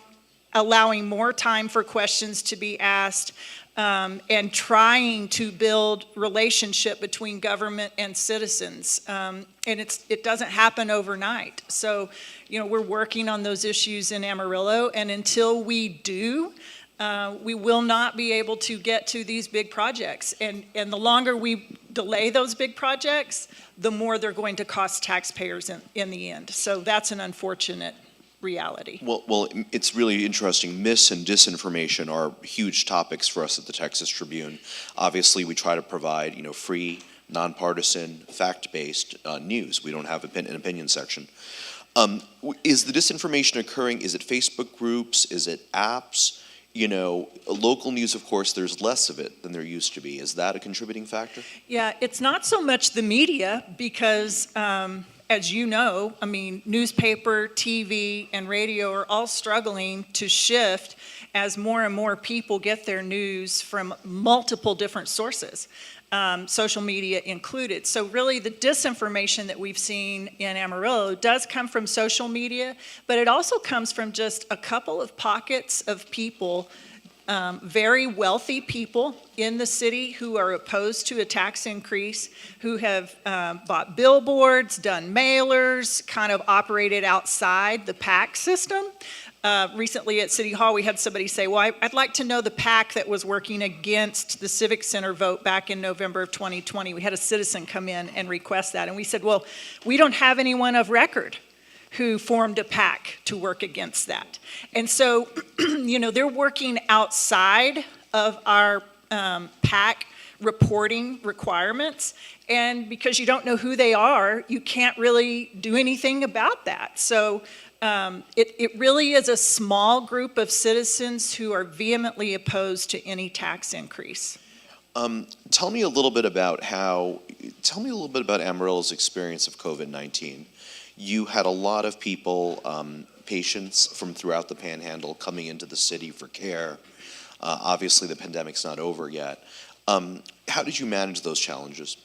allowing more time for questions to be asked, and trying to build relationship between government and citizens. And it doesn't happen overnight. So, we're working on those issues in Amarillo, and until we do, we will not be able to get to these big projects. And the longer we delay those big projects, the more they're going to cost taxpayers in the end. So that's an unfortunate reality. Well, it's really interesting. Mis and disinformation are huge topics for us at the Texas Tribune. Obviously, we try to provide, free, nonpartisan, fact-based news. We don't have an opinion section. Is the disinformation occurring? Is it Facebook groups? Is it apps? Local news, of course, there's less of it than there used to be. Is that a contributing factor? Yeah, it's not so much the media because as you know, newspaper, TV, and radio are all struggling to shift as more and more people get their news from multiple different sources, social media included. So really the disinformation that we've seen in Amarillo does come from social media, but it also comes from just a couple of pockets of people, very wealthy people in the city who are opposed to a tax increase, who have bought billboards, done mailers, kind of operated outside the PAC system. Recently at City Hall, we had somebody say, well, I'd like to know the PAC that was working against the Civic Center vote back in November of 2020. We had a citizen come in and request that. And we said, well, we don't have anyone of record who formed a PAC to work against that. And so, they're working outside of our PAC reporting requirements. And because you don't know who they are, you can't really do anything about that. So it really is a small group of citizens who are vehemently opposed to any tax increase. Tell me a little bit about Amarillo's experience of COVID-19. You had a lot of people, patients from throughout the Panhandle coming into the city for care. Obviously, the pandemic's not over yet. How did you manage those challenges?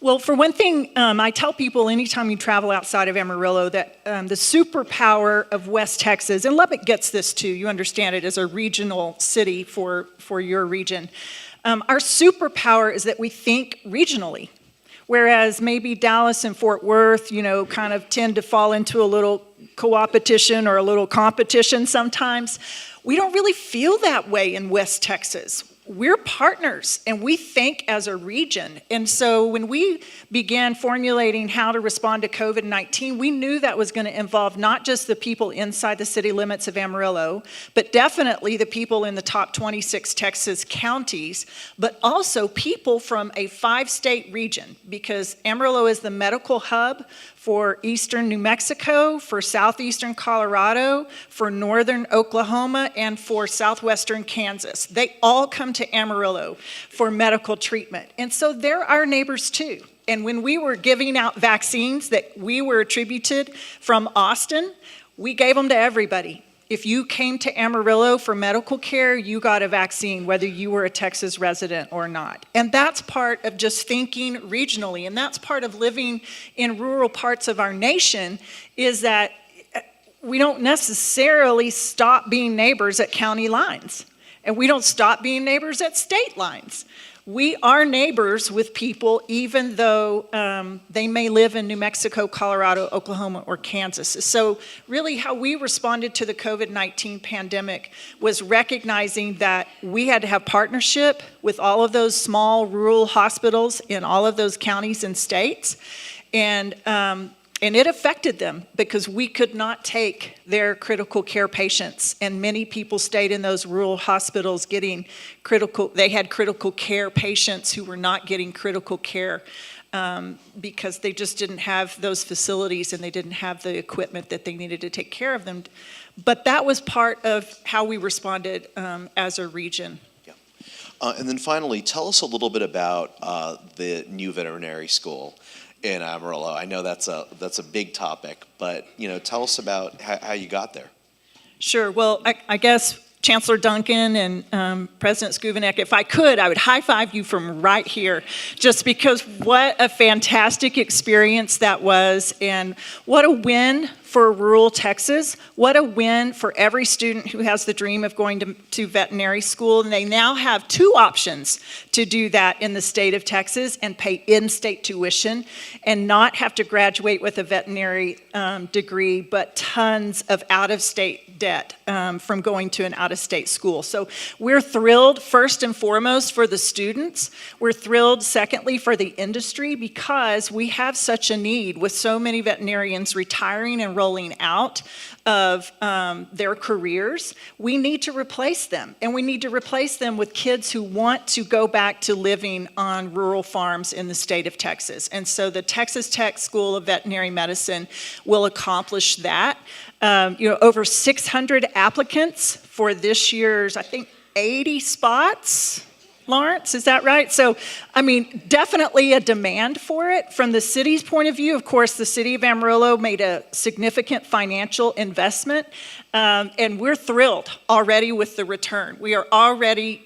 Well, for one thing, I tell people anytime you travel outside of Amarillo that the superpower of West Texas, and Lubbock gets this too, you understand it as a regional city for your region. Our superpower is that we think regionally. Whereas maybe Dallas and Fort Worth, kind of tend to fall into a little co-opetition or a little competition sometimes. We don't really feel that way in West Texas. we're partners and we think as a region. And so when we began formulating how to respond to COVID-19, we knew that was going to involve not just the people inside the city limits of Amarillo, but definitely the people in the top 26 Texas counties, but also people from a 5-state region, because Amarillo is the medical hub for eastern New Mexico, for southeastern Colorado, for northern Oklahoma, and for southwestern Kansas. They all come to Amarillo for medical treatment. And so they're our neighbors too. And when we were giving out vaccines that we were attributed from Austin, we gave them to everybody. If you came to Amarillo for medical care, you got a vaccine, whether you were a Texas resident or not. And that's part of just thinking regionally, and that's part of living in rural parts of our nation, is that we don't necessarily stop being neighbors at county lines, and we don't stop being neighbors at state lines. We are neighbors with people, even though they may live in New Mexico, Colorado, Oklahoma, or Kansas. So really how we responded to the COVID-19 pandemic was recognizing that we had to have partnership with all of those small rural hospitals in all of those counties and states. And it affected them because we could not take their critical care patients. And many people stayed in those rural hospitals getting they had critical care patients who were not getting critical care because they just didn't have those facilities and they didn't have the equipment that they needed to take care of them. But that was part of how we responded as a region. And then finally, tell us a little bit about the new veterinary school in Amarillo. I know that's a big topic, but tell us about how you got there. Sure. Well, I guess Chancellor Duncan and President Skuvanek, if I could, I would high-five you from right here, just because what a fantastic experience that was, and what a win for rural Texas. What a win for every student who has the dream of going to veterinary school. And they now have 2 options to do that in the state of Texas and pay in-state tuition and not have to graduate with a veterinary degree, but tons of out-of-state debt from going to an out-of-state school. So we're thrilled, first and foremost, for the students. We're thrilled, secondly, for the industry, because we have such a need with so many veterinarians retiring and rolling out of their careers. We need to replace them, and we need to replace them with kids who want to go back to living on rural farms in the state of Texas. And so the Texas Tech School of Veterinary Medicine will accomplish that. Over 600 applicants for this year's, I think, 80 spots. Lawrence, is that right? So, definitely a demand for it. From the city's point of view, of course, the city of Amarillo made a significant financial investment, and we're thrilled already with the return. We are already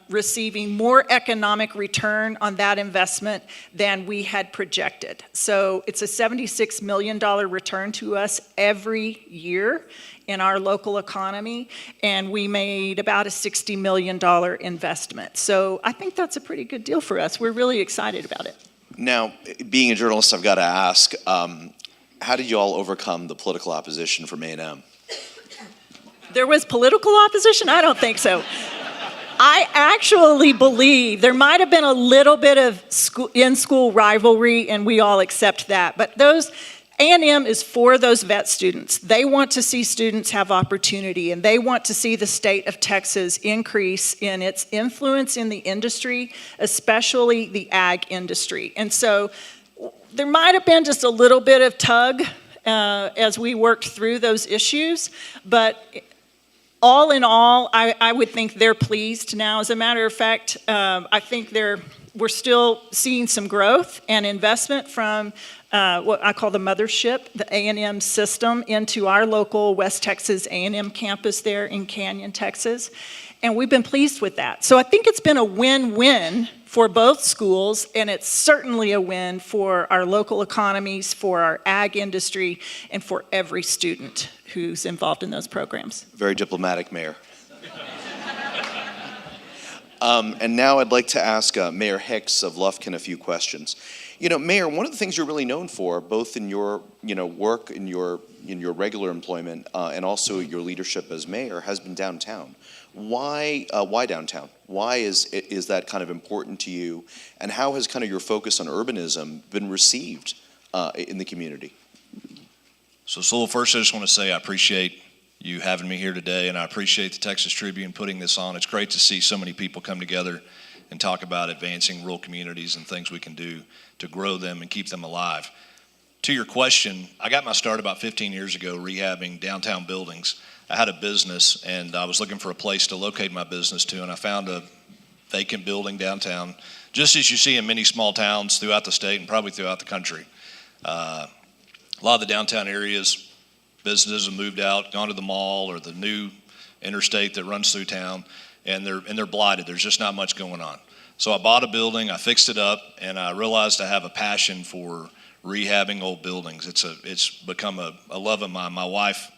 receiving more economic return on that investment than we had projected. So it's a $76 million return to us every year in our local economy, and we made about a $60 million investment. So I think that's a pretty good deal for us. We're really excited about it. Now, being a journalist, I've got to ask, how did you all overcome the political opposition from A&M? There was political opposition? I don't think so. I actually believe there might have been a little bit of in-school rivalry, and we all accept that. But A&M is for those vet students. They want to see students have opportunity, and they want to see the state of Texas increase in its influence in the industry, especially the ag industry. And so there might have been just a little bit of tug as we worked through those issues, but all in all, I would think they're pleased now. As a matter of fact, I think we're still seeing some growth and investment from what I call the mothership, the A&M system, into our local West Texas A&M campus there in Canyon, Texas. And we've been pleased with that. So I think it's been a win-win for both schools, and it's certainly a win for our local economies, for our ag industry, and for every student who's involved in those programs. Very diplomatic, Mayor. And now I'd like to ask Mayor Hicks of Lufkin a few questions. Mayor, one of the things you're really known for, both in your work in your in your regular employment and also your leadership as mayor has been downtown. Why downtown? Why is that kind of important to you? And how has kind of your focus on urbanism been received in the community? So Sewell, first I just want to say I appreciate you having me here today, and I appreciate the Texas Tribune putting this on. It's great to see so many people come together and talk about advancing rural communities and things we can do to grow them and keep them alive. To your question, I got my start about 15 years ago rehabbing downtown buildings. I had a business and I was looking for a place to locate my business to, and I found a vacant building downtown, just as you see in many small towns throughout the state and probably throughout the country. A lot of the downtown areas, businesses have moved out, gone to the mall or the new interstate that runs through town, and they're blighted. There's just not much going on. So I bought a building, I fixed it up, and I realized I have a passion for rehabbing old buildings. It's become a love of mine. My wife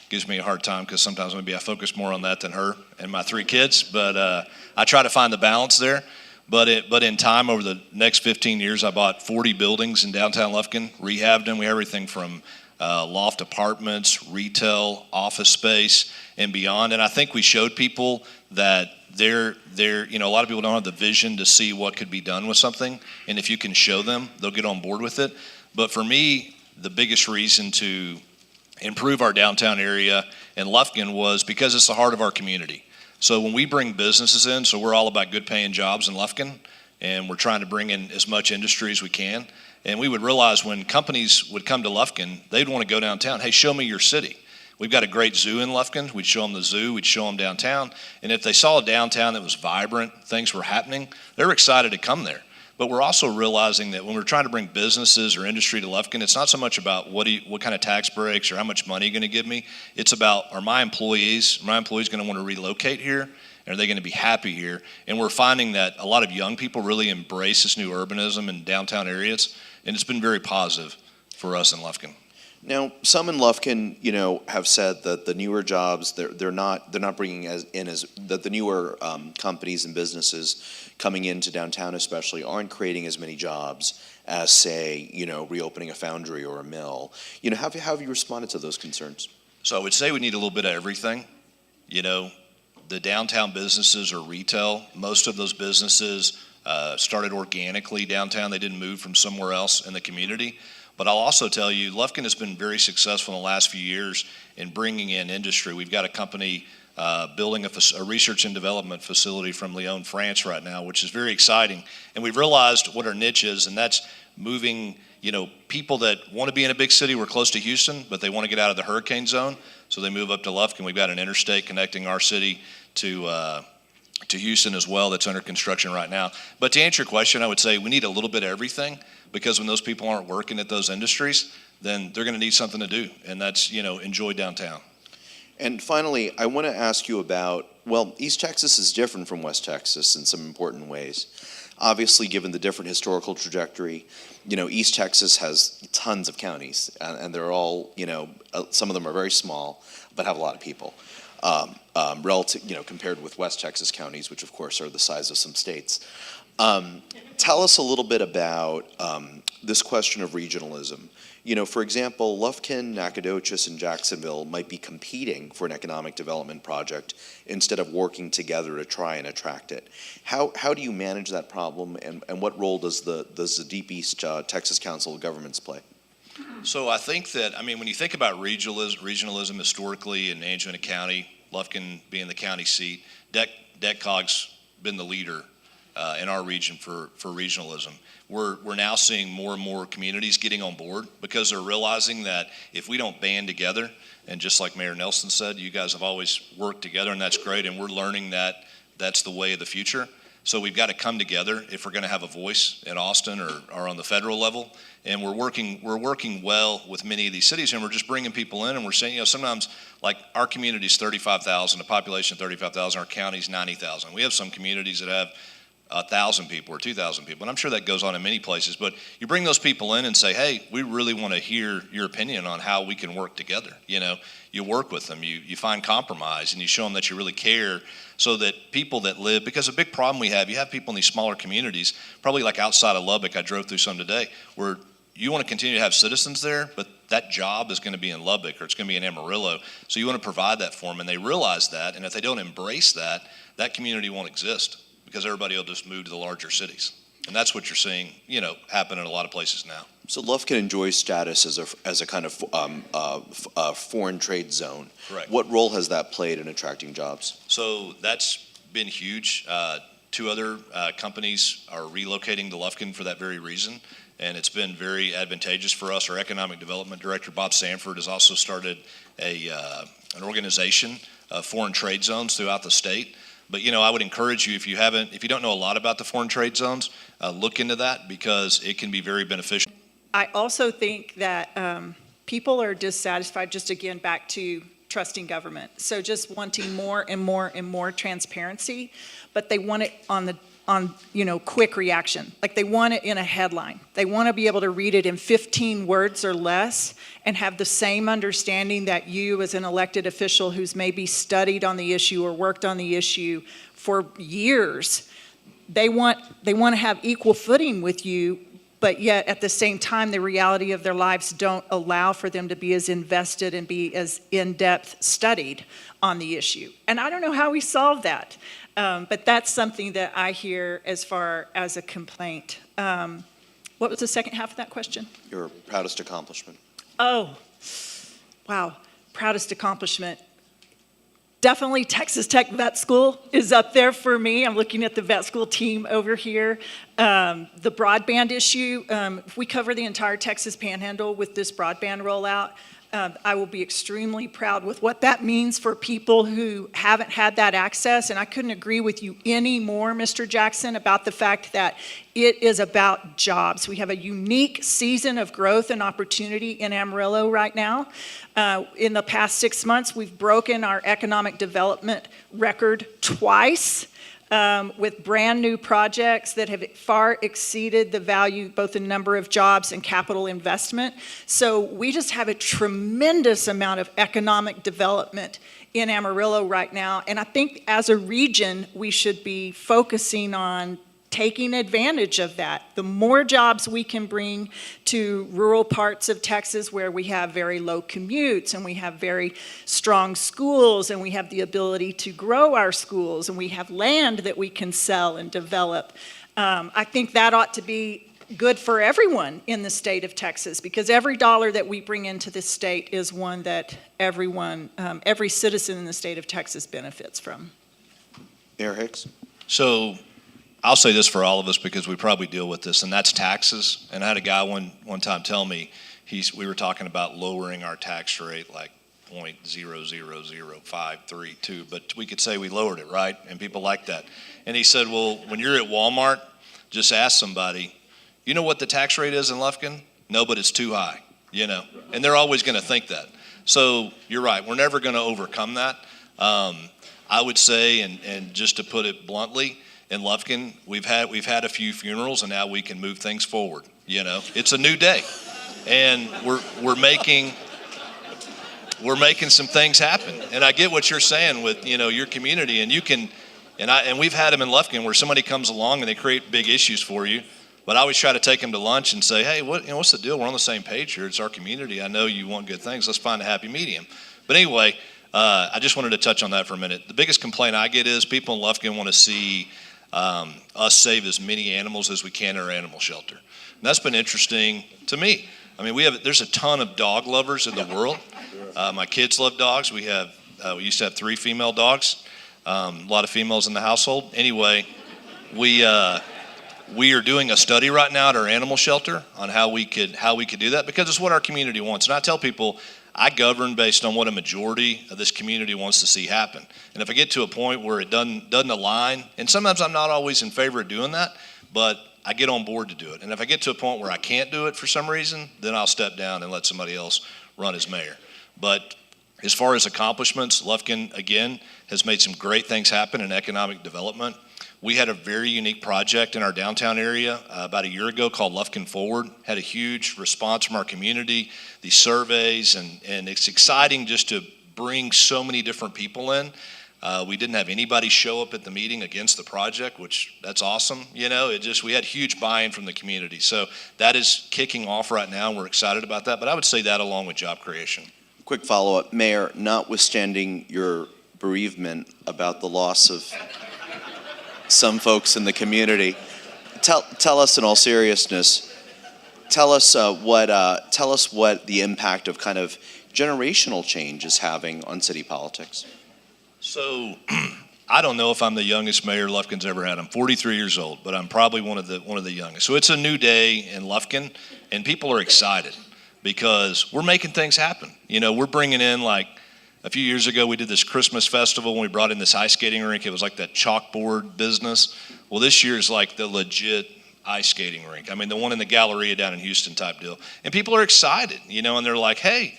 gives me a hard time because sometimes maybe I focus more on that than her and my 3 kids, but I try to find the balance there. But in time, over the next 15 years, I bought 40 buildings in downtown Lufkin, rehabbed them. We have everything from loft apartments, retail, office space, and beyond. And I think we showed people that a lot of people don't have the vision to see what could be done with something. And if you can show them, they'll get on board with it. But for me, the biggest reason to improve our downtown area in Lufkin was because it's the heart of our community. So when we bring businesses in, so we're all about good paying jobs in Lufkin, and we're trying to bring in as much industry as we can. And we would realize when companies would come to Lufkin, they'd want to go downtown. Hey, show me your city. We've got a great zoo in Lufkin. We'd show them the zoo. We'd show them downtown. And if they saw a downtown that was vibrant, things were happening, they're excited to come there. But we're also realizing that when we're trying to bring businesses or industry to Lufkin, it's not so much about what kind of tax breaks or how much money you're going to give me. It's about, are my employees going to want to relocate here? And are they going to be happy here? And we're finding that a lot of young people really embrace this new urbanism in downtown areas, and it's been very positive for us in Lufkin. Now, some in Lufkin, have said that the newer jobs, they're not bringing that the newer companies and businesses coming into downtown especially aren't creating as many jobs as, say, reopening a foundry or a mill. How have you responded to those concerns? So I would say we need a little bit of everything. The downtown businesses are retail. Most of those businesses started organically downtown. They didn't move from somewhere else in the community. But I'll also tell you, Lufkin has been very successful in the last few years in bringing in industry. We've got a company building a research and development facility from Lyon, France right now, which is very exciting. And we've realized what our niche is, and that's moving, people that want to be in a big city. We're close to Houston, but they want to get out of the hurricane zone, so they move up to Lufkin. We've got an interstate connecting our city to Houston as well that's under construction right now. But to answer your question, I would say we need a little bit of everything, because when those people aren't working at those industries, then they're going to need something to do, and that's, enjoy downtown. And finally, I want to ask you about, East Texas is different from West Texas in some important ways. Obviously, given the different historical trajectory, East Texas has tons of counties, and they're all, some of them are very small, but have a lot of people. Relative, compared with West Texas counties, which of course are the size of some states. Tell us a little bit about this question of regionalism. For example, Lufkin, Nacogdoches, and Jacksonville might be competing for an economic development project instead of working together to try and attract it. How do you manage that problem, and what role does the Deep East Texas Council of Governments play? So I think that, when you think about regionalism historically in Angelina County, Lufkin being the county seat, DECCOG's been the leader in our region for regionalism. We're now seeing more and more communities getting on board because they're realizing that if we don't band together, and just like Mayor Nelson said, you guys have always worked together, and that's great, and we're learning that that's the way of the future. So we've got to come together if we're going to have a voice in Austin or on the federal level. And we're working well with many of these cities, and we're just bringing people in, and we're saying, sometimes, like our community's 35,000, a population of 35,000, our county's 90,000. We have some communities that have 1,000 people or 2,000 people, and I'm sure that goes on in many places. But you bring those people in and say, hey, we really want to hear your opinion on how we can work together. You work with them, you find compromise, and you show them that you really care, so that people that live, because a big problem we have, you have people in these smaller communities, probably like outside of Lubbock, I drove through some today, where you want to continue to have citizens there, but that job is going to be in Lubbock or it's going to be in Amarillo. So you want to provide that for them, and they realize that. And if they don't embrace that, that community won't exist because everybody will just move to the larger cities. And that's what you're seeing, happen in a lot of places now. So Lufkin enjoys status as a kind of foreign trade zone. Correct. What role has that played in attracting jobs? So that's been huge. Two other companies are relocating to Lufkin for that very reason, and it's been very advantageous for us. Our economic development director, Bob Sanford, has also started an organization of foreign trade zones throughout the state. But I would encourage you, if you don't know a lot about the foreign trade zones, look into that because it can be very beneficial. I also think that people are dissatisfied, just again, back to trusting government. So just wanting more and more and more transparency, but they want it on quick reaction. Like they want it in a headline. They want to be able to read it in 15 words or less and have the same understanding that you as an elected official who's maybe studied on the issue or worked on the issue for years, they want to have equal footing with you, but yet at the same time, the reality of their lives don't allow for them to be as invested and be as in-depth studied on the issue. And I don't know how we solve that, but that's something that I hear as far as a complaint. What was the second half of that question? Your proudest accomplishment. Oh, wow, proudest accomplishment. Definitely Texas Tech Vet School is up there for me. I'm looking at the vet school team over here. The broadband issue, if we cover the entire Texas Panhandle with this broadband rollout, I will be extremely proud with what that means for people who haven't had that access. And I couldn't agree with you any more, Mr. Jackson, about the fact that it is about jobs. We have a unique season of growth and opportunity in Amarillo right now. In the past 6 months, we've broken our economic development record twice. With brand new projects that have far exceeded the value, both in number of jobs and capital investment. So we just have a tremendous amount of economic development in Amarillo right now. And I think as a region, we should be focusing on taking advantage of that. The more jobs we can bring to rural parts of Texas where we have very low commutes and we have very strong schools and we have the ability to grow our schools and we have land that we can sell and develop, I think that ought to be good for everyone in the state of Texas because every dollar that we bring into this state is one that everyone, every citizen in the state of Texas benefits from. Mayor Hicks? So I'll say this for all of us because we probably deal with this, and that's taxes. And I had a guy one time tell me, we were talking about lowering our tax rate like 0.000532, but we could say we lowered it, right? And people like that. And he said, well, when you're at Walmart, just ask somebody, you know what the tax rate is in Lufkin? No, but it's too high, and they're always going to think that. So you're right, we're never going to overcome that. I would say, and just to put it bluntly, in Lufkin, we've had a few funerals, and now we can move things forward. It's a new day, and we're making some things happen. And I get what you're saying with your community, and you can, and we've had them in Lufkin where somebody comes along and they create big issues for you. But I always try to take them to lunch and say, hey, what's the deal? We're on the same page here. It's our community. I know you want good things. Let's find a happy medium. But anyway, I just wanted to touch on that for a minute. The biggest complaint I get is people in Lufkin want to see us save as many animals as we can in our animal shelter. And that's been interesting to me. I mean, there's a ton of dog lovers in the world. My kids love dogs. We used to have 3 female dogs, a lot of females in the household. Anyway, we are doing a study right now at our animal shelter on how we could do that because it's what our community wants. And I tell people, I govern based on what a majority of this community wants to see happen. And if I get to a point where it doesn't align, and sometimes I'm not always in favor of doing that, but I get on board to do it. And if I get to a point where I can't do it for some reason, then I'll step down and let somebody else run as mayor. But as far as accomplishments, Lufkin, again, has made some great things happen in economic development. We had a very unique project in our downtown area about a year ago called Lufkin Forward. Had a huge response from our community, these surveys, and it's exciting just to bring so many different people in. We didn't have anybody show up at the meeting against the project, which that's awesome. We had huge buy-in from the community. So that is kicking off right now, and we're excited about that. But I would say that along with job creation. Quick follow-up, Mayor, notwithstanding your bereavement about the loss of some folks in the community, tell us in all seriousness, tell us what the impact of kind of generational change is having on city politics. So I don't know if I'm the youngest mayor Lufkin's ever had. I'm 43 years old, but I'm probably one of the youngest. So it's a new day in Lufkin, and people are excited because we're making things happen. We're bringing in, like, a few years ago, we did this Christmas festival when we brought in this ice skating rink. It was like that chalkboard business. Well, this year is like the legit ice skating rink. I mean, the one in the Galleria down in Houston type deal. And people are excited, and they're like, hey,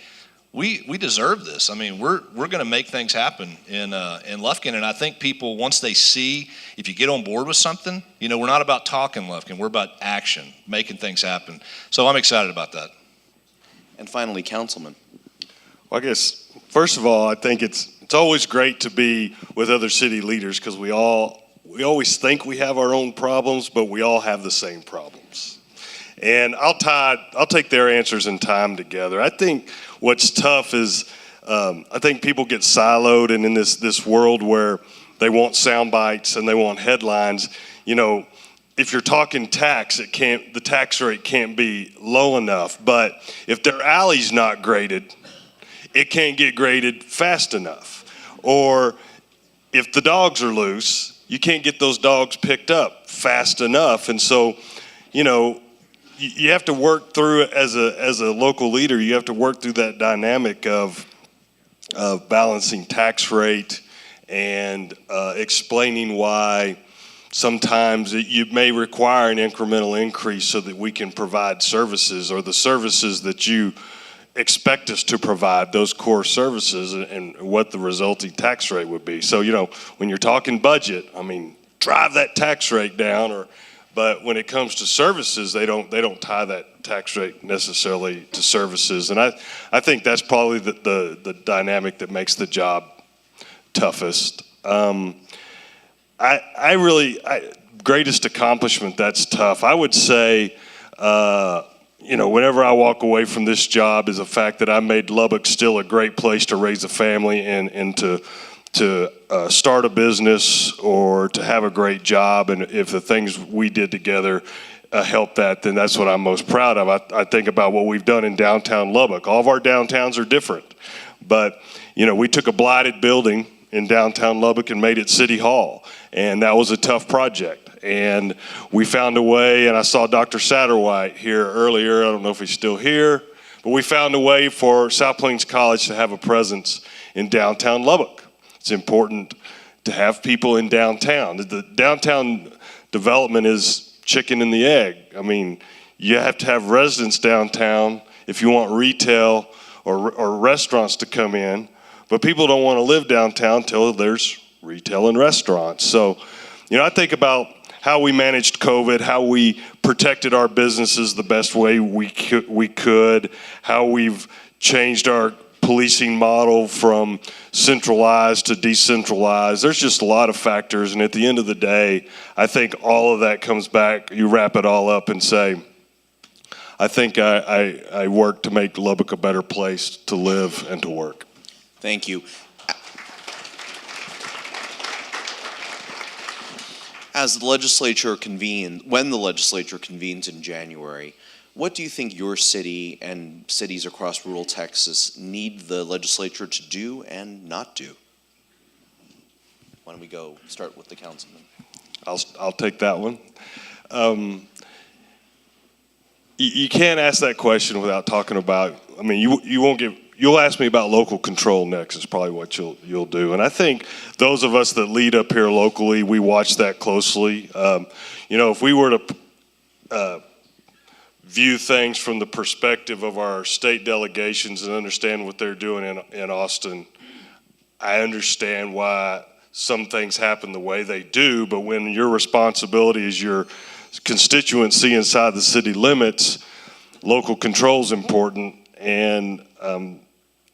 we deserve this. I mean, we're going to make things happen in Lufkin. And I think people, once they see, if you get on board with something, we're not about talking Lufkin. We're about action, making things happen. So I'm excited about that. And finally, Councilman. Well, I guess, first of all, I think it's always great to be with other city leaders because we always think we have our own problems, but we all have the same problems. And I'll take their answers and tie them together. I think what's tough is I think people get siloed, and in this world where they want sound bites and they want headlines, if you're talking tax, the tax rate can't be low enough. But if their alley's not graded, it can't get graded fast enough. Or if the dogs are loose, you can't get those dogs picked up fast enough. And so, you have to work through it as a local leader. You have to work through that dynamic of balancing tax rate and explaining why sometimes you may require an incremental increase so that we can provide services, or the services that you expect us to provide, those core services, and what the resulting tax rate would be. So, when you're talking budget, I mean, drive that tax rate down, but when it comes to services, they don't tie that tax rate necessarily to services. And I think that's probably the dynamic that makes the job toughest. Greatest accomplishment, that's tough. I would say, whenever I walk away from this job, is the fact that I made Lubbock still a great place to raise a family and to start a business or to have a great job. And if the things we did together help that, then that's what I'm most proud of. I think about what we've done in downtown Lubbock. All of our downtowns are different, but we took a blighted building in downtown Lubbock and made it City Hall, and that was a tough project. And we found a way, and I saw Dr. Satterwhite here earlier. I don't know if he's still here, but we found a way for South Plains College to have a presence in downtown Lubbock. It's important to have people in downtown. The downtown development is chicken and the egg. I mean, you have to have residents downtown if you want retail or restaurants to come in, but people don't want to live downtown until there's retail and restaurants. So, I think about how we managed COVID, how we protected our businesses the best way we could, how we've changed our policing model from centralized to decentralized. There's just a lot of factors, and at the end of the day, I think all of that comes back. You wrap it all up and say, I think I work to make Lubbock a better place to live and to work. Thank you. When the legislature convenes in January, what do you think your city and cities across rural Texas need the legislature to do and not do? Why don't we start with the councilman? I'll take that one. You can't ask that question without talking about, you'll ask me about local control next is probably what you'll do. And I think those of us that lead up here locally, we watch that closely. If we were to view things from the perspective of our state delegations and understand what they're doing in Austin, I understand why some things happen the way they do, but when your responsibility is your constituency inside the city limits, local control is important. And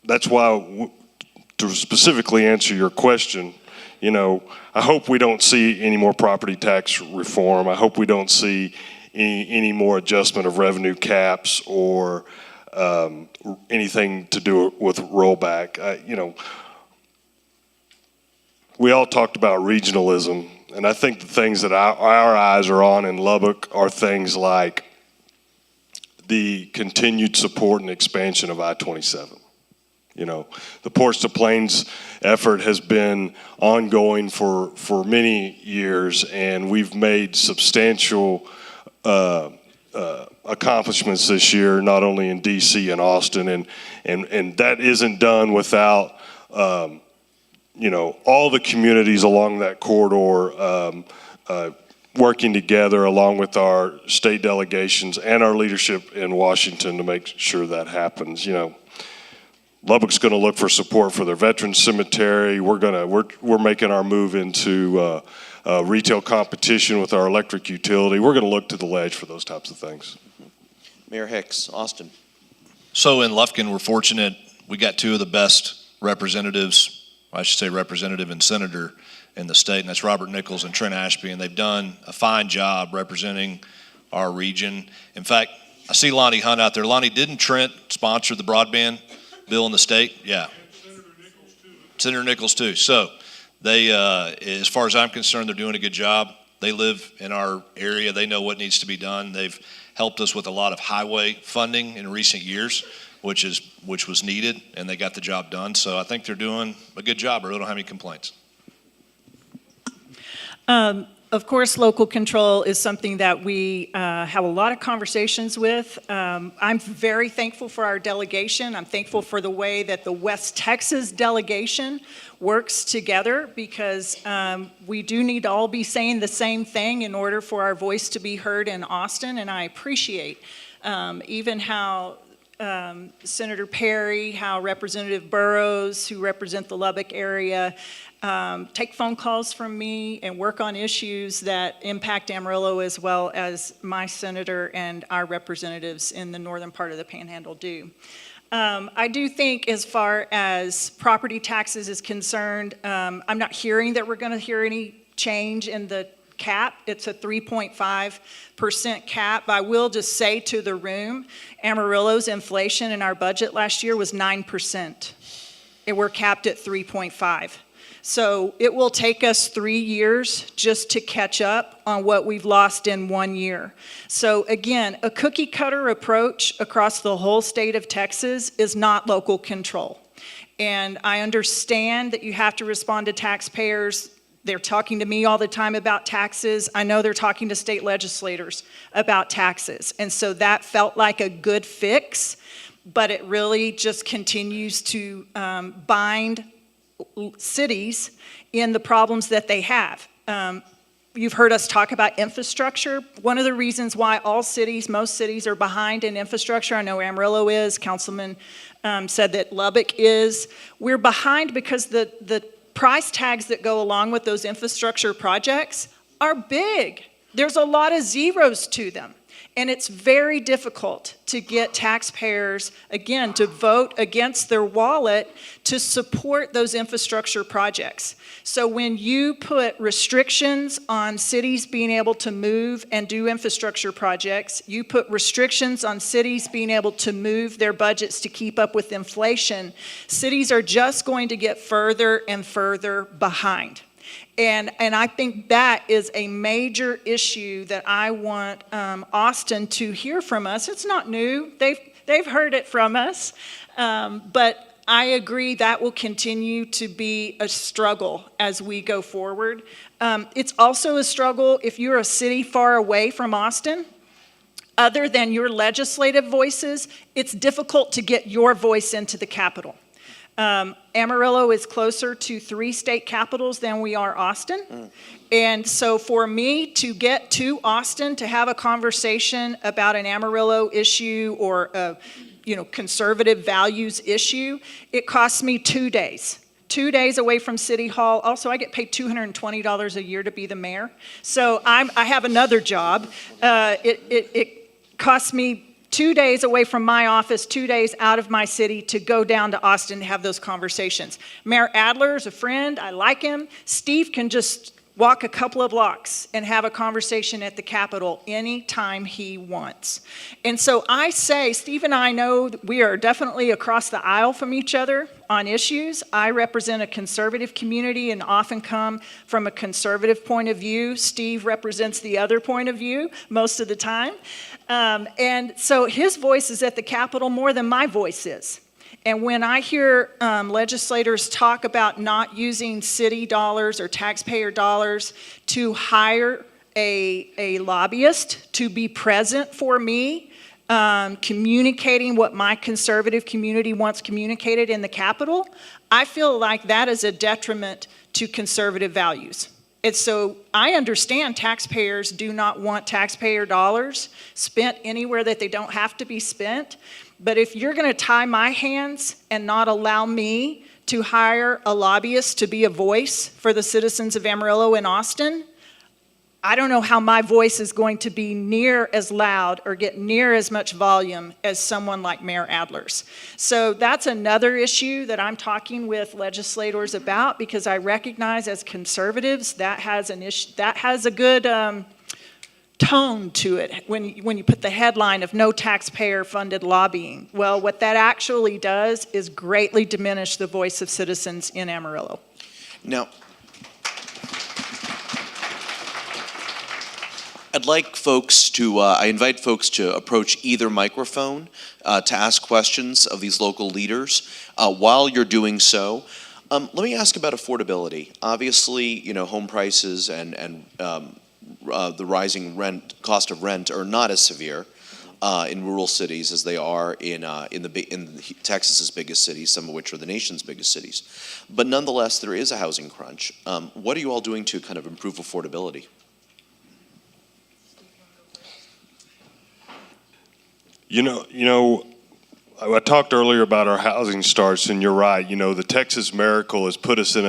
that's why, to specifically answer your question, I hope we don't see any more property tax reform. I hope we don't see any more adjustment of revenue caps or anything to do with rollback. We all talked about regionalism, and I think the things that our eyes are on in Lubbock are things like the continued support and expansion of I-27. The Ports to Plains effort has been ongoing for many years, and we've made substantial accomplishments this year, not only in DC and Austin, and that isn't done without all the communities along that corridor working together along with our state delegations and our leadership in Washington to make sure that happens. Lubbock's going to look for support for their veterans cemetery. We're making our move into retail competition with our electric utility. We're going to look to the ledge for those types of things. Mayor Hicks, Austin. So in Lufkin, we're fortunate. We got two of the best representatives, I should say representative and senator in the state, and that's Robert Nichols and Trent Ashby, and they've done a fine job representing our region. In fact, I see Lonnie Hunt out there. Lonnie, didn't Trent sponsor the broadband bill in the state? Yeah. Senator Nichols too. So they, as far as I'm concerned, they're doing a good job. They live in our area. They know what needs to be done. They've helped us with a lot of highway funding in recent years, which was needed, and they got the job done. So I think they're doing a good job. I really don't have any complaints. Of course, local control is something that we have a lot of conversations with. I'm very thankful for our delegation. I'm thankful for the way that the West Texas delegation works together, because we do need to all be saying the same thing in order for our voice to be heard in Austin. And I appreciate even how Senator Perry, how Representative Burrows, who represent the Lubbock area, take phone calls from me and work on issues that impact Amarillo, as well as my senator and our representatives in the northern part of the Panhandle do. I do think, as far as property taxes is concerned, I'm not hearing that we're going to hear any change in the cap. It's a 3.5% cap. I will just say to the room, Amarillo's inflation in our budget last year was 9%. And we're capped at 3.5. So it will take us 3 years just to catch up on what we've lost in 1 year. So again, a cookie cutter approach across the whole state of Texas is not local control. And I understand that you have to respond to taxpayers. They're talking to me all the time about taxes. I know they're talking to state legislators about taxes. And so that felt like a good fix, but it really just continues to bind cities in the problems that they have. You've heard us talk about infrastructure. One of the reasons why most cities are behind in infrastructure, I know Amarillo is, Councilman said that Lubbock is. We're behind because the price tags that go along with those infrastructure projects are big. There's a lot of zeros to them. And it's very difficult to get taxpayers, again, to vote against their wallet to support those infrastructure projects. So when you put restrictions on cities being able to move and do infrastructure projects, you put restrictions on cities being able to move their budgets to keep up with inflation, cities are just going to get further and further behind. And I think that is a major issue that I want Austin to hear from us. It's not new. They've heard it from us. But I agree that will continue to be a struggle as we go forward. It's also a struggle if you're a city far away from Austin. Other than your legislative voices, it's difficult to get your voice into the Capitol. Amarillo is closer to 3 state capitals than we are Austin. And so for me to get to Austin to have a conversation about an Amarillo issue or a conservative values issue, it costs me 2 days. 2 days away from City Hall. Also, I get paid $220 a year to be the mayor. So I have another job. It costs me 2 days away from my office, 2 days out of my city to go down to Austin to have those conversations. Mayor Adler is a friend. I like him. Steve can just walk a couple of blocks and have a conversation at the Capitol anytime he wants. And so I say, Steve and I know we are definitely across the aisle from each other on issues. I represent a conservative community and often come from a conservative point of view. Steve represents the other point of view most of the time. And so his voice is at the Capitol more than my voice is. And when I hear legislators talk about not using city dollars or taxpayer dollars to hire a lobbyist to be present for me, communicating what my conservative community wants communicated in the Capitol, I feel like that is a detriment to conservative values. And so I understand taxpayers do not want taxpayer dollars spent anywhere that they don't have to be spent. But if you're going to tie my hands and not allow me to hire a lobbyist to be a voice for the citizens of Amarillo and Austin, I don't know how my voice is going to be near as loud or get near as much volume as someone like Mayor Adler's. So that's another issue that I'm talking with legislators about, because I recognize as conservatives that has an issue, that has a good tone to it when you put the headline of no taxpayer funded lobbying. Well, what that actually does is greatly diminish the voice of citizens in Amarillo. Now, I'd like folks to, I invite folks to approach either microphone to ask questions of these local leaders. While you're doing so, let me ask about affordability. Obviously, you know, home prices and the rising cost of rent are not as severe in rural cities as they are in Texas's biggest cities, some of which are the nation's biggest cities. But nonetheless, there is a housing crunch. What are you all doing to kind of improve affordability? You know, I talked earlier about our housing starts, and you're right. You know, the Texas miracle has put us in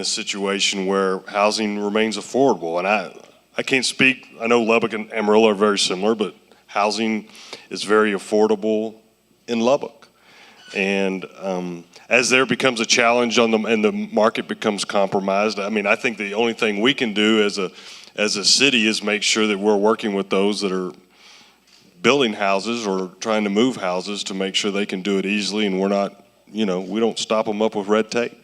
a situation where housing remains affordable. And I can't speak. I know Lubbock and Amarillo are very similar, but housing is very affordable in Lubbock. And as there becomes a challenge and the market becomes compromised, I mean, I think the only thing we can do as a city is make sure that we're working with those that are building houses or trying to move houses to make sure they can do it easily, and we're not, you know, we don't stop them up with red tape.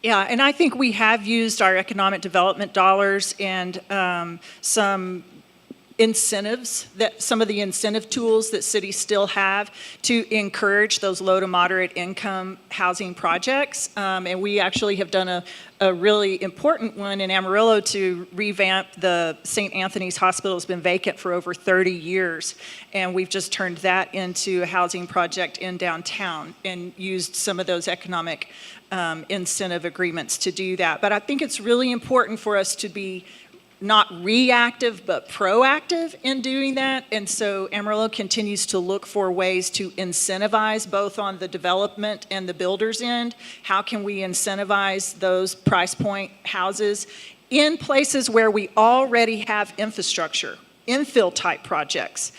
Yeah, and I think we have used our economic development dollars and some incentives, that some of the incentive tools that cities still have to encourage those low to moderate income housing projects. And we actually have done a really important one in Amarillo to revamp the St. Anthony's Hospital. It's been vacant for over 30 years. And we've just turned that into a housing project in downtown and used some of those economic incentive agreements to do that. But I think it's really important for us to be not reactive, but proactive in doing that. And so Amarillo continues to look for ways to incentivize both on the development and the builder's end. How can we incentivize those price point houses in places where we already have infrastructure, infill type projects?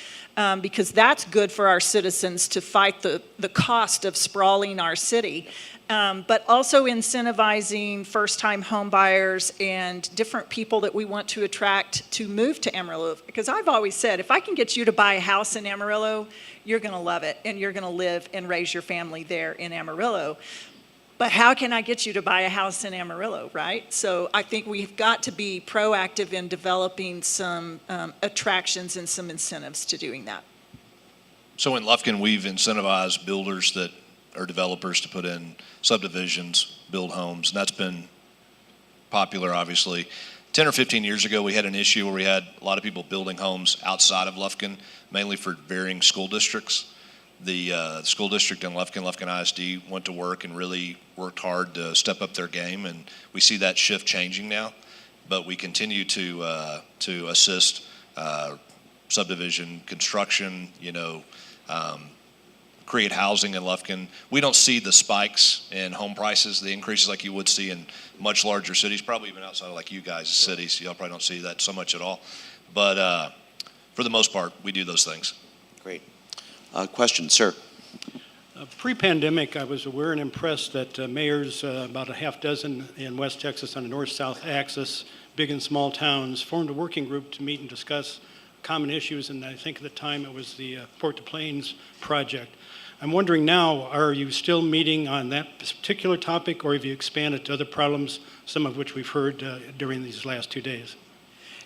Because that's good for our citizens to fight the cost of sprawling our city. But also incentivizing first-time home buyers and different people that we want to attract to move to Amarillo. Because I've always said, if I can get you to buy a house in Amarillo, you're going to love it, and you're going to live and raise your family there in Amarillo. But how can I get you to buy a house in Amarillo, right? So I think we've got to be proactive in developing some attractions and some incentives to doing that. So in Lufkin, we've incentivized builders that are developers to put in subdivisions, build homes, and that's been popular, obviously. 10 or 15 years ago, we had an issue where we had a lot of people building homes outside of Lufkin, mainly for varying school districts. The school district in Lufkin ISD, went to work and really worked hard to step up their game, and we see that shift changing now. But we continue to assist subdivision construction, create housing in Lufkin. We don't see the spikes in home prices, the increases like you would see in much larger cities, probably even outside of like you guys' cities. Y'all probably don't see that so much at all. But for the most part, we do those things. Great. Question, sir. Pre-pandemic, I was aware and impressed that mayors, about a half dozen in West Texas on the north-south axis, big and small towns, formed a working group to meet and discuss common issues, and I think at the time it was the Port de Plains project. I'm wondering now, are you still meeting on that particular topic, or have you expanded to other problems, some of which we've heard during these last 2 days?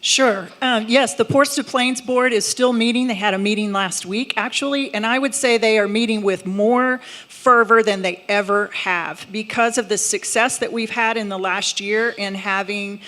Sure. Yes, the Ports to Plains Board is still meeting. They had a meeting last week, actually, and I would say they are meeting with more fervor than they ever have because of the success that we've had in the last year in having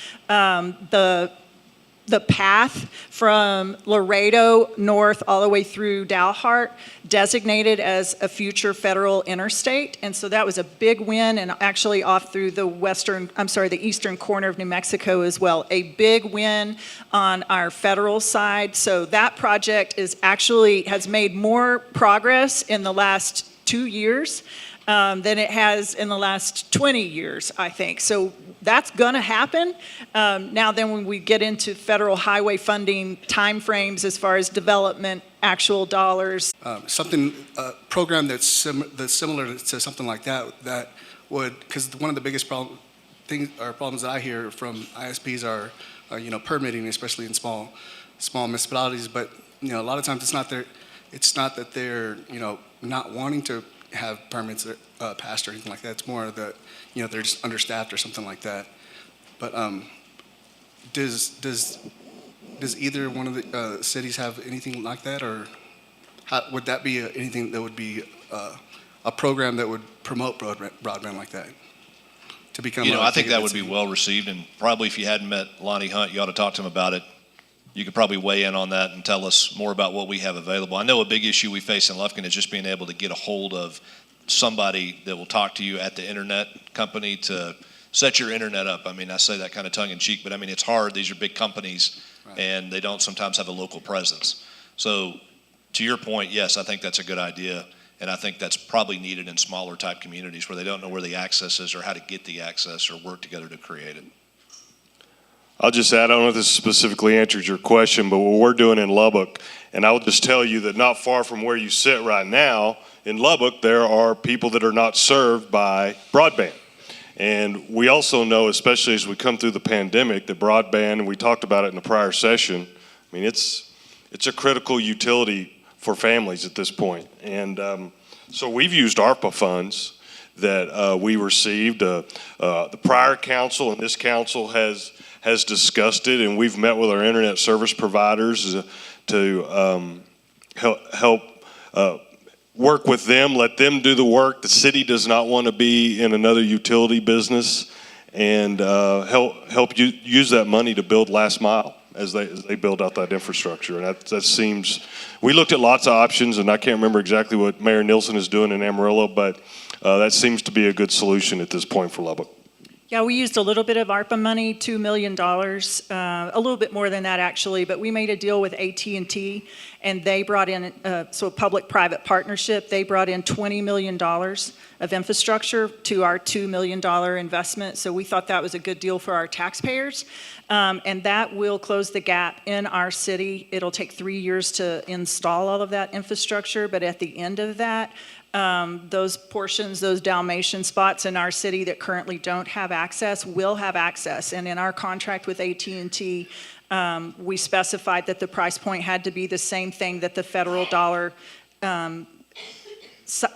the path from Laredo north all the way through Dalhart designated as a future federal interstate. And so that was a big win, and actually off through the the eastern corner of New Mexico as well. A big win on our federal side. So that project has made more progress in the last 2 years than it has in the last 20 years, I think. So that's going to happen. Now then when we get into federal highway funding timeframes as far as development, actual dollars. A program that's similar to something like that would, because one of the biggest problems that I hear from ISPs are permitting, especially in small municipalities. But a lot of times it's not that they're not wanting to have permits passed or anything like that. It's more that they're just understaffed or something like that. But does either one of the cities have anything like that, or would that be anything that would be a program that would promote broadband like that to become? I think that would be well received, and probably if you hadn't met Lonnie Hunt, you ought to talk to him about it. You could probably weigh in on that and tell us more about what we have available. I know a big issue we face in Lufkin is just being able to get a hold of somebody that will talk to you at the internet company to set your internet up. I mean, I say that kind of tongue in cheek, but I mean, it's hard. These are big companies, right, and they don't sometimes have a local presence. So to your point, yes, I think that's a good idea. And I think that's probably needed in smaller type communities where they don't know where the access is or how to get the access or work together to create it. I'll just add, I don't know if this specifically answers your question, but what we're doing in Lubbock, and I will just tell you that not far from where you sit right now, in Lubbock, there are people that are not served by broadband. And we also know, especially as we come through the pandemic, that broadband, and we talked about it in the prior session, I mean, it's a critical utility for families at this point. And so we've used ARPA funds that we received. The prior council and this council has discussed it, and we've met with our internet service providers to help work with them, let them do the work. The city does not want to be in another utility business, and help you use that money to build last mile as they build out that infrastructure. And that seems, we looked at lots of options, and I can't remember exactly what Mayor Nielsen is doing in Amarillo, but that seems to be a good solution at this point for Lubbock. Yeah, we used a little bit of ARPA money, $2 million, a little bit more than that actually, but we made a deal with AT&T, and they brought in, so a public-private partnership, they brought in $20 million of infrastructure to our $2 million investment, so we thought that was a good deal for our taxpayers, and that will close the gap in our city. It'll take 3 years to install all of that infrastructure, but at the end of that, those portions, those Dalmatian spots in our city that currently don't have access will have access. And in our contract with AT&T, we specified that the price point had to be the same thing that the federal dollar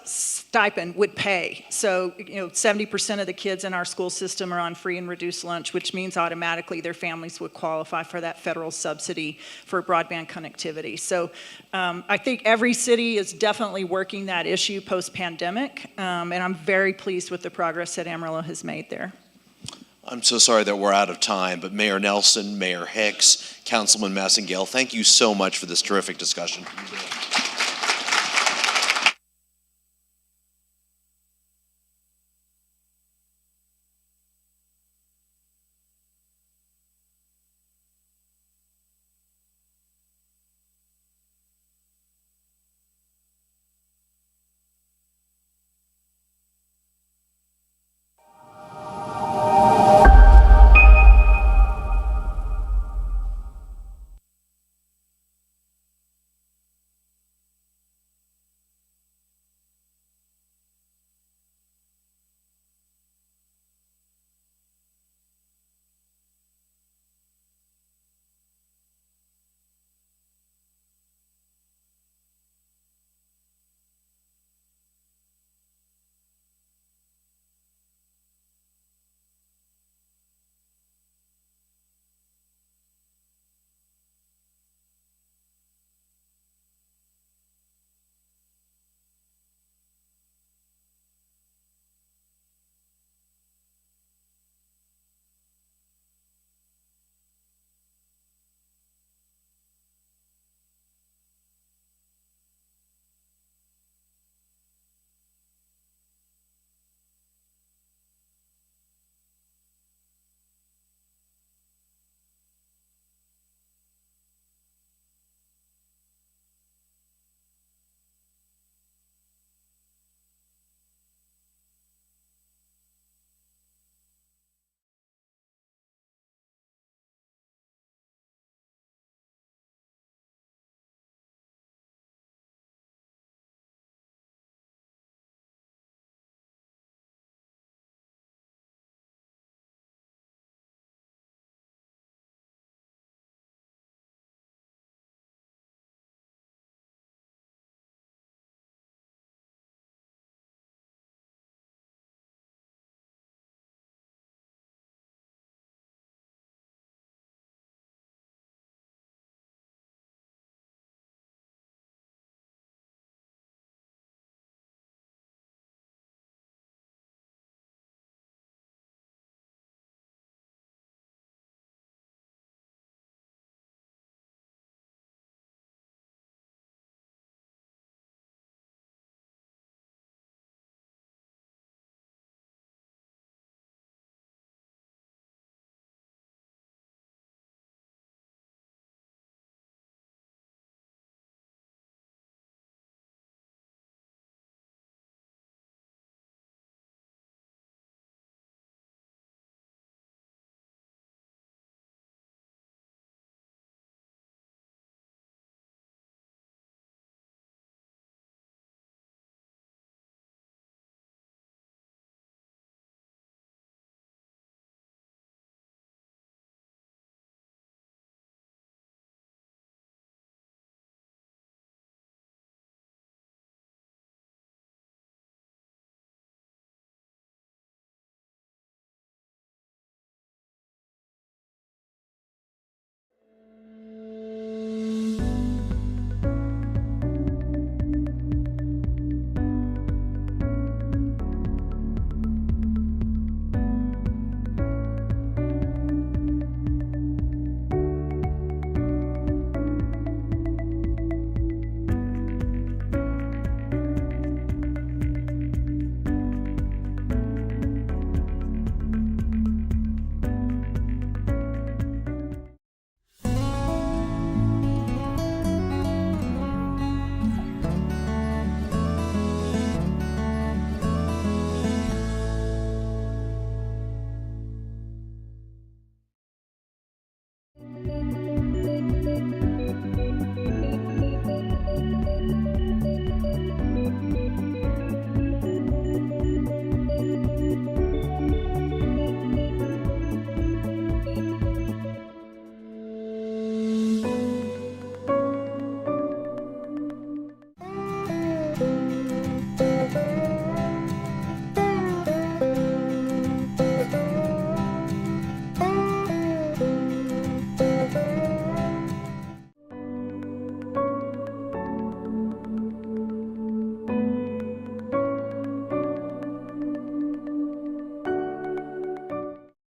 stipend would pay. So, 70% of the kids in our school system are on free and reduced lunch, which means automatically their families would qualify for that federal subsidy for broadband connectivity. So I think every city is definitely working that issue post-pandemic, and I'm very pleased with the progress that Amarillo has made there. I'm so sorry that we're out of time, but Mayor Nelson, Mayor Hicks, Councilman Massengale, thank you so much for this terrific discussion.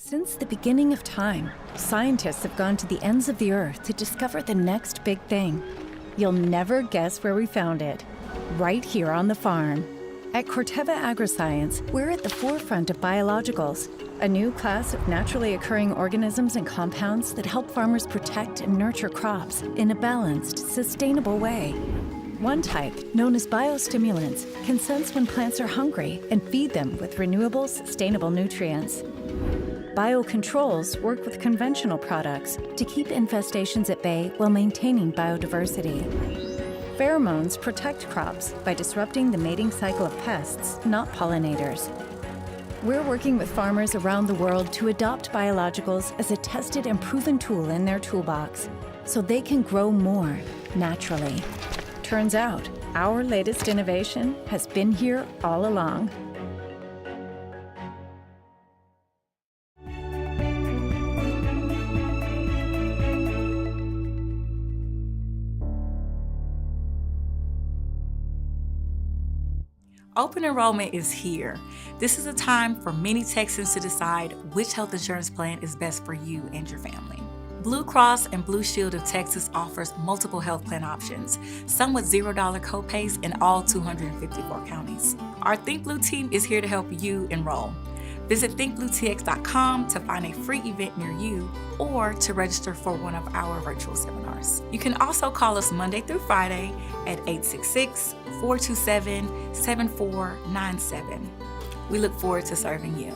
Since the beginning of time, scientists have gone to the ends of the earth to discover the next big thing. You'll never guess where we found it. Right here on the farm. At Corteva Agriscience, we're at the forefront of biologicals, a new class of naturally occurring organisms and compounds that help farmers protect and nurture crops in a balanced, sustainable way. One type, known as biostimulants, can sense when plants are hungry and feed them with renewable, sustainable nutrients. Biocontrols work with conventional products to keep infestations at bay while maintaining biodiversity. Pheromones protect crops by disrupting the mating cycle of pests, not pollinators. We're working with farmers around the world to adopt biologicals as a tested and proven tool in their toolbox so they can grow more naturally. Turns out, our latest innovation has been here all along. Open enrollment is here. This is a time for many Texans to decide which health insurance plan is best for you and your family. Blue Cross and Blue Shield of Texas offers multiple health plan options, some with $0 copays in all 254 counties. Our Think Blue team is here to help you enroll. Visit thinkbluetx.com to find a free event near you or to register for one of our virtual seminars. You can also call us Monday through Friday at 866-427-7497. We look forward to serving you.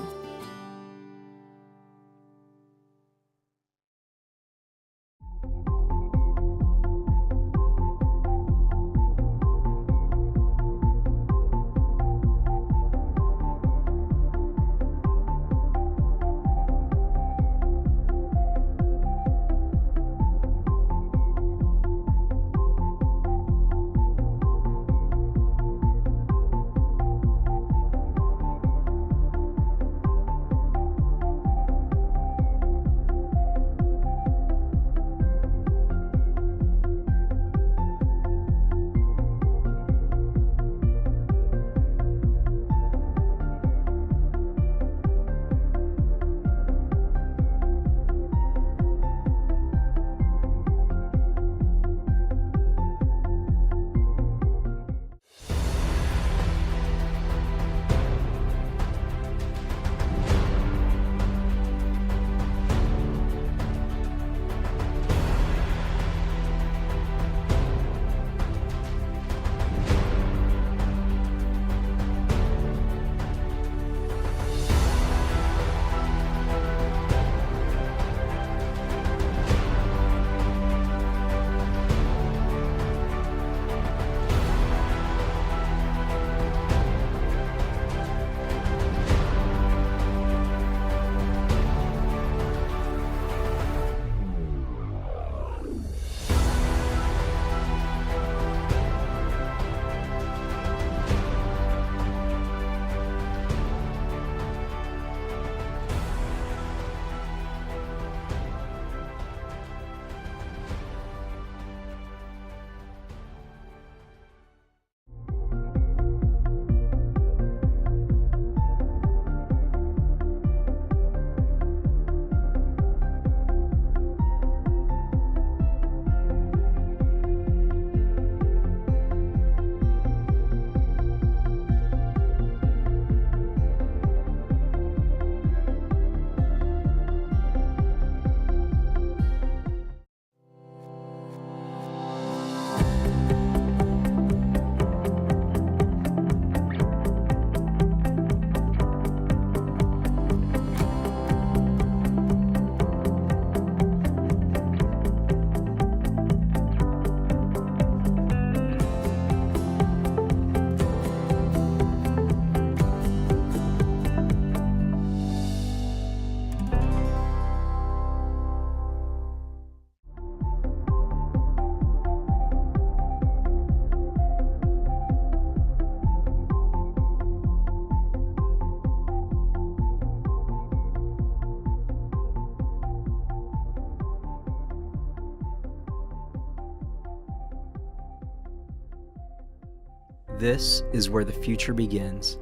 This is where the future begins.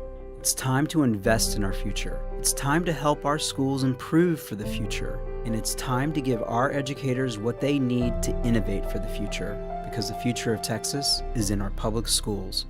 It's time to invest in our future. It's time to help our schools improve for the future. And it's time to give our educators what they need to innovate for the future, because the future of Texas is in our public schools.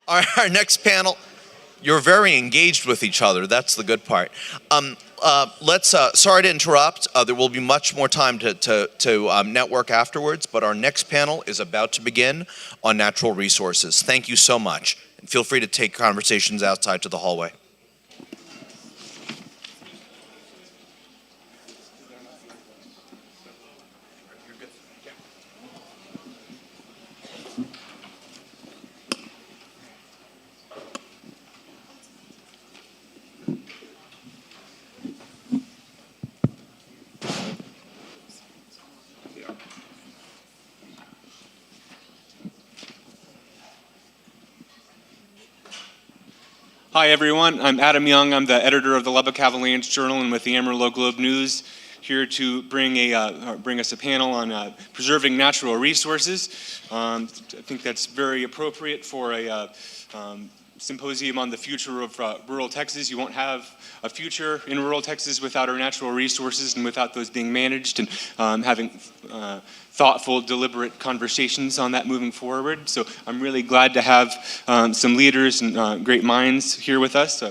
Our next panel, you're very engaged with each other. That's the good part. Sorry to interrupt. There will be much more time to network afterwards, but our next panel is about to begin on natural resources. Thank you so much. And feel free to take conversations outside to the hallway. Hi, everyone. I'm Adam Young. I'm the editor of the Lubbock Avalanche Journal and with the Amarillo Globe News, here to bring us a panel on preserving natural resources. I think that's very appropriate for a symposium on the future of rural Texas. You won't have a future in rural Texas without our natural resources and without those being managed and having thoughtful, deliberate conversations on that moving forward. So I'm really glad to have some leaders and great minds here with us.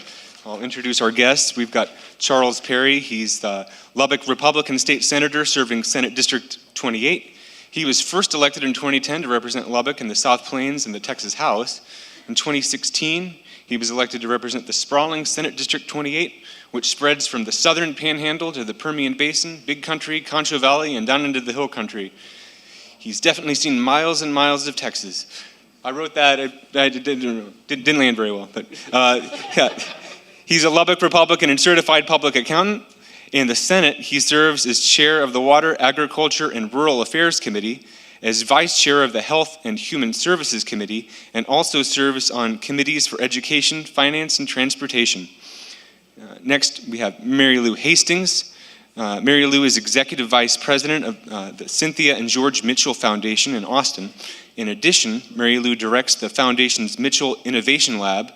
I'll introduce our guests. We've got Charles Perry. He's the Lubbock Republican State Senator serving Senate District 28. He was first elected in 2010 to represent Lubbock in the South Plains in the Texas House. In 2016, he was elected to represent the sprawling Senate District 28, which spreads from the southern panhandle to the Permian Basin, Big Country, Concho Valley, and down into the Hill Country. He's definitely seen miles and miles of Texas. I wrote that, it didn't land very well, but yeah. He's a Lubbock Republican and certified public accountant. In the Senate, he serves as chair of the Water, Agriculture, and Rural Affairs Committee, as vice chair of the Health and Human Services Committee, and also serves on committees for education, finance, and transportation. Next, we have Mary Lou Hastings. Mary Lou is executive vice president of the Cynthia and George Mitchell Foundation in Austin. In addition, Mary Lou directs the foundation's Mitchell Innovation Lab,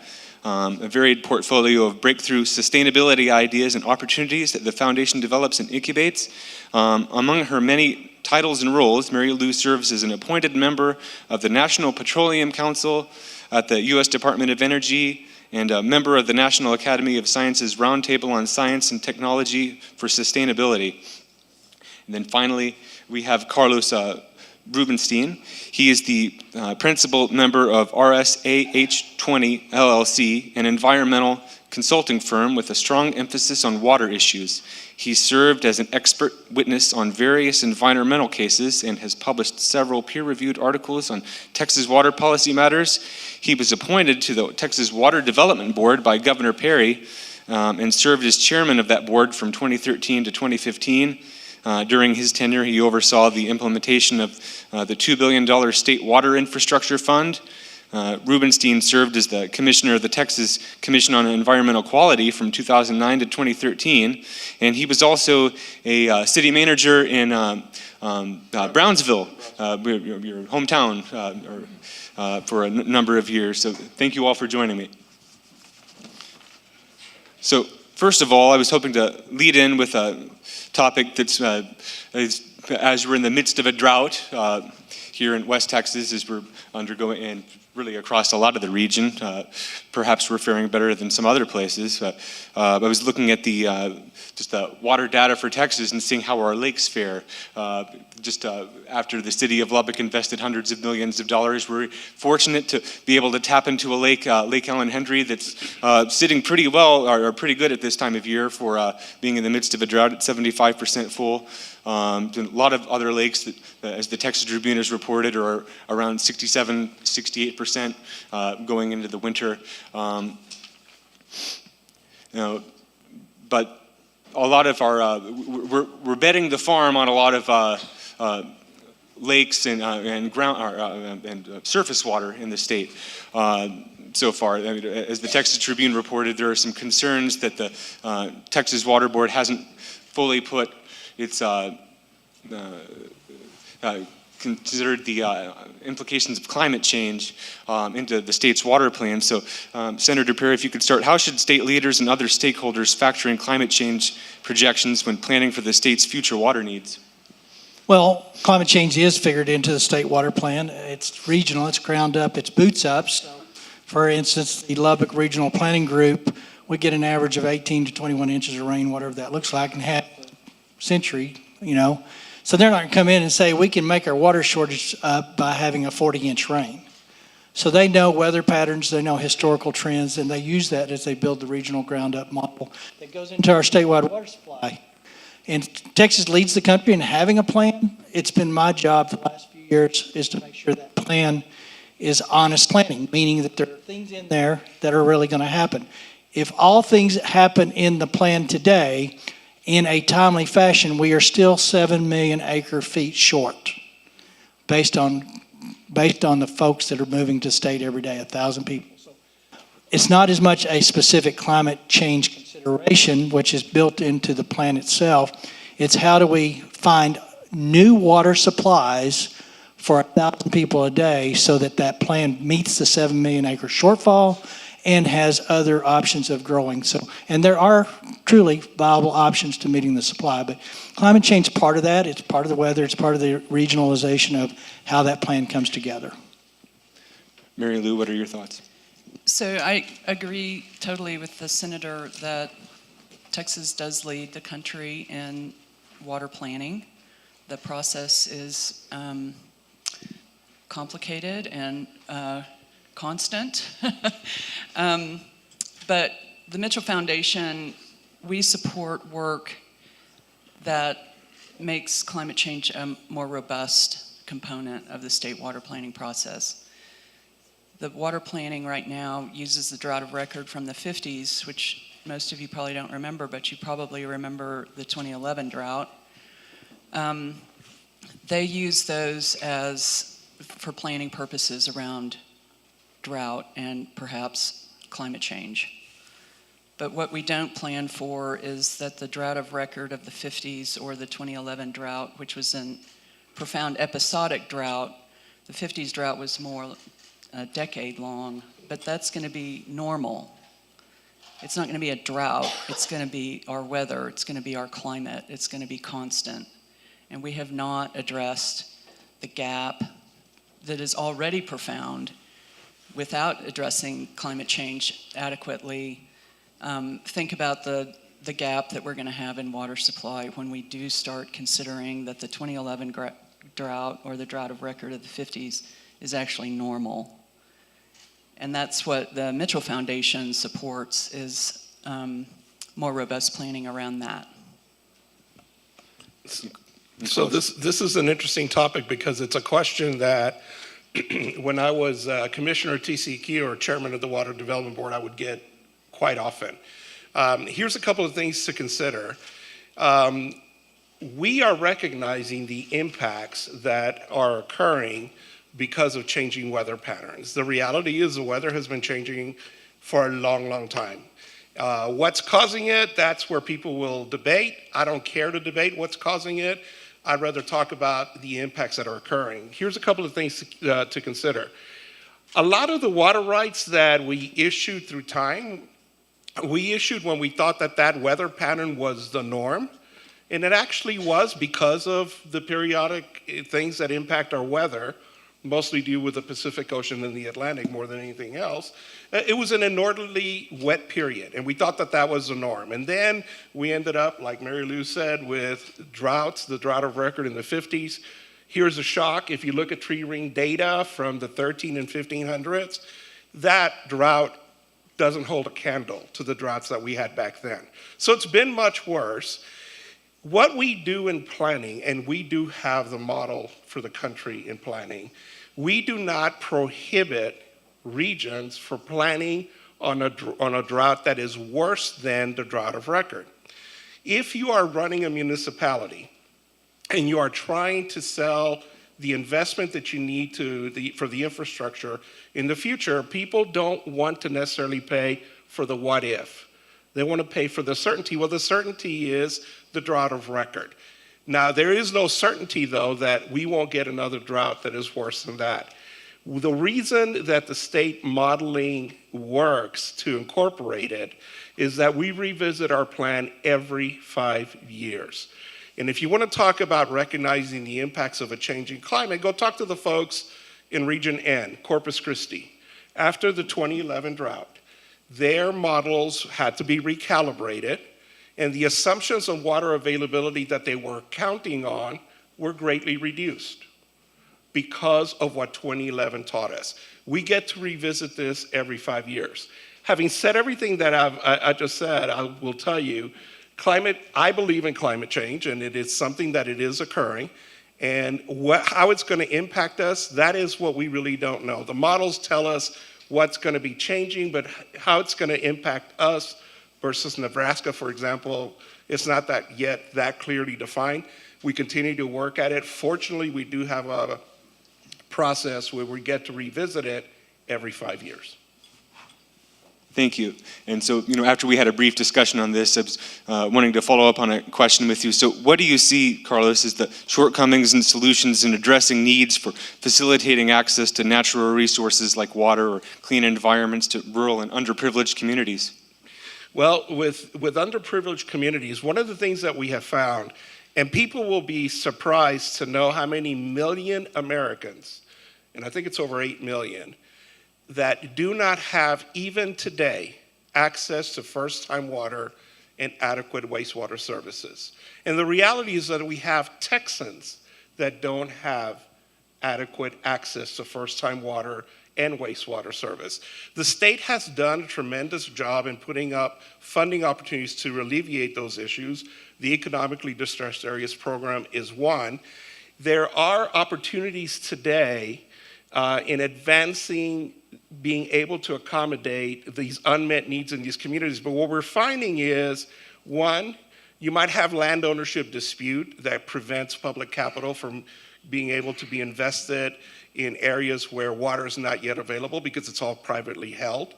a varied portfolio of breakthrough sustainability ideas and opportunities that the foundation develops and incubates. Among her many titles and roles, Mary Lou serves as an appointed member of the National Petroleum Council at the U.S. Department of Energy and a member of the National Academy of Sciences Roundtable on Science and Technology for Sustainability. And then finally, we have Carlos Rubenstein. He is the principal member of RSAH20 LLC, an environmental consulting firm with a strong emphasis on water issues. He served as an expert witness on various environmental cases and has published several peer-reviewed articles on Texas water policy matters. He was appointed to the Texas Water Development Board by Governor Perry and served as chairman of that board from 2013 to 2015. During his tenure, he oversaw the implementation of the $2 billion State Water Infrastructure Fund. Rubenstein served as the commissioner of the Texas Commission on Environmental Quality from 2009 to 2013, and he was also a city manager in Brownsville, your hometown, for a number of years. So thank you all for joining me. So first of all, I was hoping to lead in with a topic that's, as we're in the midst of a drought here in West Texas, as we're undergoing, and really across a lot of the region. Perhaps we're faring better than some other places. I was looking at just the water data for Texas and seeing how our lakes fare. After the city of Lubbock invested hundreds of millions of dollars, we're fortunate to be able to tap into a lake, Lake Ellen Hendry, that's sitting pretty well, or pretty good at this time of year for being in the midst of a drought at 75% full. A lot of other lakes that, as the Texas Tribune has reported, are around 67, 68% going into the winter. But a lot of our, we're betting the farm on a lot of lakes and ground and surface water in the state. So far, I mean, as the Texas Tribune reported, there are some concerns that the Texas Water Board hasn't fully put its considered the implications of climate change into the state's water plan. So, Senator Perry, if you could start, how should state leaders and other stakeholders factor in climate change projections when planning for the state's future water needs? Well, climate change is figured into the state water plan. It's regional, it's ground up, it's boots up. So, for instance, the Lubbock Regional Planning Group, we get an average of 18 to 21 inches of rain, whatever that looks like, in half a century, you know. So they're not going to come in and say, we can make our water shortage up by having a 40-inch rain. So they know weather patterns, they know historical trends, and they use that as they build the regional ground-up model that goes into our statewide water supply. And Texas leads the country in having a plan. It's been my job for the last few years is to make sure that plan is honest planning, meaning that there are things in there that are really going to happen. If all things happen in the plan today in a timely fashion, we are still 7 million acre feet short based on the folks that are moving to state every day, 1,000 people. So it's not as much a specific climate change consideration, which is built into the plan itself. It's how do we find new water supplies for 1,000 people a day so that that plan meets the 7 million acre shortfall and has other options of growing. So, and there are truly viable options to meeting the supply, but climate change is part of that. It's part of the weather. It's part of the regionalization of how that plan comes together. Mary Lou, what are your thoughts? So I agree totally with the senator that Texas does lead the country in water planning. The process is complicated and constant. But the Mitchell Foundation, we support work that makes climate change a more robust component of the state water planning process. The water planning right now uses the drought of record from the 50s, which most of you probably don't remember, but you probably remember the 2011 drought. They use those for planning purposes around drought and perhaps climate change. But what we don't plan for is that the drought of record of the 50s or the 2011 drought, which was a profound episodic drought. The 50s drought was more a decade long, but that's going to be normal. It's not going to be a drought. It's going to be our weather. It's going to be our climate. It's going to be constant. And we have not addressed the gap that is already profound without addressing climate change adequately. Think about the gap that we're going to have in water supply when we do start considering that the 2011 drought or the drought of record of the 50s is actually normal. And that's what the Mitchell Foundation supports, is more robust planning around that. So this is an interesting topic because it's a question that when I was Commissioner at TCEQ or Chairman of the Water Development Board, I would get quite often. Here's a couple of things to consider. We are recognizing the impacts that are occurring because of changing weather patterns. The reality is the weather has been changing for a long, long time. What's causing it, that's where people will debate. I don't care to debate what's causing it. I'd rather talk about the impacts that are occurring. Here's a couple of things to consider. A lot of the water rights that we issued through time, we issued when we thought that that weather pattern was the norm. And it actually was because of the periodic things that impact our weather, mostly due with the Pacific Ocean and the Atlantic more than anything else. It was an inordinately wet period, and we thought that that was the norm. And then we ended up, like Mary Lou said, with droughts, the drought of record in the 50s. Here's a shock. If you look at tree ring data from the 13 and 1500s, that drought doesn't hold a candle to the droughts that we had back then. So it's been much worse. What we do in planning, and we do have the model for the country in planning, we do not prohibit regions for planning on a drought that is worse than the drought of record. If you are running a municipality and you are trying to sell the investment that you need for the infrastructure in the future, people don't want to necessarily pay for the what if. They want to pay for the certainty. Well, the certainty is the drought of record. Now, there is no certainty, though, that we won't get another drought that is worse than that. The reason that the state modeling works to incorporate it is that we revisit our plan every 5 years. And if you want to talk about recognizing the impacts of a changing climate, go talk to the folks in Region N, Corpus Christi. After the 2011 drought, their models had to be recalibrated, and the assumptions of water availability that they were counting on were greatly reduced because of what 2011 taught us. We get to revisit this every 5 years. Having said everything that I just said, I will tell you, I believe in climate change, and it is something that it is occurring. And how it's going to impact us, that is what we really don't know. The models tell us what's going to be changing, but how it's going to impact us versus Nebraska, for example, it's not that clearly defined. We continue to work at it. Fortunately, we do have a process where we get to revisit it every 5 years. Thank you. And so, after we had a brief discussion on this, I was wanting to follow up on a question with you. So what do you see, Carlos, as the shortcomings and solutions in addressing needs for facilitating access to natural resources like water or clean environments to rural and underprivileged communities? Well, with underprivileged communities, one of the things that we have found, and people will be surprised to know how many million Americans, and I think it's over 8 million, that do not have, even today, access to first-time water and adequate wastewater services. And the reality is that we have Texans that don't have adequate access to first-time water and wastewater service. The state has done a tremendous job in putting up funding opportunities to alleviate those issues. The Economically Distressed Areas Program is one. There are opportunities today in advancing being able to accommodate these unmet needs in these communities. But what we're finding is, one, you might have land ownership dispute that prevents public capital from being able to be invested in areas where water is not yet available because it's all privately held.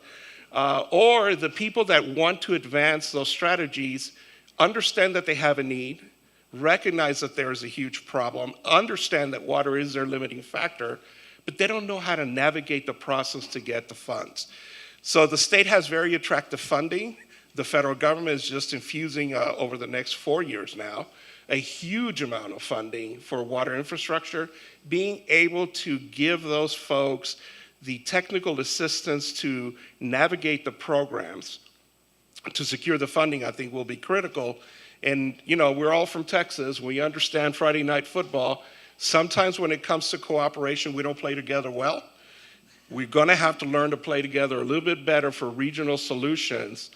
Or the people that want to advance those strategies understand that they have a need, recognize that there is a huge problem, understand that water is their limiting factor, but they don't know how to navigate the process to get the funds. So the state has very attractive funding. The federal government is just infusing over the next 4 years now a huge amount of funding for water infrastructure. Being able to give those folks the technical assistance to navigate the programs to secure the funding, I think, will be critical. And we're all from Texas. We understand Friday night football. Sometimes when it comes to cooperation, we don't play together well. We're going to have to learn to play together a little bit better for regional solutions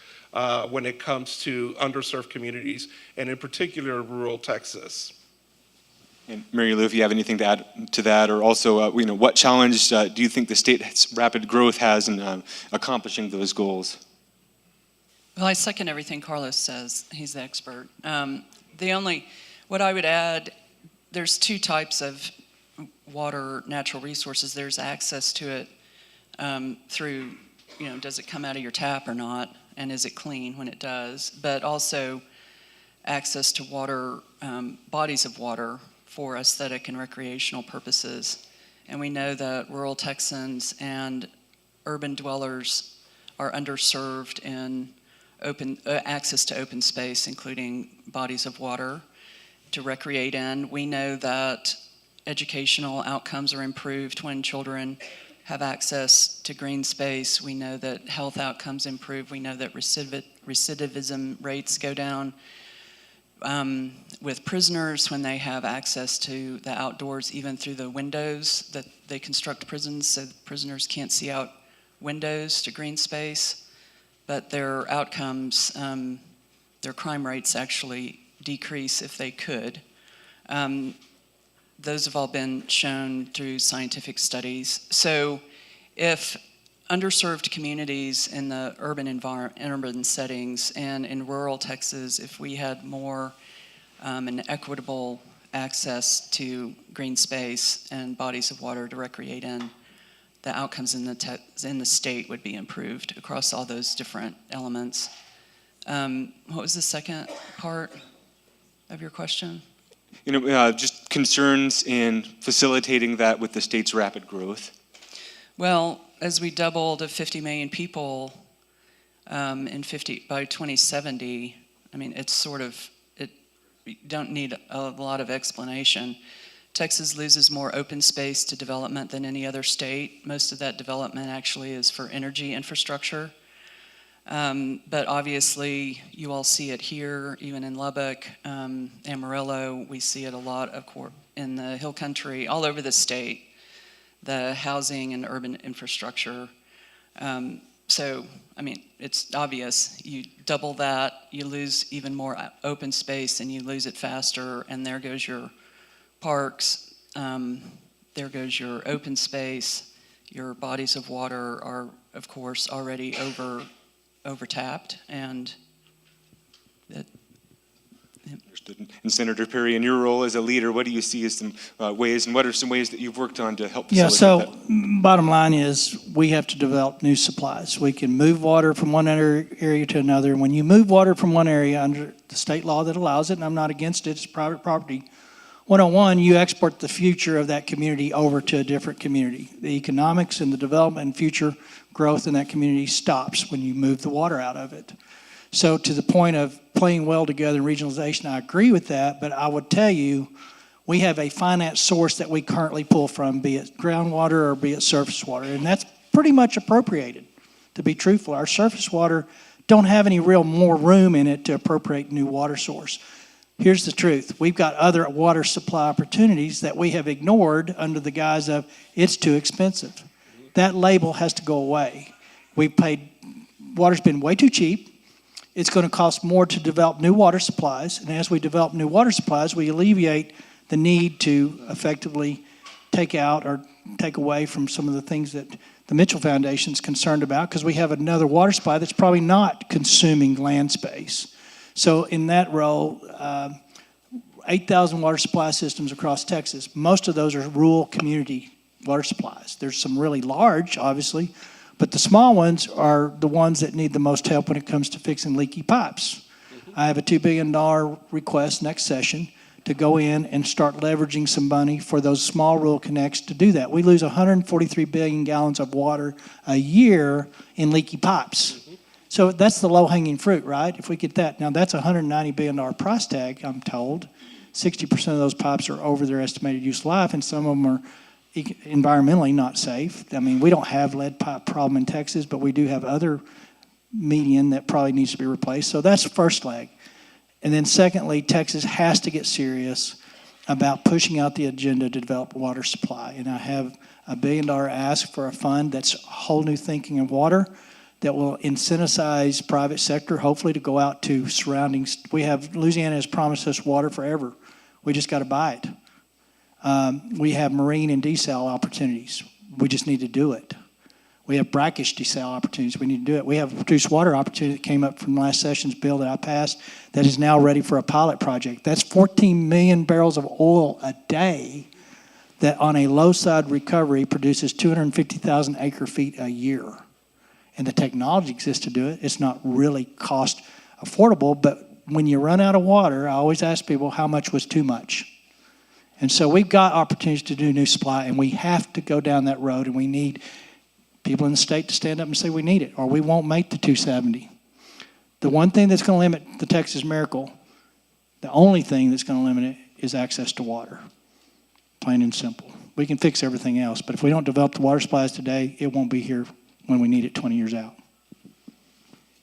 when it comes to underserved communities, and in particular, rural Texas. And Mary Lou, if you have anything to add to that, or also, what challenge do you think the state's rapid growth has in accomplishing those goals? Well, I second everything Carlos says. He's the expert. What I would add, there's two types of water natural resources. There's access to it through, does it come out of your tap or not? And is it clean when it does? But also access to water, bodies of water for aesthetic and recreational purposes. And we know that rural Texans and urban dwellers are underserved in access to open space, including bodies of water to recreate in. We know that educational outcomes are improved when children have access to green space. We know that health outcomes improve. We know that recidivism rates go down with prisoners when they have access to the outdoors, even through the windows that they construct prisons, so prisoners can't see out windows to green space. But their outcomes, their crime rates actually decrease if they could. Those have all been shown through scientific studies. So if underserved communities in the urban settings and in rural Texas, if we had more and equitable access to green space and bodies of water to recreate in, the outcomes in the state would be improved across all those different elements. What was the second part of your question? Just concerns in facilitating that with the state's rapid growth. Well, as we double to 50 million people by 2070, it's sort of, you don't need a lot of explanation. Texas loses more open space to development than any other state. Most of that development actually is for energy infrastructure. But obviously, you all see it here, even in Lubbock, Amarillo. We see it a lot, of course, in the Hill Country, all over the state, the housing and urban infrastructure. It's obvious. You double that, you lose even more open space, and you lose it faster, and there goes your parks, there goes your open space. Your bodies of water are, of course, already overtapped, and And Senator Perry, in your role as a leader, what do you see as some ways, and what are some ways that you've worked on to help facilitate that? Bottom line is we have to develop new supplies. We can move water from one area to another. And when you move water from one area under the state law that allows it, and I'm not against it, it's private property, 101, you export the future of that community over to a different community. The economics and the development and future growth in that community stops when you move the water out of it. So to the point of playing well together in regionalization, I agree with that, but I would tell you, we have a finite source that we currently pull from, be it groundwater or be it surface water, and that's pretty much appropriated, to be truthful. Our surface water don't have any real more room in it to appropriate new water source. Here's the truth. We've got other water supply opportunities that we have ignored under the guise of it's too expensive. That label has to go away. Water's been way too cheap. It's going to cost more to develop new water supplies, and as we develop new water supplies, we alleviate the need to effectively take out or take away from some of the things that the Mitchell Foundation is concerned about, because we have another water supply that's probably not consuming land space. So in that role, 8,000 water supply systems across Texas. Most of those are rural community water supplies. There's some really large, obviously, but the small ones are the ones that need the most help when it comes to fixing leaky pipes. I have a $2 billion request next session to go in and start leveraging some money for those small rural connects to do that. We lose 143 billion gallons of water a year in leaky pipes. So that's the low-hanging fruit, right? If we get that. Now, that's a $190 billion price tag, I'm told. 60% of those pipes are over their estimated useful life, and some of them are environmentally not safe. I mean, we don't have lead pipe problem in Texas, but we do have other median that probably needs to be replaced. So that's the first leg. And then secondly, Texas has to get serious about pushing out the agenda to develop water supply. And I have a $1 billion ask for a fund that's a whole new thinking of water that will incentivize private sector, hopefully, to go out to surroundings. Louisiana has promised us water forever. We just got to buy it. We have marine and desal opportunities. We just need to do it. We have brackish desal opportunities. We need to do it. We have a produced water opportunity that came up from last session's bill that I passed that is now ready for a pilot project. That's 14 million barrels of oil a day that on a low side recovery produces 250,000 acre feet a year. And the technology exists to do it. It's not really cost affordable, but when you run out of water, I always ask people how much was too much. And so we've got opportunities to do new supply, and we have to go down that road, and we need people in the state to stand up and say we need it, or we won't make the 270. The one thing that's going to limit the Texas miracle, the only thing that's going to limit it, is access to water, plain and simple. We can fix everything else, but if we don't develop the water supplies today, it won't be here when we need it 20 years out.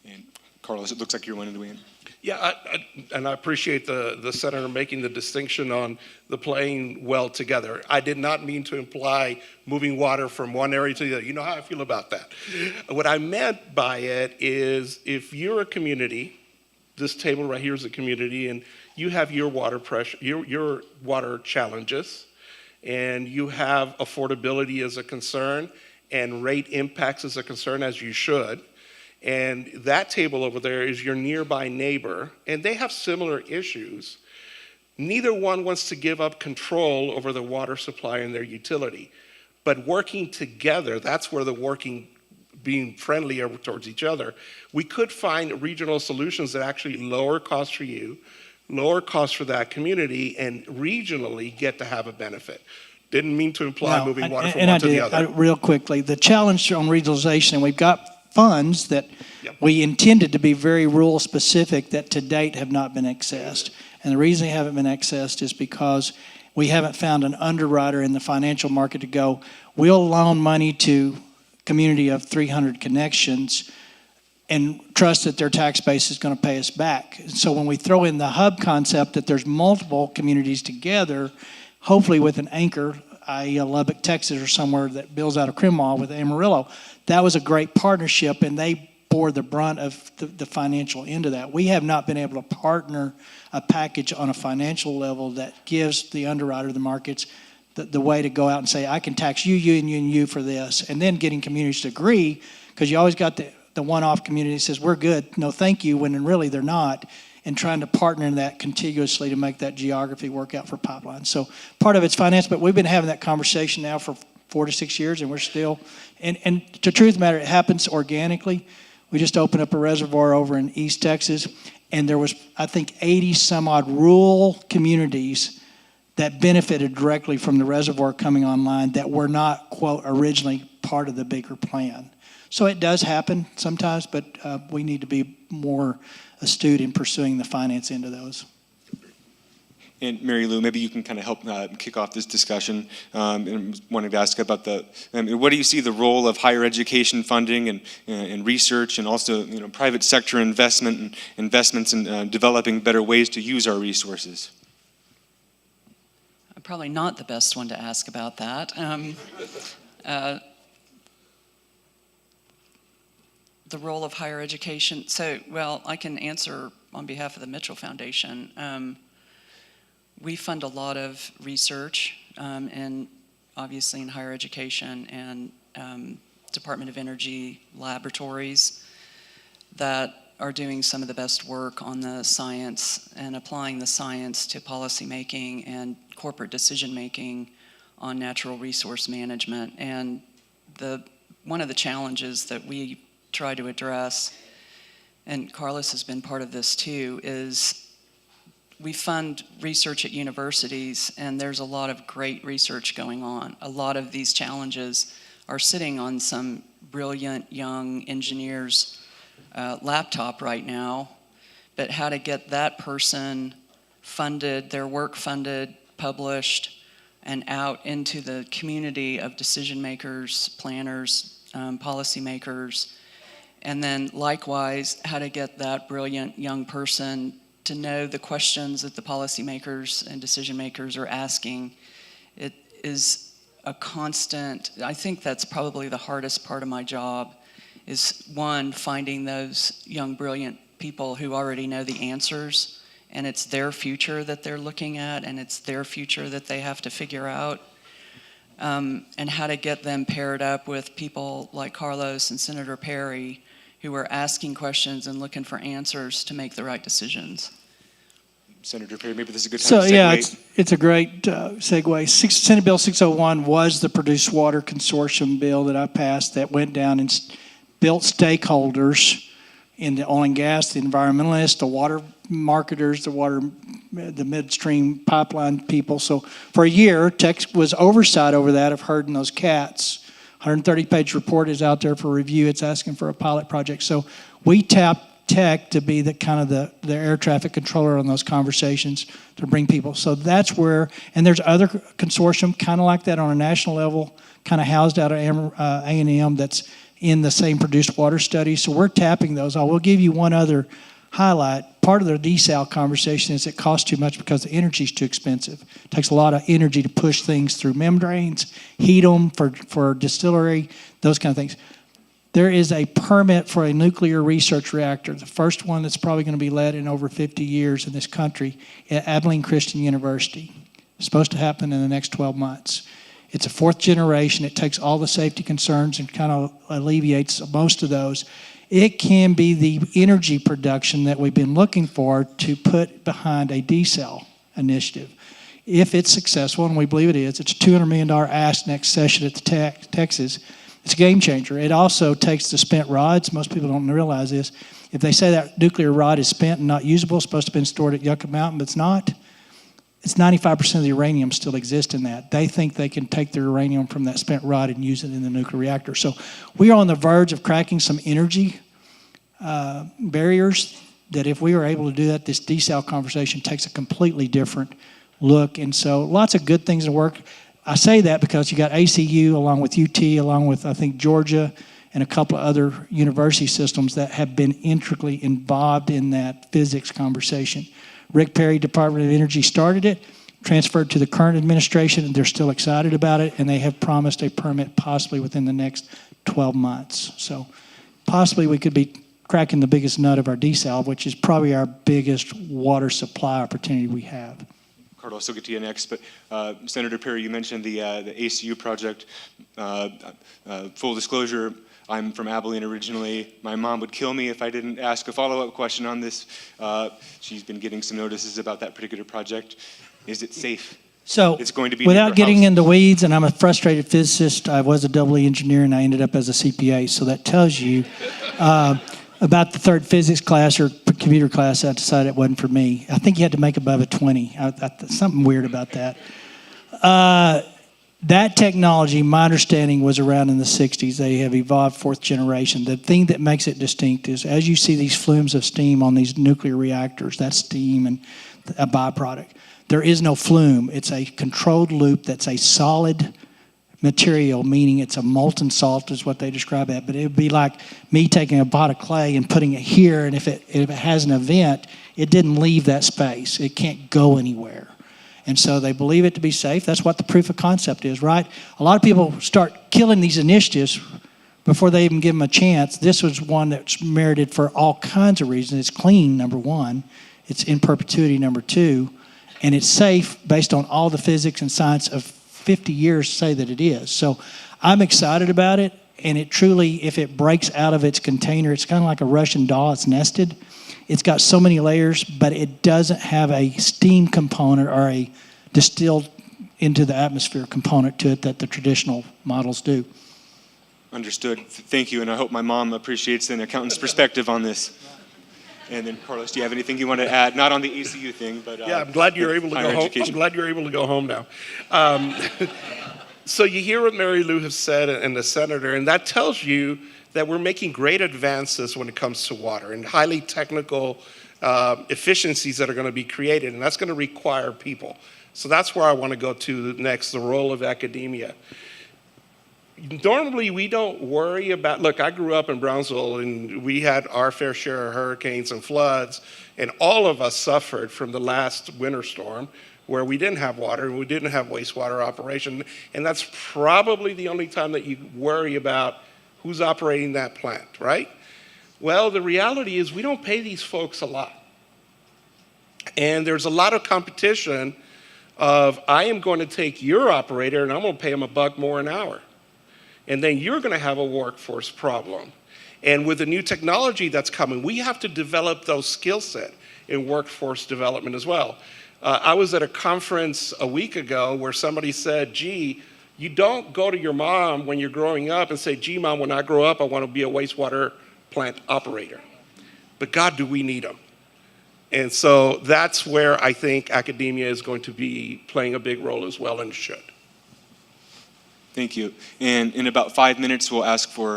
And Carlos, it looks like you're wanting to weigh in. Yeah, I appreciate the senator making the distinction on the playing well together. I did not mean to imply moving water from one area to the other. You know how I feel about that. What I meant by it is if you're a community, this table right here is a community, and you have your water pressure, your water challenges, and you have affordability as a concern and rate impacts as a concern, as you should. And that table over there is your nearby neighbor, and they have similar issues. Neither one wants to give up control over the water supply and their utility. But working together, that's where being friendly towards each other, we could find regional solutions that actually lower costs for you, lower costs for that community, and regionally get to have a benefit. Didn't mean to imply moving water from one to the other. Real quickly, the challenge on regionalization, we've got funds that we intended to be very rural specific that to date have not been accessed. And the reason they haven't been accessed is because we haven't found an underwriter in the financial market to go, we'll loan money to a community of 300 connections and trust that their tax base is going to pay us back. So when we throw in the hub concept that there's multiple communities together, hopefully with an anchor, i.e. Lubbock, Texas, or somewhere that builds out of Cremall with Amarillo, that was a great partnership, and they bore the brunt of the financial end of that. We have not been able to partner a package on a financial level that gives the underwriter, the markets, the way to go out and say, I can tax you, you, and you, and you for this, and then getting communities to agree, because you always got the one-off community that says, we're good, no thank you, when really they're not. and trying to partner in that contiguously to make that geography work out for pipelines. So part of it's finance, but we've been having that conversation now for 4 to 6 years, and we're still, and the truth of the matter, it happens organically. We just opened up a reservoir over in East Texas, and there was, I think, 80 some odd rural communities that benefited directly from the reservoir coming online that were not, quote, originally part of the bigger plan. So it does happen sometimes, but we need to be more astute in pursuing the finance end of those. And Mary Lou, maybe you can kind of help kick off this discussion. And wanted to ask about what do you see the role of higher education funding and research, and also private sector investments in developing better ways to use our resources? I'm probably not the best one to ask about that. The role of higher education. So, well, I can answer on behalf of the Mitchell Foundation. We fund a lot of research, and obviously in higher education and Department of Energy laboratories that are doing some of the best work on the science and applying the science to policy making and corporate decision making on natural resource management. And one of the challenges that we try to address, and Carlos has been part of this too, is we fund research at universities, and there's a lot of great research going on. A lot of these challenges are sitting on some brilliant young engineers' laptop right now, but how to get that person funded, their work funded, published, and out into the community of decision makers, planners, policymakers, and then likewise, how to get that brilliant young person to know the questions that the policymakers and decision makers are asking. It is a constant, I think that's probably the hardest part of my job, is one, finding those young, brilliant people who already know the answers, and it's their future that they're looking at, and it's their future that they have to figure out, and how to get them paired up with people like Carlos and Senator Perry, who are asking questions and looking for answers to make the right decisions. Senator Perry, maybe this is a good time So to segue. yeah, it's a great segue. Senate Bill 601 was the Produced Water Consortium bill that I passed that went down and built stakeholders in the oil and gas, the environmentalists, the water marketers, the midstream pipeline people. So for a year, Tech was oversight over that of herding those cats. 130-page report is out there for review. It's asking for a pilot project. So we tapped Tech to be the kind of the air traffic controller on those conversations to bring people. So that's where, and there's other consortium kind of like that on a national level, kind of housed out of A&M that's in the same produced water study. So we're tapping those. I will give you one other highlight. Part of the desal conversation is it costs too much because the energy is too expensive. It takes a lot of energy to push things through membranes, heat them for distillery, those kind of things. There is a permit for a nuclear research reactor, the first one that's probably going to be led in over 50 years in this country at Abilene Christian University. It's supposed to happen in the next 12 months. It's a fourth generation. It takes all the safety concerns and kind of alleviates most of those. It can be the energy production that we've been looking for to put behind a desal initiative. If it's successful, and we believe it is, it's a $200 million ask next session at the Texas. It's a game changer. It also takes the spent rods. Most people don't realize this. If they say that nuclear rod is spent and not usable, it's supposed to have been stored at Yucca Mountain, but it's not. It's 95% of the uranium still exists in that. They think they can take the uranium from that spent rod and use it in the nuclear reactor. So we are on the verge of cracking some energy barriers that if we were able to do that, this desal conversation takes a completely different look. And so lots of good things in work. I say that because you got ACU along with UT, along with, I think, Georgia and a couple of other university systems that have been intricately involved in that physics conversation. Rick Perry, Department of Energy, started it, transferred to the current administration, and they're still excited about it, and they have promised a permit possibly within the next 12 months. So possibly we could be cracking the biggest nut of our desal, which is probably our biggest water supply opportunity we have. Carlos, I'll get to you next, but Senator Perry, you mentioned the ACU project. Full disclosure, I'm from Abilene originally. My mom would kill me if I didn't ask a follow-up question on this. She's been getting some notices about that particular project. Is it safe? So, It's going to be without near getting your house. into weeds, and I'm a frustrated physicist, I was a double E engineer and I ended up as a CPA, so that tells you about the third physics class or computer class, I decided it wasn't for me. I think you had to make above a 20. Something weird about that. That technology, my understanding, was around in the 60s. They have evolved fourth generation. The thing that makes it distinct is as you see these flumes of steam on these nuclear reactors, that's steam and a byproduct. There is no flume. It's a controlled loop that's a solid material, meaning it's a molten salt is what they describe it. But it would be like me taking a pot of clay and putting it here, and if it has an event, it didn't leave that space. It can't go anywhere. And so they believe it to be safe. That's what the proof of concept is, right? A lot of people start killing these initiatives before they even give them a chance. This was one that's merited for all kinds of reasons. It's clean, number one. It's in perpetuity, number two. And it's safe based on all the physics and science of 50 years say that it is. So I'm excited about it. And it truly, if it breaks out of its container, it's kind of like a Russian doll. It's nested. It's got so many layers, but it doesn't have a steam component or a distilled into the atmosphere component to it that the traditional models do. Understood. Thank you, and I hope my mom appreciates an accountant's perspective on this. And then, Carlos, do you have anything you want to add? Not on the ACU thing, but yeah, I'm glad you're able to go home. I'm glad you're able to go home now. So you hear what Mary Lou has said and the senator, and that tells you that we're making great advances when it comes to water and highly technical efficiencies that are going to be created, and that's going to require people. So that's where I want to go to next, the role of academia. Normally, we don't worry about, look, I grew up in Brownsville, and we had our fair share of hurricanes and floods, and all of us suffered from the last winter storm where we didn't have water and we didn't have wastewater operation, and that's probably the only time that you worry about who's operating that plant, right? Well, the reality is we don't pay these folks a lot. And there's a lot of competition of, I am going to take your operator and I'm going to pay him $1 more an hour. And then you're going to have a workforce problem. And with the new technology that's coming, we have to develop those skill set in workforce development as well. I was at a conference a week ago where somebody said, gee, you don't go to your mom when you're growing up and say, gee, Mom, when I grow up, I want to be a wastewater plant operator. But God, do we need them? And so that's where I think academia is going to be playing a big role as well, and should. Thank you. And in about 5 minutes, we'll ask for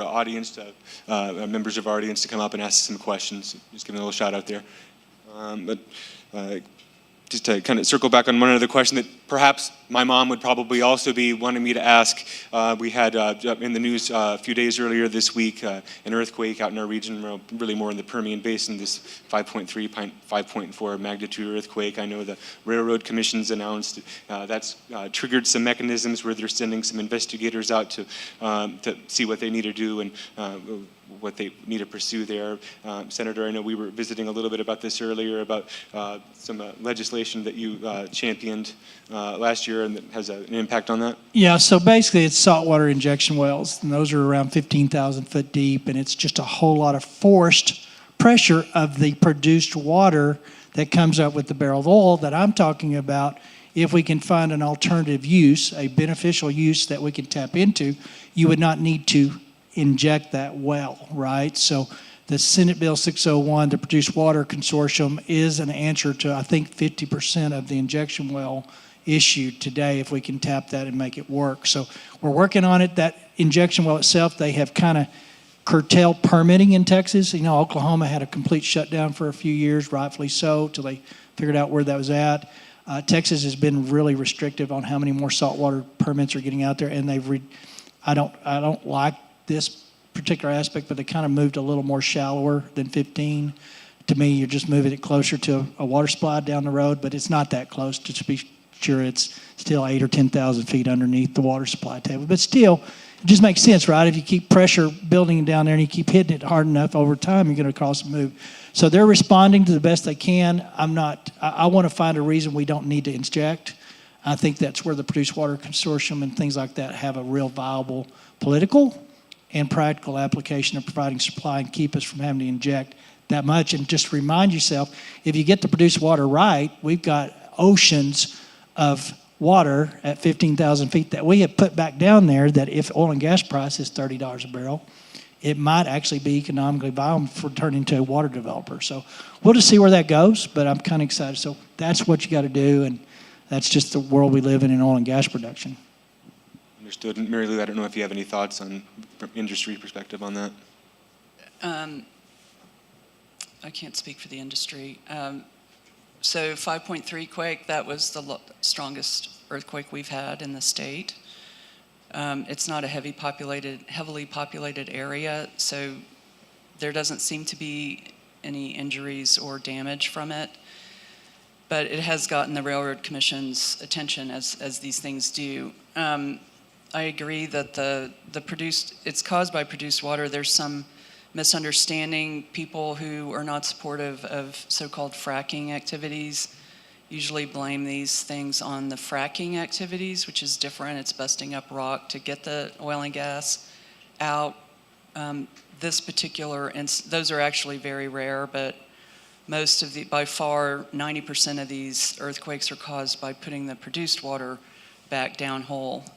members of our audience to come up and ask some questions. Just give them a little shout out there. Just to kind of circle back on one other question that perhaps my mom would probably also be wanting me to ask. We had in the news a few days earlier this week an earthquake out in our region, really more in the Permian Basin, this 5.3, 5.4 magnitude earthquake. I know the Railroad Commission's announced that's triggered some mechanisms where they're sending some investigators out to see what they need to do and what they need to pursue there. Senator, I know we were visiting a little bit about this earlier, about some legislation that you championed last year and that has an impact on that. Yeah, so basically it's saltwater injection wells, and those are around 15,000 foot deep, and it's just a whole lot of forced pressure of the produced water that comes up with the barrel of oil that I'm talking about. If we can find an alternative use, a beneficial use that we can tap into, you would not need to inject that well, right? So the Senate Bill 601, the Produced Water Consortium, is an answer to, I think, 50% of the injection well issued today if we can tap that and make it work. So we're working on it. That injection well itself, they have kind of curtailed permitting in Texas. You know, Oklahoma had a complete shutdown for a few years, rightfully so, till they figured out where that was at. Texas has been really restrictive on how many more saltwater permits are getting out there, and I don't like this particular aspect, but they kind of moved a little more shallower than 15. To me, you're just moving it closer to a water supply down the road, but it's not that close. To be sure, it's still 8,000 or 10,000 feet underneath the water supply table. But still, it just makes sense, right? If you keep pressure building down there and you keep hitting it hard enough over time, you're going to cause a move. So they're responding to the best they can. I want to find a reason we don't need to inject. I think that's where the Produced Water Consortium and things like that have a real viable political and practical application of providing supply and keep us from having to inject that much. And just remind yourself, if you get the produced water right, we've got oceans of water at 15,000 feet that we have put back down there that if oil and gas price is $30 a barrel, it might actually be economically viable for turning into a water developer. So we'll just see where that goes, but I'm kind of excited. So that's what you got to do, and that's just the world we live in oil and gas production. Understood. And Mary Lou, I don't know if you have any thoughts on from industry perspective on that. I can't speak for the industry. So 5.3 quake, that was the strongest earthquake we've had in the state. It's not a heavily populated area, so there doesn't seem to be any injuries or damage from it. But it has gotten the Railroad Commission's attention as these things do. I agree that it's caused by produced water. There's some misunderstanding. People who are not supportive of so-called fracking activities usually blame these things on the fracking activities, which is different. It's busting up rock to get the oil and gas out. This particular, and those are actually very rare, but by far, 90% of these earthquakes are caused by putting the produced water back downhole.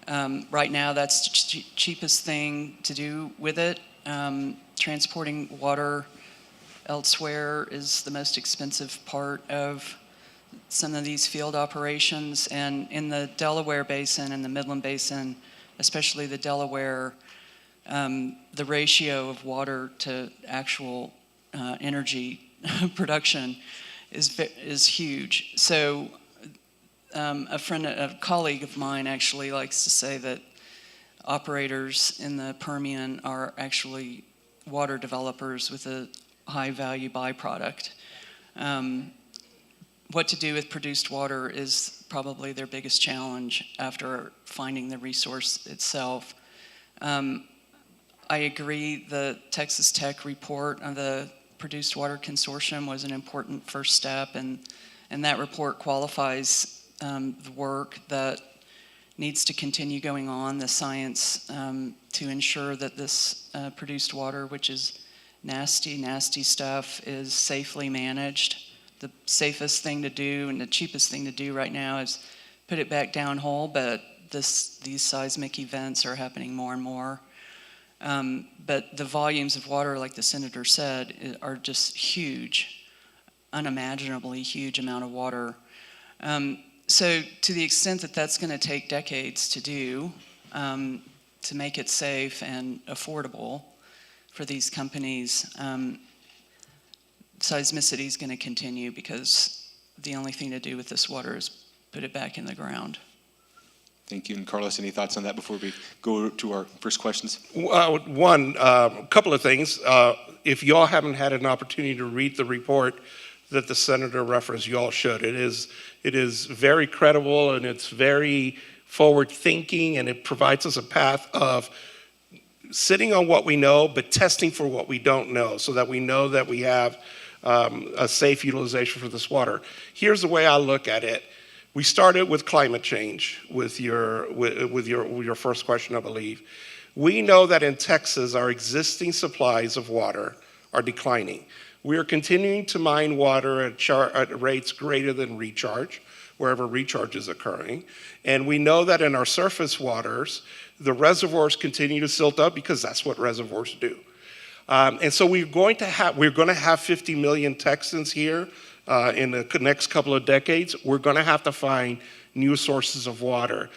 Right now, that's the cheapest thing to do with it. Transporting water elsewhere is the most expensive part of some of these field operations. And in the Delaware Basin and the Midland Basin, especially the Delaware, the ratio of water to actual energy production is huge. So a colleague of mine actually likes to say that operators in the Permian are actually water developers with a high value byproduct. What to do with produced water is probably their biggest challenge after finding the resource itself. I agree the Texas Tech report on the Produced Water Consortium was an important first step, and that report qualifies the work that needs to continue going on, the science to ensure that this produced water, which is nasty stuff, is safely managed. The safest thing to do and the cheapest thing to do right now is put it back downhole, but these seismic events are happening more and more. But the volumes of water, like the senator said, are just huge, unimaginably huge amount of water. So to the extent that that's going to take decades to do, to make it safe and affordable for these companies, seismicity is going to continue because the only thing to do with this water is put it back in the ground. Thank you. And Carlos, any thoughts on that before we go to our first questions? A couple of things. If y'all haven't had an opportunity to read the report that the senator referenced, y'all should. It is very credible and it's very forward thinking, and it provides us a path of sitting on what we know, but testing for what we don't know, so that we know that we have a safe utilization for this water. Here's the way I look at it. We started with climate change with your first question, I believe. We know that in Texas, our existing supplies of water are declining. We are continuing to mine water at rates greater than recharge, wherever recharge is occurring. And we know that in our surface waters, the reservoirs continue to silt up because that's what reservoirs do. And so we're going to have 50 million Texans here in the next couple of decades. We're going to have to find new sources of water.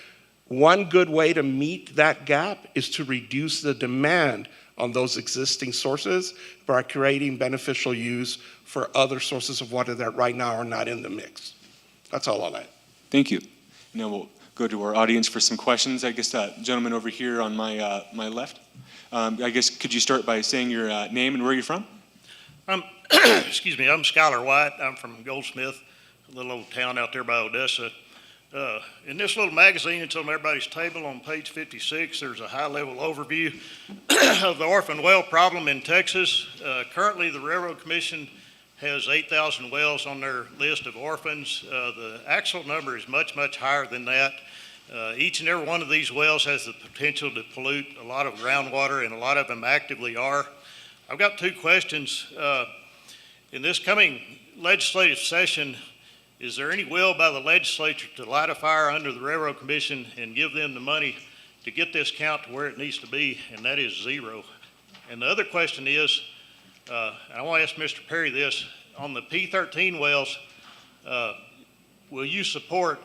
One good way to meet that gap is to reduce the demand on those existing sources by creating beneficial use for other sources of water that right now are not in the mix. That's all I'll add. Thank you. Now we'll go to our audience for some questions. I guess gentleman over here on my left. I guess could you start by saying your name and where you're from? Excuse me, I'm Skylar White. I'm from Goldsmith, a little old town out there by Odessa. In this little magazine, it's on everybody's table on page 56. There's a high-level overview of the orphan well problem in Texas. Currently, the Railroad Commission has 8,000 wells on their list of orphans. The actual number is much, much higher than that. Each and every one of these wells has the potential to pollute a lot of groundwater, and a lot of them actively are. I've got two questions. In this coming legislative session, is there any will by the legislature to light a fire under the Railroad Commission and give them the money to get this count to where it needs to be, and that is 0? And the other question is, I want to ask Mr. Perry this, on the P13 wells, will you support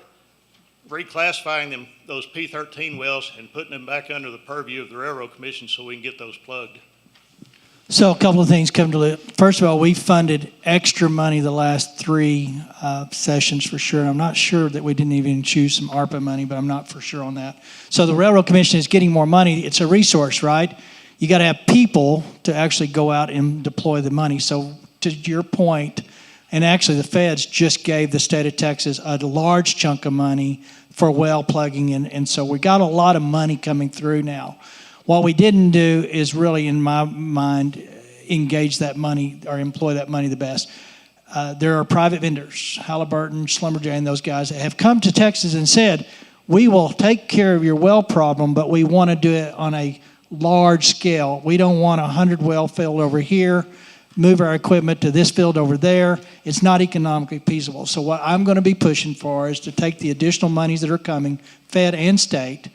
reclassifying those P13 wells and putting them back under the purview of the Railroad Commission so we can get those plugged? So a couple of things come to it. First of all, we funded extra money the last 3 sessions for sure. And I'm not sure that we didn't even choose some ARPA money, but I'm not for sure on that. So the Railroad Commission is getting more money. It's a resource, right? You got to have people to actually go out and deploy the money. So to your point, and actually the feds just gave the state of Texas a large chunk of money for well plugging. And so we got a lot of money coming through now. What we didn't do is really, in my mind, engage that money or employ that money the best. There are private vendors, Halliburton, Schlumberger, and those guys that have come to Texas and said, we will take care of your well problem, but we want to do it on a large scale. We don't want 100 well field over here, move our equipment to this field over there. It's not economically feasible. So what I'm going to be pushing for is to take the additional monies that are coming, fed and state.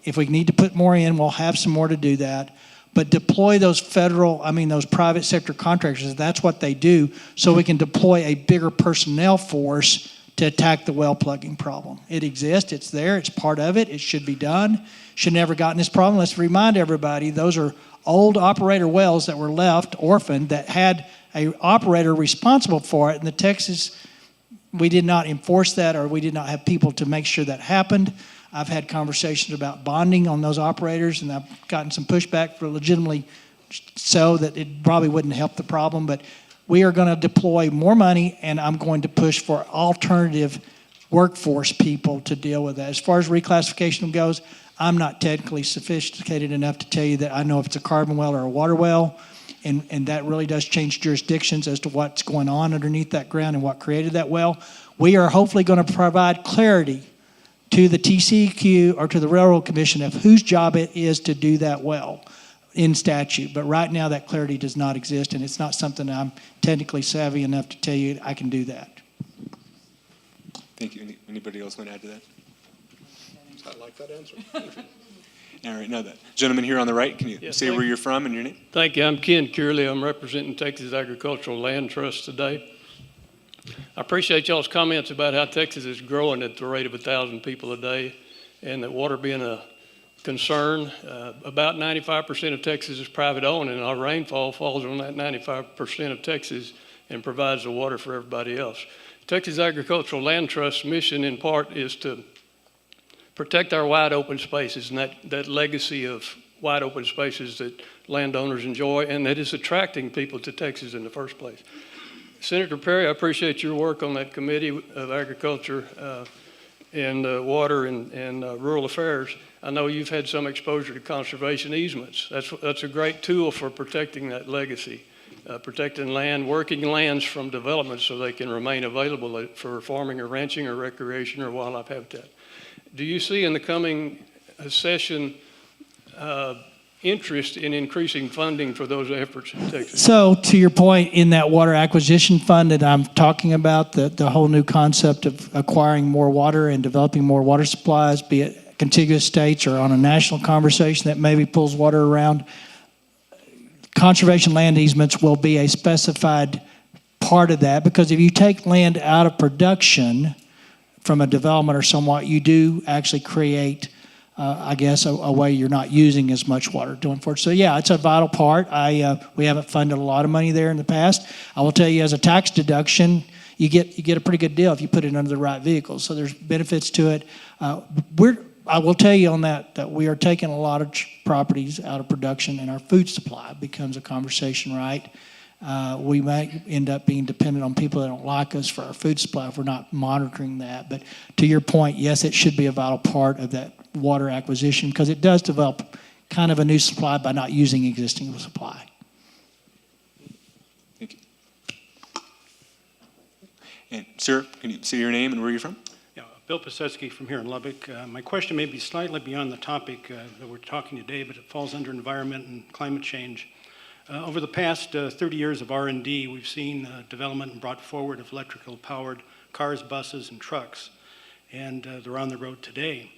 If we need to put more in, we'll have some more to do that. But deploy those those private sector contractors, that's what they do, so we can deploy a bigger personnel force to attack the well plugging problem. It exists, it's there, it's part of it, it should be done. Should never gotten this problem. Let's remind everybody, those are old operator wells that were left orphaned that had an operator responsible for it. In the Texas, we did not enforce that, or we did not have people to make sure that happened. I've had conversations about bonding on those operators, and I've gotten some pushback for legitimately so that it probably wouldn't help the problem. But we are going to deploy more money, and I'm going to push for alternative workforce people to deal with that. As far as reclassification goes, I'm not technically sophisticated enough to tell you that I know if it's a carbon well or a water well, and that really does change jurisdictions as to what's going on underneath that ground and what created that well. We are hopefully going to provide clarity to the TCEQ or to the Railroad Commission of whose job it is to do that well in statute. But right now that clarity does not exist, and it's not something I'm technically savvy enough to tell you I can do that. Thank you. Anybody else want to add to that? I like that answer. All right, now that gentleman here on the right, can you say where you're from and your name? Thank you. I'm Ken Curley. I'm representing Texas Agricultural Land Trust today. I appreciate y'all's comments about how Texas is growing at the rate of 1,000 people a day, and that water being a concern. About 95% of Texas is private owned, and our rainfall falls on that 95% of Texas and provides the water for everybody else. Texas Agricultural Land Trust's mission in part is to protect our wide open spaces and that legacy of wide open spaces that landowners enjoy, and that is attracting people to Texas in the first place. Senator Perry, I appreciate your work on that Committee of Agriculture and Water and Rural Affairs. I know you've had some exposure to conservation easements. That's a great tool for protecting that legacy, protecting land, working lands from development so they can remain available for farming or ranching or recreation or wildlife habitat. Do you see in the coming session interest in increasing funding for those efforts in Texas? So to your point, in that water acquisition fund that I'm talking about, the whole new concept of acquiring more water and developing more water supplies, be it contiguous states or on a national conversation that maybe pulls water around, conservation land easements will be a specified part of that, because if you take land out of production from a development or somewhat, you do actually create a way you're not using as much water going forward. So yeah, it's a vital part. We haven't funded a lot of money there in the past. I will tell you, as a tax deduction, you get a pretty good deal if you put it under the right vehicles. So there's benefits to it. I will tell you on that we are taking a lot of properties out of production, and our food supply becomes a conversation, right? We might end up being dependent on people that don't like us for our food supply if we're not monitoring that. But to your point, yes, it should be a vital part of that water acquisition, because it does develop kind of a new supply by not using existing supply. Thank you. And sir, can you say your name and where you're from? Yeah, Bill Pisetsky from here in Lubbock. My question may be slightly beyond the topic that we're talking today, but it falls under environment and climate change. Over the past 30 years of R&D, we've seen development brought forward of electrical powered cars, buses, and trucks, and they're on the road today.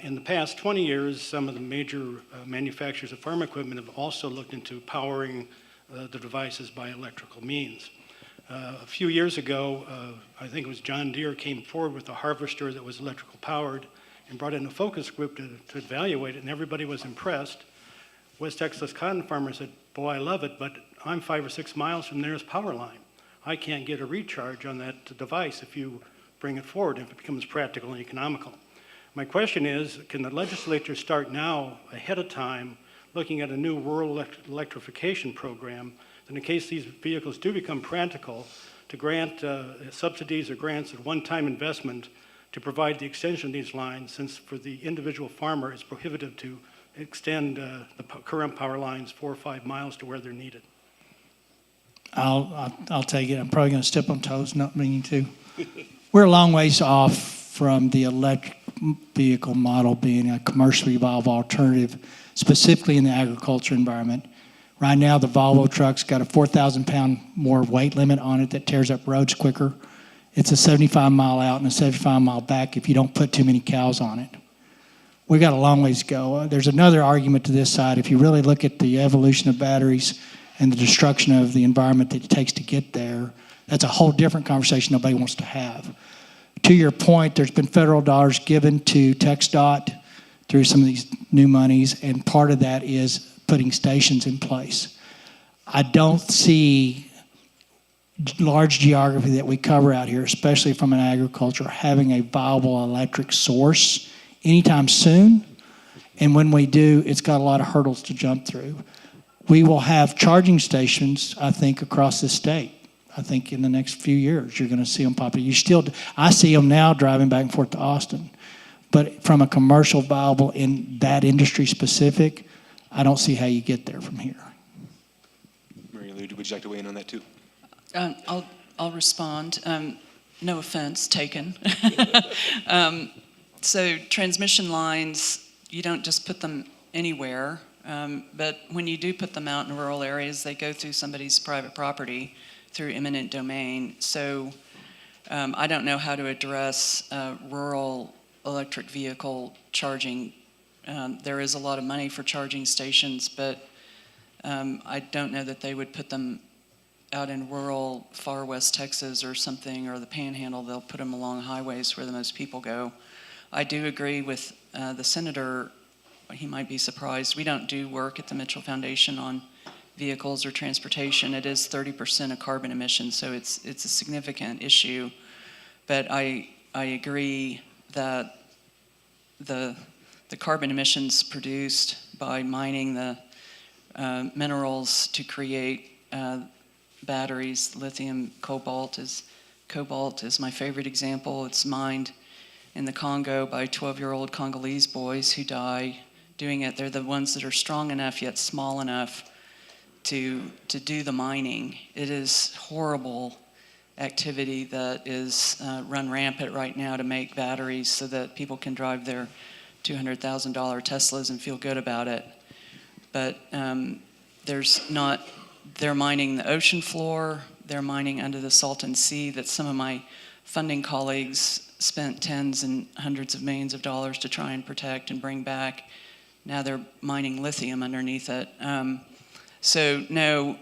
In the past 20 years, some of the major manufacturers of farm equipment have also looked into powering the devices by electrical means. A few years ago, I think it was John Deere came forward with a harvester that was electrical powered and brought in a focus group to evaluate it, and everybody was impressed. West Texas cotton farmers said, boy, I love it, but I'm 5 or 6 miles from the nearest power line. I can't get a recharge on that device if you bring it forward, if it becomes practical and economical. My question is, can the legislature start now, ahead of time, looking at a new rural electrification program, in case these vehicles do become practical, to grant subsidies or grants at one-time investment to provide the extension of these lines, since for the individual farmer it's prohibitive to extend the current power lines 4 or 5 miles to where they're needed. I'll take it. I'm probably going to step on toes, not meaning to. We're a long ways off from the electric vehicle model being a commercially viable alternative, specifically in the agriculture environment. Right now, the Volvo truck's got a 4,000-pound more weight limit on it that tears up roads quicker. It's a 75-mile out and a 75-mile back if you don't put too many cows on it. We've got a long ways to go. There's another argument to this side. If you really look at the evolution of batteries and the destruction of the environment that it takes to get there, that's a whole different conversation nobody wants to have. To your point, there's been federal dollars given to TxDOT through some of these new monies, and part of that is putting stations in place. I don't see large geography that we cover out here, especially from an agriculture, having a viable electric source anytime soon. And when we do, it's got a lot of hurdles to jump through. We will have charging stations, I think, across the state. I think in the next few years, you're going to see them pop up. I see them now driving back and forth to Austin. But from a commercial viable in that industry specific, I don't see how you get there from here. Mary Lou, would you like to weigh in on that too? I'll respond. No offense taken. So transmission lines, you don't just put them anywhere, but when you do put them out in rural areas, they go through somebody's private property through eminent domain. So I don't know how to address rural electric vehicle charging. There is a lot of money for charging stations, but I don't know that they would put them out in rural far west Texas or something, or the Panhandle. They'll put them along highways where the most people go. I do agree with the senator. He might be surprised. We don't do work at the Mitchell Foundation on vehicles or transportation. It is 30% of carbon emissions, so it's a significant issue. But I agree that the carbon emissions produced by mining the minerals to create batteries, lithium, cobalt is my favorite example. It's mined in the Congo by 12-year-old Congolese boys who die doing it. They're the ones that are strong enough yet small enough to do the mining. It is horrible activity that is run rampant right now to make batteries so that people can drive their $200,000 Teslas and feel good about it. But they're mining the ocean floor, they're mining under the Salton Sea that some of my funding colleagues spent tens and hundreds of millions of dollars to try and protect and bring back. Now they're mining lithium underneath it. So no,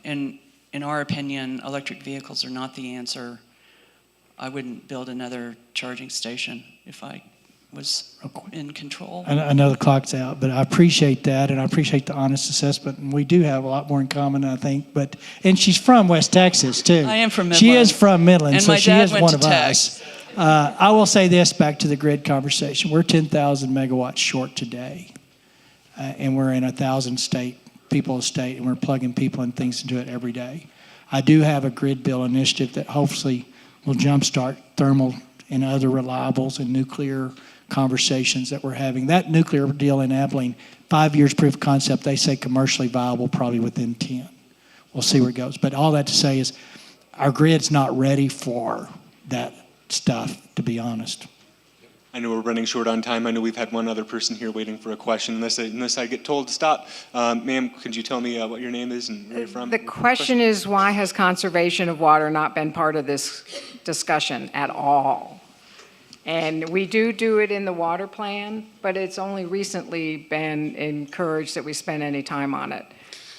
in our opinion, electric vehicles are not the answer. I wouldn't build another charging station if I was in control. I know the clock's out, but I appreciate that, and I appreciate the honest assessment. And we do have a lot more in common, I think. And she's from West Texas too. I am from Midland. She is from Midland, and so my she dad is went one to of Tech. us. I will say this back to the grid conversation. We're 10,000 megawatts short today, and we're in 1,000 people a state, and we're plugging people and things into it every day. I do have a grid bill initiative that hopefully will jumpstart thermal and other reliables and nuclear conversations that we're having. That nuclear deal in Abilene, 5 years proof of concept, they say commercially viable probably within 10. We'll see where it goes. But all that to say is our grid's not ready for that stuff, to be honest. I know we're running short on time. I know we've had one other person here waiting for a question. Unless I get told to stop, ma'am, could you tell me what your name is and where you're from? The question is, why has conservation of water not been part of this discussion at all? And we do it in the water plan, but it's only recently been encouraged that we spend any time on it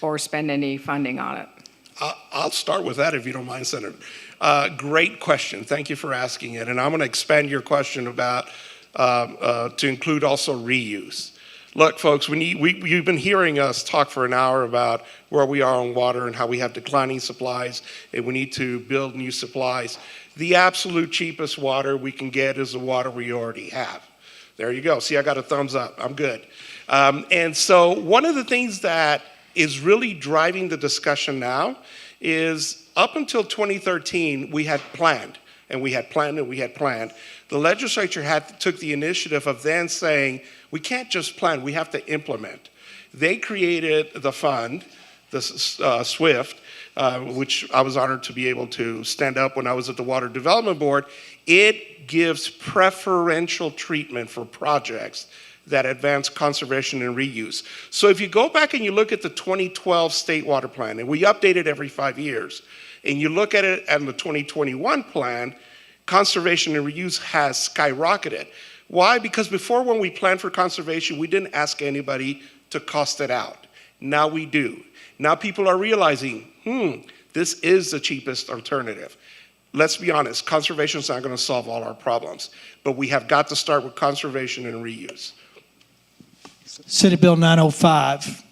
or spend any funding on it. I'll start with that if you don't mind, Senator. Great question. Thank you for asking it. And I'm going to expand your question about to include also reuse. Look, folks, you've been hearing us talk for an hour about where we are on water and how we have declining supplies and we need to build new supplies. The absolute cheapest water we can get is the water we already have. There you go. See, I got a thumbs up. I'm good. And so one of the things that is really driving the discussion now is up until 2013, we had planned, and we had planned, and we had planned. The legislature took the initiative of then saying, we can't just plan, we have to implement. They created the fund, the SWIFT, which I was honored to be able to stand up when I was at the Water Development Board. It gives preferential treatment for projects that advance conservation and reuse. So if you go back and you look at the 2012 State Water Plan, and we update it every 5 years, and you look at it and the 2021 plan, conservation and reuse has skyrocketed. Why? Because before, when we planned for conservation, we didn't ask anybody to cost it out. Now we do. Now people are realizing, this is the cheapest alternative. Let's be honest, conservation is not going to solve all our problems, but we have got to start with conservation and reuse. Senate Bill 905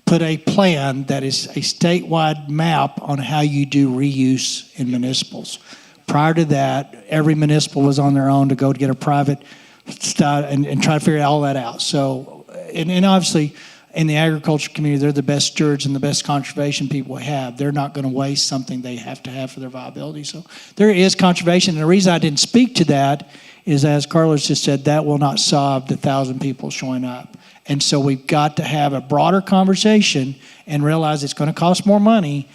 put a plan that is a statewide map on how you do reuse in municipals. Prior to that, every municipal was on their own to go to get a private stuff and try to figure all that out. So, and obviously, in the agriculture community, they're the best stewards and the best conservation people we have. They're not going to waste something they have to have for their viability. So there is conservation. And the reason I didn't speak to that is, as Carlos just said, that will not solve the 1,000 people showing up. And so we've got to have a broader conversation and realize it's going to cost more money,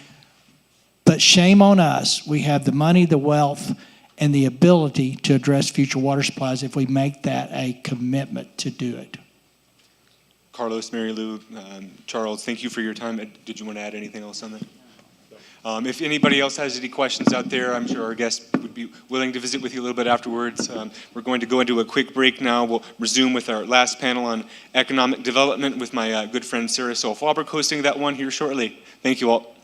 but shame on us. We have the money, the wealth, and the ability to address future water supplies if we make that a commitment to do it. Carlos, Mary Lou, Charles, thank you for your time. Did you want to add anything else on that? If anybody else has any questions out there, I'm sure our guests would be willing to visit with you a little bit afterwards. We're going to go into a quick break now. We'll resume with our last panel on economic development with my good friend Sarah Solf-Walberg hosting that one here shortly. Thank you all.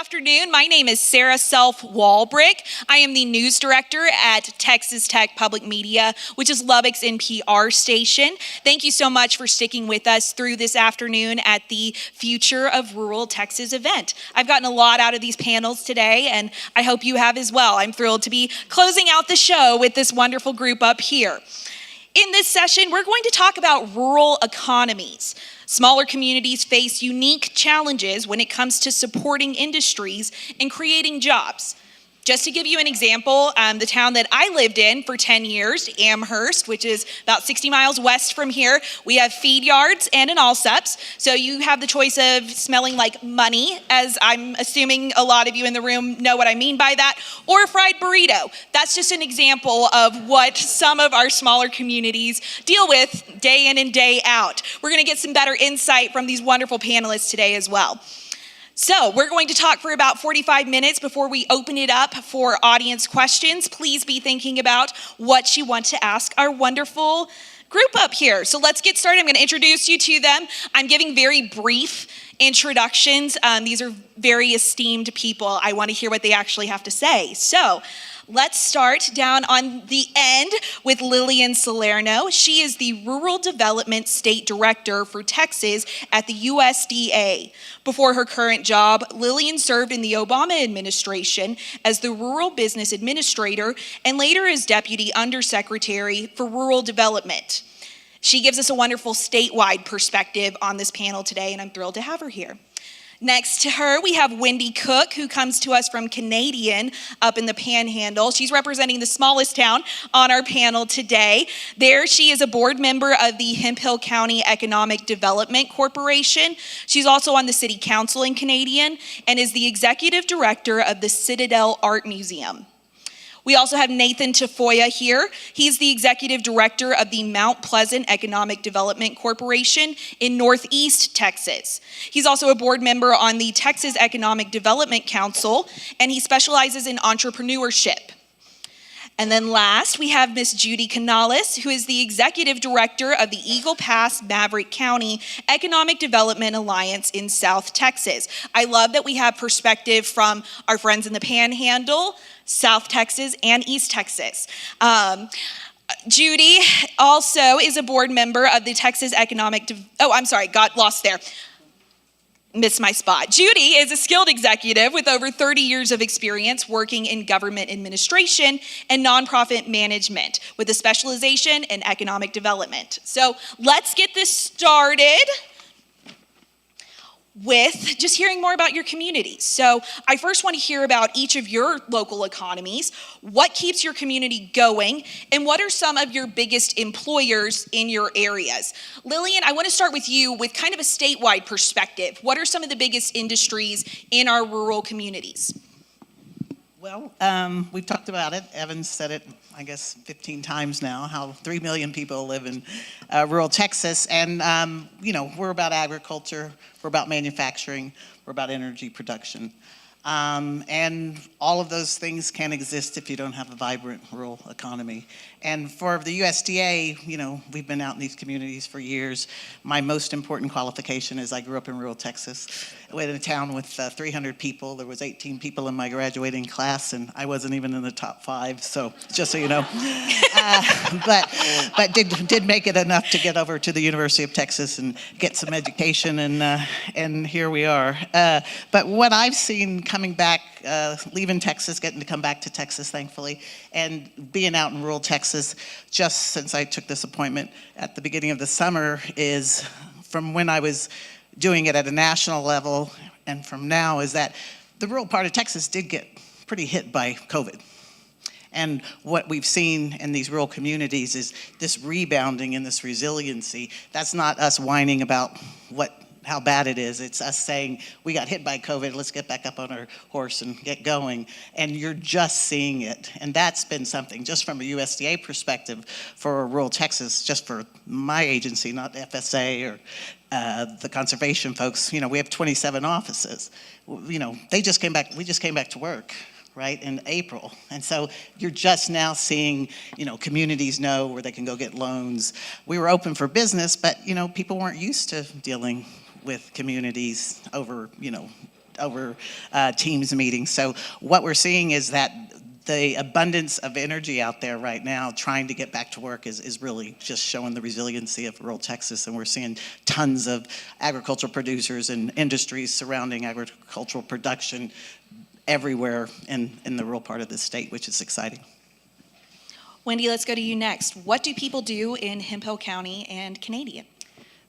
afternoon. My name is Sarah Self-Walbrick. I am the news director at Texas Tech Public Media, which is Lubbock's NPR station. Thank you so much for sticking with us through this afternoon at the Future of Rural Texas event. I've gotten a lot out of these panels today, and I hope you have as well. I'm thrilled to be closing out the show with this wonderful group up here. In this session, we're going to talk about rural economies. Smaller communities face unique challenges when it comes to supporting industries and creating jobs. Just to give you an example, the town that I lived in for 10 years, Amherst, which is about 60 miles west from here, we have feed yards and an Allsups. So you have the choice of smelling like money, as I'm assuming a lot of you in the room know what I mean by that, or a fried burrito. That's just an example of what some of our smaller communities deal with day in and day out. We're going to get some better insight from these wonderful panelists today as well. So we're going to talk for about 45 minutes before we open it up for audience questions. Please be thinking about what you want to ask our wonderful group up here. So let's get started. I'm going to introduce you to them. I'm giving very brief introductions. These are very esteemed people. I want to hear what they actually have to say. So let's start down on the end with Lillian Salerno. She is the Rural Development State Director for Texas at the USDA. Before her current job, Lillian served in the Obama administration as the Rural Business Administrator and later as Deputy Undersecretary for Rural Development. She gives us a wonderful statewide perspective on this panel today, and I'm thrilled to have her here. Next to her, we have Wendy Cook, who comes to us from Canadian up in the Panhandle. She's representing the smallest town on our panel today. There, she is a board member of the Hemphill County Economic Development Corporation. She's also on the City Council in Canadian and is the executive director of the Citadel Art Museum. We also have Nathan Tafoya here. He's the executive director of the Mount Pleasant Economic Development Corporation in Northeast Texas. He's also a board member on the Texas Economic Development Council, and he specializes in entrepreneurship. And then last, we have Miss Judy Canales, who is the executive director of the Eagle Pass Maverick County Economic Development Alliance in South Texas. I love that we have perspective from our friends in the Panhandle, South Texas, and East Texas. Judy also is a board member of the Texas got lost there. Missed my spot. Judy is a skilled executive with over 30 years of experience working in government administration and nonprofit management with a specialization in economic development. So let's get this started with just hearing more about your communities. So I first want to hear about each of your local economies, what keeps your community going, and what are some of your biggest employers in your areas. Lillian, I want to start with you with kind of a statewide perspective. What are some of the biggest industries in our rural communities? Well, we've talked about it. Evan's said it, I guess, 15 times now, how 3 million people live in rural Texas. And, we're about agriculture, we're about manufacturing, we're about energy production. And all of those things can't exist if you don't have a vibrant rural economy. And for the USDA, we've been out in these communities for years. My most important qualification is I grew up in rural Texas. I went in a town with 300 people. There was 18 people in my graduating class, and I wasn't even in the top 5. So just so you know, but did make it enough to get over to the University of Texas and get some education, and here we are. But what I've seen coming back, leaving Texas, getting to come back to Texas, thankfully, and being out in rural Texas just since I took this appointment at the beginning of the summer is from when I was doing it at a national level and from now is that the rural part of Texas did get pretty hit by COVID. And what we've seen in these rural communities is this rebounding and this resiliency. That's not us whining about how bad it is. It's us saying, we got hit by COVID, let's get back up on our horse and get going. And you're just seeing it. And that's been something, just from a USDA perspective, for rural Texas, just for my agency, not FSA or the conservation folks. We have 27 offices. They just came back, we just came back to work, right, in April. And so you're just now seeing, communities know where they can go get loans. We were open for business, but, people weren't used to dealing with communities over, over Teams meetings. So what we're seeing is that the abundance of energy out there right now trying to get back to work is really just showing the resiliency of rural Texas. And we're seeing tons of agricultural producers and industries surrounding agricultural production everywhere in the rural part of the state, which is exciting. Wendy, let's go to you next. What do people do in Hemphill County and Canadian?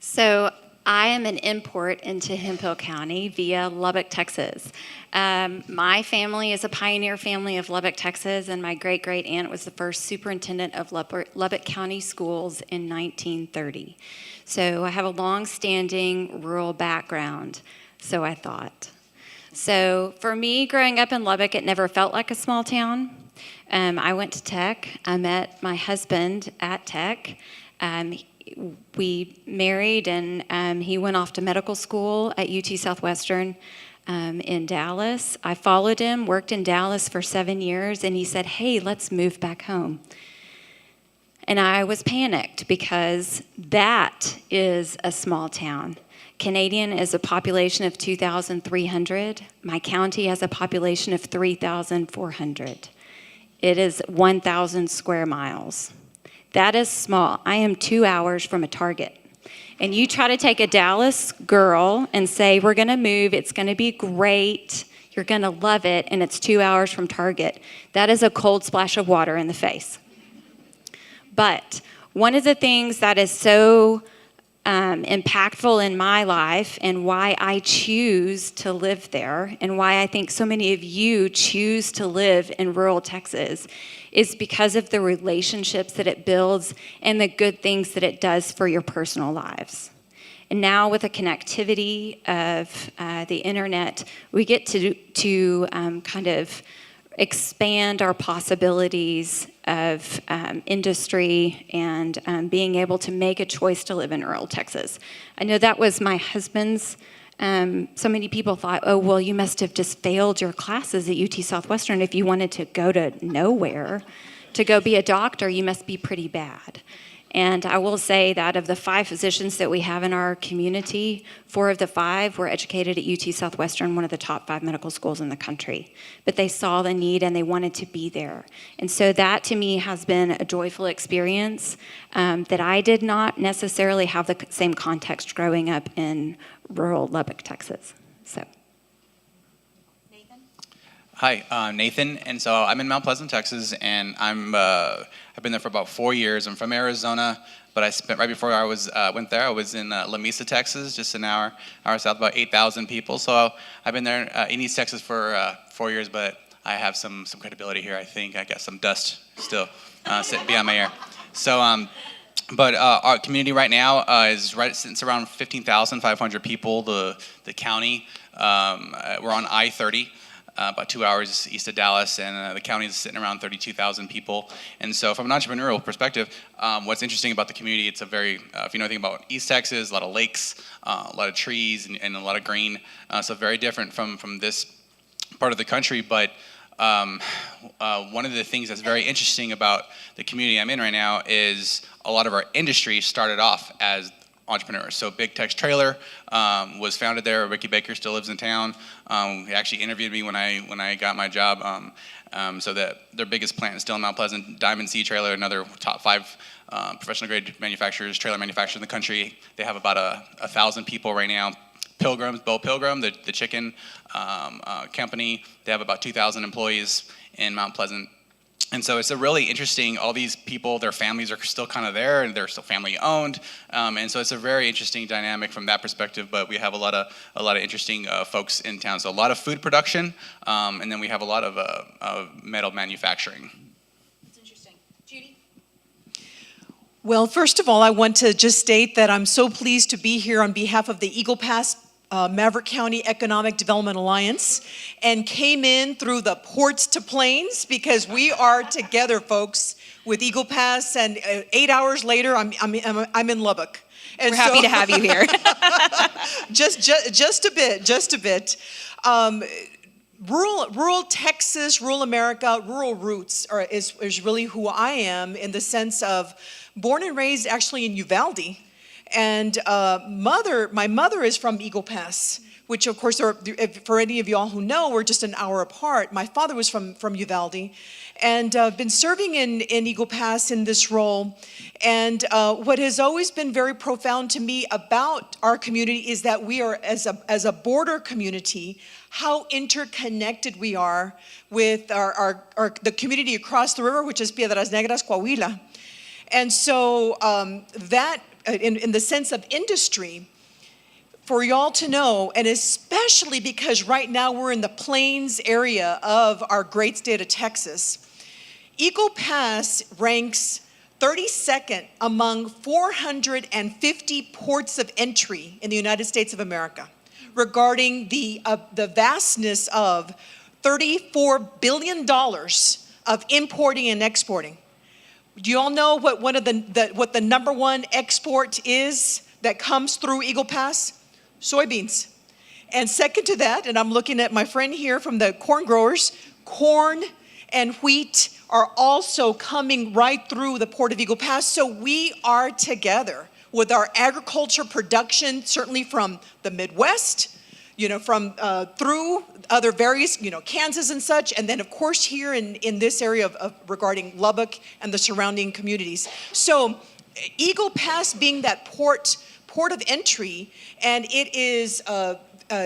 So I am an import into Hemphill County via Lubbock, Texas. My family is a pioneer family of Lubbock, Texas, and my great-great-aunt was the first superintendent of Lubbock County Schools in 1930. So I have a long-standing rural background, so I thought. So for me, growing up in Lubbock, it never felt like a small town. I went to Tech. I met my husband at Tech. We married, and he went off to medical school at UT Southwestern in Dallas. I followed him, worked in Dallas for 7 years, and he said, "Hey, let's move back home." And I was panicked because that is a small town. Canadian is a population of 2,300. My county has a population of 3,400. It is 1,000 square miles. That is small. I am 2 hours from a Target. And you try to take a Dallas girl and say, we're gonna move, it's gonna be great, you're gonna love it, and it's 2 hours from Target. That is a cold splash of water in the face. But one of the things that is so impactful in my life and why I choose to live there and why I think so many of you choose to live in rural Texas is because of the relationships that it builds and the good things that it does for your personal lives. And now with the connectivity of the internet, we get to kind of expand our possibilities of industry and being able to make a choice to live in rural Texas. I know that was my husband's. So many people thought, oh, well, you must have just failed your classes at UT Southwestern. If you wanted to go to nowhere to go be a doctor, you must be pretty bad. And I will say that of the 5 physicians that we have in our community, 4 of the 5 were educated at UT Southwestern, one of the top 5 medical schools in the country. But they saw the need and they wanted to be there. And so that to me has been a joyful experience that I did not necessarily have the same context growing up in rural Lubbock, Texas. So. Hi, I'm Nathan, and so I'm in Mount Pleasant, Texas, and I've been there for about 4 years. I'm from Arizona, but I spent right before I went there. I was in La Mesa, Texas, just an hour south, about 8,000 people. So I've been there in East Texas for 4 years, but I have some credibility here. I think I got some dust still sitting behind my ear. So, but our community right now it's around 15,500 people. The county, we're on I-30. About 2 hours east of Dallas, and the county is sitting around 32,000 people. And so from an entrepreneurial perspective, what's interesting about the community, it's a very, if you know anything about East Texas, a lot of lakes, a lot of trees, and a lot of green. So very different from this part of the country. But one of the things that's very interesting about the community I'm in right now is a lot of our industry started off as entrepreneurs. So Big Tex Trailer was founded there. Ricky Baker still lives in town. He actually interviewed me when I got my job. So that their biggest plant is still in Mount Pleasant. Diamond Sea Trailer, another top 5 professional grade manufacturers, trailer manufacturers in the country. They have about 1,000 people right now. Bo Pilgrim, the chicken company, they have about 2,000 employees in Mount Pleasant. And so it's a really interesting, all these people, their families are still kind of there and they're still family owned. And so it's a very interesting dynamic from that perspective, but we have a lot of interesting folks in town. So a lot of food production, and then we have a lot of metal manufacturing. That's interesting. Judy? Well, first of all, I want to just state that I'm so pleased to be here on behalf of the Eagle Pass Maverick County Economic Development Alliance, and came in through the ports to plains because we are together, folks, with Eagle Pass. And 8 hours later, I'm in Lubbock. And we're happy to have you here. just a bit. Rural Texas, rural America, rural roots is really who I am, in the sense of born and raised actually in Uvalde. And my mother is from Eagle Pass, which of course are, for any of y'all who know, we're just an hour apart. My father was from Uvalde, and been serving in Eagle Pass in this role. And what has always been very profound to me about our community is that we are, as a border community, how interconnected we are with the community across the river, which is Piedras Negras, Coahuila. And so that, in the sense of industry, for y'all to know, and especially because right now we're in the plains area of our great state of Texas, Eagle Pass ranks 32nd among 450 ports of entry in the United States of America regarding the vastness of $34 billion of importing and exporting. Do you all know what what the number one export is that comes through Eagle Pass? Soybeans. And second to that, and I'm looking at my friend here from the corn growers, corn and wheat are also coming right through the Port of Eagle Pass. So we are together with our agriculture production, certainly from the Midwest, from through other various, Kansas and such, and then of course here in this area of regarding Lubbock and the surrounding communities. So Eagle Pass being that port of entry, and it is a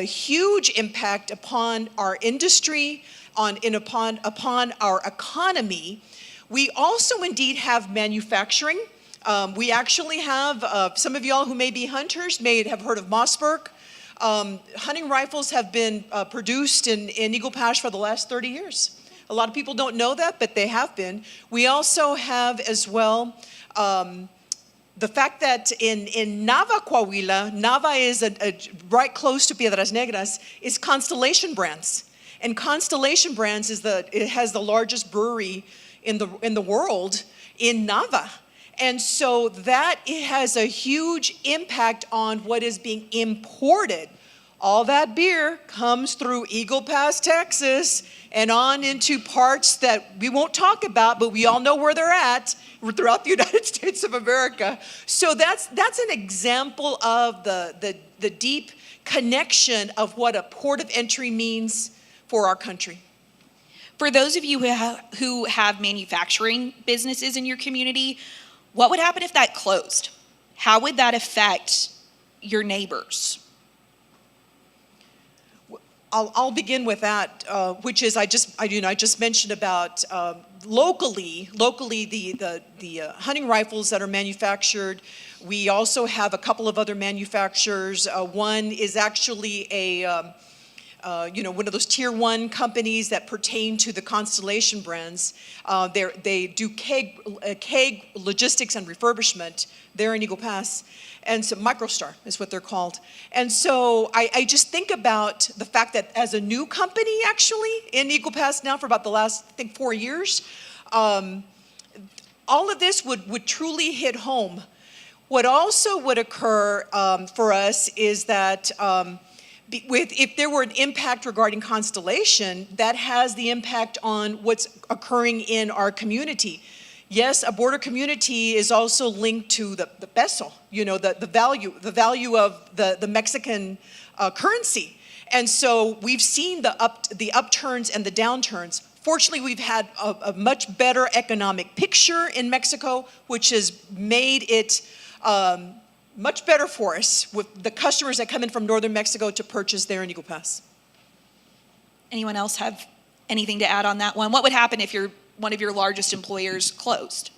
huge impact upon our industry, upon our economy. We also indeed have manufacturing. We actually have, some of y'all who may be hunters may have heard of Mossberg. Hunting rifles have been produced in Eagle Pass for the last 30 years. A lot of people don't know that, but they have been. We also have as well the fact that in Nava, Coahuila, Nava is right close to Piedras Negras, is Constellation Brands. And Constellation Brands it has the largest brewery in the world in Nava. And so that it has a huge impact on what is being imported. All that beer comes through Eagle Pass, Texas, and on into parts that we won't talk about, but we all know where they're at throughout the United States of America. So that's an example of the deep connection of what a port of entry means for our country. For those of you who have manufacturing businesses in your community, what would happen if that closed? How would that affect your neighbors? I'll begin with that, which is I just mentioned about locally the hunting rifles that are manufactured. We also have a couple of other manufacturers. One is actually one of those tier 1 companies that pertain to the Constellation Brands. They do keg logistics and refurbishment there in Eagle Pass. And so MicroStar is what they're called. And so I just think about the fact that as a new company actually in Eagle Pass now for about the last, I think, 4 years, all of this would truly hit home. What also would occur for us is that if there were an impact regarding Constellation, that has the impact on what's occurring in our community. Yes, a border community is also linked to the peso, the value of the Mexican currency. And so we've seen the upturns and the downturns. Fortunately, we've had a much better economic picture in Mexico, which has made it much better for us with the customers that come in from northern Mexico to purchase there in Eagle Pass. Anyone else have anything to add on that one? What would happen if one of your largest employers closed?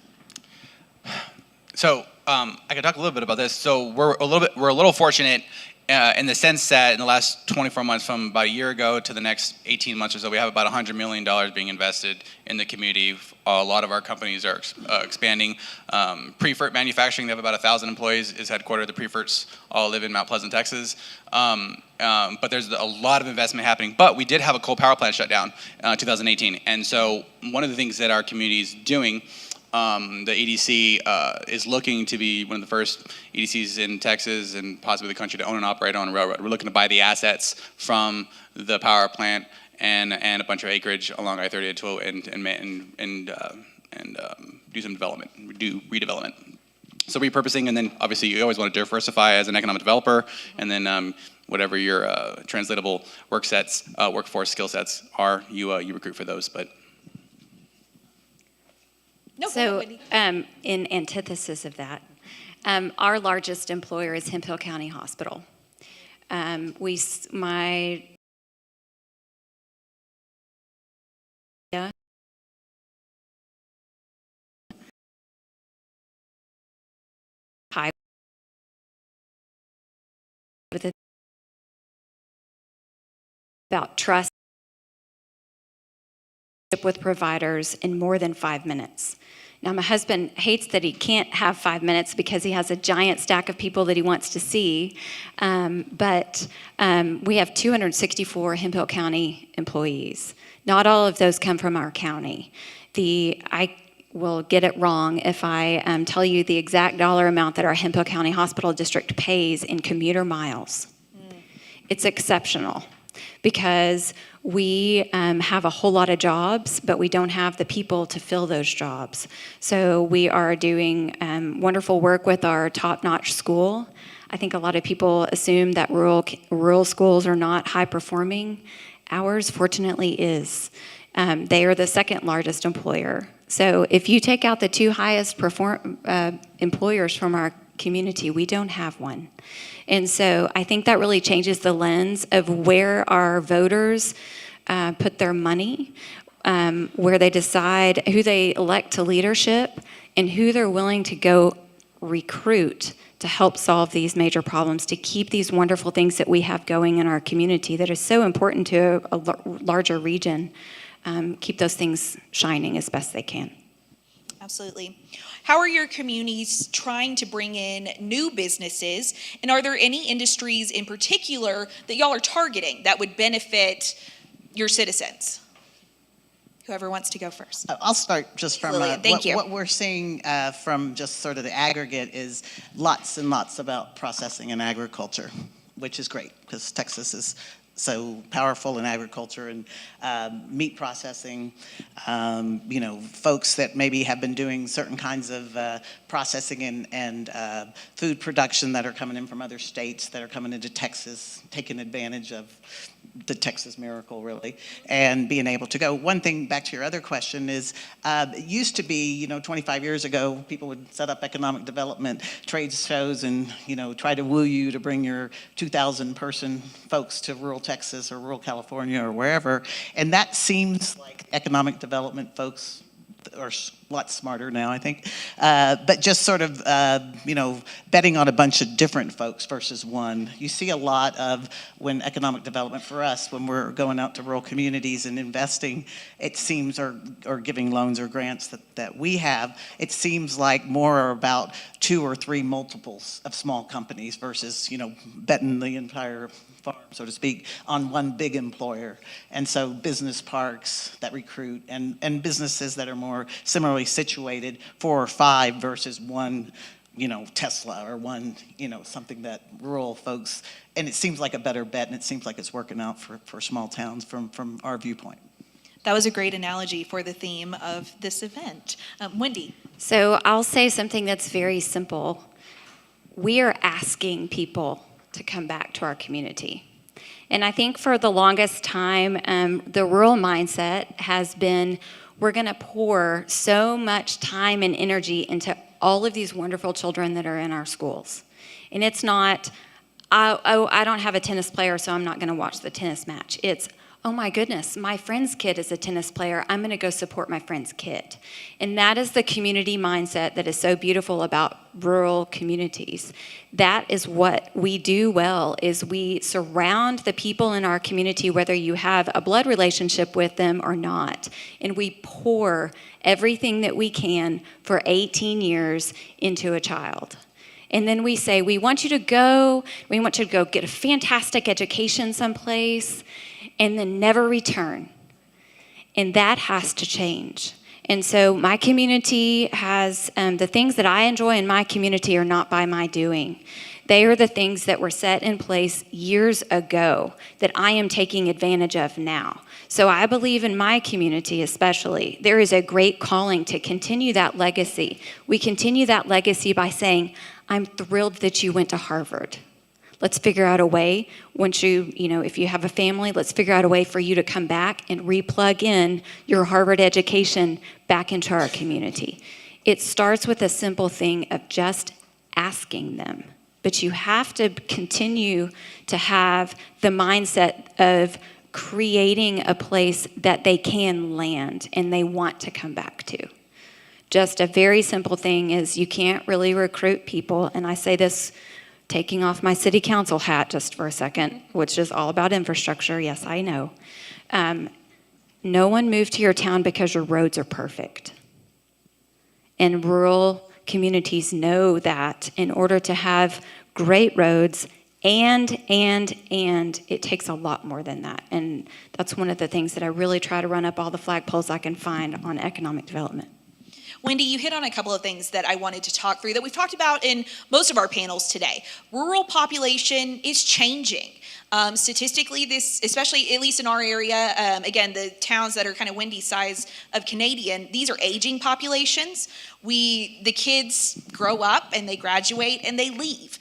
So I can talk a little bit about this. So we're a little fortunate in the sense that in the last 24 months, from about a year ago to the next 18 months or so, we have about $100 million being invested in the community. A lot of our companies are expanding. Prefert Manufacturing, they have about 1,000 employees, is headquartered. The Preferts all live in Mount Pleasant, Texas. But there's a lot of investment happening. But we did have a coal power plant shut down in 2018. And so one of the things that our community is doing, the EDC is looking to be one of the first EDCs in Texas and possibly the country to own and operate on a railroad. We're looking to buy the assets from the power plant and a bunch of acreage along I-30 and do some development, do redevelopment. So repurposing, and then obviously you always want to diversify as an economic developer, and then whatever your translatable workforce skill sets are, you recruit for those. But No, So, in antithesis of that, our largest employer is Hemphill County Hospital. My high about trust with providers in more than 5 minutes. Now, my husband hates that he can't have 5 minutes because he has a giant stack of people that he wants to see. But we have 264 Hemphill County employees. Not all of those come from our county. I will get it wrong if I tell you the exact dollar amount that our Hemphill County Hospital District pays in commuter miles. It's exceptional because we have a whole lot of jobs, but we don't have the people to fill those jobs. So we are doing wonderful work with our top-notch school. I think a lot of people assume that rural schools are not high-performing. Ours, fortunately, is. They are the second largest employer. So if you take out the two highest employers from our community, we don't have one. And so I think that really changes the lens of where our voters put their money, where they decide who they elect to leadership, and who they're willing to go recruit to help solve these major problems, to keep these wonderful things that we have going in our community that is so important to a larger region, keep those things shining as best they can. Absolutely. How are your communities trying to bring in new businesses? And are there any industries in particular that y'all are targeting that would benefit your citizens? Whoever wants to go first. I'll start just from what we're seeing from just sort of the aggregate is lots and lots about processing and agriculture, which is great because Texas is so powerful in agriculture and meat processing. Folks that maybe have been doing certain kinds of processing and food production that are coming in from other states that are coming into Texas, taking advantage of the Texas miracle, really, and being able to go. One thing, back to your other question, is it used to be, 25 years ago, people would set up economic development trade shows and, try to woo you to bring your 2,000 person folks to rural Texas or rural California or wherever. And that seems like economic development folks are a lot smarter now, I think. But just sort of, betting on a bunch of different folks versus one. You see a lot of when economic development for us, when we're going out to rural communities and investing, it seems, or giving loans or grants that we have, it seems like more are about 2 or 3 multiples of small companies versus, betting the entire farm, so to speak, on one big employer. And so business parks that recruit and businesses that are more similarly situated, 4 or 5 versus one, Tesla or one, something that rural folks, and it seems like a better bet and it seems like it's working out for small towns from our viewpoint. That was a great analogy for the theme of this event. Wendy. So I'll say something that's very simple. We are asking people to come back to our community. And I think for the longest time, the rural mindset has been, we're going to pour so much time and energy into all of these wonderful children that are in our schools. And it's not, I don't have a tennis player, so I'm not going to watch the tennis match. It's, oh my goodness, my friend's kid is a tennis player. I'm going to go support my friend's kid. And that is the community mindset that is so beautiful about rural communities. That is what we do well, is we surround the people in our community, whether you have a blood relationship with them or not. And we pour everything that we can for 18 years into a child. And then we say, we want you to go get a fantastic education someplace, and then never return. And that has to change. And so my community has, the things that I enjoy in my community are not by my doing. They are the things that were set in place years ago that I am taking advantage of now. So I believe in my community especially, there is a great calling to continue that legacy. We continue that legacy by saying, I'm thrilled that you went to Harvard. Let's figure out a way, once if you have a family, let's figure out a way for you to come back and re-plug in your Harvard education back into our community. It starts with a simple thing of just asking them. But you have to continue to have the mindset of creating a place that they can land and they want to come back to. Just a very simple thing is you can't really recruit people, and I say this taking off my city council hat just for a second, which is all about infrastructure. Yes, I know. No one moved to your town because your roads are perfect. And rural communities know that in order to have great roads, and it takes a lot more than that. And that's one of the things that I really try to run up all the flagpoles I can find on economic development. Wendy, you hit on a couple of things that I wanted to talk through that we've talked about in most of our panels today. Rural population is changing. Statistically, this, especially at least in our area, again, the towns that are kind of Wendy's size of Canadian, these are aging populations. The kids grow up and they graduate and they leave.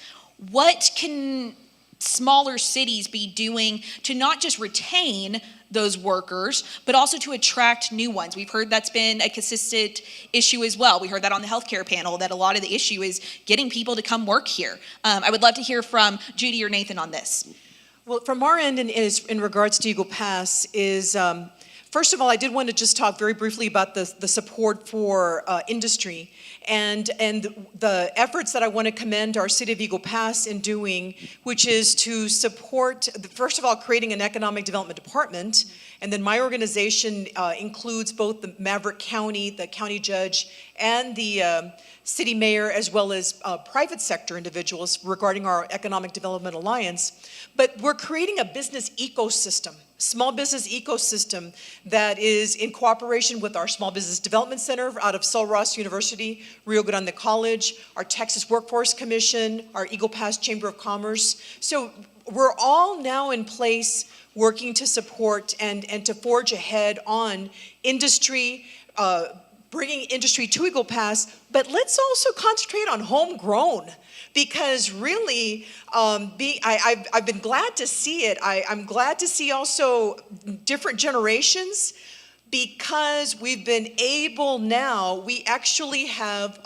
What can smaller cities be doing to not just retain those workers, but also to attract new ones? We've heard that's been a consistent issue as well. We heard that on the healthcare panel, that a lot of the issue is getting people to come work here. I would love to hear from Judy or Nathan on this. Well, from our end in regards to Eagle Pass is, first of all, I did want to just talk very briefly about the support for industry and the efforts that I want to commend our City of Eagle Pass in doing, which is to support, first of all, creating an economic development department. And then my organization includes both the Maverick County, the county judge, and the city mayor, as well as private sector individuals regarding our Economic Development Alliance. But we're creating a business ecosystem, small business ecosystem that is in cooperation with our Small Business Development Center out of Sul Ross University, Rio Grande College, our Texas Workforce Commission, our Eagle Pass Chamber of Commerce. So we're all now in place working to support and to forge ahead on industry, bringing industry to Eagle Pass, but let's also concentrate on homegrown, because really, I've been glad to see it. I'm glad to see also different generations, because we've been able now, we actually have,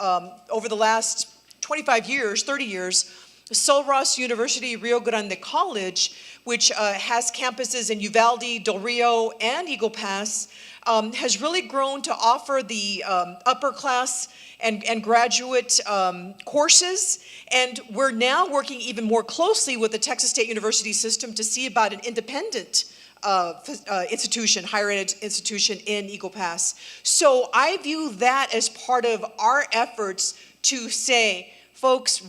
over the last 25 years, 30 years, Sul Ross University, Rio Grande College, which has campuses in Uvalde, Del Rio, and Eagle Pass, has really grown to offer the upper class and graduate courses. And we're now working even more closely with the Texas State University system to see about an independent institution, higher ed institution in Eagle Pass. So I view that as part of our efforts to say, folks,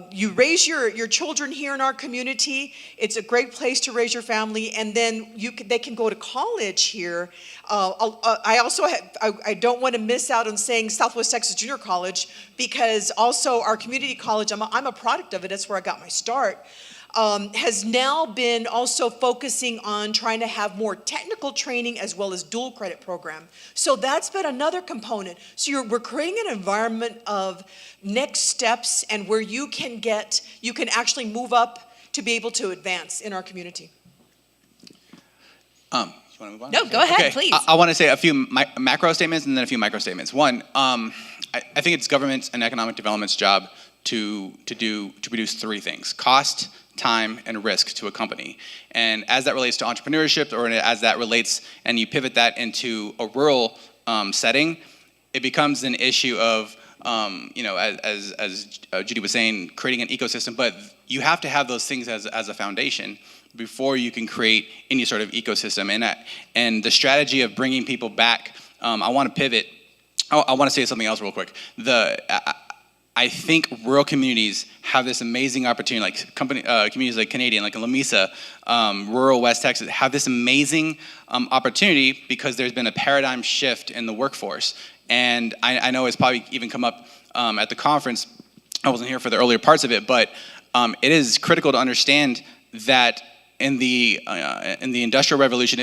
you raise your children here in our community. It's a great place to raise your family, and then they can go to college here. I also I don't want to miss out on saying Southwest Texas Junior College, because also our community college, I'm a product of it. That's where I got my start. Has now been also focusing on trying to have more technical training as well as dual credit program. So that's been another component. So we're creating an environment of next steps and where you can actually move up to be able to advance in our community. You want to move on? No, go ahead, okay. please. I want to say a few macro statements and then a few micro statements. One, I think it's government's and economic development's job to produce three things: cost, time, and risk to a company. And as that relates to entrepreneurship, or as that relates and you pivot that into a rural setting, it becomes an issue of, as Judy was saying, creating an ecosystem. But you have to have those things as a foundation before you can create any sort of ecosystem. And the strategy of bringing people back, I want to pivot. I want to say something else real quick. I think rural communities have this amazing opportunity, like communities like Canadian, like in Lamesa, rural West Texas, have this amazing opportunity because there's been a paradigm shift in the workforce. And I know it's probably even come up at the conference. I wasn't here for the earlier parts of it, but it is critical to understand that in the Industrial Revolution,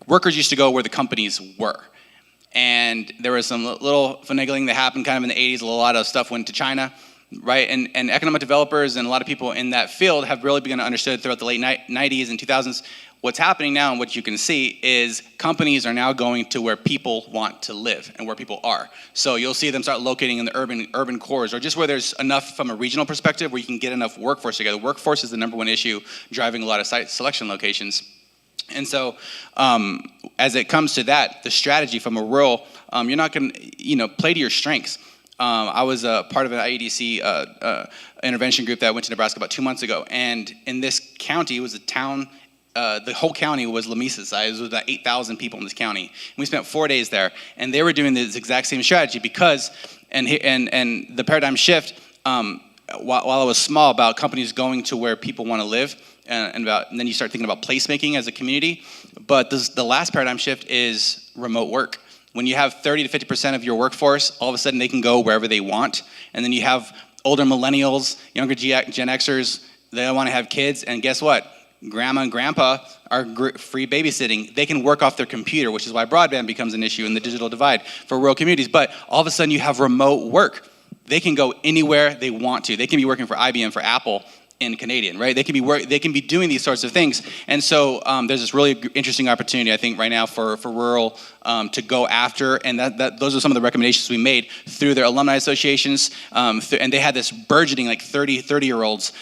workers used to go where the companies were. And there was some little finagling that happened kind of in the 80s. A lot of stuff went to China. right? And economic developers and a lot of people in that field have really begun to understand throughout the late 90s and 2000s. What's happening now and what you can see is companies are now going to where people want to live and where people are. So you'll see them start locating in the urban cores, or just where there's enough from a regional perspective where you can get enough workforce together. Workforce is the #1 issue driving a lot of site selection locations. And so as it comes to that, the strategy from a rural, you're not going to play to your strengths. I was a part of an IEDC intervention group that went to Nebraska about 2 months ago. And in this county, it was a town, the whole county was Lamisa's size. It was about 8,000 people in this county. And we spent 4 days there. And they were doing this exact same strategy because, and the paradigm shift, while it was small, about companies going to where people want to live, and then you start thinking about placemaking as a community. But the last paradigm shift is remote work. When you have 30 to 50% of your workforce, all of a sudden they can go wherever they want. And then you have older millennials, younger Gen Xers, they want to have kids. And guess what? Grandma and grandpa are free babysitting. They can work off their computer, which is why broadband becomes an issue in the digital divide for rural communities. But all of a sudden you have remote work. They can go anywhere they want to. They can be working for IBM, for Apple, in Canadian, right? They can be doing these sorts of things. And so there's this really interesting opportunity, I think, right now for rural to go after, and those are some of the recommendations we made through their alumni associations, and they had this burgeoning, like 30-year-olds,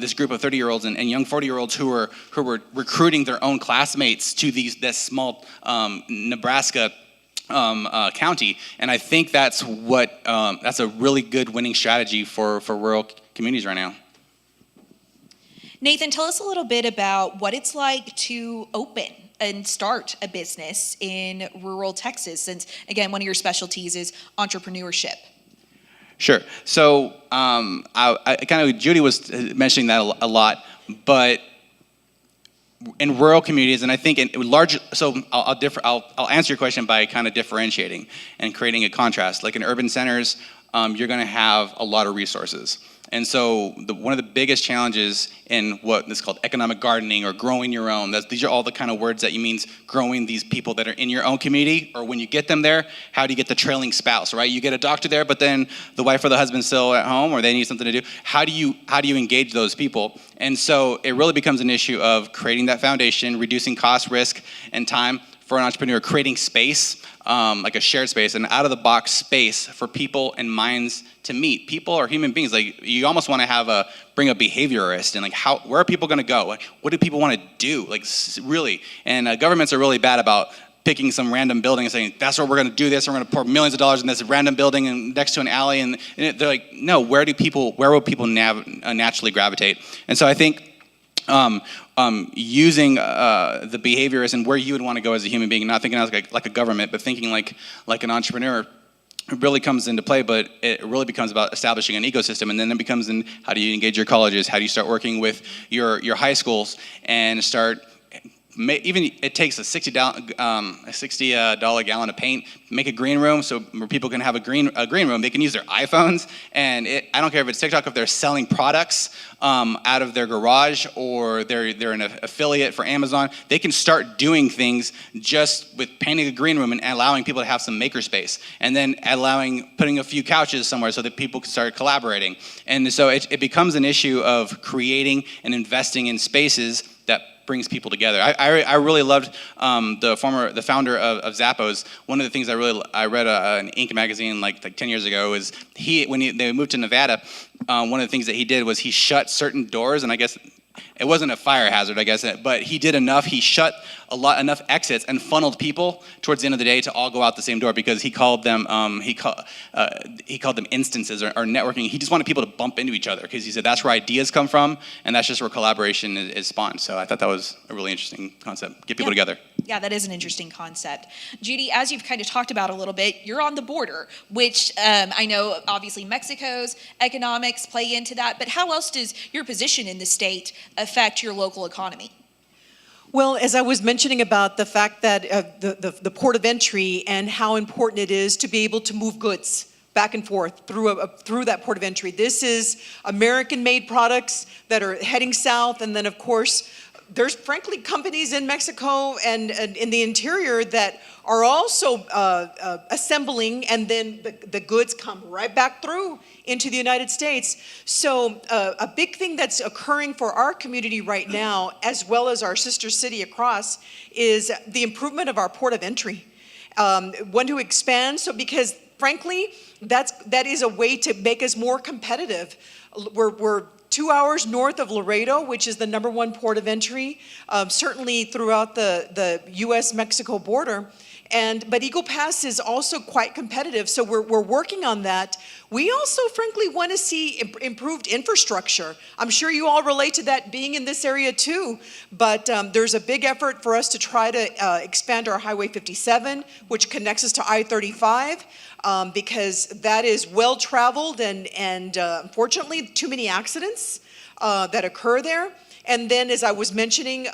this group of 30-year-olds and young 40-year-olds who were recruiting their own classmates to this small Nebraska county. And I think that's a really good winning strategy for rural communities right now. Nathan, tell us a little bit about what it's like to open and start a business in rural Texas, since, again, one of your specialties is entrepreneurship. Sure. So Judy was mentioning that a lot, but in rural communities, and I think in large, so I'll answer your question by kind of differentiating and creating a contrast. Like in urban centers, you're going to have a lot of resources. And so one of the biggest challenges in what is called economic gardening or growing your own, these are all the kind of words that you means growing these people that are in your own community, or when you get them there, how do you get the trailing spouse, right? You get a doctor there, but then the wife or the husband's still at home, or they need something to do. How do you engage those people? And so it really becomes an issue of creating that foundation, reducing cost, risk, and time for an entrepreneur, creating space, like a shared space, an out-of-the-box space for people and minds to meet. People are human beings. Like, you almost want to bring a behaviorist, and like, where are people going to go? Like, what do people want to do? Like, really, and governments are really bad about picking some random building and saying, that's where we're going to do this. We're going to pour millions of dollars in this random building and next to an alley. And they're like, no, where will people naturally gravitate? And so I think using the behaviors and where you would want to go as a human being, not thinking like a government, but thinking like an entrepreneur, it really comes into play. But it really becomes about establishing an ecosystem, and then it becomes in how do you engage your colleges, how do you start working with your high schools, and start. Even it takes a $60 gallon of paint, make a green room so where people can have a green room. They can use their iPhones, and I don't care if it's TikTok, if they're selling products out of their garage, or they're an affiliate for Amazon. They can start doing things just with painting a green room and allowing people to have some makerspace, and then putting a few couches somewhere so that people can start collaborating. And so it becomes an issue of creating and investing in spaces that brings people together. I really loved the founder of Zappos. One of the things I read an Inc. magazine like 10 years ago is when they moved to Nevada, one of the things that he did was he shut certain doors, and I guess it wasn't a fire hazard, I guess, but he did enough. He shut enough exits and funneled people towards the end of the day to all go out the same door, because he called them instances or networking. He just wanted people to bump into each other, because he said that's where ideas come from, and that's just where collaboration is spawned. So I thought that was a really interesting concept. Get people together. Yeah, that is an interesting concept. Judy, as you've kind of talked about a little bit, you're on the border, which I know obviously Mexico's economics play into that, but how else does your position in the state affect your local economy? Well, as I was mentioning about the fact that the port of entry and how important it is to be able to move goods back and forth through that port of entry. This is American-made products that are heading south, and then of course there's frankly companies in Mexico and in the interior that are also assembling, and then the goods come right back through into the United States. So a big thing that's occurring for our community right now, as well as our sister city across, is the improvement of our port of entry. Want to expand, so because frankly, that is a way to make us more competitive. We're 2 hours north of Laredo, which is the #1 port of entry, certainly throughout the U.S.-Mexico border. But Eagle Pass is also quite competitive, so we're working on that. We also, frankly, want to see improved infrastructure. I'm sure you all relate to that being in this area too, but there's a big effort for us to try to expand our Highway 57, which connects us to I-35, because that is well-traveled and unfortunately, too many accidents that occur there. And then, as I was mentioning,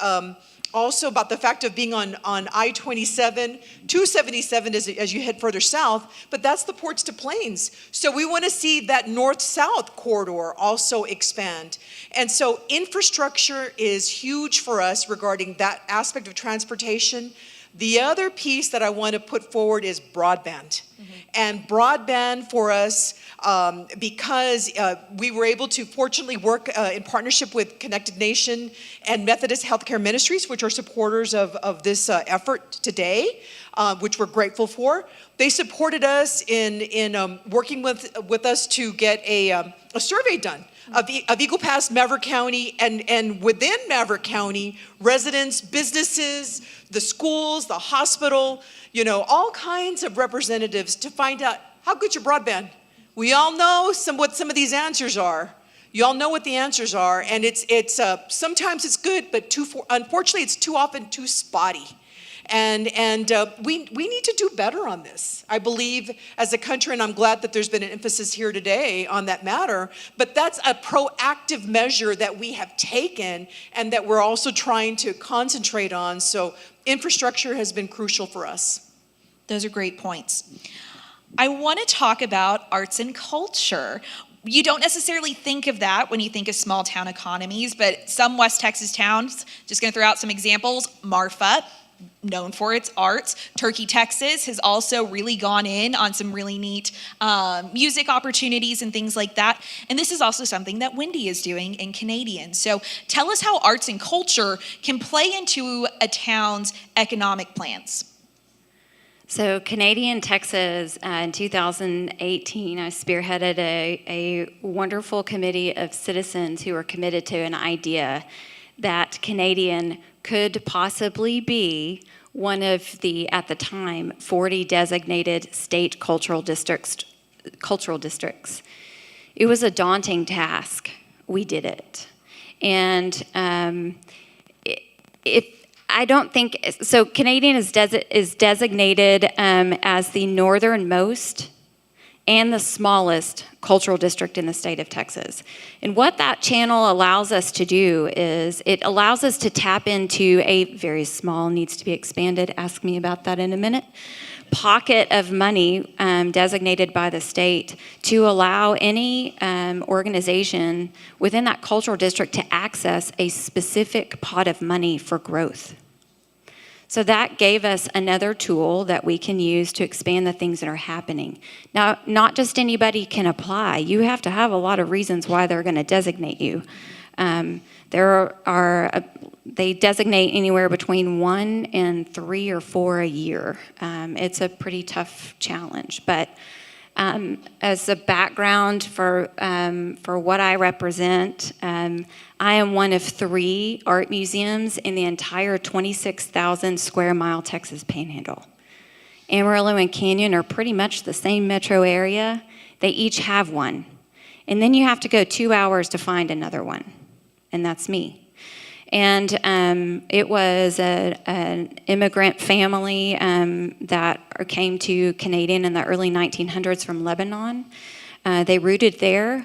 also about the fact of being on I-27, 277 as you head further south, but that's the ports to plains. So we want to see that north-south corridor also expand. And so infrastructure is huge for us regarding that aspect of transportation. The other piece that I want to put forward is broadband. And broadband for us, because we were able to fortunately work in partnership with Connected Nation and Methodist Healthcare Ministries, which are supporters of this effort today, which we're grateful for. They supported us in working with us to get a survey done of Eagle Pass, Maverick County, and within Maverick County, residents, businesses, the schools, the hospital, all kinds of representatives to find out how good's your broadband. We all know what some of these answers are. You all know what the answers are, and it's sometimes it's good, but unfortunately, it's too often too spotty. And we need to do better on this, I believe, as a country, and I'm glad that there's been an emphasis here today on that matter, but that's a proactive measure that we have taken and that we're also trying to concentrate on. So infrastructure has been crucial for us. Those are great points. I want to talk about arts and culture. You don't necessarily think of that when you think of small town economies, but some West Texas towns, just going to throw out some examples, Marfa, known for its arts. Turkey, Texas has also really gone in on some really neat music opportunities and things like that. And this is also something that Wendy is doing in Canadian. So tell us how arts and culture can play into a town's economic plans. So Canadian Texas, in 2018, I spearheaded a wonderful committee of citizens who are committed to an idea that Canadian could possibly be one of the, at the time, 40 designated state cultural districts. It was a daunting task. We did it. And I don't think, so Canadian is designated as the northernmost and the smallest cultural district in the state of Texas. And what that channel allows us to do is it allows us to tap into a very small, needs to be expanded, ask me about that in a minute, pocket of money designated by the state to allow any organization within that cultural district to access a specific pot of money for growth. So that gave us another tool that we can use to expand the things that are happening. Now, not just anybody can apply. You have to have a lot of reasons why they're going to designate you. They designate anywhere between 1 and 3 or 4 a year. It's a pretty tough challenge, but as a background for what I represent, I am one of 3 art museums in the entire 26,000 square mile Texas Panhandle. Amarillo and Canyon are pretty much the same metro area. They each have one. And then you have to go 2 hours to find another one, and that's me. And it was an immigrant family that came to Canadian in the early 1900s from Lebanon. They rooted there,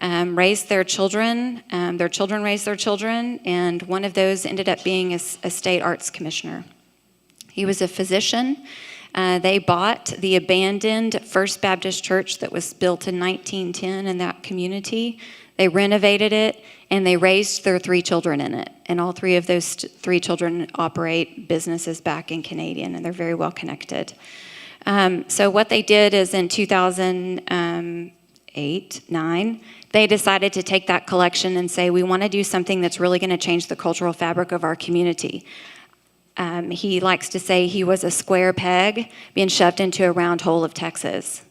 raised their children raised their children, and one of those ended up being a state arts commissioner. He was a physician. They bought the abandoned First Baptist Church that was built in 1910 in that community. They renovated it, and they raised their 3 children in it. and all three of those three children operate businesses back in Canadian, and they're very well connected. So what they did is in 2008-9, they decided to take that collection and say, we want to do something that's really going to change the cultural fabric of our community. He likes to say he was a square peg being shoved into a round hole of Texas.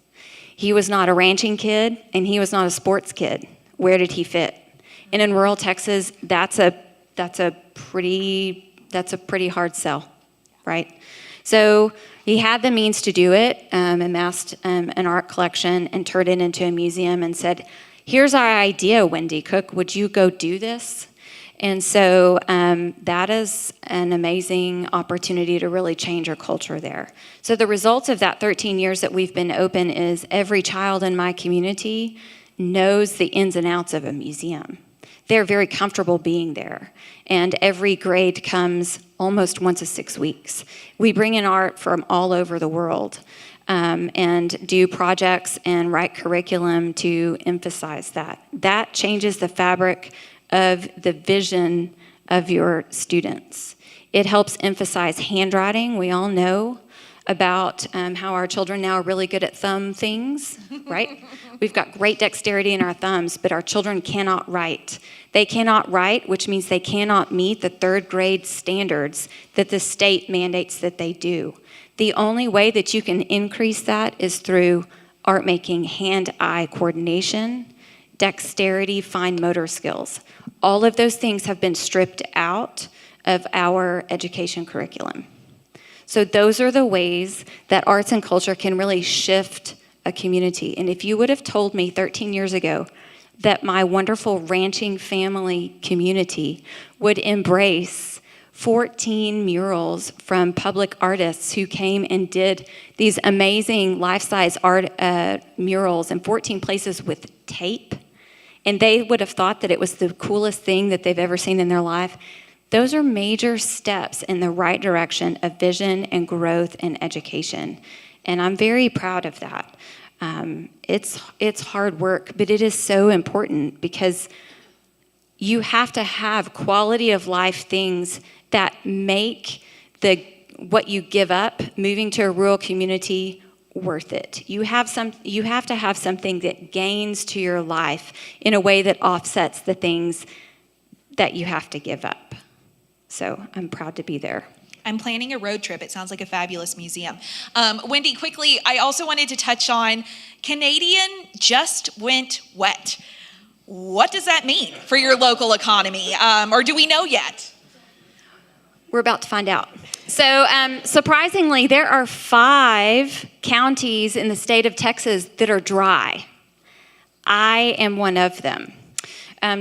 He was not a ranching kid, and he was not a sports kid. Where did he fit? And in rural Texas, that's a pretty hard sell, right? So he had the means to do it, amassed an art collection and turned it into a museum and said, here's our idea, Wendy Cook, would you go do this? And so that is an amazing opportunity to really change our culture there. So the results of that 13 years that we've been open is every child in my community knows the ins and outs of a museum. They're very comfortable being there. And every grade comes almost once a 6 weeks. We bring in art from all over the world and do projects and write curriculum to emphasize that. That changes the fabric of the vision of your students. It helps emphasize handwriting. We all know about how our children now are really good at thumb things, right? We've got great dexterity in our thumbs, but our children cannot write. They cannot write, which means they cannot meet the third grade standards that the state mandates that they do. The only way that you can increase that is through art making, hand-eye coordination, dexterity, fine motor skills. All of those things have been stripped out of our education curriculum. So those are the ways that arts and culture can really shift a community. And if you would have told me 13 years ago that my wonderful ranching family community would embrace 14 murals from public artists who came and did these amazing life-size art murals in 14 places with tape, and they would have thought that it was the coolest thing that they've ever seen in their life, those are major steps in the right direction of vision and growth and education. And I'm very proud of that. It's hard work, but it is so important because you have to have quality of life things that make what you give up moving to a rural community worth it. You have to have something that gains to your life in a way that offsets the things that you have to give up. So I'm proud to be there. I'm planning a road trip. It sounds like a fabulous museum. Wendy, quickly, I also wanted to touch on Canadian just went wet. What does that mean for your local economy? Or do we know yet? We're about to find out. So surprisingly, there are 5 counties in the state of Texas that are dry. I am one of them.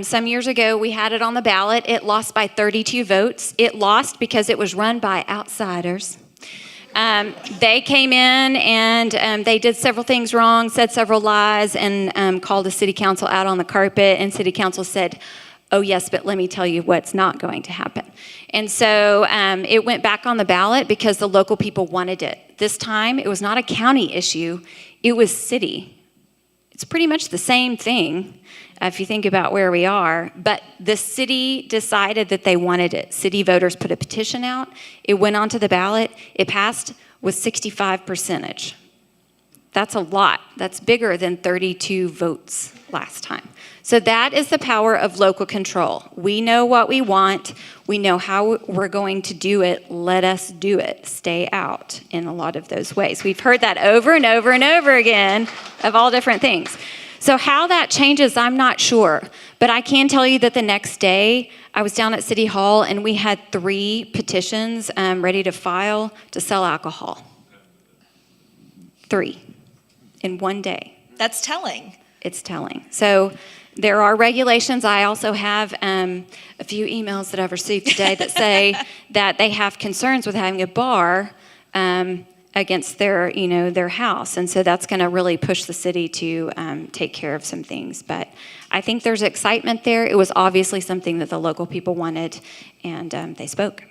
Some years ago, we had it on the ballot. It lost by 32 votes. It lost because it was run by outsiders. They came in and they did several things wrong, said several lies, and called the city council out on the carpet. And city council said, oh yes, but let me tell you what's not going to happen. And so it went back on the ballot because the local people wanted it. This time, it was not a county issue. It was city. It's pretty much the same thing if you think about where we are, but the city decided that they wanted it. City voters put a petition out. It went onto the ballot. It passed with 65%. That's a lot. That's bigger than 32 votes last time. So that is the power of local control. We know what we want. We know how we're going to do it. Let us do it. Stay out in a lot of those ways. We've heard that over and over and over again of all different things. So how that changes, I'm not sure. But I can tell you that the next day, I was down at City Hall and we had 3 petitions ready to file to sell alcohol. 3 in one day. That's telling. It's telling. So there are regulations. I also have a few emails that I've received today that say that they have concerns with having a bar against their house. And so that's going to really push the city to take care of some things. But I think there's excitement there. It was obviously something that the local people wanted, and they spoke.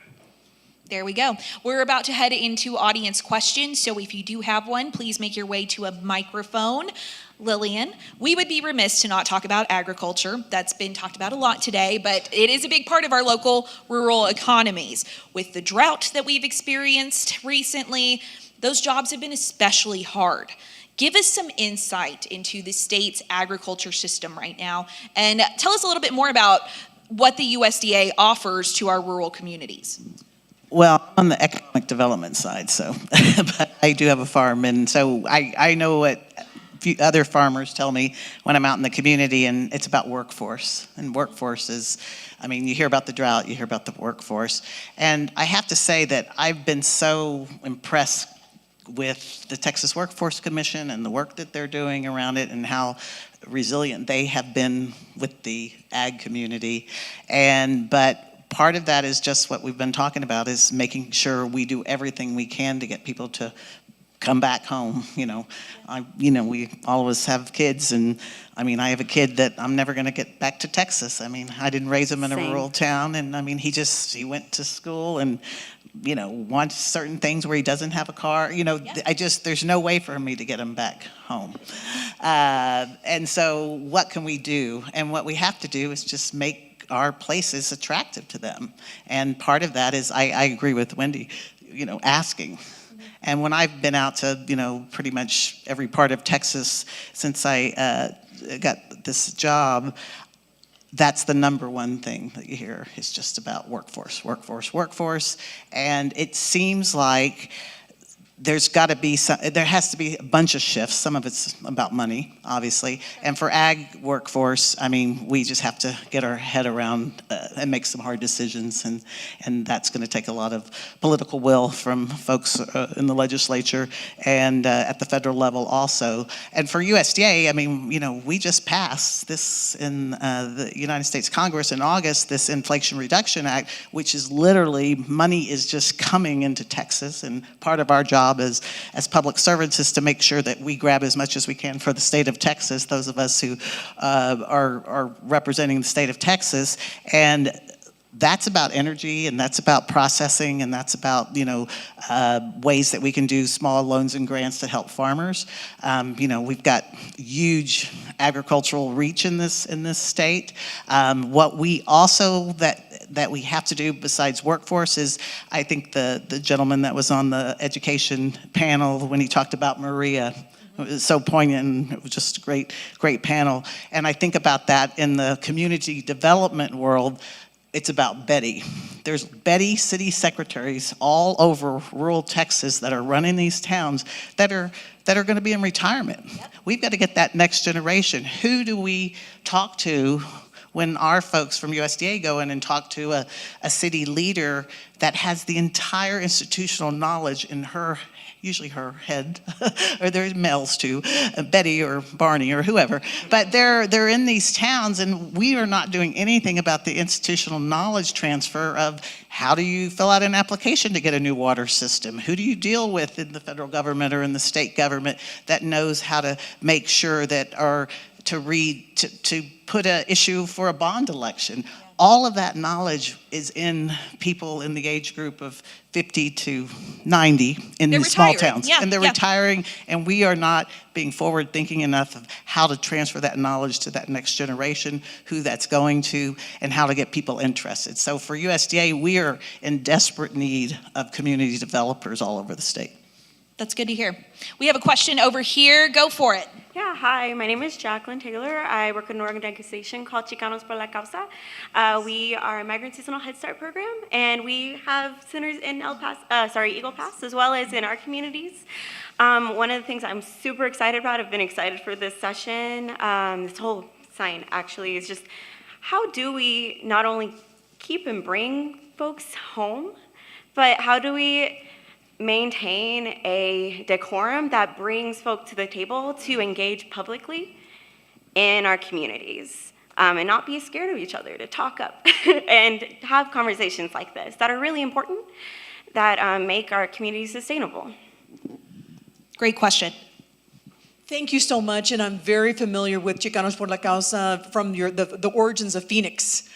There we go. We're about to head into audience questions. So if you do have one, please make your way to a microphone. Lillian, we would be remiss to not talk about agriculture. That's been talked about a lot today, but it is a big part of our local rural economies. With the drought that we've experienced recently, those jobs have been especially hard. Give us some insight into the state's agriculture system right now, and tell us a little bit more about what the USDA offers to our rural communities. Well, on the economic development side, so, but I do have a farm, and so I know what other farmers tell me when I'm out in the community, and it's about workforce. And workforce is, I mean, you hear about the drought, you hear about the workforce. And I have to say that I've been so impressed with the Texas Workforce Commission and the work that they're doing around it and how resilient they have been with the ag community. But part of that is just what we've been talking about, is making sure we do everything we can to get people to come back home. We all of us have kids, and I mean, I have a kid that I'm never going to get back to Texas. I mean, I didn't raise him in a rural town, and I mean, he went to school and, wants certain things where he doesn't have a car. There's no way for me to get him back home. And so what can we do? And what we have to do is just make our places attractive to them. And part of that is, I agree with Wendy, asking. And when I've been out to, pretty much every part of Texas since I got this job, that's the number one thing that you hear is just about workforce. And it seems like there has to be a bunch of shifts. Some of it's about money, obviously. And for ag workforce, I mean, we just have to get our head around and make some hard decisions. And that's going to take a lot of political will from folks in the legislature and at the federal level also. And for USDA, I mean, we just passed this in the United States Congress in August, this Inflation Reduction Act, which is literally money is just coming into Texas. And part of our job as public servants is to make sure that we grab as much as we can for the state of Texas, those of us who are representing the state of Texas. And that's about energy, and that's about processing, and that's about ways that we can do small loans and grants to help farmers. We've got huge agricultural reach in this state. What we also that we have to do besides workforce is, I think the gentleman that was on the education panel when he talked about Maria. It was so poignant. It was just a great panel. And I think about that in the community development world. It's about Betty. There's Betty city secretaries all over rural Texas that are running these towns that are going to be in retirement. Yep. We've got to get that next generation. Who do we talk to when our folks from USDA go in and talk to a city leader that has the entire institutional knowledge in usually her head, or there's males too, Betty or Barney or whoever, but they're in these towns, and we are not doing anything about the institutional knowledge transfer of how do you fill out an application to get a new water system? Who do you deal with in the federal government or in the state government that knows how to make sure that to put an issue for a bond election? All of that knowledge is in people in the age group of 50 to 90 in these small towns. Yeah, and they're retiring, and we are not being forward-thinking enough of how to transfer that knowledge to that next generation, who that's going to, and how to get people interested. So for USDA, we are in desperate need of community developers all over the state. That's good to hear. We have a question over here. Go for it. Yeah, hi, my name is Jacqueline Taylor. I work in an organization called Chicanos por la Causa. We are a migrant seasonal Head Start program, and we have centers in Eagle Pass, as well as in our communities. One of the things I'm super excited about, I've been excited for this session, this whole sign actually, is just how do we not only keep and bring folks home, but how do we maintain a decorum that brings folk to the table to engage publicly in our communities, and not be scared of each other, to talk up and have conversations like this that are really important, that make our communities sustainable. Great question. Thank you so much, and I'm very familiar with Chicanos por la Causa from the origins of Phoenix.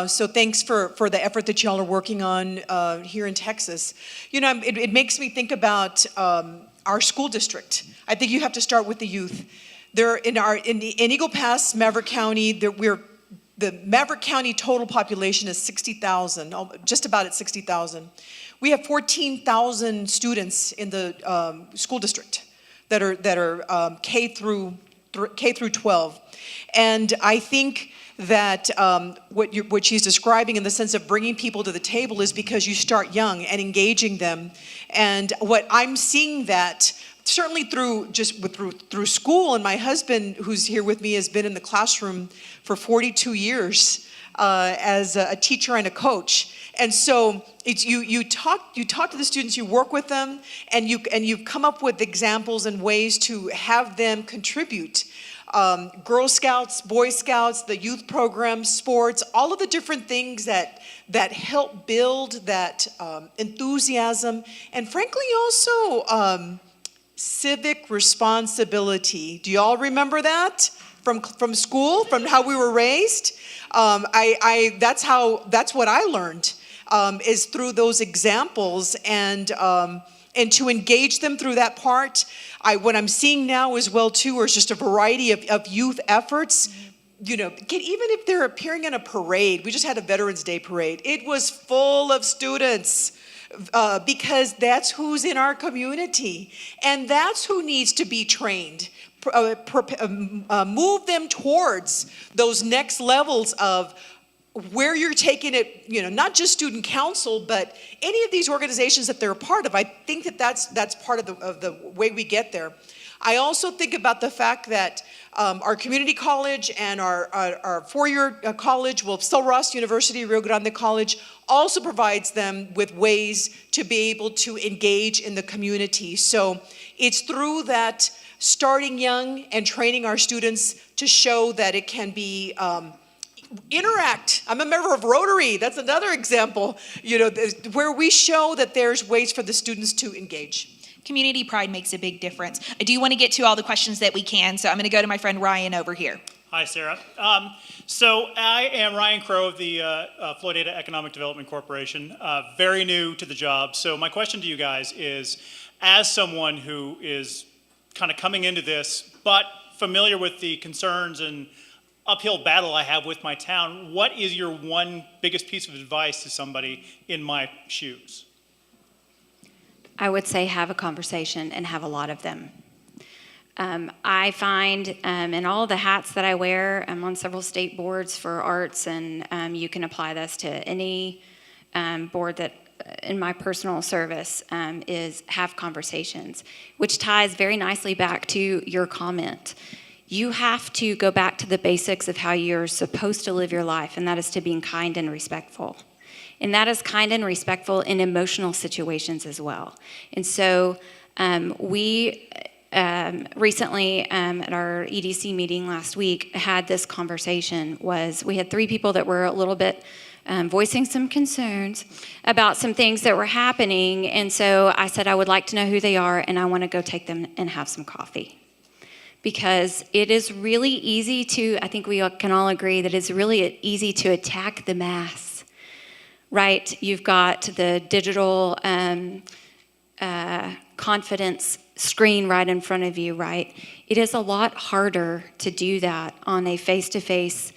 So thanks for the effort that y'all are working on here in Texas. It makes me think about our school district. I think you have to start with the youth. There in Eagle Pass, Maverick County, the Maverick County total population is 60,000, just about at 60,000. We have 14,000 students in the school district that are K through 12, and I think that what she's describing in the sense of bringing people to the table is because you start young and engaging them, and what I'm seeing that certainly through school, and my husband, who's here with me, has been in the classroom for 42 years as a teacher and a coach. And so it's you talk to the students, you work with them, and you come up with examples and ways to have them contribute. Girl Scouts, Boy Scouts, the youth program, sports, all of the different things that help build that enthusiasm, and frankly also civic responsibility. Do you all remember that from school, from how we were raised? That's what I learned, is through those examples, and to engage them through that part. What I'm seeing now as well too is just a variety of youth efforts. You know, even if they're appearing in a parade, we just had a Veterans Day parade. It was full of students. Because that's who's in our community, and that's who needs to be trained. Move them towards those next levels of where you're taking it, not just student council, but any of these organizations that they're a part of. I think that's part of the way we get there. I also think about the fact that our community college and our four-year college, Sul Ross University, Rio Grande College, also provides them with ways to be able to engage in the community. So it's through that starting young and training our students to show that it can be interact. I'm a member of Rotary. That's another example, where we show that there's ways for the students to engage. Community pride makes a big difference. I do want to get to all the questions that we can, so I'm going to go to my friend Ryan over here. Hi, Sarah. So I am Ryan Crow of the Florida Economic Development Corporation, very new to the job. So my question to you guys is, as someone who is kind of coming into this, but familiar with the concerns and uphill battle I have with my town, what is your one biggest piece of advice to somebody in my shoes? I would say have a conversation and have a lot of them. I find in all the hats that I wear, I'm on several state boards for arts, and you can apply this to any board that in my personal service is have conversations, which ties very nicely back to your comment. You have to go back to the basics of how you're supposed to live your life, and that is to being kind and respectful. And that is kind and respectful in emotional situations as well. And so we recently at our EDC meeting last week had this conversation. We had 3 people that were a little bit voicing some concerns about some things that were happening. And so I said I would like to know who they are, and I want to go take them and have some coffee. Because it is really easy to, I think we can all agree that it's really easy to attack the mass. Right, you've got the digital confidence screen right in front of you, right? It is a lot harder to do that on a face-to-face,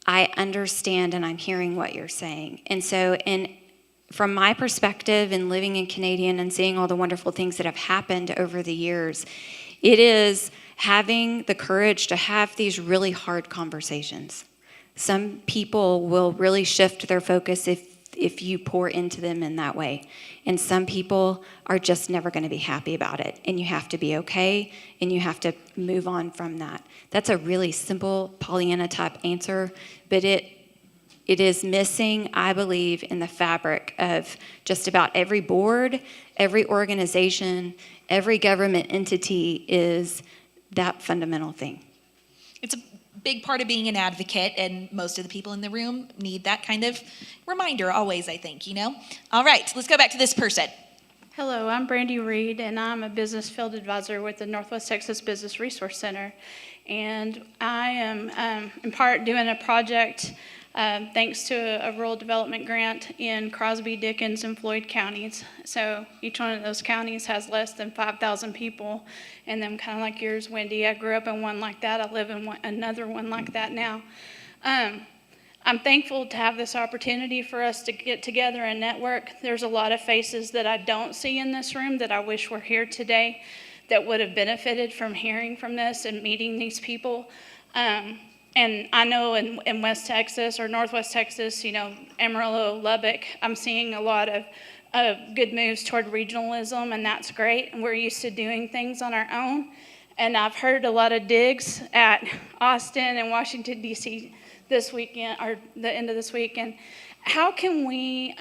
I understand and I'm hearing what you're saying. And so from my perspective in living in Canadian and seeing all the wonderful things that have happened over the years, it is having the courage to have these really hard conversations. Some people will really shift their focus if you pour into them in that way. And some people are just never going to be happy about it. And you have to be okay, and you have to move on from that. That's a really simple Pollyanna type answer, but it is missing, I believe, in the fabric of just about every board, every organization, every government entity is that fundamental thing. It's a big part of being an advocate, and most of the people in the room need that kind of reminder always, I think, All right, let's go back to this person. Hello, I'm Brandy Reed, and I'm a business field advisor with the Northwest Texas Business Resource Center. And I am in part doing a project thanks to a rural development grant in Crosby, Dickens, and Floyd counties. So each one of those counties has less than 5,000 people, and then kind of like yours, Wendy. I grew up in one like that. I live in another one like that now. I'm thankful to have this opportunity for us to get together and network. There's a lot of faces that I don't see in this room that I wish were here today that would have benefited from hearing from this and meeting these people. And I know in West Texas or Northwest Texas, Amarillo, Lubbock, I'm seeing a lot of good moves toward regionalism, and that's great. And we're used to doing things on our own. And I've heard a lot of digs at Austin and Washington, D.C. this weekend, or the end of this week. And how can we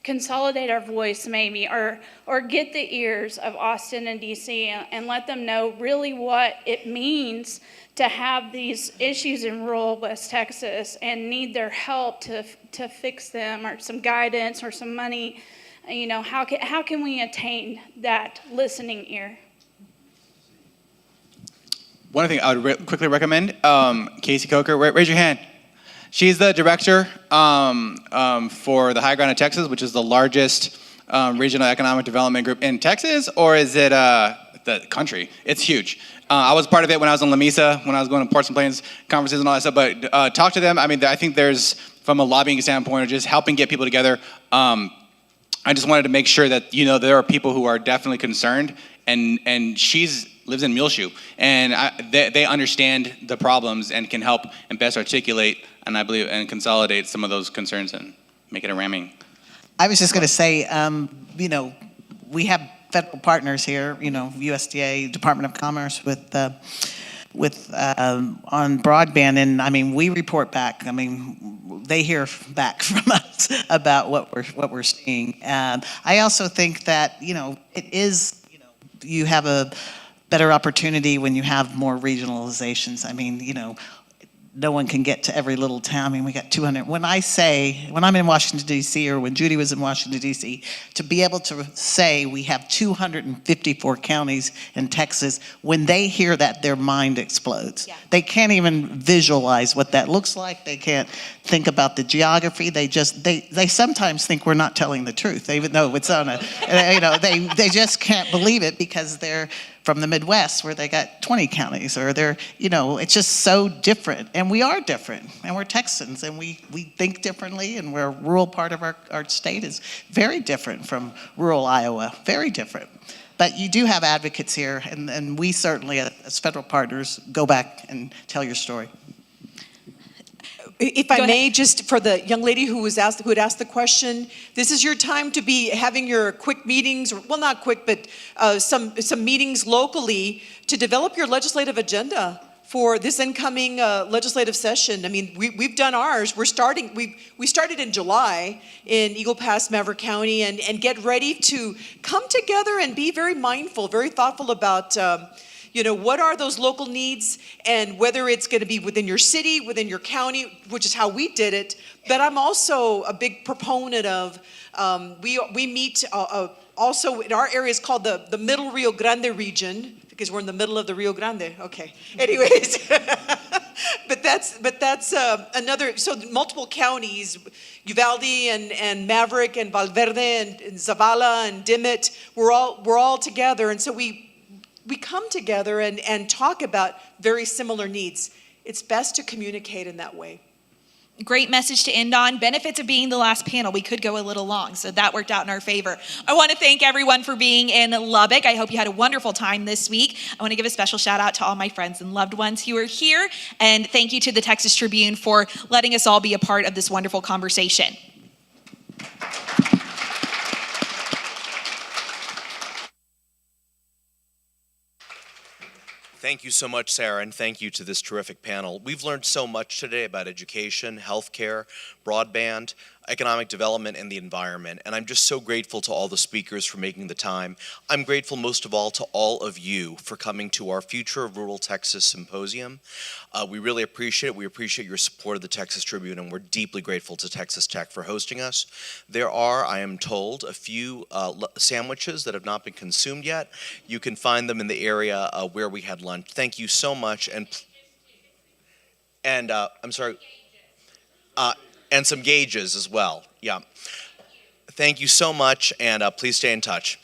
consolidate our voice maybe, or get the ears of Austin and D.C. and let them know really what it means to have these issues in rural West Texas and need their help to fix them, or some guidance or some money. How can we attain that listening ear? One thing I would quickly recommend, Casey Coker, raise your hand. She's the director for the High Ground of Texas, which is the largest regional economic development group in Texas, or is it the country? It's huge. I was part of it when I was in La Mesa, when I was going to Ports and Plains conferences and all that stuff, but talk to them. I mean, I think there's, from a lobbying standpoint, or just helping get people together, I just wanted to make sure that, there are people who are definitely concerned, and she's lives in Muleshoe, and they understand the problems and can help and best articulate, and I believe, and consolidate some of those concerns and make it a ramming. I was just going to say, we have federal partners here, USDA, Department of Commerce with on broadband, and I mean, we report back. I mean, they hear back from us about what we're seeing. I also think that it is, you have a better opportunity when you have more regionalizations. I mean, no one can get to every little town. I mean, we got 200. When I'm in Washington, D.C., or when Judy was in Washington, D.C., to be able to say we have 254 counties in Texas, when they hear that, their mind explodes. Yeah. They can't even visualize what that looks like. They can't think about the geography. They sometimes think we're not telling the truth, even though it's on they just can't believe it because they're from the Midwest where they got 20 counties, or it's just so different. And we are different, and we're Texans, and we think differently, and we're a rural part of our state is very different from rural Iowa, very different. But you do have advocates here, and we certainly, as federal partners, go back and tell your story. If I may, just for the young lady who had asked the question, this is your time to be having your quick meetings, well, not quick, but some meetings locally to develop your legislative agenda for this incoming legislative session. I mean, we've done ours. We started in July in Eagle Pass, Maverick County, and get ready to come together and be very mindful, very thoughtful about what are those local needs, and whether it's going to be within your city, within your county, which is how we did it. But I'm also a big proponent of, we meet also in our area is called the Middle Rio Grande region, because we're in the middle of the Rio Grande. Okay. Anyways, but that's another. So multiple counties, Uvalde and Maverick and Valverde and Zavala and Dimmitt. We're all together, and so we come together and talk about very similar needs. It's best to communicate in that way. Great message to end on. Benefits of being the last panel. We could go a little long, so that worked out in our favor. I want to thank everyone for being in Lubbock. I hope you had a wonderful time this week. I want to give a special shout out to all my friends and loved ones who are here. And thank you to the Texas Tribune for letting us all be a part of this wonderful conversation. Thank you so much, Sarah, and thank you to this terrific panel. We've learned so much today about education, healthcare, broadband, economic development, and the environment, and I'm just so grateful to all the speakers for making the time. I'm grateful most of all to all of you for coming to our Future of Rural Texas Symposium. We really appreciate it. We appreciate your support of the Texas Tribune, and we're deeply grateful to Texas Tech for hosting us. There are, I am told, a few sandwiches that have not been consumed yet. You can find them in the area where we had lunch. Thank you so much, and I'm sorry. And some gauges as well. Yeah. Thank you so much, and please stay in touch.